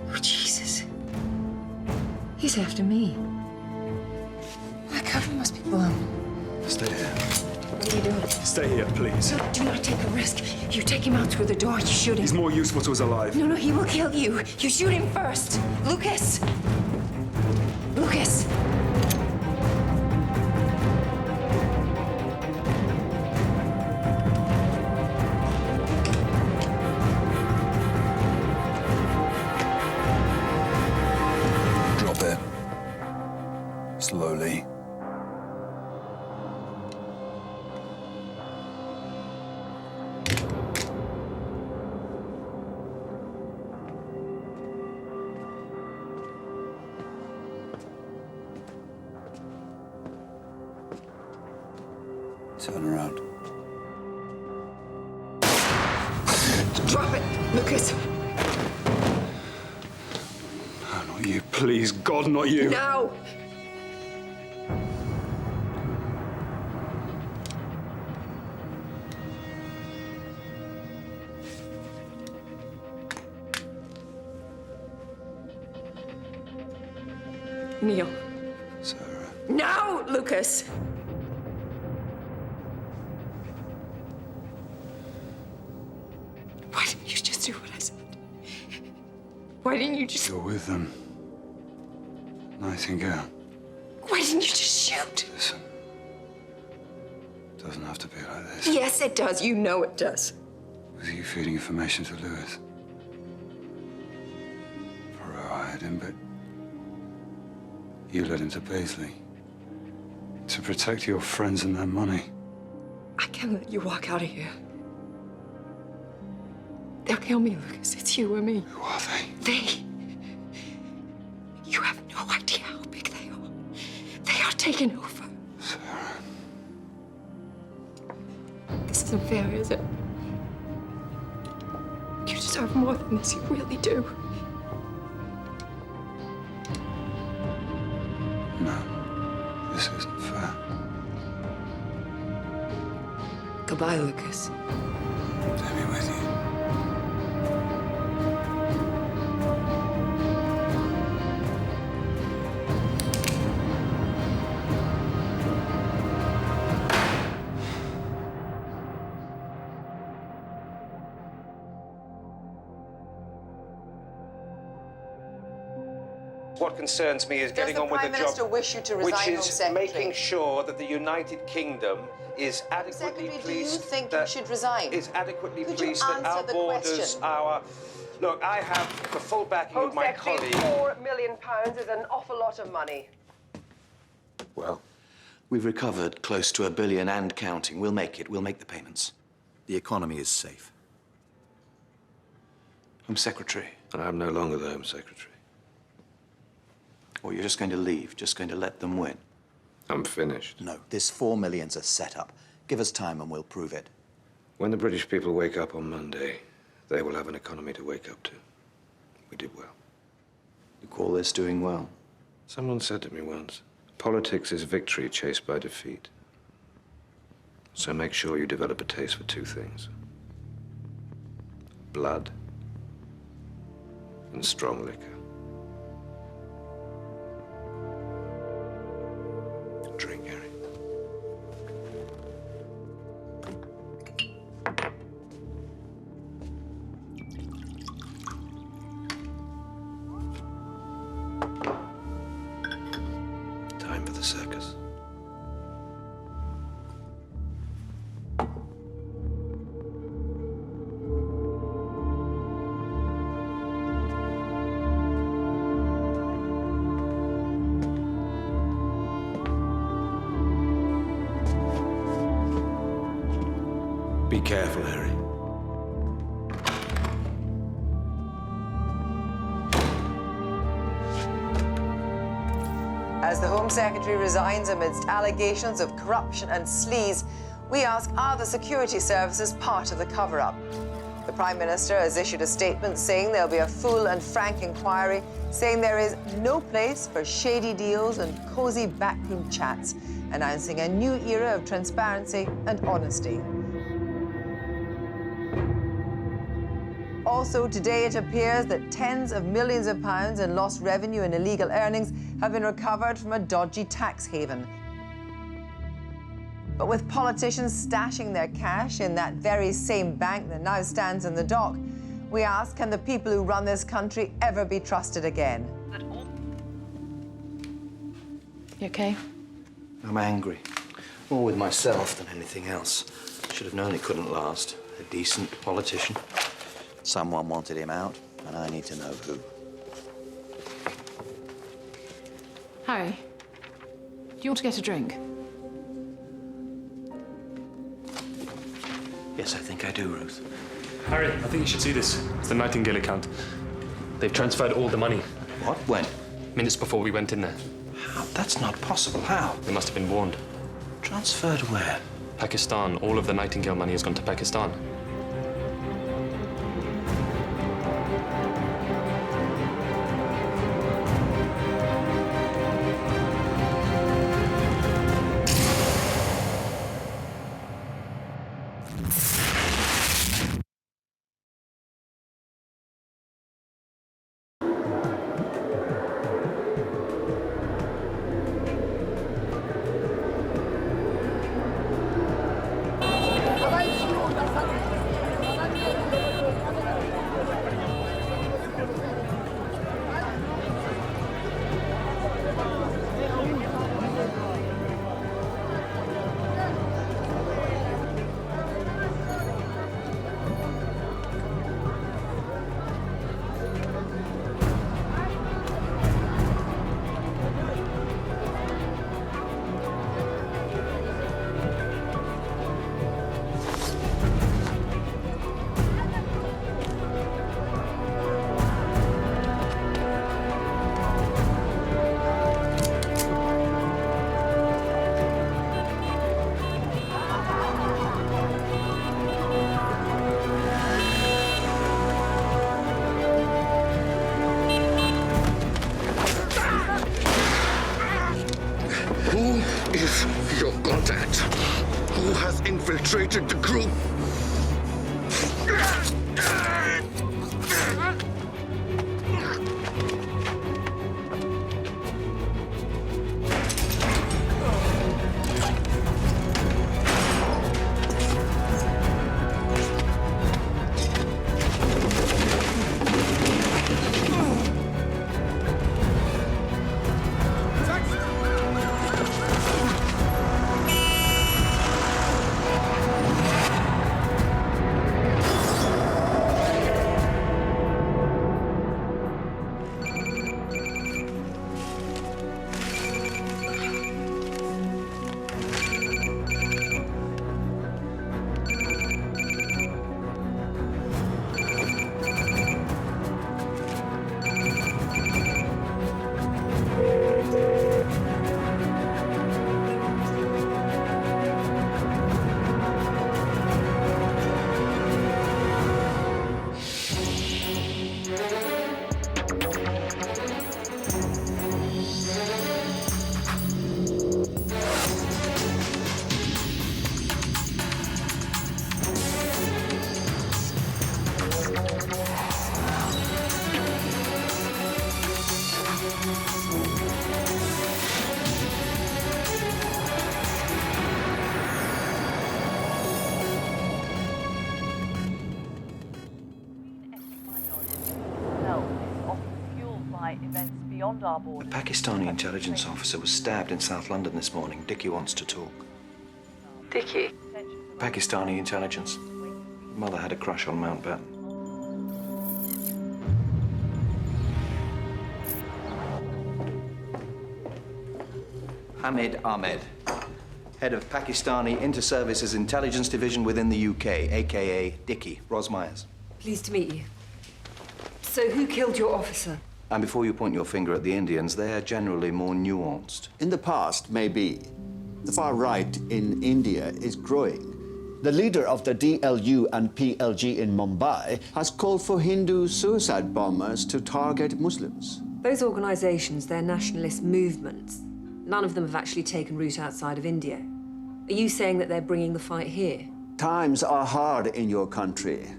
Oh, Jesus. He's after me. My cover must be blown. Stay here. What are you doing? Stay here, please. No, do not take a risk. You take him out through the door, you shoot him. He's more useful to us alive. No, he will kill you. You shoot him first. Lucas! Lucas! slowly. Turn around. Drop it, Lucas. No, not you. Please, God, not you. No. Neil. Sarah. No, Lucas. Why didn't you just do what I said? Why didn't you just... You're with them. Nightingale. Why didn't you just shoot? Listen. It doesn't have to be like this. Yes, it does. You know it does. Was you feeding information to Lewis? Poirot hired him, but you led him to Paisley. To protect your friends and their money. I can't let you walk out of here. They'll kill me, Lucas. It's you or me. Who are they? They. You have no idea how big they are. They are taking over. Sarah. This isn't fair, is it? You deserve more than this. You really do. No, this isn't fair. Goodbye, Lucas. Take me with you. What concerns me is getting on with the job, Does the Prime Minister wish you to resign, which Home is Secretary? making sure that the United Kingdom is adequately Secretary, policed. do you think that you should resign? Is adequately Could you policed that our answer the borders, question? our. Look, I have the full backing of my colleague. £4 million is an awful lot of money. Well, we've recovered close to £1 billion and counting. We'll make it. We'll make the payments. The economy is safe. Home Secretary. I'm no longer the Home Secretary. Or you're just going to leave, just going to let them win? I'm finished. No, this $4 million's a setup. Give us time and we'll prove it. When the British people wake up on Monday, they will have an economy to wake up to. We did well. You call this doing well? Someone said to me once, politics is victory chased by defeat. So make sure you develop a taste for two things. Blood and strong liquor. Drink, Harry. Time for the circus. Be careful, Harry. As the Home Secretary resigns amidst allegations of corruption and sleaze, we ask, are the security services part of the cover-up? The Prime Minister has issued a statement saying there'll be a full and frank inquiry, saying there is no place for shady deals and cosy backroom chats, announcing a new era of transparency and honesty. Also, today it appears that tens of millions of pounds in lost revenue and illegal earnings have been recovered from a dodgy tax haven. But with politicians stashing their cash in that very same bank that now stands in the dock, we ask, can the people who run this country ever be trusted again? You okay? I'm angry. More with myself than anything else. Should have known it couldn't last. A decent politician. Someone wanted him out, and I need to know who. Harry, you want to get a drink? Yes, I think I do, Ruth. Harry, I think you should see this. It's the Nightingale account. They've transferred all the money. What? When? Minutes before we went in there. How? That's not possible. How? They must have been warned. Transferred where? Pakistan. All of the Nightingale money has gone to Pakistan. Your contact. Who has infiltrated the group? A Pakistani intelligence officer was stabbed in South London this morning. Dickie wants to talk. Dickie? Pakistani intelligence. Mother had a crush on Mountbatten. Hamid Ahmed, head of Pakistani Inter-Services Intelligence Division within the UK, a.k.a. Dickie, Ros Myers. Pleased to meet you. So who killed your officer? And before you point your finger at the Indians, they're generally more nuanced. In the past, maybe. The far right in India is growing. The leader of the DLU and PLG in Mumbai has called for Hindu suicide bombers to target Muslims. Those organisations, they're nationalist movements. None of them have actually taken root outside of India. Are you saying that they're bringing the fight here? Times are hard in your country.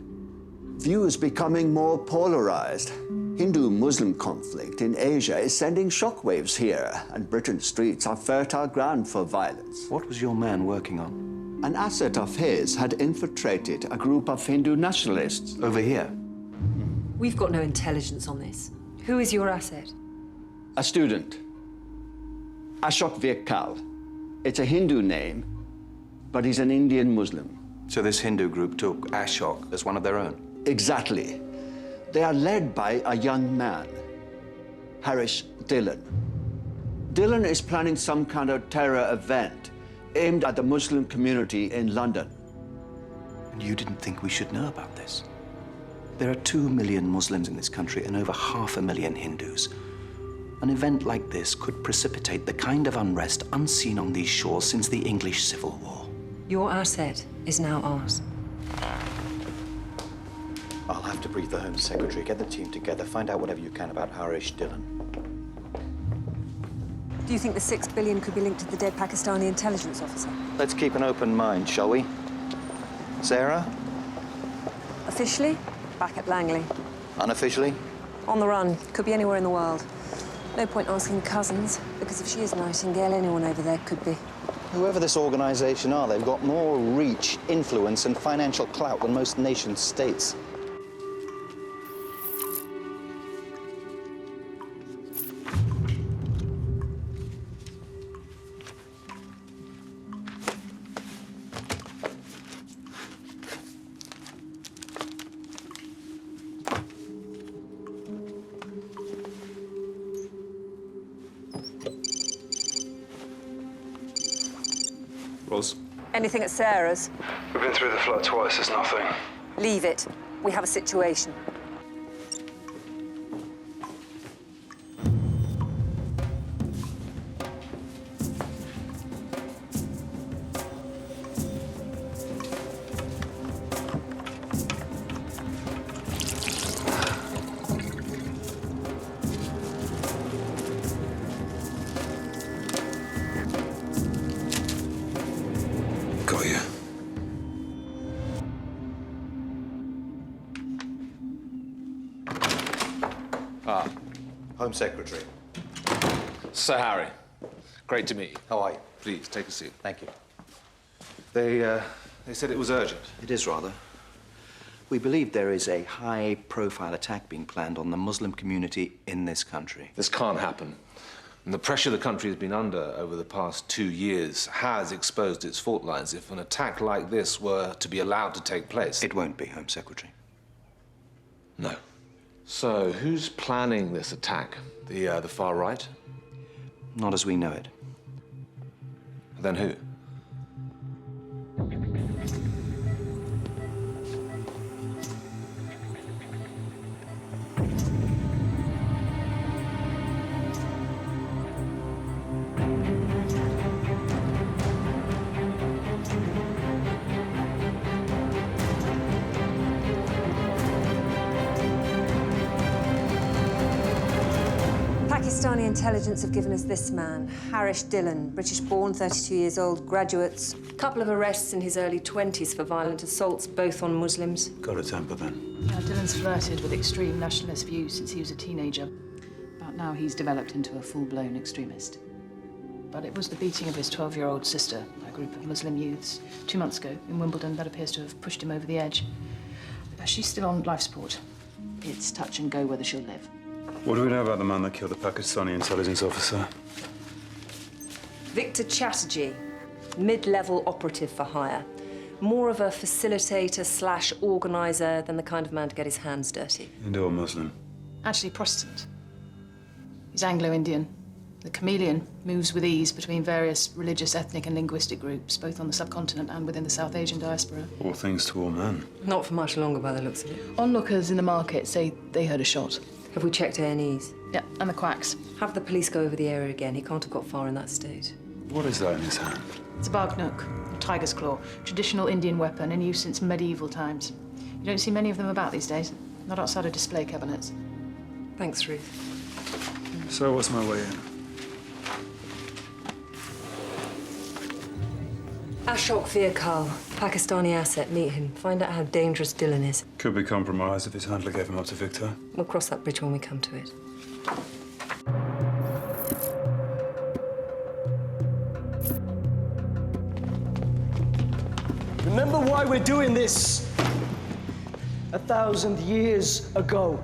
Views becoming more polarized. Hindu-Muslim conflict in Asia is sending shockwaves here, and Britain's streets are fertile ground for violence. What was your man working on? An asset of his had infiltrated a group of Hindu nationalists. Over here? We've got no intelligence on this. Who is your asset? A student. Ashok Virkal. It's a Hindu name, but he's an Indian Muslim. So this Hindu group took Ashok as one of their own? Exactly. They are led by a young man, Harish Dillon. Dylan is planning some kind of terror event aimed at the Muslim community in London. And you didn't think we should know about this? There are 2 million Muslims in this country and over 500,000 Hindus. An event like this could precipitate the kind of unrest unseen on these shores since the English Civil War. Your asset is now ours. I'll have to brief the Home Secretary, get the team together, find out whatever you can about Harish Dillon. Do you think the 6 billion could be linked to the dead Pakistani intelligence officer? Let's keep an open mind, shall we? Sarah? Officially, back at Langley. Unofficially? On the run. Could be anywhere in the world. No point asking cousins, because if she is Nightingale, anyone over there could be. Whoever this organization are, they've got more reach, influence, and financial clout than most nation-states. Roz? Anything at Sarah's? We've been through the flat twice, there's nothing. Leave it. We have a situation. Got you. Home Secretary. Sir Harry, great to meet you. How are you? Please, take a seat. Thank you. They said it was urgent. It is rather. We believe there is a high-profile attack being planned on the Muslim community in this country. This can't happen. And the pressure the country has been under over the past 2 years has exposed its fault lines. If an attack like this were to be allowed to take place... It won't be, Home Secretary. No. So, who's planning this attack? The far right? Not as we know it. Then who? Pakistani intelligence have given us this man, Harish Dillon, British-born, 32 years old, graduates. Couple of arrests in his early 20s for violent assaults, both on Muslims. Got a temper then. Dylan's flirted with extreme nationalist views since he was a teenager. But now he's developed into a full-blown extremist. But it was the beating of his 12-year-old sister by a group of Muslim youths 2 months ago in Wimbledon that appears to have pushed him over the edge. She's still on life support. It's touch and go whether she'll live. What do we know about the man that killed the Pakistani intelligence officer? Victor Chatterjee, mid-level operative for hire. More of a facilitator/organizer than the kind of man to get his hands dirty. Hindu or Muslim? Actually Protestant. He's Anglo-Indian. The chameleon moves with ease between various religious, ethnic and linguistic groups, both on the subcontinent and within the South Asian diaspora. All things to all men. Not for much longer by the looks of it. Onlookers in the market say they heard a shot. Have we checked A&Es? Yeah, and the quacks. Have the police go over the area again. He can't have got far in that state. What is that in his hand? It's a Bagnook, a tiger's claw, traditional Indian weapon in use since medieval times. You don't see many of them about these days, not outside of display cabinets. Thanks, Ruth. So what's my way in? Ashok Virkal, Pakistani asset. Meet him. Find out how dangerous Dillon is. Could be compromised if his handler gave him up to Victor. We'll cross that bridge when we come to it. Remember why we're doing this? 1,000 years ago,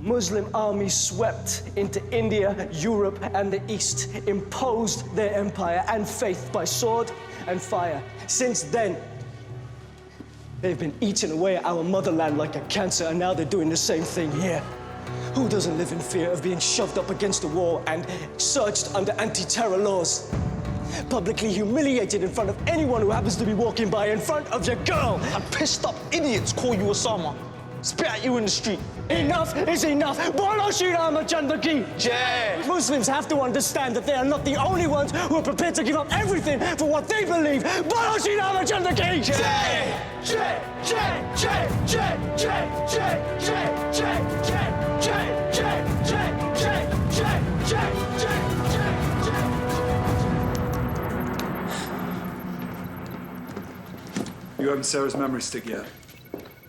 Muslim armies swept into India, Europe, and the East, imposed their empire and faith by sword and fire. Since then, they've been eating away at our motherland like a cancer, and now they're doing the same thing here. Who doesn't live in fear of being shoved up against the wall and searched under anti-terror laws? Publicly humiliated in front of anyone who happens to be walking by in front of your girl. And pissed up idiots call you Osama. Spit at you in the street. Enough is enough. Muslims have to understand that they are not the only ones who are prepared to give up everything for what they believe. You opened Sarah's memory stick yet?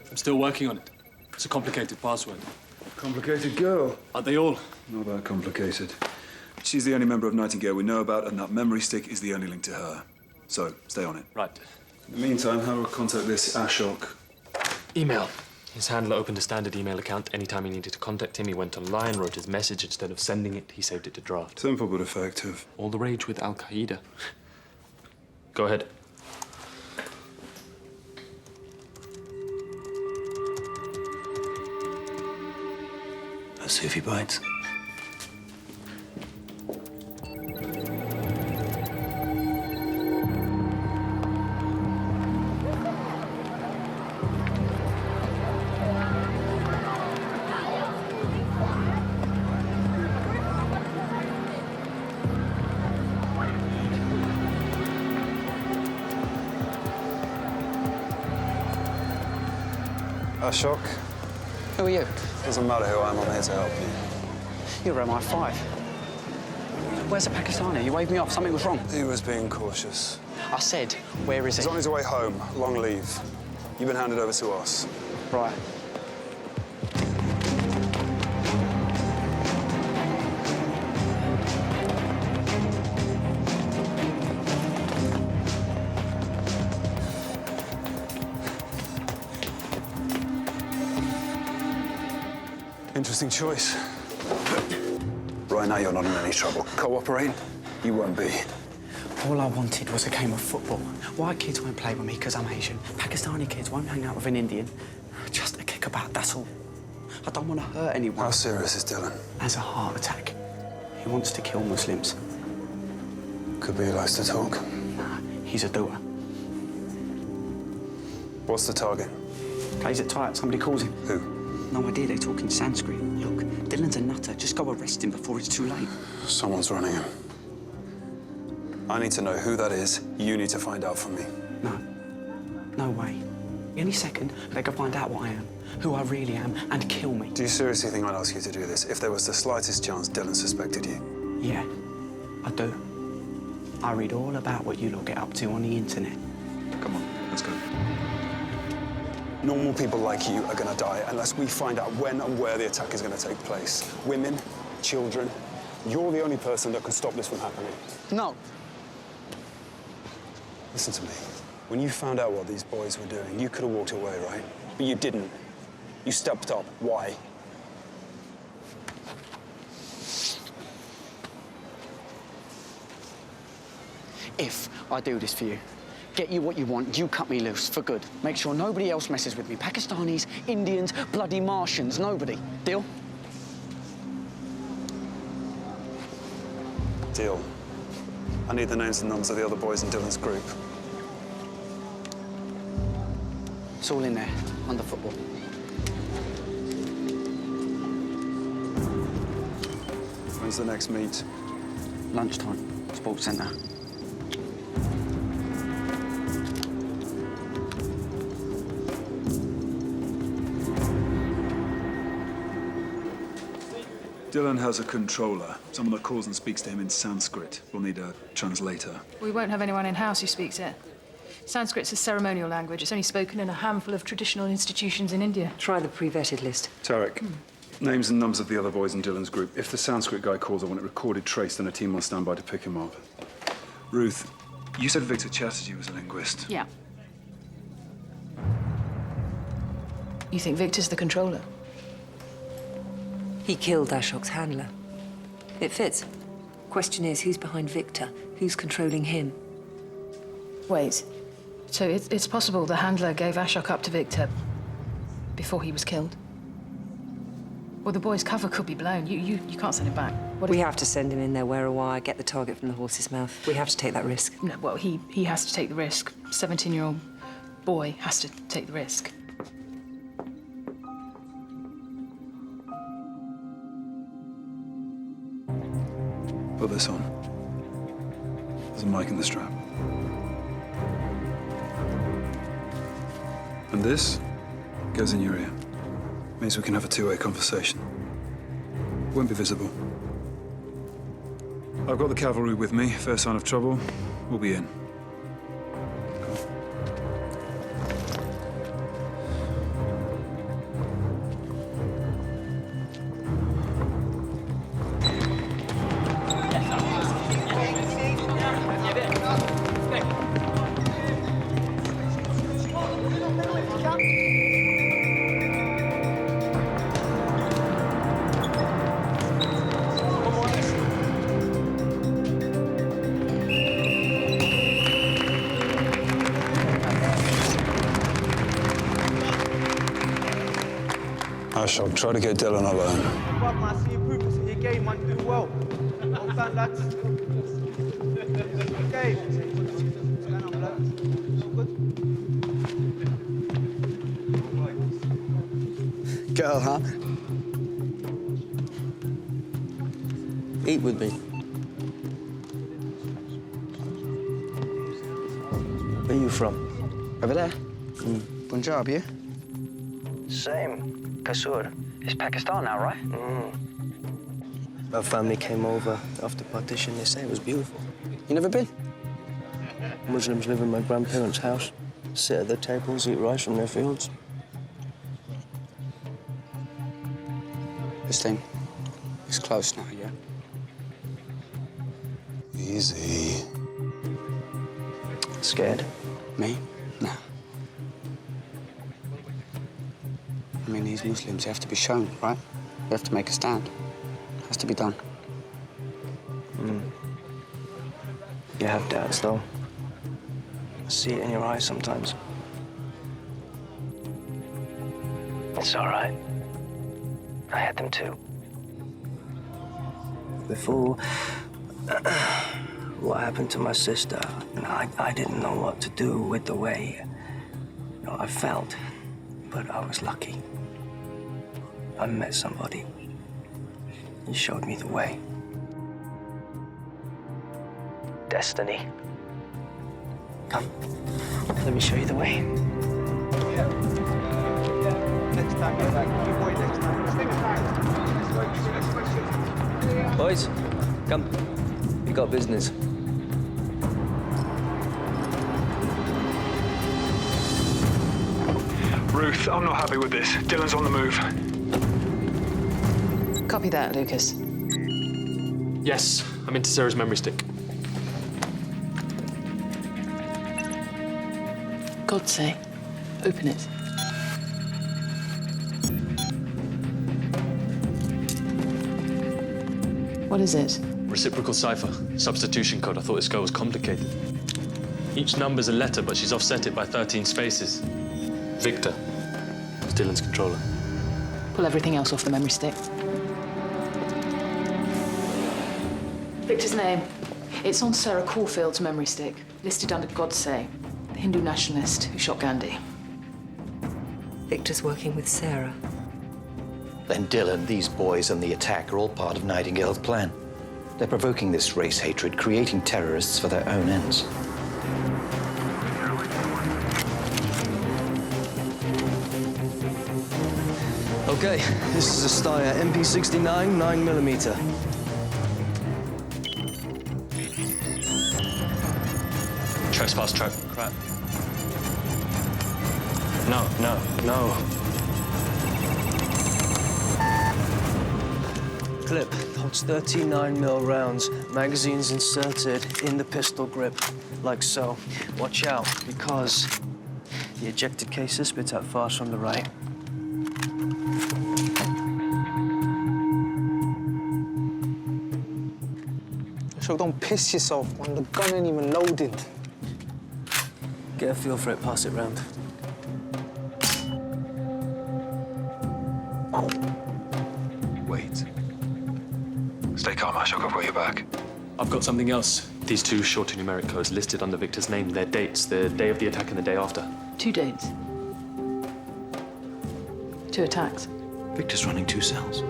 I'm still working on it. It's a complicated password. Complicated girl. Aren't they all? Not that complicated. She's the only member of Nightingale we know about, and that memory stick is the only link to her. So, stay on it. Right. In the meantime, how do I contact this Ashok? Email. His handler opened a standard email account. Anytime he needed to contact him, he went online, wrote his message. Instead of sending it, he saved it to draft. Simple but effective. All the rage with Al-Qaeda. Go ahead. Let's see if he bites. Ashok. Who are you? Doesn't matter who I am, I'm here to help you. You're MI5. Where's the Pakistani? You waved me off. Something was wrong. He was being cautious. I said, where is he? He's on his way home. Long leave. You've been handed over to us. Right. Interesting choice. Right now, you're not in any trouble. Cooperate, you won't be. All I wanted was a game of football. White kids won't play with me because I'm Asian. Pakistani kids won't hang out with an Indian. Just a kickabout, that's all. I don't want to hurt anyone. How serious is Dylan? Has a heart attack. He wants to kill Muslims. Could be he likes to talk. Nah, he's a doer. What's the target? Plays it tight, somebody calls him. Who? No idea, they talk in Sanskrit. Look, Dylan's a nutter. Just go arrest him before it's too late. Someone's running him. I need to know who that is. You need to find out for me. No. No way. Any second, they could find out what I am, who I really am, and kill me. Do you seriously think I'd ask you to do this if there was the slightest chance Dylan suspected you? Yeah, I do. I read all about what you lot get up to on the internet. Come on, let's go. Normal people like you are going to die unless we find out when and where the attack is going to take place. Women, children, you're the only person that can stop this from happening. No. Listen to me. When you found out what these boys were doing, you could have walked away, right? But you didn't. You stepped up. Why? If I do this for you, get you what you want, you cut me loose for good. Make sure nobody else messes with me. Pakistanis, Indians, bloody Martians, nobody. Deal? Deal. I need the names and numbers of the other boys in Dylan's group. It's all in there, under football. When's the next meet? Lunchtime, Sports Centre. Dylan has a controller, someone that calls and speaks to him in Sanskrit. We'll need a translator. We won't have anyone in-house who speaks it. Sanskrit's a ceremonial language. It's only spoken in a handful of traditional institutions in India. Try the pre-vetted list. Tarek, names and numbers of the other boys in Dylan's group. If the Sanskrit guy calls, I want it recorded, traced, and a team on standby to pick him up. Ruth, you said Victor Chatterjee was a linguist. Yeah. You think Victor's the controller? He killed Ashok's handler. It fits. Question is, who's behind Victor? Who's controlling him? Wait. So it's possible the handler gave Ashok up to Victor before he was killed? Well, the boy's cover could be blown. You can't send him back. We have to send him in there, wear a wire, get the target from the horse's mouth. We have to take that risk. No, well, he has to take the risk. 17-year-old boy has to take the risk. Put this on. There's a mic in the strap. And this goes in your ear. Means we can have a two-way conversation. Won't be visible. I've got the cavalry with me. First sign of trouble, we'll be in. I shall try to get Dylan alone. I see improvements in your game, man. You do well. Well done, lads. Okay. Girl, huh? Eat with me. Where are you from? Over there? Punjab, yeah? Same. Kasur. It's Pakistan now, right? My family came over after partition. They say it was beautiful. You never been? Muslims live in my grandparents' house, sit at their tables, eat rice from their fields. This thing is close now, yeah? Easy. Scared? Me? No. I mean, these Muslims, they have to be shown, right? They have to make a stand. It has to be done. You have doubts, though. I see it in your eyes sometimes. It's all right. I had them too. Before what happened to my sister, I didn't know what to do with the way I felt, but I was lucky. I met somebody. He showed me the way. Destiny. Come, let me show you the way. Next time, good boy, next time. Boys, come. We got business. Ruth, I'm not happy with this. Dylan's on the move. Copy that, Lucas. Yes, I'm into Sarah's memory stick. God's sake, open it. What is it? Reciprocal cipher, substitution code. I thought this girl was complicated. Each number's a letter, but she's offset it by 13 spaces. Victor is Dylan's controller. Pull everything else off the memory stick. Victor's name. It's on Sarah Caulfield's memory stick, listed under Godse, the Hindu nationalist who shot Gandhi. Victor's working with Sarah. Then Dylan, these boys, and the attack are all part of Nightingale's plan. They're provoking this race hatred, creating terrorists for their own ends. Okay, this is a Steyr MP69 9mm. Trespass trap. Crap. No. Clip holds 39mm rounds. Magazines inserted in the pistol grip, like so. Watch out, because the ejected cases spit out fast from the right. So don't piss yourself, man. The gun ain't even loaded. Get a feel for it, pass it round. Wait. Stay calm, Ashok. I've got your back. I've got something else. These two short numeric codes listed under Victor's name, their dates, the day of the attack and the day after. 2 dates. 2 attacks. Victor's running 2 cells.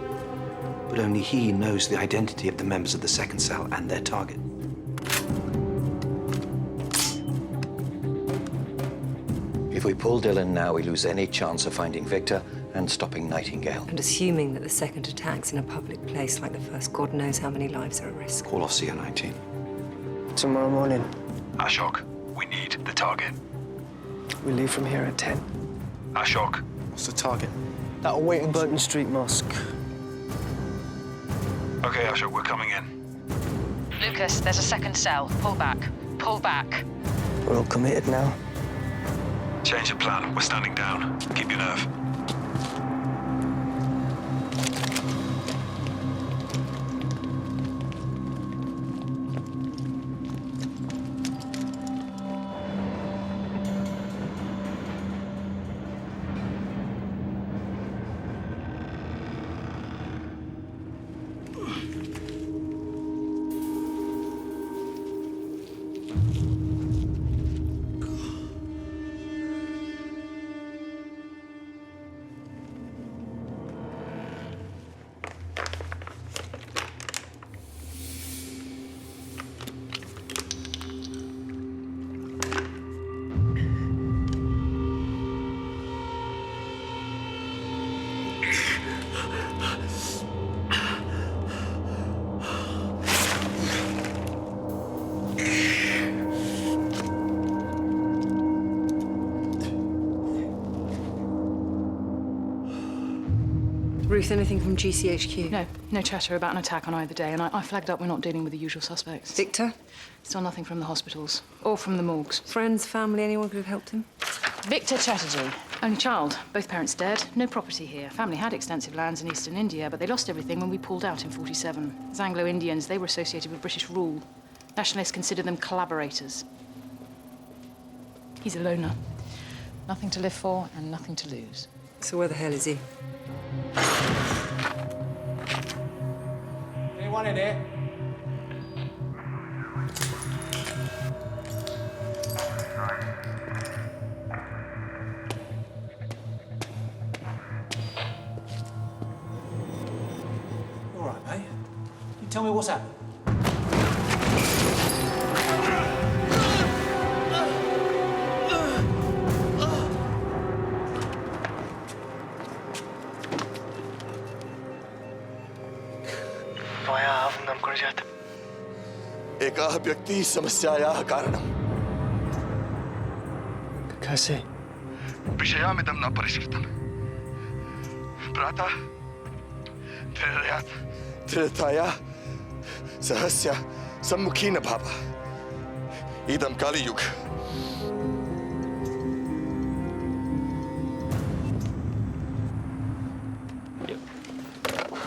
But only he knows the identity of the members of the second cell and their target. If we pull Dylan now, we lose any chance of finding Victor and stopping Nightingale. And assuming that the second attack's in a public place like the first, God knows how many lives are at risk. Call off CO-19. Tomorrow morning. Ashok, we need the target. We leave from here at 10. Ashok. What's the target? That awaiting Burton Street Mosque. Okay, Ashok, we're coming in. Lucas, there's a second cell. Pull back. Pull back. We're all committed now. Change of plan. We're standing down. Keep your nerve. Ruth, anything from GCHQ? No chatter about an attack on either day, and I flagged up we're not dealing with the usual suspects. Victor? Still nothing from the hospitals or from the morgues. Friends, family, anyone could have helped him? Victor Chatterjee, only child, both parents dead, no property here. Family had extensive lands in eastern India, but they lost everything when we pulled out in 47. As Anglo-Indians, they were associated with British rule. Nationalists considered them collaborators. He's a loner. Nothing to live for and nothing to lose. So where the hell is he? Anyone in here? All right, mate. You tell me what's happened. एकः व्यक्तिः समस्यायाः कारणम् कैसे? विषयामिदं न परिष्कृतम् प्रातः दृढतया सहस्य सम्मुखीन भाव इदं कलियुग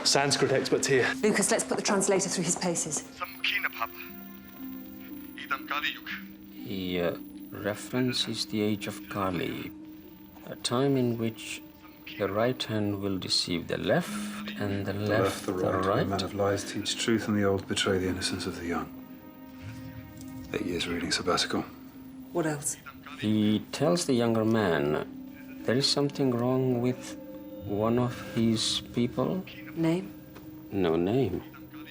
Sanskrit experts here. Lucas, let's put the translator through his paces. The reference is the age of Kali, a time in which the right hand will deceive the left and the left the right. The men of lies teach truth and the old betray the innocence of the young. 8 years reading sabbatical. What else? He tells the younger man there is something wrong with one of his people. Name? No name.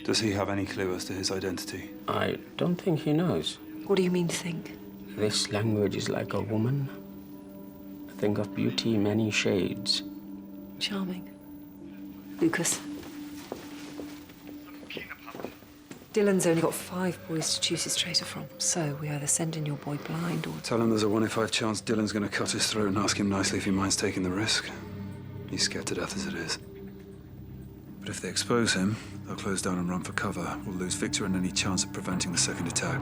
Does he have any clue as to his identity? I don't think he knows. What do you mean, think? This language is like a woman. Think of beauty, many shades. Charming. Lucas. Dylan's only got 5 boys to choose his traitor from, so we either send in your boy blind or... Tell him there's a 1 in 5 chance Dylan's going to cut his throat and ask him nicely if he minds taking the risk. He's scared to death as it is. But if they expose him, they'll close down and run for cover. We'll lose Victor and any chance of preventing the second attack.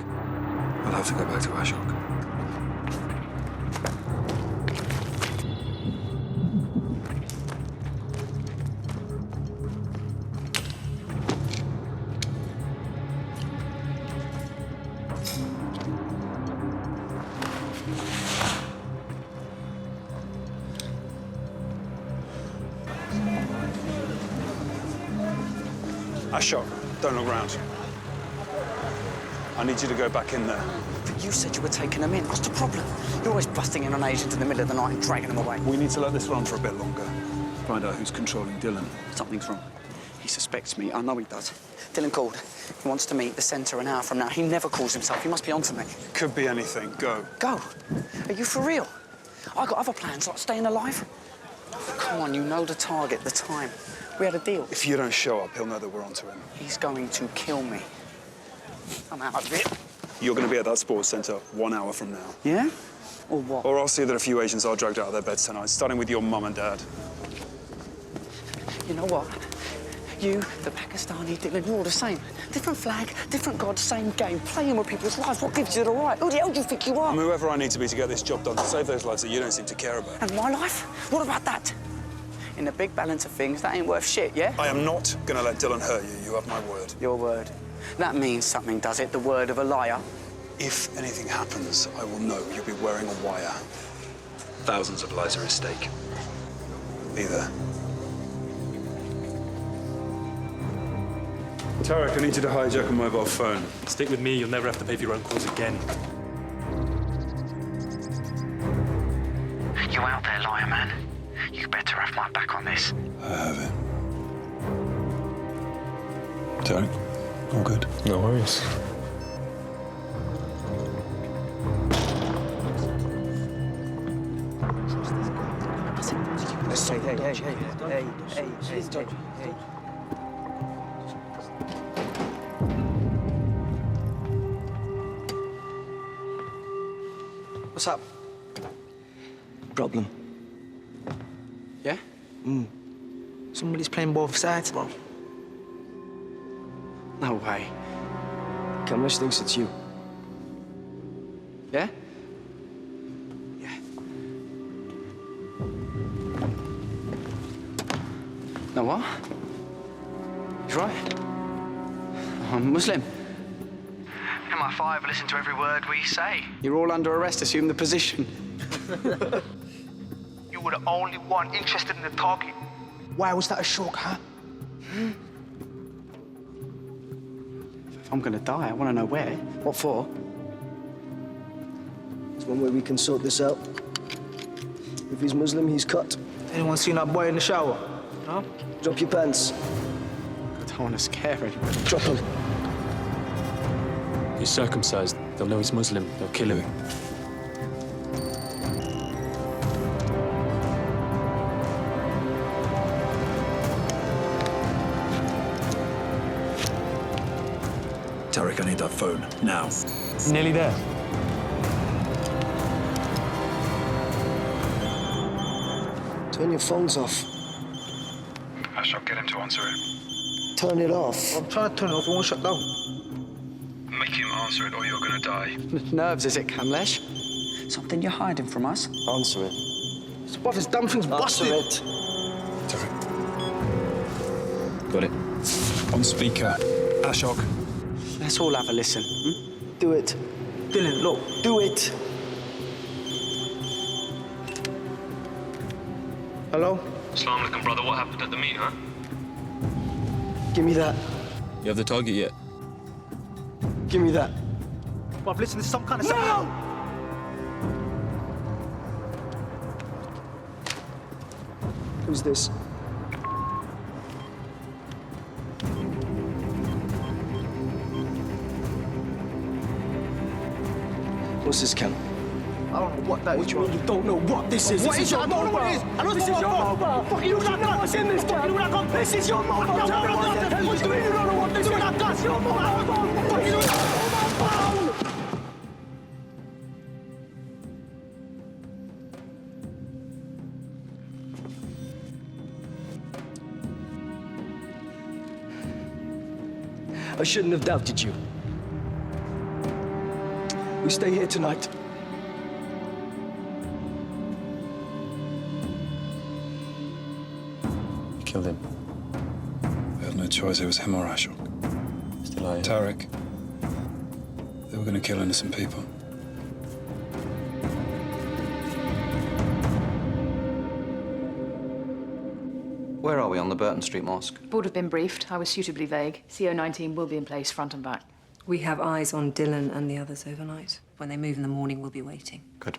I'll have to go back to Ashok. Ashok, don't look round. I need you to go back in there. But you said you were taking them in. What's the problem? You're always busting in on Asians in the middle of the night and dragging them away. We need to let this run for a bit longer. Find out who's controlling Dylan. Something's wrong. He suspects me. I know he does. Dylan called. He wants to meet the centre an hour from now. He never calls himself. He must be onto me. Could be anything. Go. Go? Are you for real? I got other plans, like staying alive. Come on, you know the target, the time. We had a deal. If you don't show up, he'll know that we're onto him. He's going to kill me. I'm out of it. You're going to be at that sports centre 1 hour from now. Yeah? Or what? Or I'll see that a few Asians are dragged out of their beds tonight, starting with your mum and dad. You know what? You, the Pakistani, Dylan, you're all the same. Different flag, different god, same game. Playing with people's lives. What gives you the right? Who the hell do you think you are? I'm whoever I need to be to get this job done, to save those lives that you don't seem to care about. And my life? What about that? In the big balance of things, that ain't worth shit, yeah? I am not going to let Dylan hurt you. You have my word. Your word. That means something, does it? The word of a liar? If anything happens, I will know you'll be wearing a wire. Thousands of lives are at stake. Be there. Tarek, I need you to hijack a mobile phone. Stick with me, you'll never have to pay for your own calls again. You out there, liar man? You better have my back on this. I have it. Tarek, all good? No worries. Hey. What's up? Problem. Yeah? Somebody's playing both sides, bro. No way. Kamlesh thinks it's you. Yeah? No what? He's right. I'm Muslim. MI5, listen to every word we say. You're all under arrest. Assume the position. You were the only one interested in the target. Why was that a shock, huh? If I'm gonna die, I want to know where. What for? There's one way we can sort this out. If he's Muslim, he's cut. Anyone seen that boy in the shower? Huh? Drop your pants. I don't want to scare him. Drop him. He's circumcised. They'll know he's Muslim. They'll kill him. Tarek, I need that phone, now. Nearly there. Turn your phones off. I shall get him to answer it. Turn it off. I'm trying to turn it off. It won't shut down. Make him answer it or you're gonna die. Nerves, is it, Kamlesh? Something you're hiding from us? Answer it. What, this damn thing's busted. Answer it. Tarek. Got it. On speaker. Ashok. Let's all have a listen. Do it. Dylan, look. Do it. Hello? Assalamu alaikum, brother. What happened at the meet, huh? Give me that. You have the target yet? Give me that. Bob, listen, there's some kind of... No! Who's this? What's this, Ken? I don't know what that is. What do you mean you don't know what this is? What is it? I don't know what it is. I know this is your mobile. Fuck you, that gun. What's in this gun? This is your mobile. What do you mean you don't know what this is? That's your mobile. Fuck you, that mobile. I shouldn't have doubted you. We stay here tonight. You killed him. I had no choice. It was him or Ashok. Still alive. Tarek. They were gonna kill innocent people. Where are we on the Burton Street Mosque? Board have been briefed. I was suitably vague. CO19 will be in place front and back. We have eyes on Dylan and the others overnight. When they move in the morning, we'll be waiting. Good.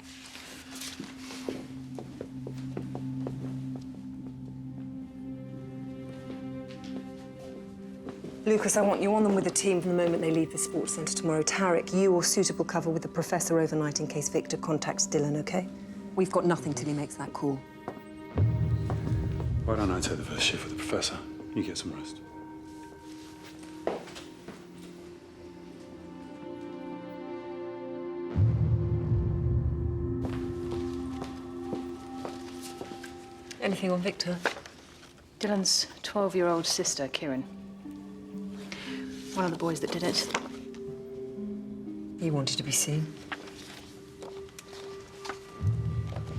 Lucas, I want you on them with the team from the moment they leave the sports centre tomorrow. Tarek, you or suitable cover with the professor overnight in case Victor contacts Dylan, OK? We've got nothing till he makes that call. Why don't I take the first shift with the professor? You get some rest. Anything on Victor? Dylan's 12-year-old sister, Kieran. One of the boys that did it. He wanted to be seen.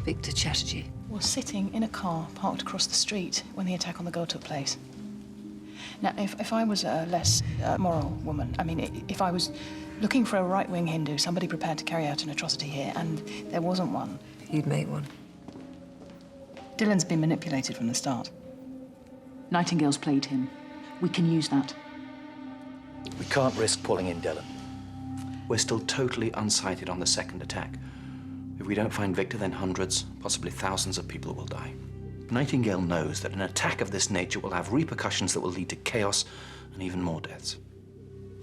Victor Chatterjee. Was sitting in a car parked across the street when the attack on the girl took place. Now, if I was a less moral woman, I mean, if I was looking for a right-wing Hindu, somebody prepared to carry out an atrocity here, and there wasn't one... You'd make one. Dylan's been manipulated from the start. Nightingale's played him. We can use that. We can't risk pulling in Dylan. We're still totally unsighted on the second attack. If we don't find Victor, then hundreds, possibly thousands of people will die. Nightingale knows that an attack of this nature will have repercussions that will lead to chaos and even more deaths.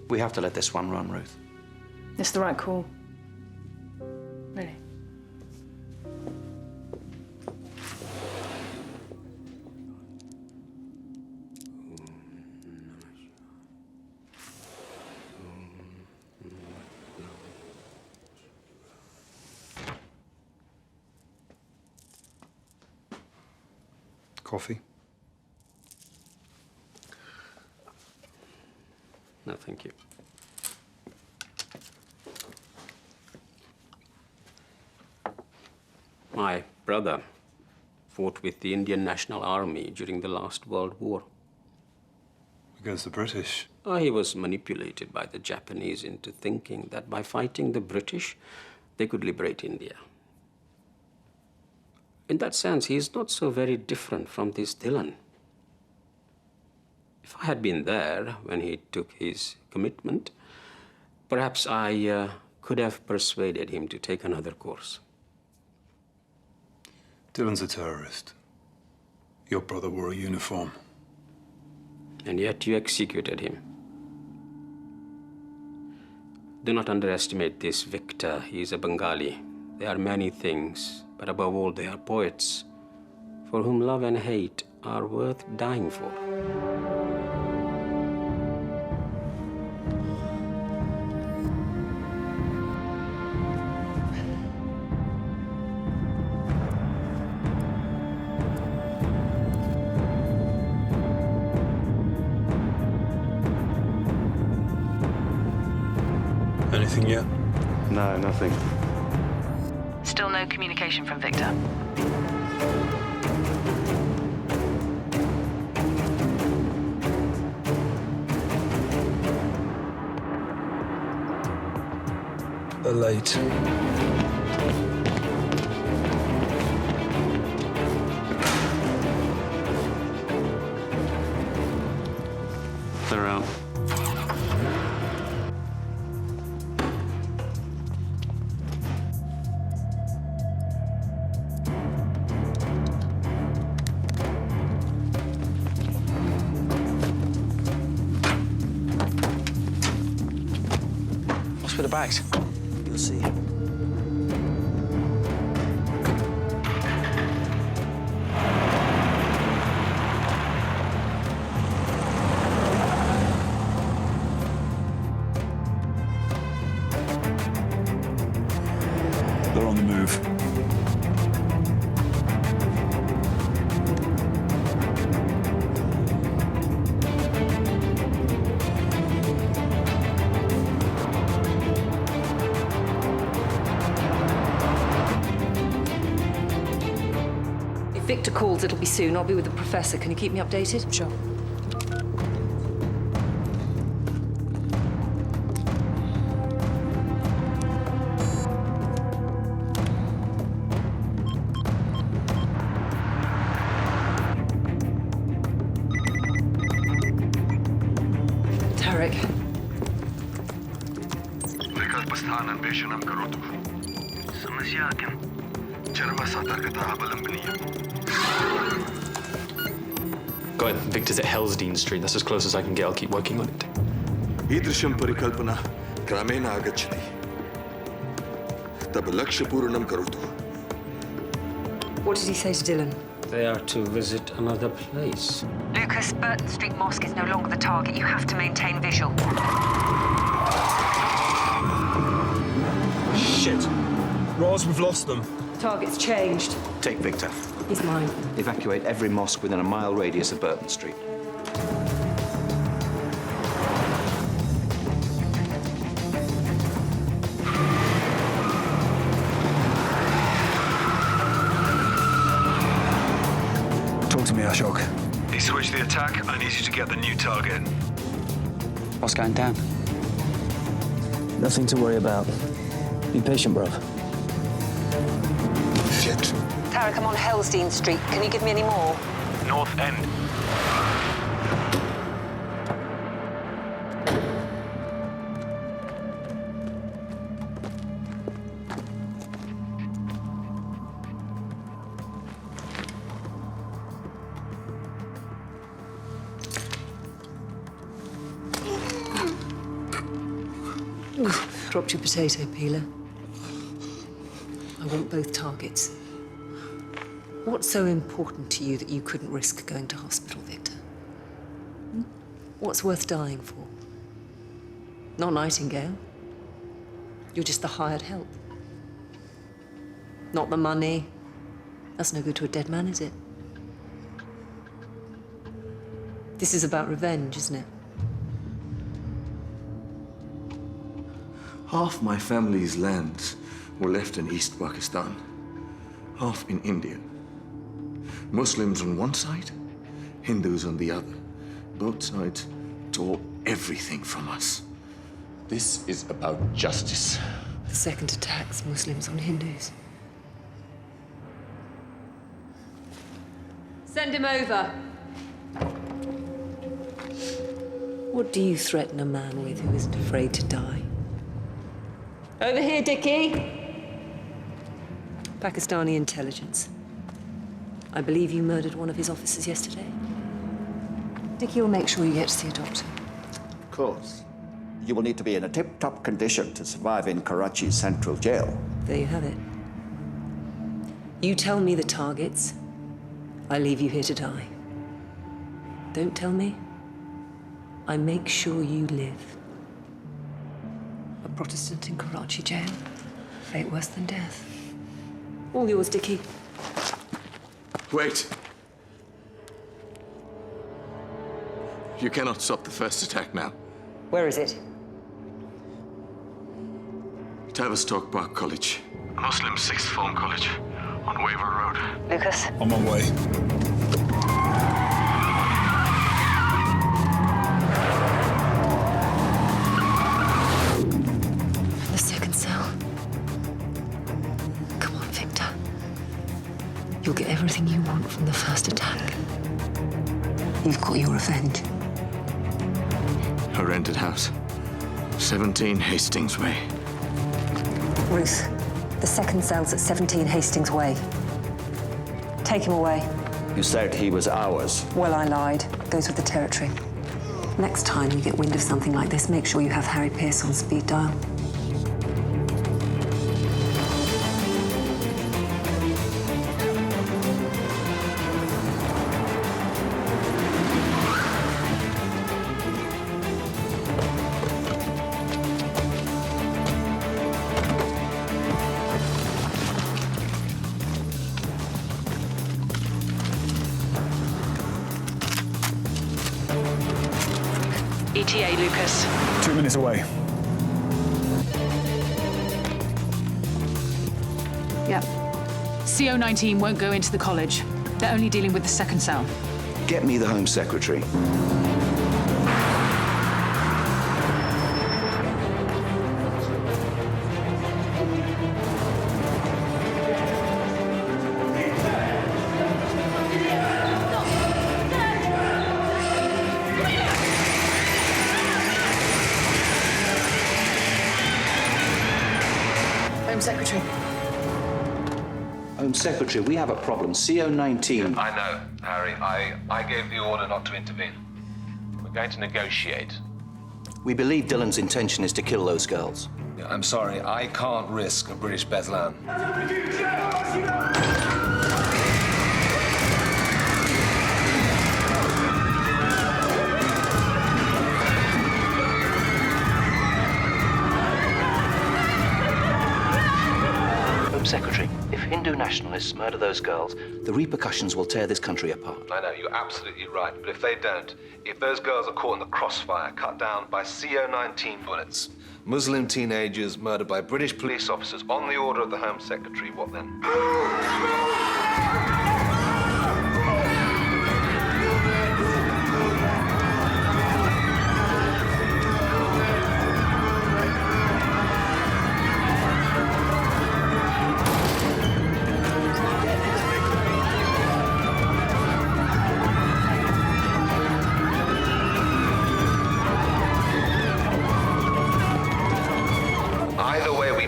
We have to let this one run, Ruth. It's the right call. Really. Coffee? No, thank you. My brother fought with the Indian National Army during the last World War. Against the British? He was manipulated by the Japanese into thinking that by fighting the British, they could liberate India. In that sense, he is not so very different from this Dylan. If I had been there when he took his commitment, perhaps I could have persuaded him to take another course. Dylan's a terrorist. Your brother wore a uniform. And yet you executed him. Do not underestimate this Victor. He is a Bengali. They are many things, but above all, they are poets, for whom love and hate are worth dying for. Anything yet? No, nothing. Still no communication from Victor. They're late. They're out. With the bags. You'll see. They're on the move. Victor calls, it'll be soon. I'll be with the professor. Can you keep me updated? Sure. Tarek. Got it. Victor's at Hellsdean Street. That's as close as I can get. I'll keep working on it. ईदृशं परिकल्पना क्रमेण आगच्छति तब लक्ष्यपूर्णं करोतु. What did he say to Dylan? They are to visit another place. Lucas, Burton Street Mosque is no longer the target. You have to maintain visual. Shit. Roz, we've lost them. Target's changed. Take Victor. He's mine. Evacuate every mosque within a mile radius of Burton Street. Talk to me, Ashok. He switched the attack. I need you to get the new target. What's going down? Nothing to worry about. Be patient, bruv. Shit. Tarek, I'm on Hellsdean Street. Can you give me any more? North End. Dropped your potato peeler. I want both targets. What's so important to you that you couldn't risk going to hospital, Victor? What's worth dying for? Not Nightingale. You're just the hired help. Not the money. That's no good to a dead man, is it? This is about revenge, isn't it? Half my family's lands were left in East Pakistan, half in India. Muslims on one side, Hindus on the other. Both sides tore everything from us. This is about justice. The second attack's Muslims on Hindus. Send him over. What do you threaten a man with who isn't afraid to die? Over here, Dickie. Pakistani intelligence. I believe you murdered one of his officers yesterday. Dickie will make sure you get to see a doctor. Of course. You will need to be in a tip-top condition to survive in Karachi's central jail. There you have it. You tell me the targets, I leave you here to die. Don't tell me, I make sure you live. A Protestant in Karachi jail, fate worse than death. All yours, Dickie. Wait. You cannot stop the first attack now. Where is it? Tavistock Park College. Muslim Sixth Form College on Waver Road. Lucas? On my way. The second cell. Come on, Victor. You'll get everything you want from the first attack. You've got your revenge. A rented house. 17 Hastings Way. Ruth, the second cell's at 17 Hastings Way. Take him away. You said he was ours. Well, I lied. Goes with the territory. Next time you get wind of something like this, make sure you have Harry Pierce on speed dial. ETA, Lucas. 2 minutes away. Yeah. CO-19 won't go into the college. They're only dealing with the second cell. Get me the Home Secretary. Secretary. Home Secretary, we have a problem. CO-19. I know, Harry. I gave the order not to intervene. We're going to negotiate. We believe Dylan's intention is to kill those girls. Yeah, I'm sorry. I can't risk a British Beslan. Home Secretary, if Hindu nationalists murder those girls, the repercussions will tear this country apart. I know, you're absolutely right. But if they don't, if those girls are caught in the crossfire, cut down by CO-19 bullets, Muslim teenagers murdered by British police officers on the order of the Home Secretary, what then?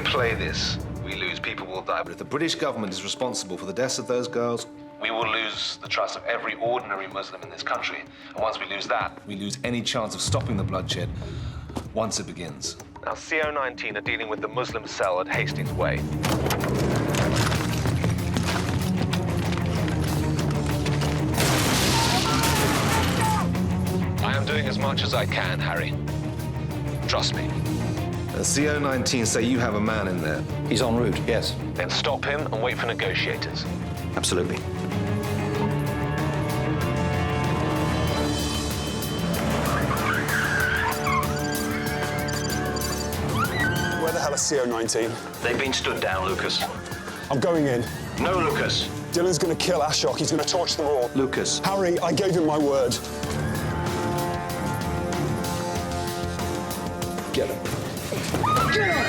Play this, we lose, people will die. But if the British government is responsible for the deaths of those girls, we will lose the trust of every ordinary Muslim in this country. And once we lose that, we lose any chance of stopping the bloodshed once it begins. Now, CO-19 are dealing with the Muslim cell at Hastings Way. I am doing as much as I can, Harry. Trust me. CO-19 say you have a man in there. He's en route, yes. Then stop him and wait for negotiators. Absolutely. Where the hell is CO-19? They've been stood down, Lucas. I'm going in. No, Lucas. Dylan's going to kill Ashok. He's going to torch them all. Lucas. Harry, I gave him my word. Get up. Get up!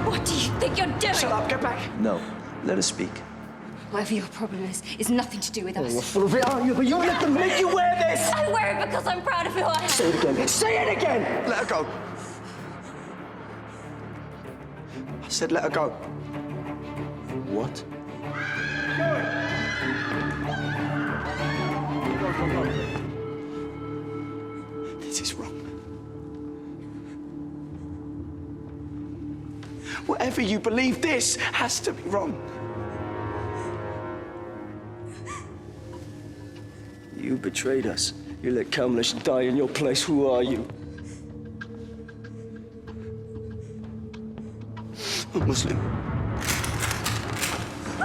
What do you think you're doing? Shut up, get back. No, let us speak. Whatever your problem is nothing to do with us. You're full of it, aren't you? But you let them make you wear this! I wear it because I'm proud of who I am. Say it again. Say it again! Let her go. I said let her go. What? This is wrong. Whatever you believe, this has to be wrong. You betrayed us. You let Kamlesh die in your place. Who are you? A Muslim.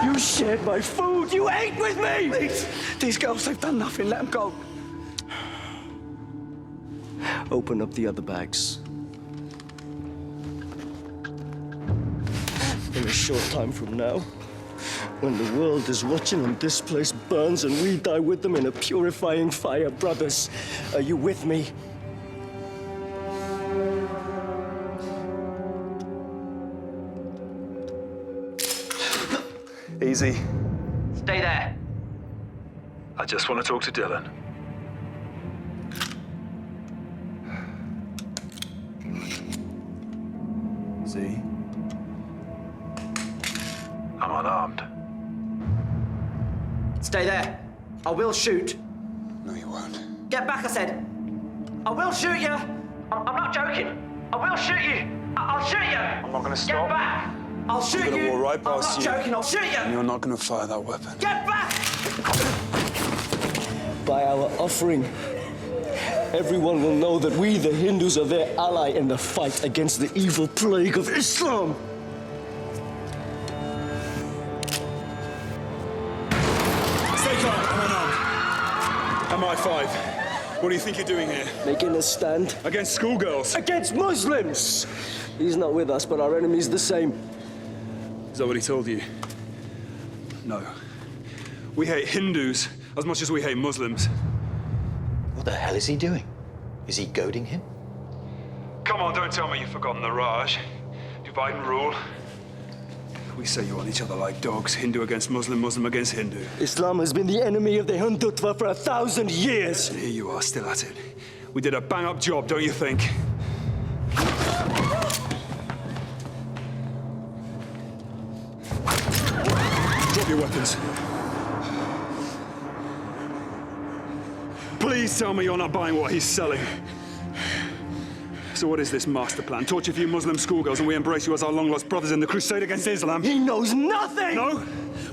You shared my food. You ate with me. These girls, they've done nothing. Let them go. Open up the other bags. In a short time from now, when the world is watching and this place burns and we die with them in a purifying fire, brothers, are you with me? Easy. Stay there. I just want to talk to Dylan. See? I'm unarmed. Stay there. I will shoot. No, you won't. Get back, I said. I will shoot you. I'm not joking. I will shoot you. I'll shoot you. I'm not going to stop. Get back. I'll shoot I'm going you. to walk right past I'm you. not joking. I'll shoot you. And you're not going to fire that weapon. Get back. By our offering, everyone will know that we, the Hindus, are their ally in the fight against the evil plague of Islam. Stay calm. I'm unarmed. MI5. What do you think you're doing here? Making a stand. Against schoolgirls? Against Muslims! He's not with us, but our enemy's the same. Is that what he told you? No. We hate Hindus as much as we hate Muslims. What the hell is he doing? Is he goading him? Come on, don't tell me you've forgotten the Raj. Divide and rule. We set you on each other like dogs, Hindu against Muslim, Muslim against Hindu. Islam has been the enemy of the Hindutva for 1,000 years. And here you are, still at it. We did a bang-up job, don't you think? Drop your weapons. Please tell me you're not buying what he's selling. So what is this master plan? Torture a few Muslim schoolgirls and we embrace you as our long-lost brothers in the crusade against Islam? He knows nothing! No?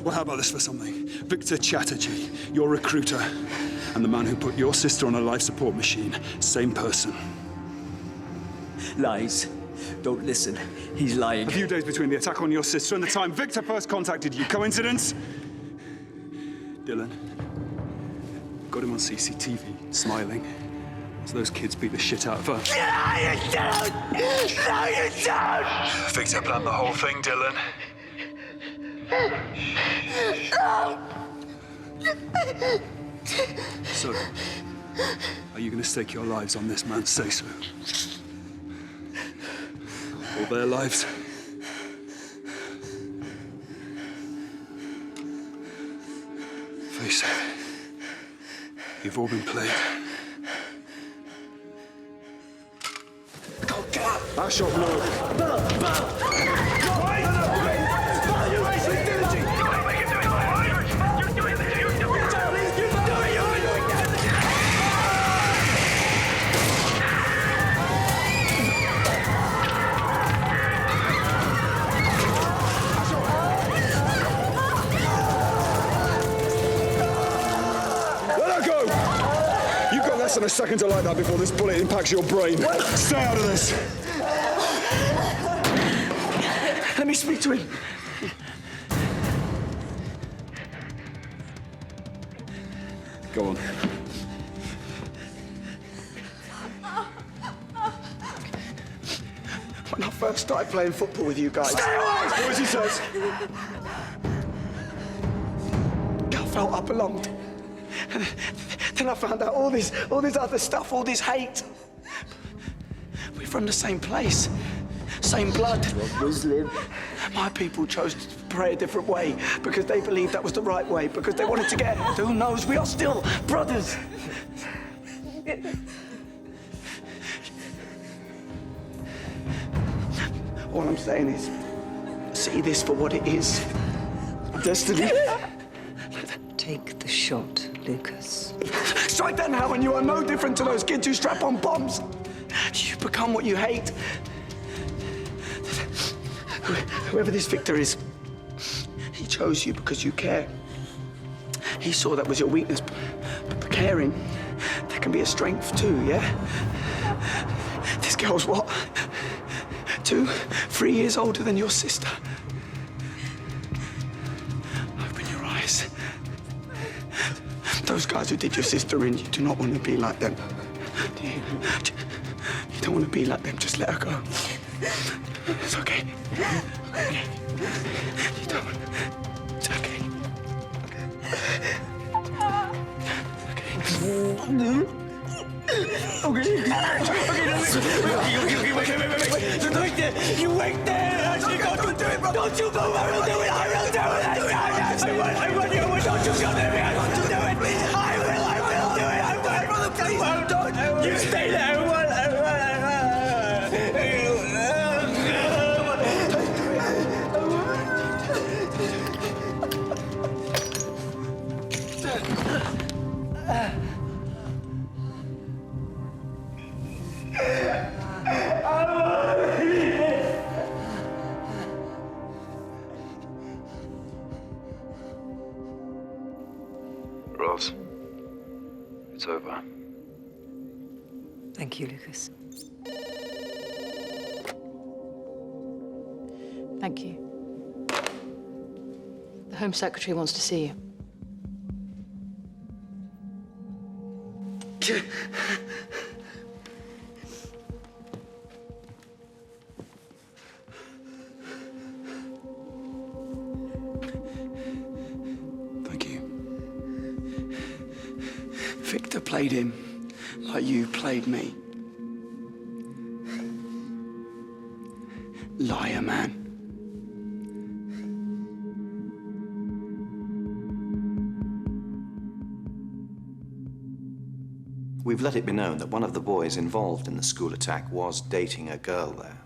Well, how about this for something? Victor Chatterjee, your recruiter, and the man who put your sister on a life support machine. Same person. Lies. Don't listen. He's lying. A few days between the attack on your sister and the time Victor first contacted you. Coincidence? Dylan. Got him on CCTV, smiling. As those kids beat the shit out of her. No, you don't! No, you don't! Victor planned the whole thing, Dylan. So, are you going to stake your lives on this man's say-so? Or their lives? Face it. You've all been played. Ashok, no. Less than a second to light that before this bullet impacts your brain. Stay out of this. Let me speak to him. Go on. When I first started playing football with you guys... Stay away! What he says? I felt I belonged. Then I found out all this other stuff, all this hate. We're from the same place, same blood. Muslim. My people chose to pray a different way because they believed that was the right way, because they wanted to get ahead. Who knows? We are still brothers. All I'm saying is, see this for what it is. Destiny. Take the shot, Lucas. Strike that now and you are no different to those kids who strap on bombs. You become what you hate. Whoever this Victor is, he chose you because you care. He saw that was your weakness, but caring, that can be a strength too, yeah? This girl's what? 2, 3 years older than your sister. Open your eyes. Those guys who did your sister in, you do not want to be like them. Do you? You don't want to be like them, just let her go. It's okay. Okay. You don't want to... It's okay. Wait. You wait there! Actually, don't do it, bro! Don't you go! I will do it! I will do it! I want you! Don't you come near me! I want to do it! Please! I will do it! I will! Brother, please! Don't! You stay there! I will! Ross, it's over. Thank you, Lucas. Thank you. The Home Secretary wants to see you. Thank you. Victor played him like you played me. Liar, man. We've let it be known that one of the boys involved in the school attack was dating a girl there.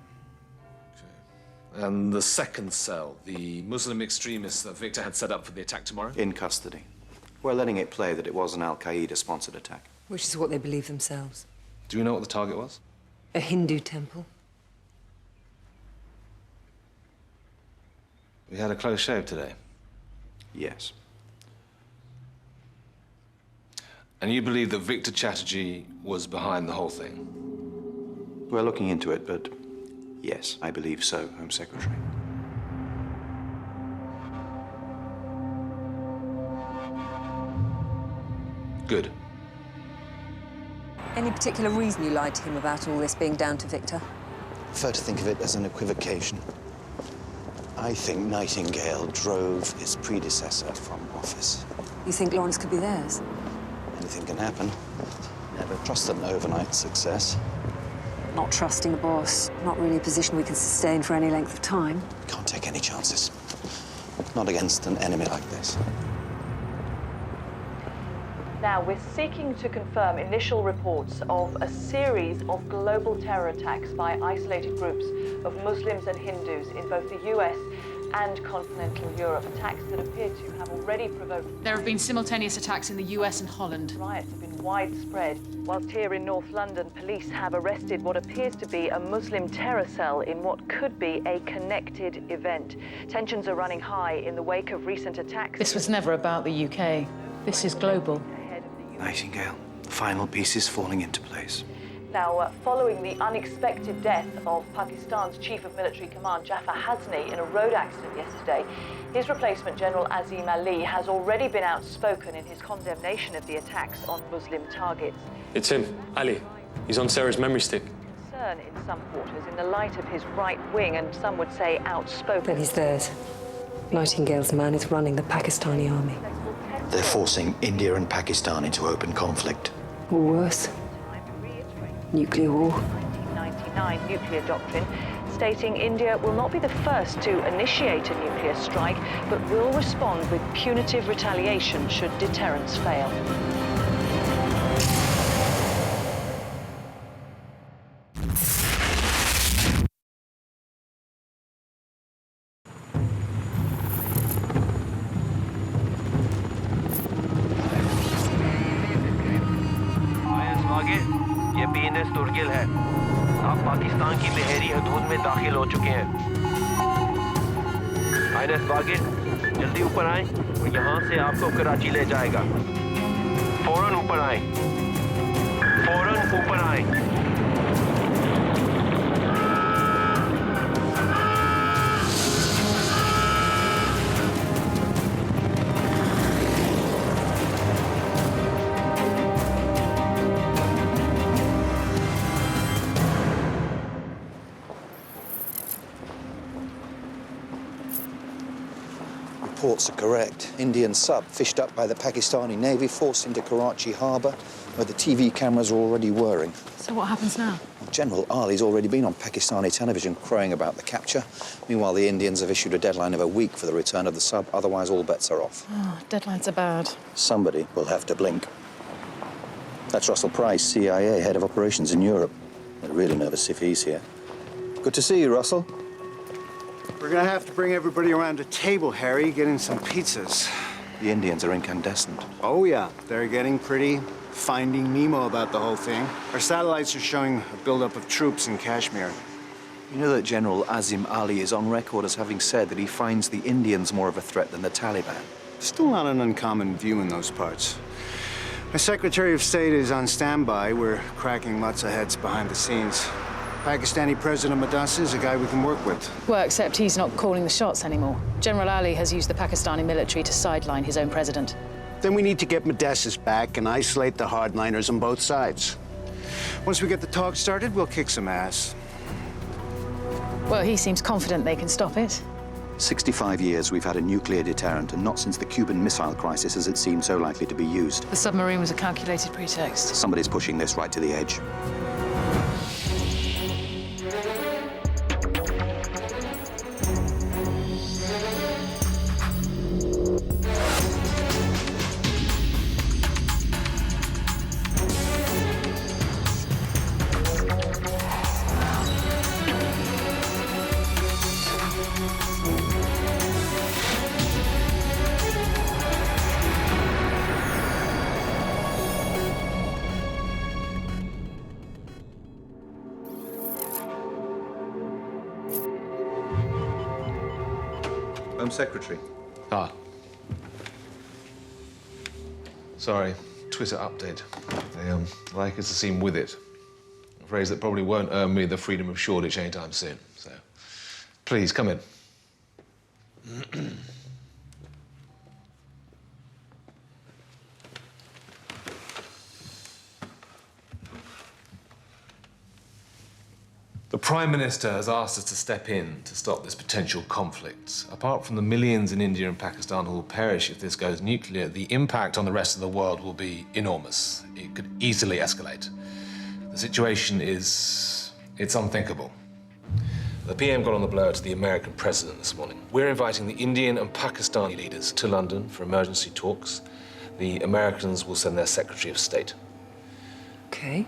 And the second cell, the Muslim extremists that Victor had set up for the attack tomorrow? In custody. We're letting it play that it was an Al-Qaeda-sponsored attack. Which is what they believe themselves. Do you know what the target was? A Hindu temple. We had a close shave today. Yes. And you believe that Victor Chatterjee was behind the whole thing? We're looking into it, but yes, I believe so, Home Secretary. Good. Any particular reason you lied to him about all this being down to Victor? I prefer to think of it as an equivocation. I think Nightingale drove his predecessor from office. You think Lawrence could be theirs? Anything can happen. Never trust an overnight success. Not trusting the boss. Not really a position we can sustain for any length of time. Can't take any chances. Not against an enemy like this. Now, we're seeking to confirm initial reports of a series of global terror attacks by isolated groups of Muslims and Hindus in both the US and continental Europe, attacks that appear to have already provoked... There have been simultaneous attacks in the US and Holland. Riots have been widespread, whilst here in North London, police have arrested what appears to be a Muslim terror cell in what could be a connected event. Tensions are running high in the wake of recent attacks. This was never about the UK. This is global. Nightingale, the final pieces falling into place. Now, following the unexpected death of Pakistan's Chief of Military Command, Jafar Hasni, in a road accident yesterday, his replacement, General Azim Ali, has already been outspoken in his condemnation of the attacks on Muslim targets. It's him, Ali. He's on Sarah's memory stick. Concern in some quarters in the light of his right wing, and some would say outspoken. Then he's theirs. Nightingale's man is running the Pakistani army. They're forcing India and Pakistan into open conflict. Or worse. Nuclear war. 1999 nuclear doctrine, stating India will not be the first to initiate a nuclear strike, but will respond with punitive retaliation should deterrence fail. तुर्गिल है आप पाकिस्तान की बहरी हदूद में दाखिल हो चुके हैं आईएनएस वागिर जल्दी ऊपर आएं और यहाँ से आपको कराची ले जाएगा फौरन ऊपर आएं फौरन ऊपर आएं Reports are correct. Indian sub fished up by the Pakistani Navy forced into Karachi harbour, where the TV cameras are already whirring. So what happens now? General Ali's already been on Pakistani television crowing about the capture. Meanwhile, the Indians have issued a deadline of a week for the return of the sub, otherwise all bets are off. Oh, deadlines are bad. Somebody will have to blink. That's Russell Price, CIA, head of operations in Europe. They're really nervous if he's here. Good to see you, Russell. We're gonna have to bring everybody around a table, Harry, get in some pizzas. The Indians are incandescent. Oh, yeah. They're getting pretty Finding Nemo about the whole thing. Our satellites are showing a buildup of troops in Kashmir. You know that General Azim Ali is on record as having said that he finds the Indians more of a threat than the Taliban. Still not an uncommon view in those parts. My Secretary of State is on standby. We're cracking lots of heads behind the scenes. Pakistani President Madassa is a guy we can work with. Well, except he's not calling the shots anymore. General Ali has used the Pakistani military to sideline his own president. Then we need to get Madassa's back and isolate the hardliners on both sides. Once we get the talk started, we'll kick some ass. Well, he seems confident they can stop it. 65 years we've had a nuclear deterrent, and not since the Cuban Missile Crisis has it seemed so likely to be used. The submarine was a calculated pretext. Somebody's pushing this right to the edge. Home Secretary. Ah. Sorry, Twitter update. They like us to seem with it. A phrase that probably won't earn me the freedom of Shoreditch anytime soon. So, please, come in. The Prime Minister has asked us to step in to stop this potential conflict. Apart from the millions in India and Pakistan who will perish if this goes nuclear, the impact on the rest of the world will be enormous. It could easily escalate. The situation it's unthinkable. The PM got on the blower to the American president this morning. We're inviting the Indian and Pakistani leaders to London for emergency talks. The Americans will send their Secretary of State. Okay.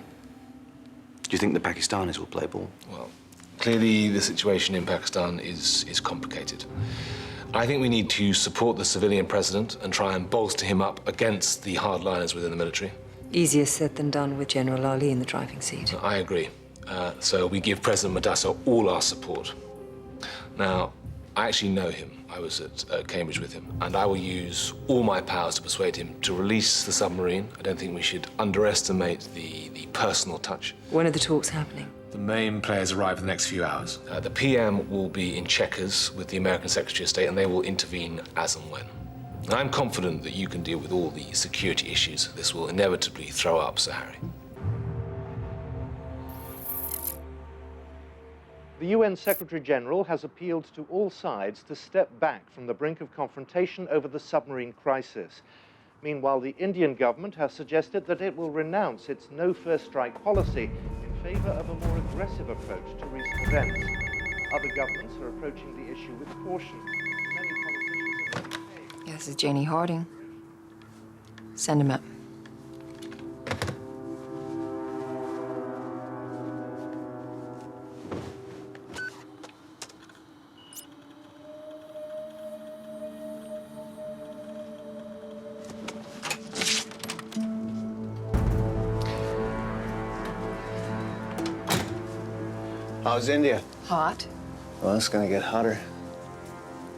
Do you think the Pakistanis will play ball? Well, clearly the situation in Pakistan is complicated. I think we need to support the civilian president and try and bolster him up against the hardliners within the military. Easier said than done with General Ali in the driving seat. I agree. So we give President Madassa all our support. Now, I actually know him. I was at Cambridge with him, and I will use all my powers to persuade him to release the submarine. I don't think we should underestimate the personal touch. When are the talks happening? The main players arrive in the next few hours. The PM will be in checkers with the American Secretary of State, and they will intervene as and when. I'm confident that you can deal with all the security issues this will inevitably throw up, Sir Harry. The UN Secretary-General has appealed to all sides to step back from the brink of confrontation over the submarine crisis. Meanwhile, the Indian government has suggested that it will renounce its no-first-strike policy in favor of a more aggressive approach to recent events. Other governments are approaching the issue with caution. Many politicians have... This is Janie Harding. Send him up. How's India? Hot. Well, it's gonna get hotter.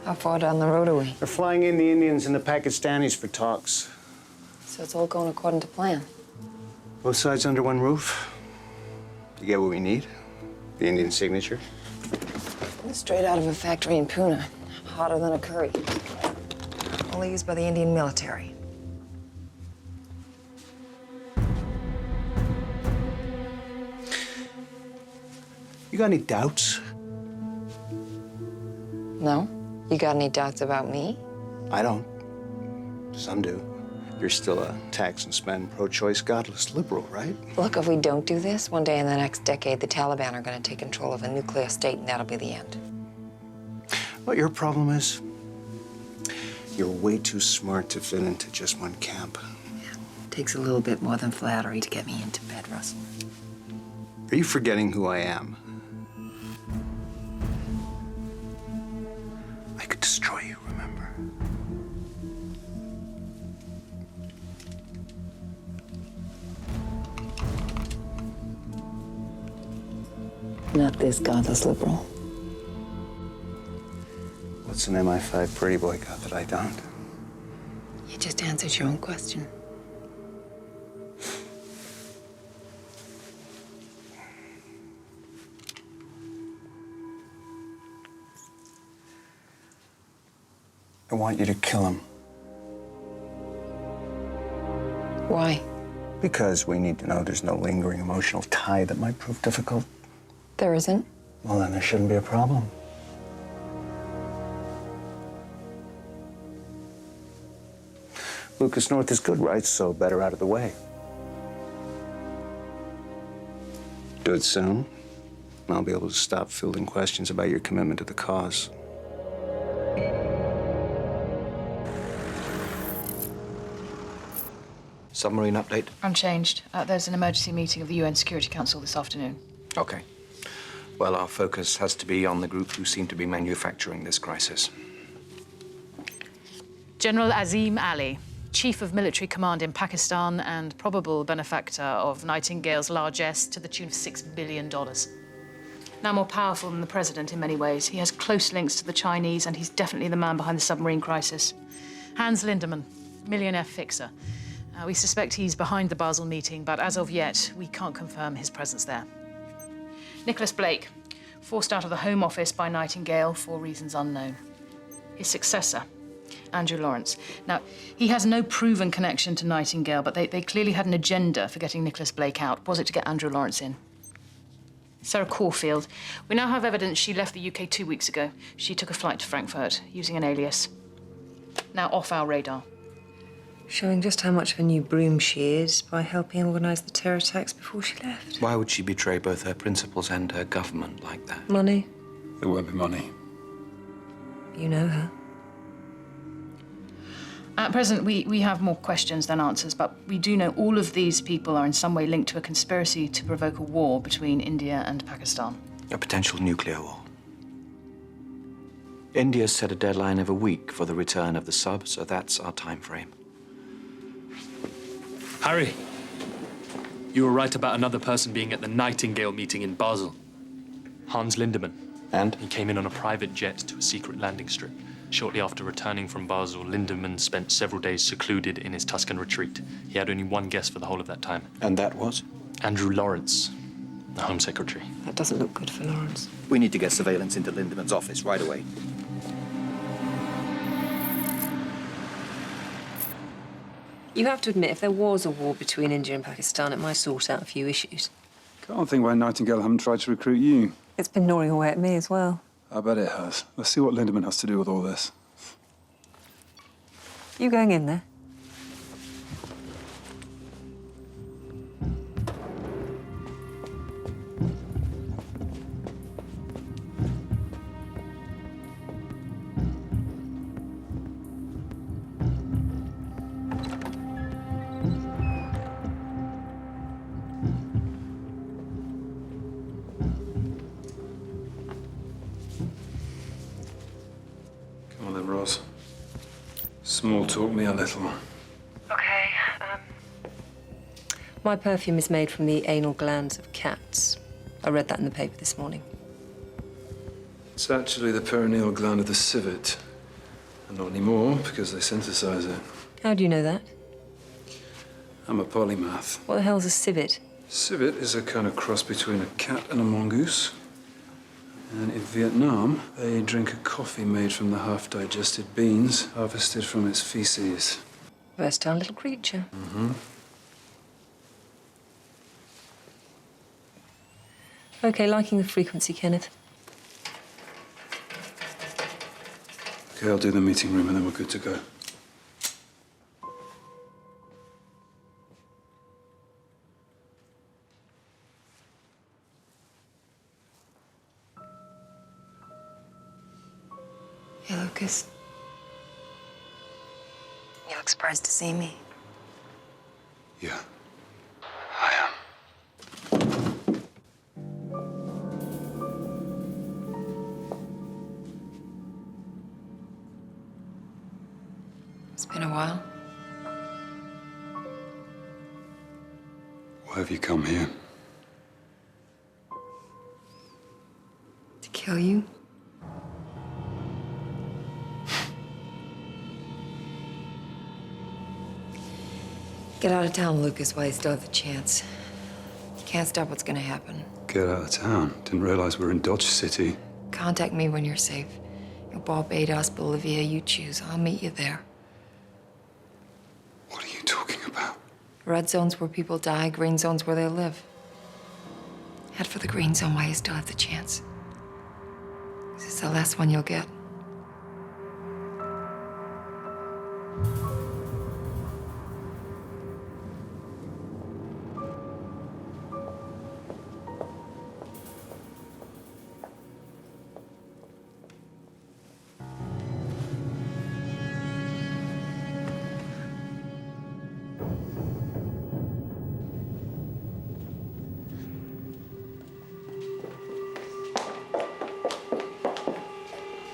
How far down the road are we? They're flying in the Indians and the Pakistanis for talks. So it's all going according to plan. Both sides under one roof. You get what we need? The Indian signature? Straight out of a factory in Pune. Hotter than a curry. Only used by the Indian military. You got any doubts? No? You got any doubts about me? I don't. Some do. You're still a tax and spend, pro-choice, godless liberal, right? Look, if we don't do this, one day in the next decade, the Taliban are going to take control of a nuclear state, and that'll be the end. What your problem is, you're way too smart to fit into just one camp. Yeah. Takes a little bit more than flattery to get me into bed, Russell. Are you forgetting who I am? I could destroy you, remember? Not this godless liberal. What's an MI5 pretty boy got that I don't? You just answered your own question. I want you to kill him. Why? Because we need to know there's no lingering emotional tie that might prove difficult. There isn't. Well, then there shouldn't be a problem. Lucas North is good, right? So better out of the way. Do it soon, and I'll be able to stop fielding questions about your commitment to the cause. Submarine update? Unchanged. There's an emergency meeting of the UN Security Council this afternoon. Okay. Well, our focus has to be on the group who seem to be manufacturing this crisis. General Azim Ali, Chief of Military Command in Pakistan and probable benefactor of Nightingale's largesse to the tune of $6 billion. Now more powerful than the president in many ways. He has close links to the Chinese, and he's definitely the man behind the submarine crisis. Hans Lindemann, millionaire fixer. We suspect he's behind the Basel meeting, but as of yet, we can't confirm his presence there. Nicholas Blake, forced out of the Home Office by Nightingale for reasons unknown. His successor, Andrew Lawrence. Now, he has no proven connection to Nightingale, but they clearly had an agenda for getting Nicholas Blake out. Was it to get Andrew Lawrence in? Sarah Caulfield. We now have evidence she left the UK 2 weeks ago. She took a flight to Frankfurt using an alias. Now off our radar. Showing just how much of a new broom she is by helping organise the terror attacks before she left. Why would she betray both her principals and her government like that? Money. There won't be money. You know her. At present, we have more questions than answers, but we do know all of these people are in some way linked to a conspiracy to provoke a war between India and Pakistan. A potential nuclear war. India's set a deadline of a week for the return of the sub, so that's our time frame. Harry, you were right about another person being at the Nightingale meeting in Basel. Hans Lindemann. And? He came in on a private jet to a secret landing strip. Shortly after returning from Basel, Lindemann spent several days secluded in his Tuscan retreat. He had only one guest for the whole of that time. And that was? Andrew Lawrence, the Home Secretary. That doesn't look good for Lawrence. We need to get surveillance into Lindemann's office right away. You have to admit, if there was a war between India and Pakistan, it might sort out a few issues. Can't think why Nightingale haven't tried to recruit you. It's been gnawing away at me as well. I bet it has. Let's see what Lindemann has to do with all this. You going in there? Come on then, Ross. Small talk me a little. Okay, my perfume is made from the anal glands of cats. I read that in the paper this morning. It's actually the perineal gland of the civet. And not anymore, because they synthesize it. How do you know that? I'm a polymath. What the hell's a civet? Civet is a kind of cross between a cat and a mongoose. And in Vietnam, they drink a coffee made from the half-digested beans harvested from its feces. Versatile little creature. Mm-hmm. Okay, liking the frequency, Kenneth. Okay, I'll do the meeting room and then we're good to go. Hey, Lucas. You look surprised to see me. Yeah, I am. It's been a while. Why have you come here? To kill you? Get out of town, Lucas, while you still have the chance. You can't stop what's gonna happen. Get out of town. Didn't realize we're in Dodge City. Contact me when you're safe. You'll Barbados, Bolivia, you choose. I'll meet you there. What are you talking about? Red zone's where people die, green zone's where they live. Head for the green zone while you still have the chance. This is the last one you'll get.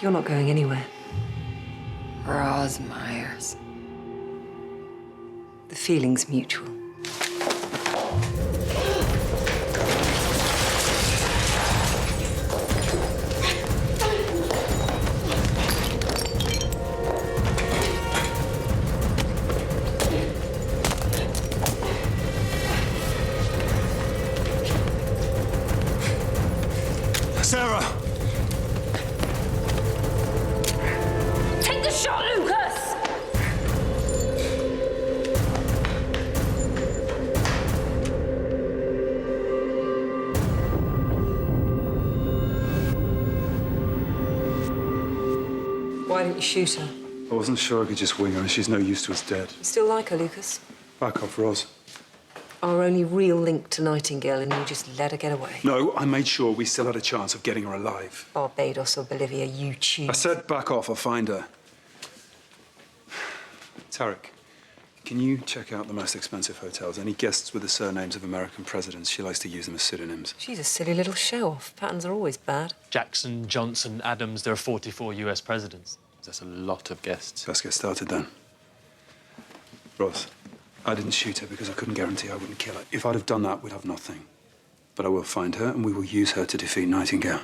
You're not going anywhere. Roz Myers. The feeling's mutual. didn't you shoot her? I wasn't sure I could just wing her. She's no use to us dead. You still like her, Lucas? Back off, Roz. Our only real link to Nightingale, and you just let her get away. No, I made sure we still had a chance of getting her alive. Barbados or Bolivia, you choose. I said back off, I'll find her. Tarek, can you check out the most expensive hotels? Any guests with the surnames of American presidents? She likes to use them as pseudonyms. She's a silly little show-off. Patterns are always bad. Jackson, Johnson, Adams, there are 44 US presidents. That's a lot of guests. Let's get started then. Ross, I didn't shoot her because I couldn't guarantee I wouldn't kill her. If I'd have done that, we'd have nothing. But I will find her, and we will use her to defeat Nightingale.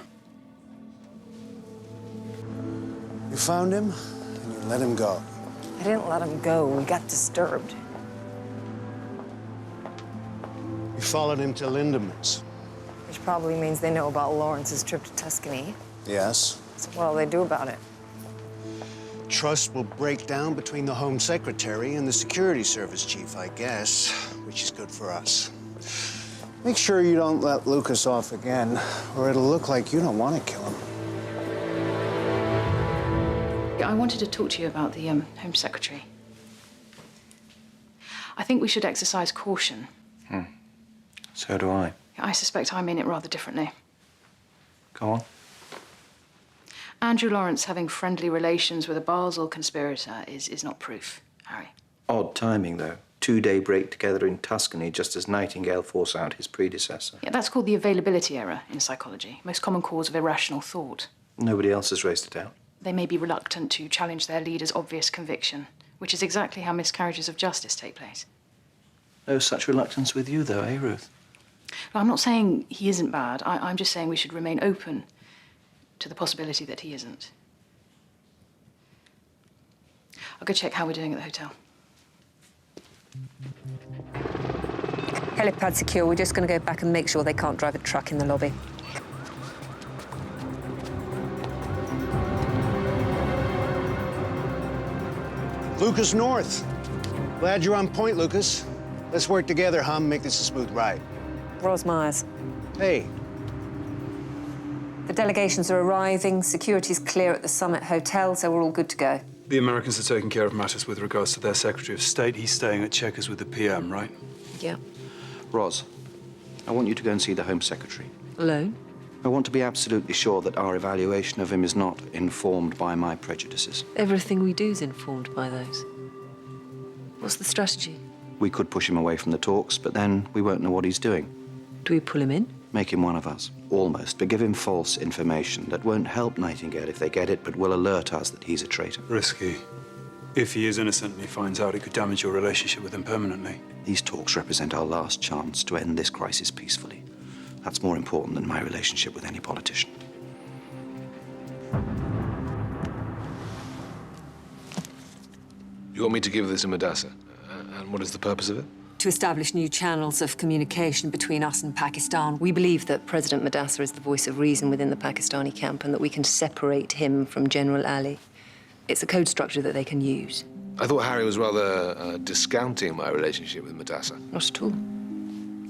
You found him, and you let him go. I didn't let him go. We got disturbed. You followed him to Lindemann's. Which probably means they know about Lawrence's trip to Tuscany. Yes. So what'll they do about it? Trust will break down between the Home Secretary and the Security Service Chief, I guess, which is good for us. Make sure you don't let Lucas off again, or it'll look like you don't want to kill him. I wanted to talk to you about the Home Secretary. I think we should exercise caution. So do I. I suspect I mean it rather differently. Go on. Andrew Lawrence having friendly relations with a Basel conspirator is not proof, Harry. Odd timing, though. 2-day break together in Tuscany just as Nightingale forced out his predecessor. Yeah, that's called the availability error in psychology, most common cause of irrational thought. Nobody else has raised it out. They may be reluctant to challenge their leader's obvious conviction, which is exactly how miscarriages of justice take place. No such reluctance with you, though, eh, Ruth? Well, I'm not saying he isn't bad. I'm just saying we should remain open to the possibility that he isn't. I'll go check how we're doing at the hotel. Helipad secure. We're just going to go back and make sure they can't drive a truck in the lobby. Lucas North. Glad you're on point, Lucas. Let's work together, Hum, make this a smooth ride. Ros Myers. Hey. The delegations are arriving. Security's clear at the Summit Hotel, so we're all good to go. The Americans are taking care of matters with regards to their Secretary of State. He's staying at Chequers with the PM, right? Yeah. Ros, I want you to go and see the Home Secretary. Alone? I want to be absolutely sure that our evaluation of him is not informed by my prejudices. Everything we do is informed by those. What's the strategy? We could push him away from the talks, but then we won't know what he's doing. Do we pull him in? Make him one of us. Almost, but give him false information that won't help Nightingale if they get it, but will alert us that he's a traitor. Risky. If he is innocent and he finds out, it could damage your relationship with him permanently. These talks represent our last chance to end this crisis peacefully. That's more important than my relationship with any politician. You want me to give this a Madassa? And what is the purpose of it? To establish new channels of communication between us and Pakistan. We believe that President Madassa is the voice of reason within the Pakistani camp and that we can separate him from General Ali. It's a code structure that they can use. I thought Harry was rather discounting my relationship with Madassa. Not at all.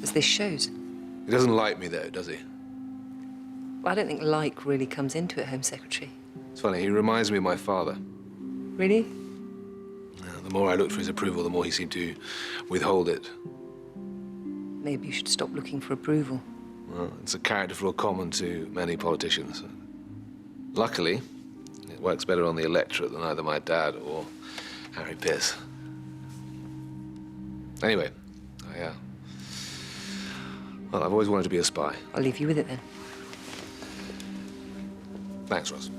As this shows. He doesn't like me, though, does he? Well, I don't think like really comes into it, Home Secretary. It's funny, he reminds me of my father. Really? The more I looked for his approval, the more he seemed to withhold it. Maybe you should stop looking for approval. Well, it's a character flaw common to many politicians. Luckily, it works better on the electorate than either my dad or Harry Pierce. Anyway, well, I've always wanted to be a spy. I'll leave you with it then. Thanks, Ross.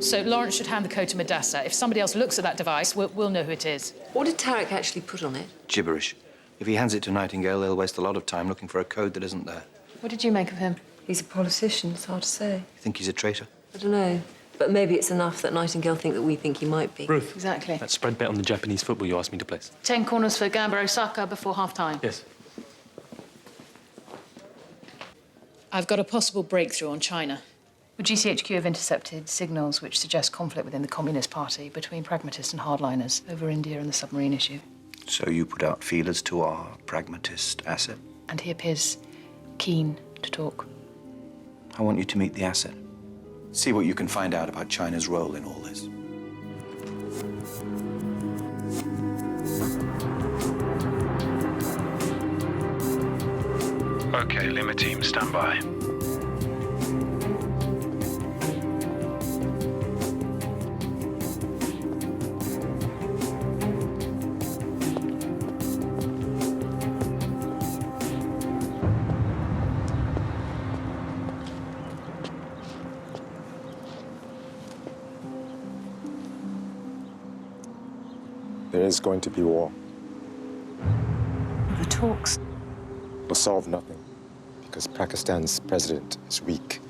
So Lawrence should hand the code to Madassa. If somebody else looks at that device, we'll know who it is. What did Tarek actually put on it? Gibberish. If he hands it to Nightingale, they'll waste a lot of time looking for a code that isn't there. What did you make of him? He's a politician, it's hard to say. You think he's a traitor? I don't know. But maybe it's enough that Nightingale think that we think he might be. Ruth. Exactly. That spread bet on the Japanese football you asked me to place. 10 corners for Gamba Osaka before half-time. Yes. I've got a possible breakthrough on China. Would GCHQ have intercepted signals which suggest conflict within the Communist Party between pragmatists and hardliners over India and the submarine issue? So you put out feelers to our pragmatist asset? And he appears keen to talk. I want you to meet the asset. See what you can find out about China's role in all this. Okay, Lima team, stand by. There is going to be war. The talks. Will solve nothing because Pakistan's president is weak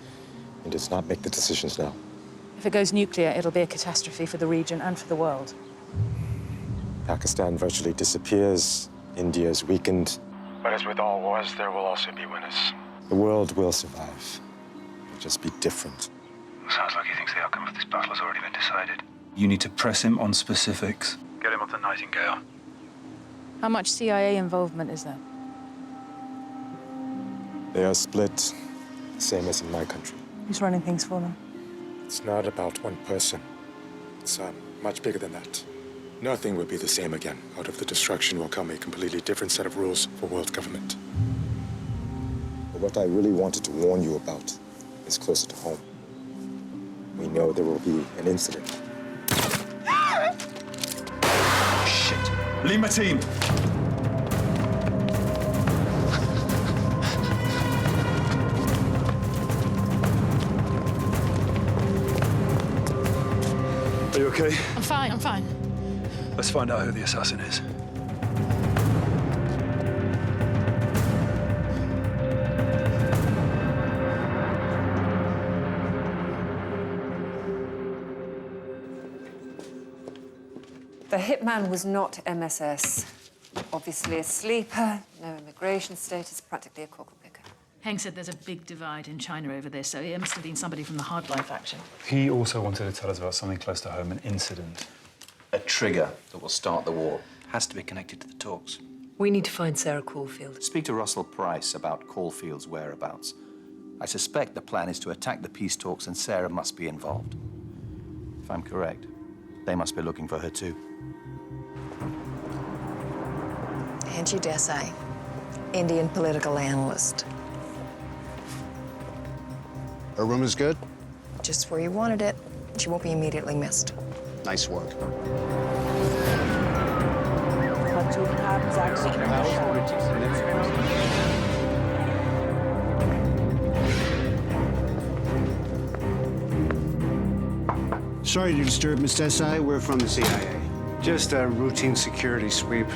and does not make the decisions now. If it goes nuclear, it'll be a catastrophe for the region and for the world. Pakistan virtually disappears. India is weakened. But as with all wars, there will also be winners. The world will survive. It'll just be different. Sounds like he thinks the outcome of this battle has already been decided. You need to press him on specifics. Get him up to Nightingale. How much CIA involvement is there? They are split, same as in my country. Who's running things for them? It's not about one person. It's much bigger than that. Nothing will be the same again. Out of the destruction will come a completely different set of rules for world government. But what I really wanted to warn you about is closer to home. We know there will be an incident. Shit. Lima team! Are you okay? I'm fine, I'm fine. Let's find out who the assassin is. The hitman was not MSS. Obviously a sleeper, no immigration status, practically a cockle picker. Heng said there's a big divide in China over this, so it must have been somebody from the hardline faction. He also wanted to tell us about something close to home, an incident. A trigger that will start the war has to be connected to the talks. We need to find Sarah Caulfield. Speak to Russell Price about Caulfield's whereabouts. I suspect the plan is to attack the peace talks and Sarah must be involved. If I'm correct, they must be looking for her too. Angie Desai, Indian political analyst. Her room is good? Just where you wanted it. She won't be immediately missed. Nice work. Sorry to disturb, Miss Desai. We're from the CIA. Just a routine security sweep.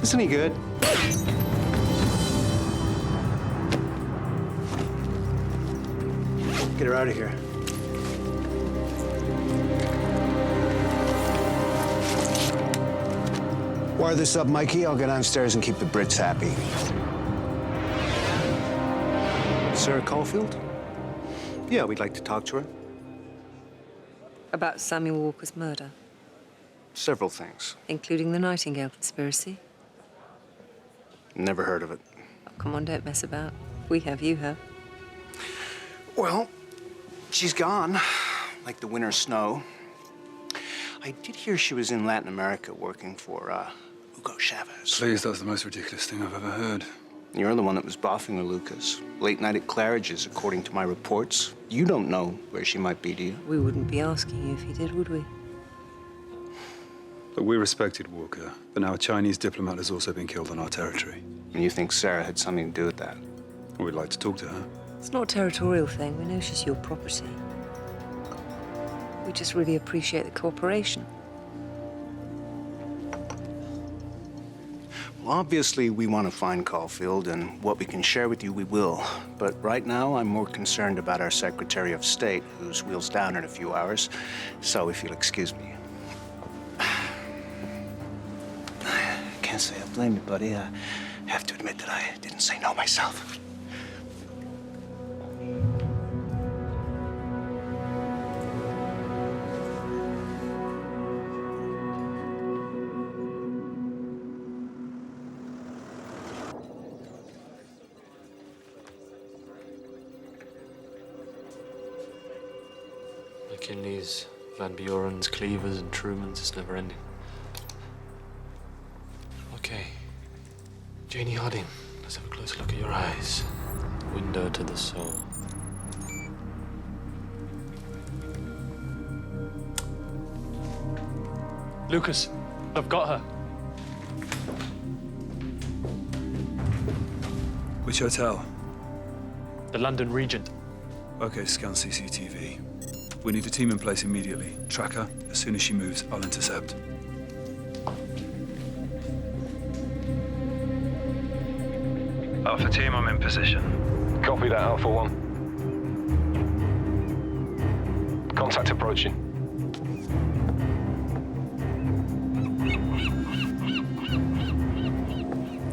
This any good? Get her out of here. Wire this up, Mikey. I'll go downstairs and keep the Brits happy. Sarah Caulfield? Yeah, we'd like to talk to her. About Samuel Walker's murder, Several things. including the Nightingale conspiracy. Never heard of it. Oh, come on, don't mess about. We have, you have. Well, she's gone, like the winter snow. I did hear she was in Latin America working for Hugo Chavez. Please, that's the most ridiculous thing I've ever heard. You're the one that was boffing her, Lucas. Late night at Claridge's, according to my reports. You don't know where she might be, do you? We wouldn't be asking you if you did, would we? But we respected Walker, but now a Chinese diplomat has also been killed on our territory. And you think Sarah had something to do with that? We'd like to talk to her. It's not a territorial thing. We know she's your property. We just really appreciate the cooperation. Well, obviously, we want to find Caulfield, and what we can share with you, we will. But right now, I'm more concerned about our Secretary of State, whose wheel's down in a few hours. So if you'll excuse me. Can't say I blame you, buddy. I have to admit that I didn't say no myself. McKinleys, Van Buren's, Cleavers, and Trumans. It's never ending. Okay. Janie Harding, let's have a closer look at your eyes. Window to the soul. Lucas, I've got her. Which hotel? The London Regent. Okay, scan CCTV. We need a team in place immediately. Track her. As soon as she moves, I'll intercept. Alpha team, I'm in position. Copy that, Alpha 1. Contact approaching.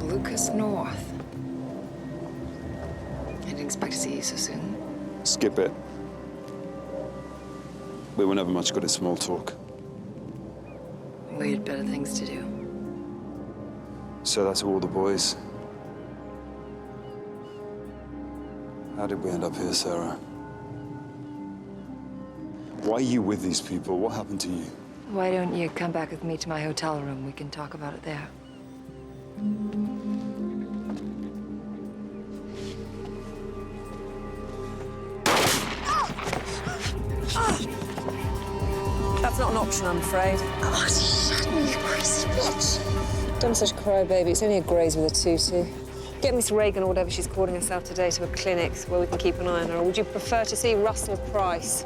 Lucas North. I didn't expect to see you so soon. Skip it. We were never much good at small talk. We had better things to do. So that's all the boys. How did we end up here, Sarah? Why are you with these people? What happened to you? Why don't you come back with me to my hotel room? We can talk about it there. That's not an option, I'm afraid. Oh, shut me, you crazy bitch. Don't be such a crybaby. It's only a graze with a tutu. Get Miss Reagan or whatever she's calling herself today to a clinic where we can keep an eye on her. Or would you prefer to see Russell Price?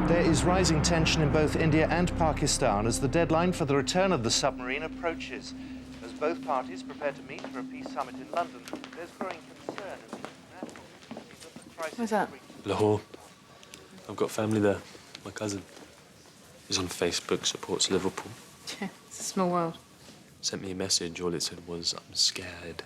There is rising tension in both India and Pakistan as the deadline for the return of the submarine approaches. As both parties prepare to meet for a peace summit in London, there's growing concern in the international community that the crisis... Where's that? Lahore. I've got family there. My cousin. He's on Facebook, supports Liverpool. Yeah, it's a small world. Sent me a message. All it said was, I'm scared.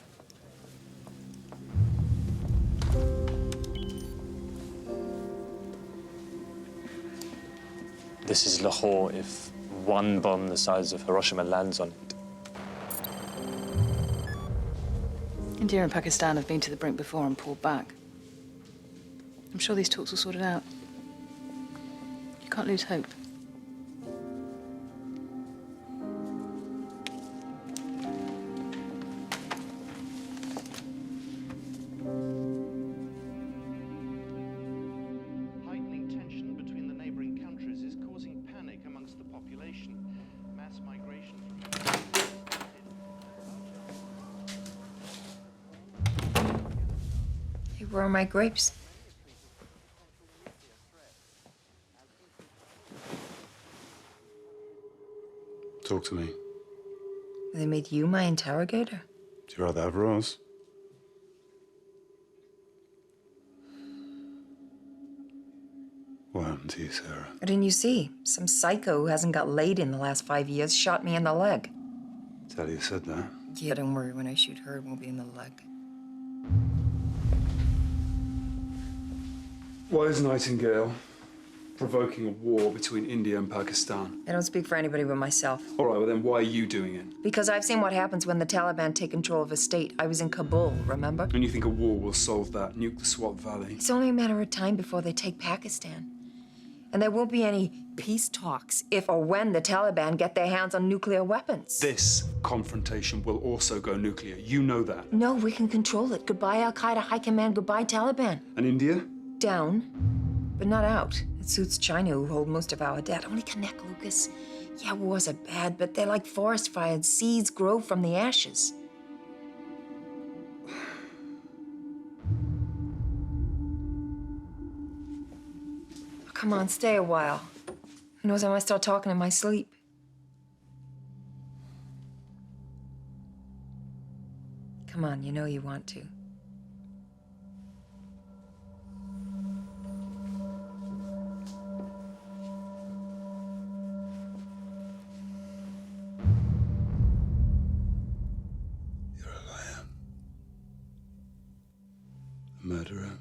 This is Lahore if one bomb the size of Hiroshima lands on it. India and Pakistan have been to the brink before and pulled back. I'm sure these talks will sort it out. You can't lose hope. Heightening tension between the neighboring countries is causing panic amongst the population. Mass migration Hey, where are my grapes? Talk to me. They made you my interrogator? Do you rather have Rose? What happened to you, Sarah? Didn't you see? Some psycho who hasn't got laid in the last 5 years shot me in the leg. Talia said that. Yeah, don't worry. When I shoot her, it won't be in the leg. Why is Nightingale provoking a war between India and Pakistan? I don't speak for anybody but myself. All right, well then why are you doing it? Because I've seen what happens when the Taliban take control of a state. I was in Kabul, remember? And you think a war will solve that? Nuke the Swat Valley? It's only a matter of time before they take Pakistan. And there won't be any peace talks if or when the Taliban get their hands on nuclear weapons. This confrontation will also go nuclear. You know that. No, we can control it. Goodbye, Al-Qaeda High Command. Goodbye, Taliban. And India? Down, but not out. It suits China, who hold most of our debt. Only connect, Lucas. Yeah, wars are bad, but they're like forest fires. Seeds grow from the ashes. Come on, stay a while. Who knows, I might start talking in my sleep. Come on, you know you want to. Murderer.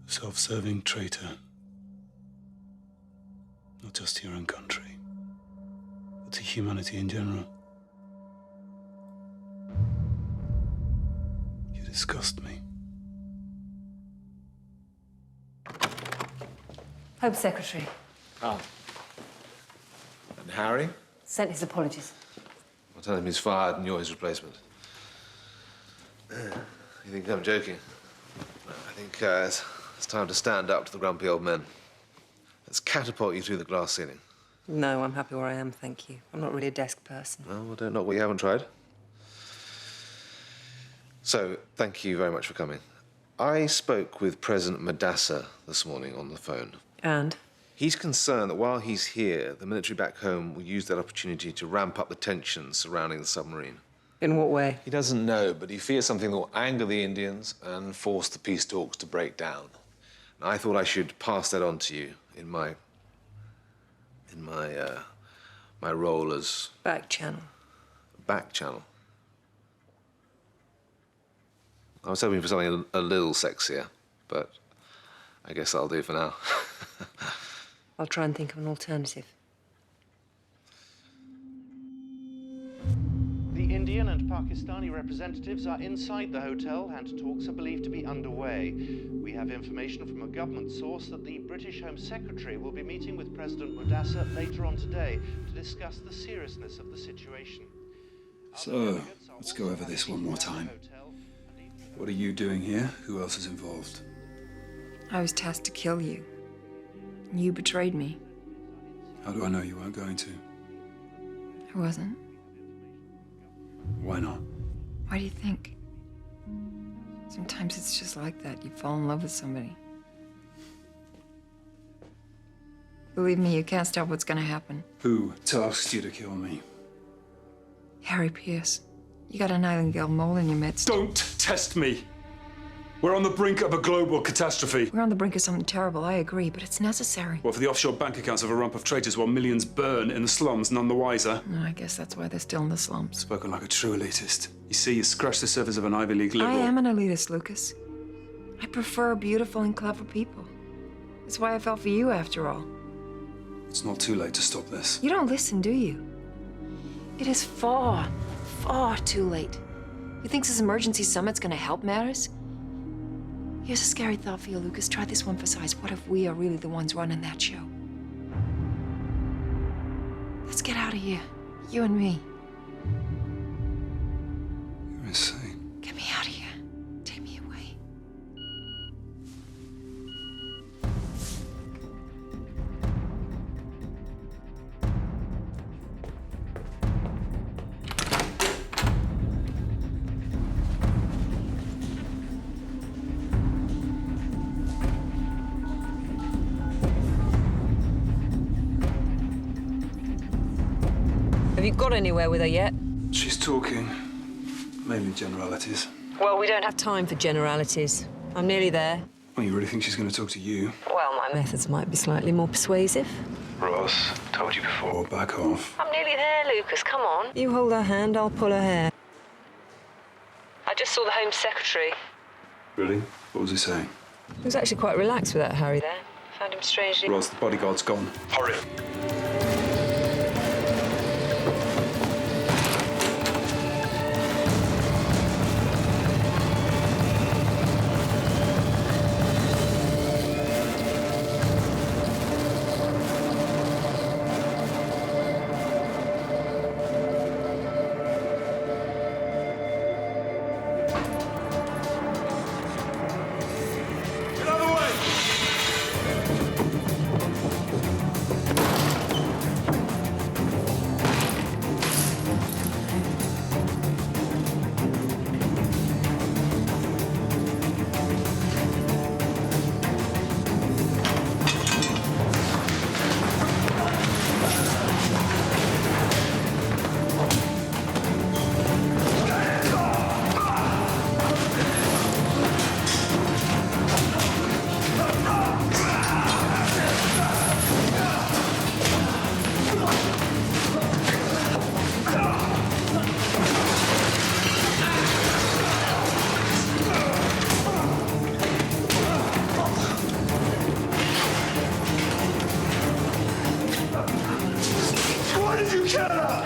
A self-serving traitor. Not just to your own country, but to humanity in general. disgust me. Home Secretary. Ah. And Harry? Sent his apologies. I'll tell him he's fired and you're his replacement. You think I'm joking? No, I think it's time to stand up to the grumpy old men. Let's catapult you through the glass ceiling. No, I'm happy where I am, thank you. I'm not really a desk person. Well, I don't know what you haven't tried. So, thank you very much for coming. I spoke with President Madassa this morning on the phone. And? He's concerned that while he's here, the military back home will use that opportunity to ramp up the tensions surrounding the submarine. In what way? He doesn't know, but he fears something that will anger the Indians and force the peace talks to break down. And I thought I should pass that on to you in my role as... Back channel. Back channel. I was hoping for something a little sexier, but I guess that'll do for now. I'll try and think of an alternative. The Indian and Pakistani representatives are inside the hotel and talks are believed to be underway. We have information from a government source that the British Home Secretary will be meeting with President Madassa later on today to discuss the seriousness of the situation. So, let's go over this one more time. What are you doing here? Who else is involved? I was tasked to kill you. You betrayed me. How do I know you weren't going to? I wasn't. Why not? Why do you think? Sometimes it's just like that. You fall in love with somebody. Believe me, you can't stop what's gonna happen. Who tasked you to kill me? Harry Pierce. You got a Nightingale mole in your midst. Don't test me! We're on the brink of a global catastrophe. We're on the brink of something terrible, I agree, but it's necessary. What, for the offshore bank accounts of a rump of traitors while millions burn in the slums, none the wiser? I guess that's why they're still in the slums. Spoken like a true elitist. You see, you scratch the surface of an Ivy League liberal. I am an elitist, Lucas. I prefer beautiful and clever people. That's why I fell for you, after all. It's not too late to stop this. You don't listen, do you? It is far, far too late. You think this emergency summit's gonna help matters? Here's a scary thought for you, Lucas. Try this one for size. What if we are really the ones running that show? Let's get out of here. You and me. You're insane. Get me out of here. Take me away. Have you got anywhere with her yet? She's talking. Mainly generalities. Well, we don't have time for generalities. I'm nearly there. Well, you really think she's going to talk to you? Well, my methods might be slightly more persuasive. Ross, told you before. Back off. I'm nearly there, Lucas. Come on. You hold her hand, I'll pull her hair. I just saw the Home Secretary. Really? What was he saying? He was actually quite relaxed without Harry there. Found him strangely... Ross, the bodyguard's gone. Hurry. Why did you kill her?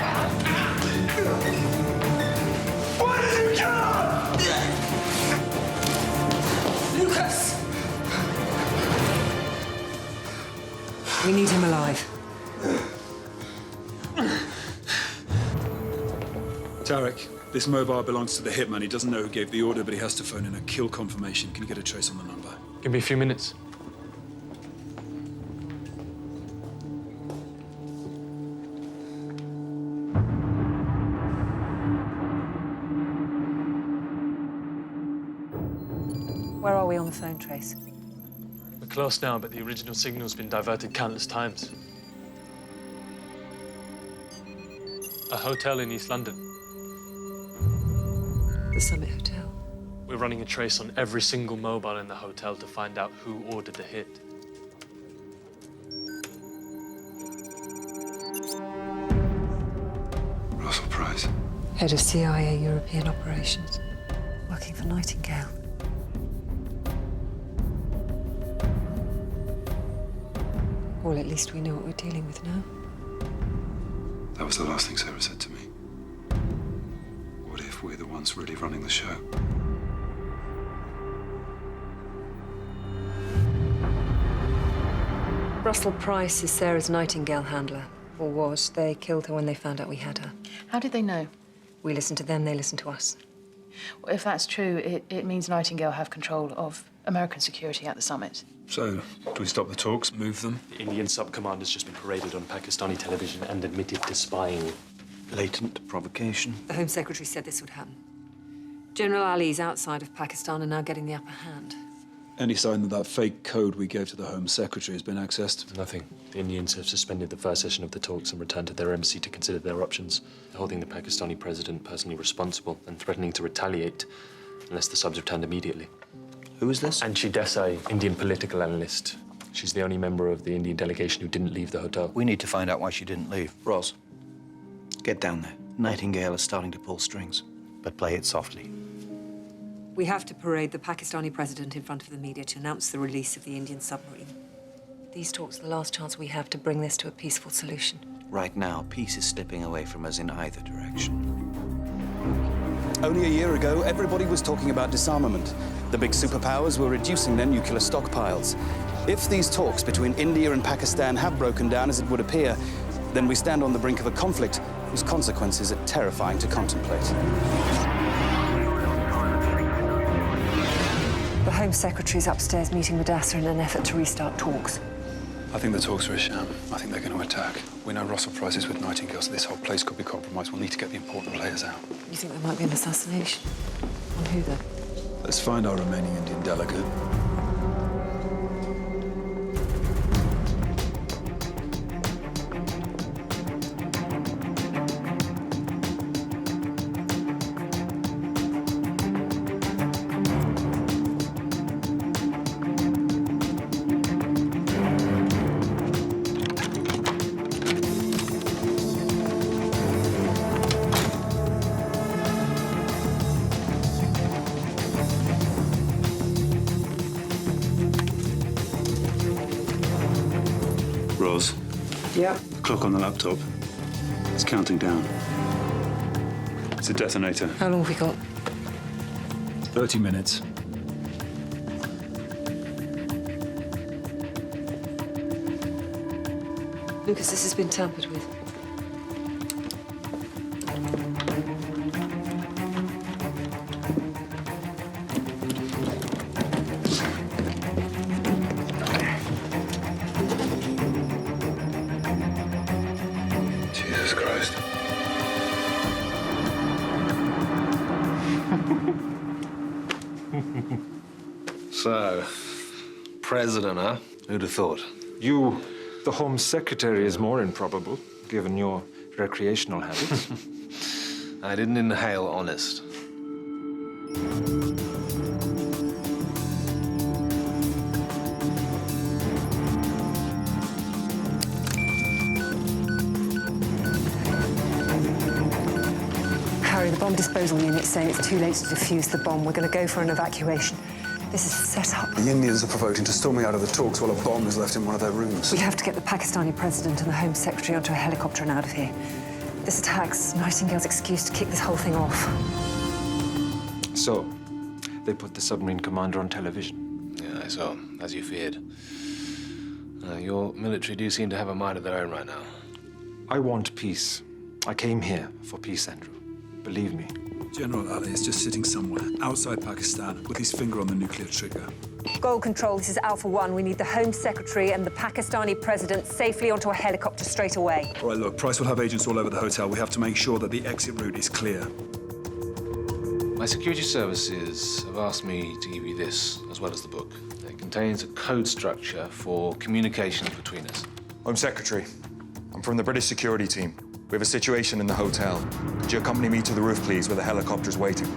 We need him alive. Tarek, this mobile belongs to the hitman. He doesn't know who gave the order, but he has to phone in a kill confirmation. Can you get a trace on the number? Give me a few minutes. Where are we on the phone trace? We're close now, but the original signal's been diverted countless times. A hotel in East London. The Summit Hotel. We're running a trace on every single mobile in the hotel to find out who ordered the hit. Russell Price. Head of CIA European Operations. Working for Nightingale. Well, at least we know what we're dealing with now. That was the last thing Sarah said to me. What if we're the ones really running the show? Russell Price is Sarah's Nightingale handler, or was. They killed her when they found out we had her. How did they know? We listened to them, they listened to us. Well, if that's true, it means Nightingale have control of American security at the summit. So, do we stop the talks, move them? The Indian sub-commander's just been paraded on Pakistani television and admitted to spying. Blatant provocation. The Home Secretary said this would happen. General Ali's outside of Pakistan and now getting the upper hand. Any sign that that fake code we gave to the Home Secretary has been accessed? Nothing. The Indians have suspended the first session of the talks and returned to their embassy to consider their options, holding the Pakistani president personally responsible and threatening to retaliate unless the subs returned immediately. Who is this? Anshi Desai, Indian political analyst. She's the only member of the Indian delegation who didn't leave the hotel. We need to find out why she didn't leave. Roz, get down there. Nightingale is starting to pull strings, but play it softly. We have to parade the Pakistani president in front of the media to announce the release of the Indian submarine. These talks are the last chance we have to bring this to a peaceful solution. Right now, peace is slipping away from us in either direction. Only a year ago, everybody was talking about disarmament. The big superpowers were reducing their nuclear stockpiles. If these talks between India and Pakistan have broken down, as it would appear, then we stand on the brink of a conflict whose consequences are terrifying to contemplate. The Home Secretary's upstairs meeting Madassa in an effort to restart talks. I think the talks are a sham. I think they're going to attack. We know Russell Price is with Nightingale, so this whole place could be compromised. We'll need to get the important players out. You think there might be an assassination? On who, then? Let's find our remaining Indian delegate. Roz? Yeah? The clock on the laptop. It's counting down. It's a detonator. How long have we got? 30 minutes. Lucas, this has been tampered with. Jesus Christ. So, president, huh? Who'd have thought? You, the Home Secretary, is more improbable, given your recreational habits. I didn't inhale honest. Harry, the bomb disposal unit's saying it's too late to defuse the bomb. We're going to go for an evacuation. This is set up. The Indians are provoked into storming out of the talks while a bomb is left in one of their rooms. We have to get the Pakistani president and the Home Secretary onto a helicopter and out of here. This attack's Nightingale's excuse to kick this whole thing off. So, they put the submarine commander on television. Yeah, I saw, as you feared. Your military do seem to have a mind of their own right now. I want peace. I came here for peace, Andrew. Believe me. General Ali is just sitting somewhere outside Pakistan with his finger on the nuclear trigger. Goal Control, this is Alpha 1. We need the Home Secretary and the Pakistani President safely onto a helicopter straight away. All right, look, Price will have agents all over the hotel. We have to make sure that the exit route is clear. My security services have asked me to give you this, as well as the book. It contains a code structure for communications between us. Home Secretary, I'm from the British security team. We have a situation in the hotel. Could you accompany me to the roof, please, where the helicopter's waiting?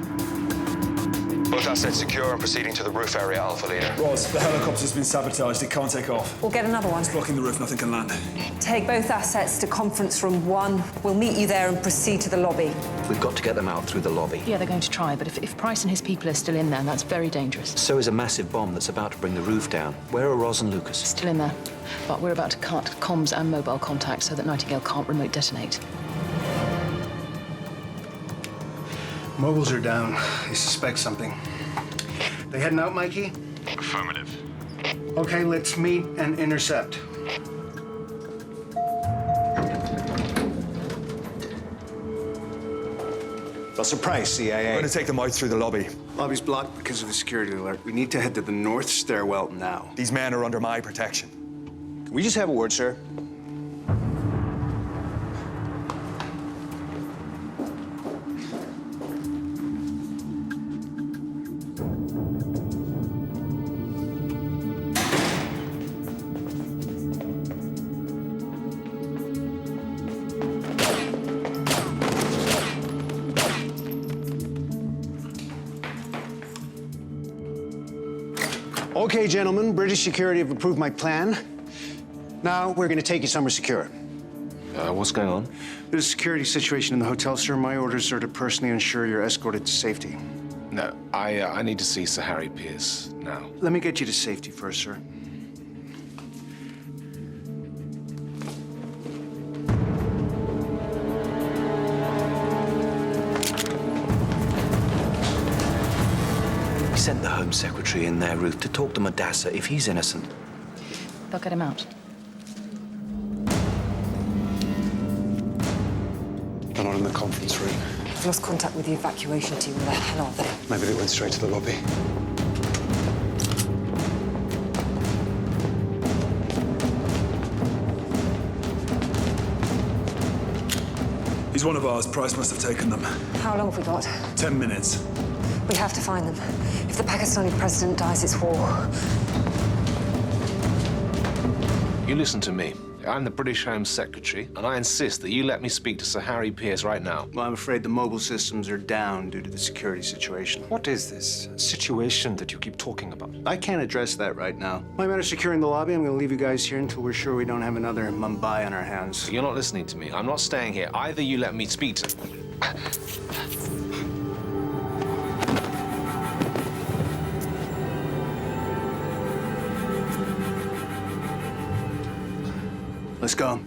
Both assets secure and proceeding to the roof area, Alpha Leader. Roz, the helicopter's been sabotaged. It can't take off. We'll get another one. It's blocking the roof. Nothing can land. Take both assets to conference room 1. We'll meet you there and proceed to the lobby. We've got to get them out through the lobby. Yeah, they're going to try, but if Price and his people are still in there, that's very dangerous. So is a massive bomb that's about to bring the roof down. Where are Roz and Lucas? Still in there. But we're about to cut comms and mobile contact so that Nightingale can't remote detonate. Mobiles are down. They suspect something. They heading out, Mikey? Affirmative. Okay, let's meet and intercept. Buster Price, CIA. I'm going to take them out through the lobby. Lobby's blocked because of a security alert. We need to head to the north stairwell now. These men are under my protection. Can we just have a word, sir? Okay, gentlemen, British security have approved my plan. Now we're going to take you somewhere secure. What's going on? There's a security situation in the hotel, sir. My orders are to personally ensure you're escorted to safety. No, I need to see Sir Harry Pierce now. Let me get you to safety first, sir. We sent the Home Secretary in there, Ruth, to talk to Madasseh if he's innocent. They'll get him out. They're not in the conference room. I've lost contact with the evacuation team. Where the hell are they? Maybe they went straight to the lobby. He's one of ours. Price must have taken them. How long have we got? 10 minutes. We have to find them. If the Pakistani president dies, it's war. You listen to me. I'm the British Home Secretary, and I insist that you let me speak to Sir Harry Pierce right now. Well, I'm afraid the mobile systems are down due to the security situation. What is this situation that you keep talking about? I can't address that right now. My men are securing the lobby. I'm going to leave you guys here until we're sure we don't have another Mumbai on our hands. You're not listening to me. I'm not staying here. Either you let me speak to... Let's go.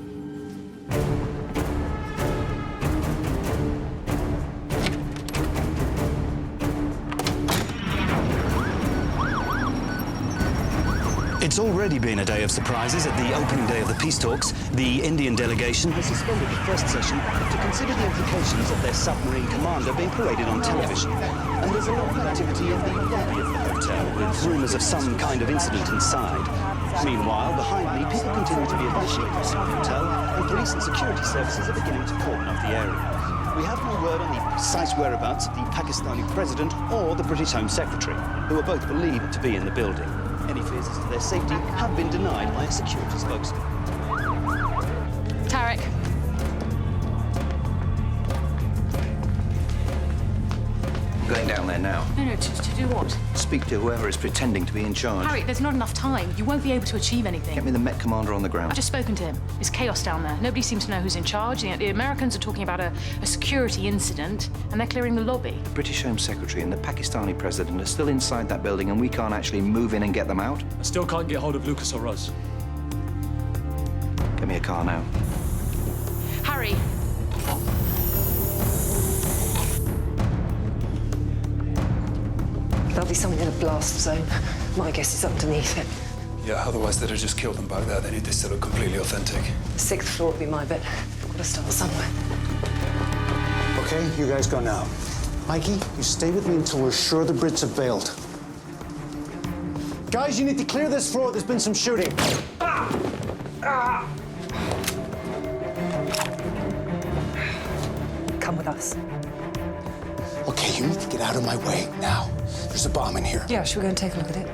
It's already been a day of surprises. At the opening day of the peace talks, the Indian delegation has suspended the first session to consider the implications of their submarine commander being paraded on television. And there's a lot of activity in the lobby of the hotel, with rumours of some kind of incident inside. Meanwhile, behind me, people continue to be initiated in the hotel, and police and security services are beginning to cordon off the area. We have no word on the precise whereabouts of the Pakistani president or the British Home Secretary, who are both believed to be in the building. Any fears as to their safety have been denied by a security spokesman. Tarek. I'm going down there now. No, to do what? Speak to whoever is pretending to be in charge. Harry, there's not enough time. You won't be able to achieve anything. Get me the Met commander on the ground. I've just spoken to him. It's chaos down there. Nobody seems to know who's in charge. The Americans are talking about a security incident, and they're clearing the lobby. The British Home Secretary and the Pakistani president are still inside that building, and we can't actually move in and get them out. I still can't get hold of Lucas or Roz. Get me a car now. Harry. There'll be something in a blast zone. My guess is underneath it. Yeah, otherwise they'd have just killed them back there. They need this to look completely authentic. The 6th floor would be my bit. Got to start somewhere. Okay, you guys go now. Mikey, you stay with me until we're sure the Brits have bailed. Guys, you need to clear this floor. There's been some shooting. Come with us. Okay, you need to get out of my way now. There's a bomb in here. Yeah, should we go and take a look at it?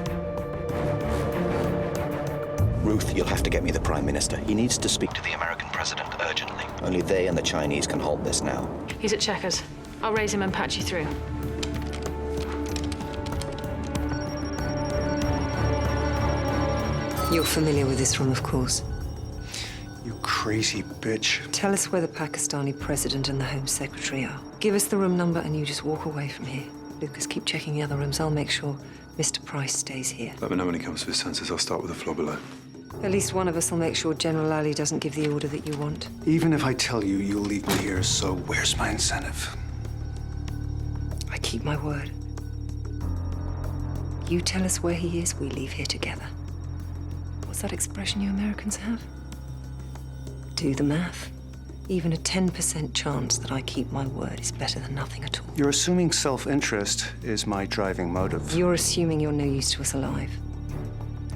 Ruth, you'll have to get me the Prime Minister. He needs to speak to the American president urgently. Only they and the Chinese can halt this now. He's at Checkers. I'll raise him and patch you through. You're familiar with this room, of course. You crazy bitch. Tell us where the Pakistani president and the Home Secretary are. Give us the room number and you just walk away from here. Lucas, keep checking the other rooms. I'll make sure Mr. Price stays here. Let me know when he comes to his senses. I'll start with the floor below. At least one of us will make sure General Ali doesn't give the order that you want. Even if I tell you, you'll leave me here, so where's my incentive? I keep my word. You tell us where he is, we leave here together. What's that expression you Americans have? Do the math. Even a 10% chance that I keep my word is better than nothing at all. You're assuming self-interest is my driving motive. You're assuming you're no use to us alive.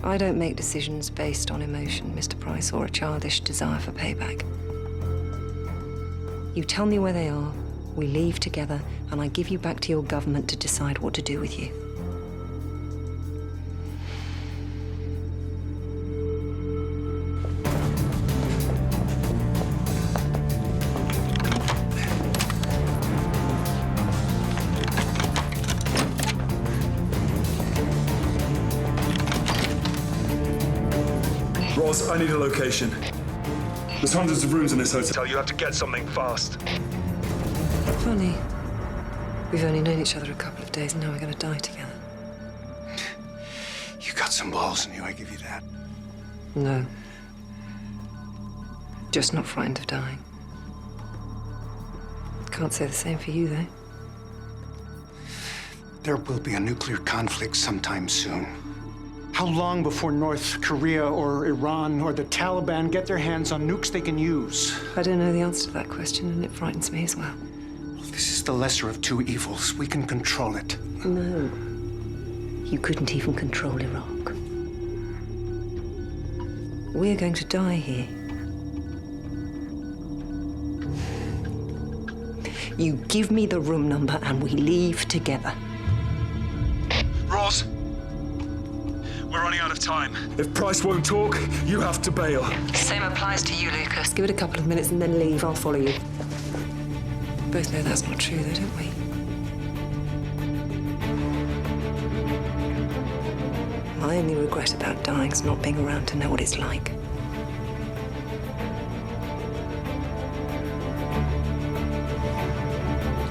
I don't make decisions based on emotion, Mr. Price, or a childish desire for payback. You tell me where they are, we leave together, and I give you back to your government to decide what to do with you. Roz, I need a location. There's hundreds of rooms in this hotel. You have to get something fast. Funny. We've only known each other a couple of days and now we're going to die together. You got some balls in you, I give you that. No. Just not frightened of dying. Can't say the same for you, though. There will be a nuclear conflict sometime soon. How long before North Korea or Iran or the Taliban get their hands on nukes they can use? I don't know the answer to that question, and it frightens me as well. This is the lesser of two evils. We can control it. No. You couldn't even control Iraq. We're going to die here. You give me the room number and we leave together. Roz! We're running out of time. If Price won't talk, you have to bail. Same applies to you, Lucas. Give it a couple of minutes and then leave. I'll follow you. Both know that's not true, though, don't we? My only regret about dying is not being around to know what it's like.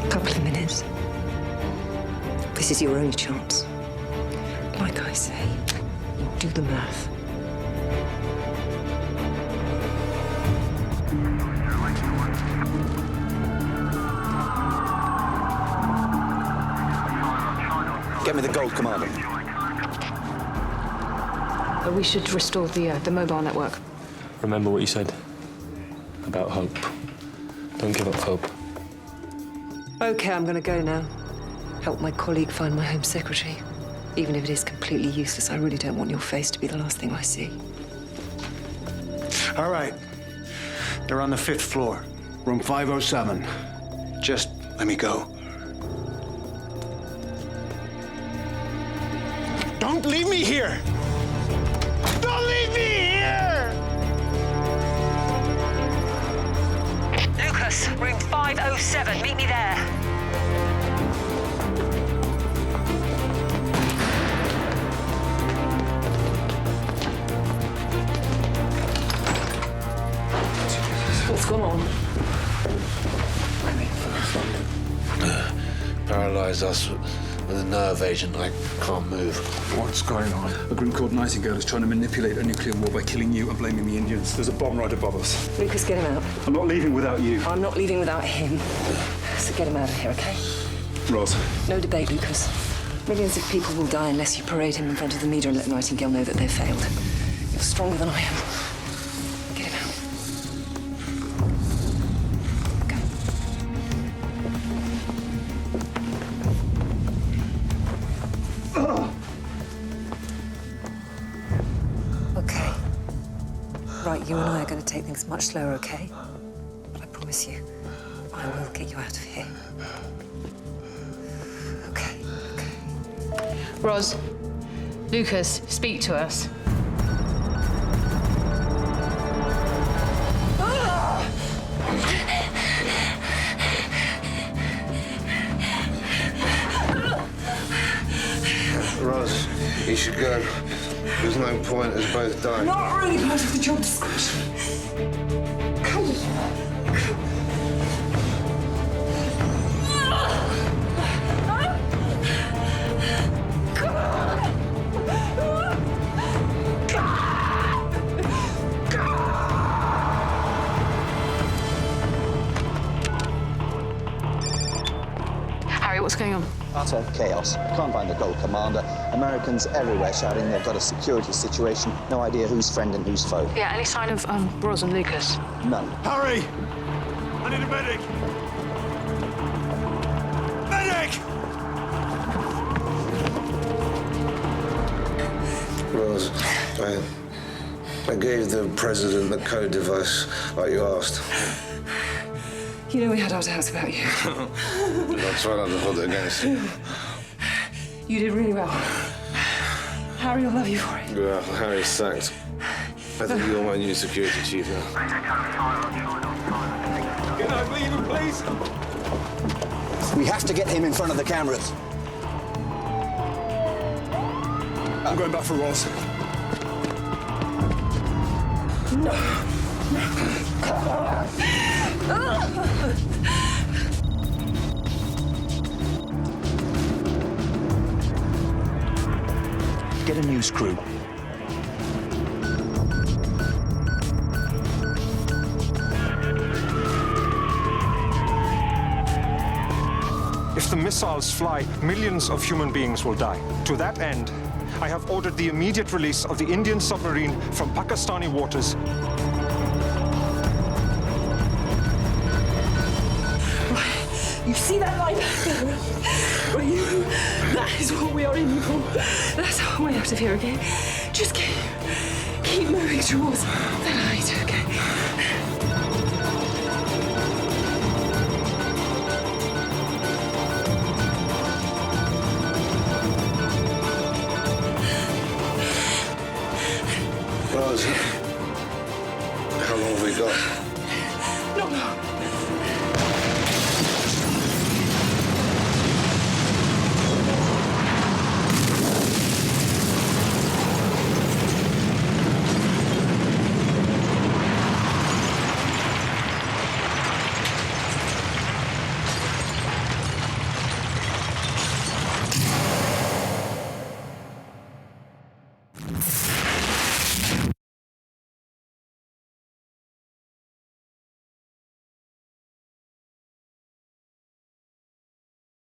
A couple of minutes. This is your only chance. Like I say, you do the math. Get me the gold commander. We should restore the mobile network. Remember what you said about hope. Don't give up hope. Okay, I'm going to go now. Help my colleague find my Home Secretary. Even if it is completely useless, I really don't want your face to be the last thing I see. All right. They're on the 5th floor, room 507. Just let me go. Don't leave me here! Don't leave me here! Lucas, room 507. Meet me there. What's going on? Paralyzed us with a nerve agent. I can't move. What's going on? A group called Nightingale is trying to manipulate a nuclear war by killing you and blaming the Indians. There's a bomb right above us. Lucas, get him out. I'm not leaving without you. I'm not leaving without him. So get him out of here, okay? Roz. No debate, Lucas. Millions of people will die unless you parade him in front of the media and let Nightingale know that they've failed. stronger than I am. Get him out. Okay. Right, you and I are going to take things much slower, okay? But I promise you, I will get you out of here. Okay. Roz, Lucas, speak to us. Roz, you should go. There's no point, us both dying. Not really part of the job description. Come on. Harry, what's going on? Utter chaos. Can't find the gold commander. Americans everywhere shouting they've got a security situation. No idea who's friend and who's foe. Yeah, any sign of Roz and Lucas? None. Harry! I need a medic! Medic! Roz, I gave the president the code device like you asked. You know we had our doubts about you. I'll try not to hold it against you. You did really well. Harry will love you for it. Yeah, Harry's sacked. I think you're my new security chief now. Can I leave him, please? We have to get him in front of the cameras. I'm going back for Roz. Get a news crew. If the missiles fly, millions of human beings will die. To that end, I have ordered the immediate release of the Indian submarine from Pakistani waters. You see that line? That is what we are aiming for. That's our way out of here, okay? Just keep moving towards the light, okay?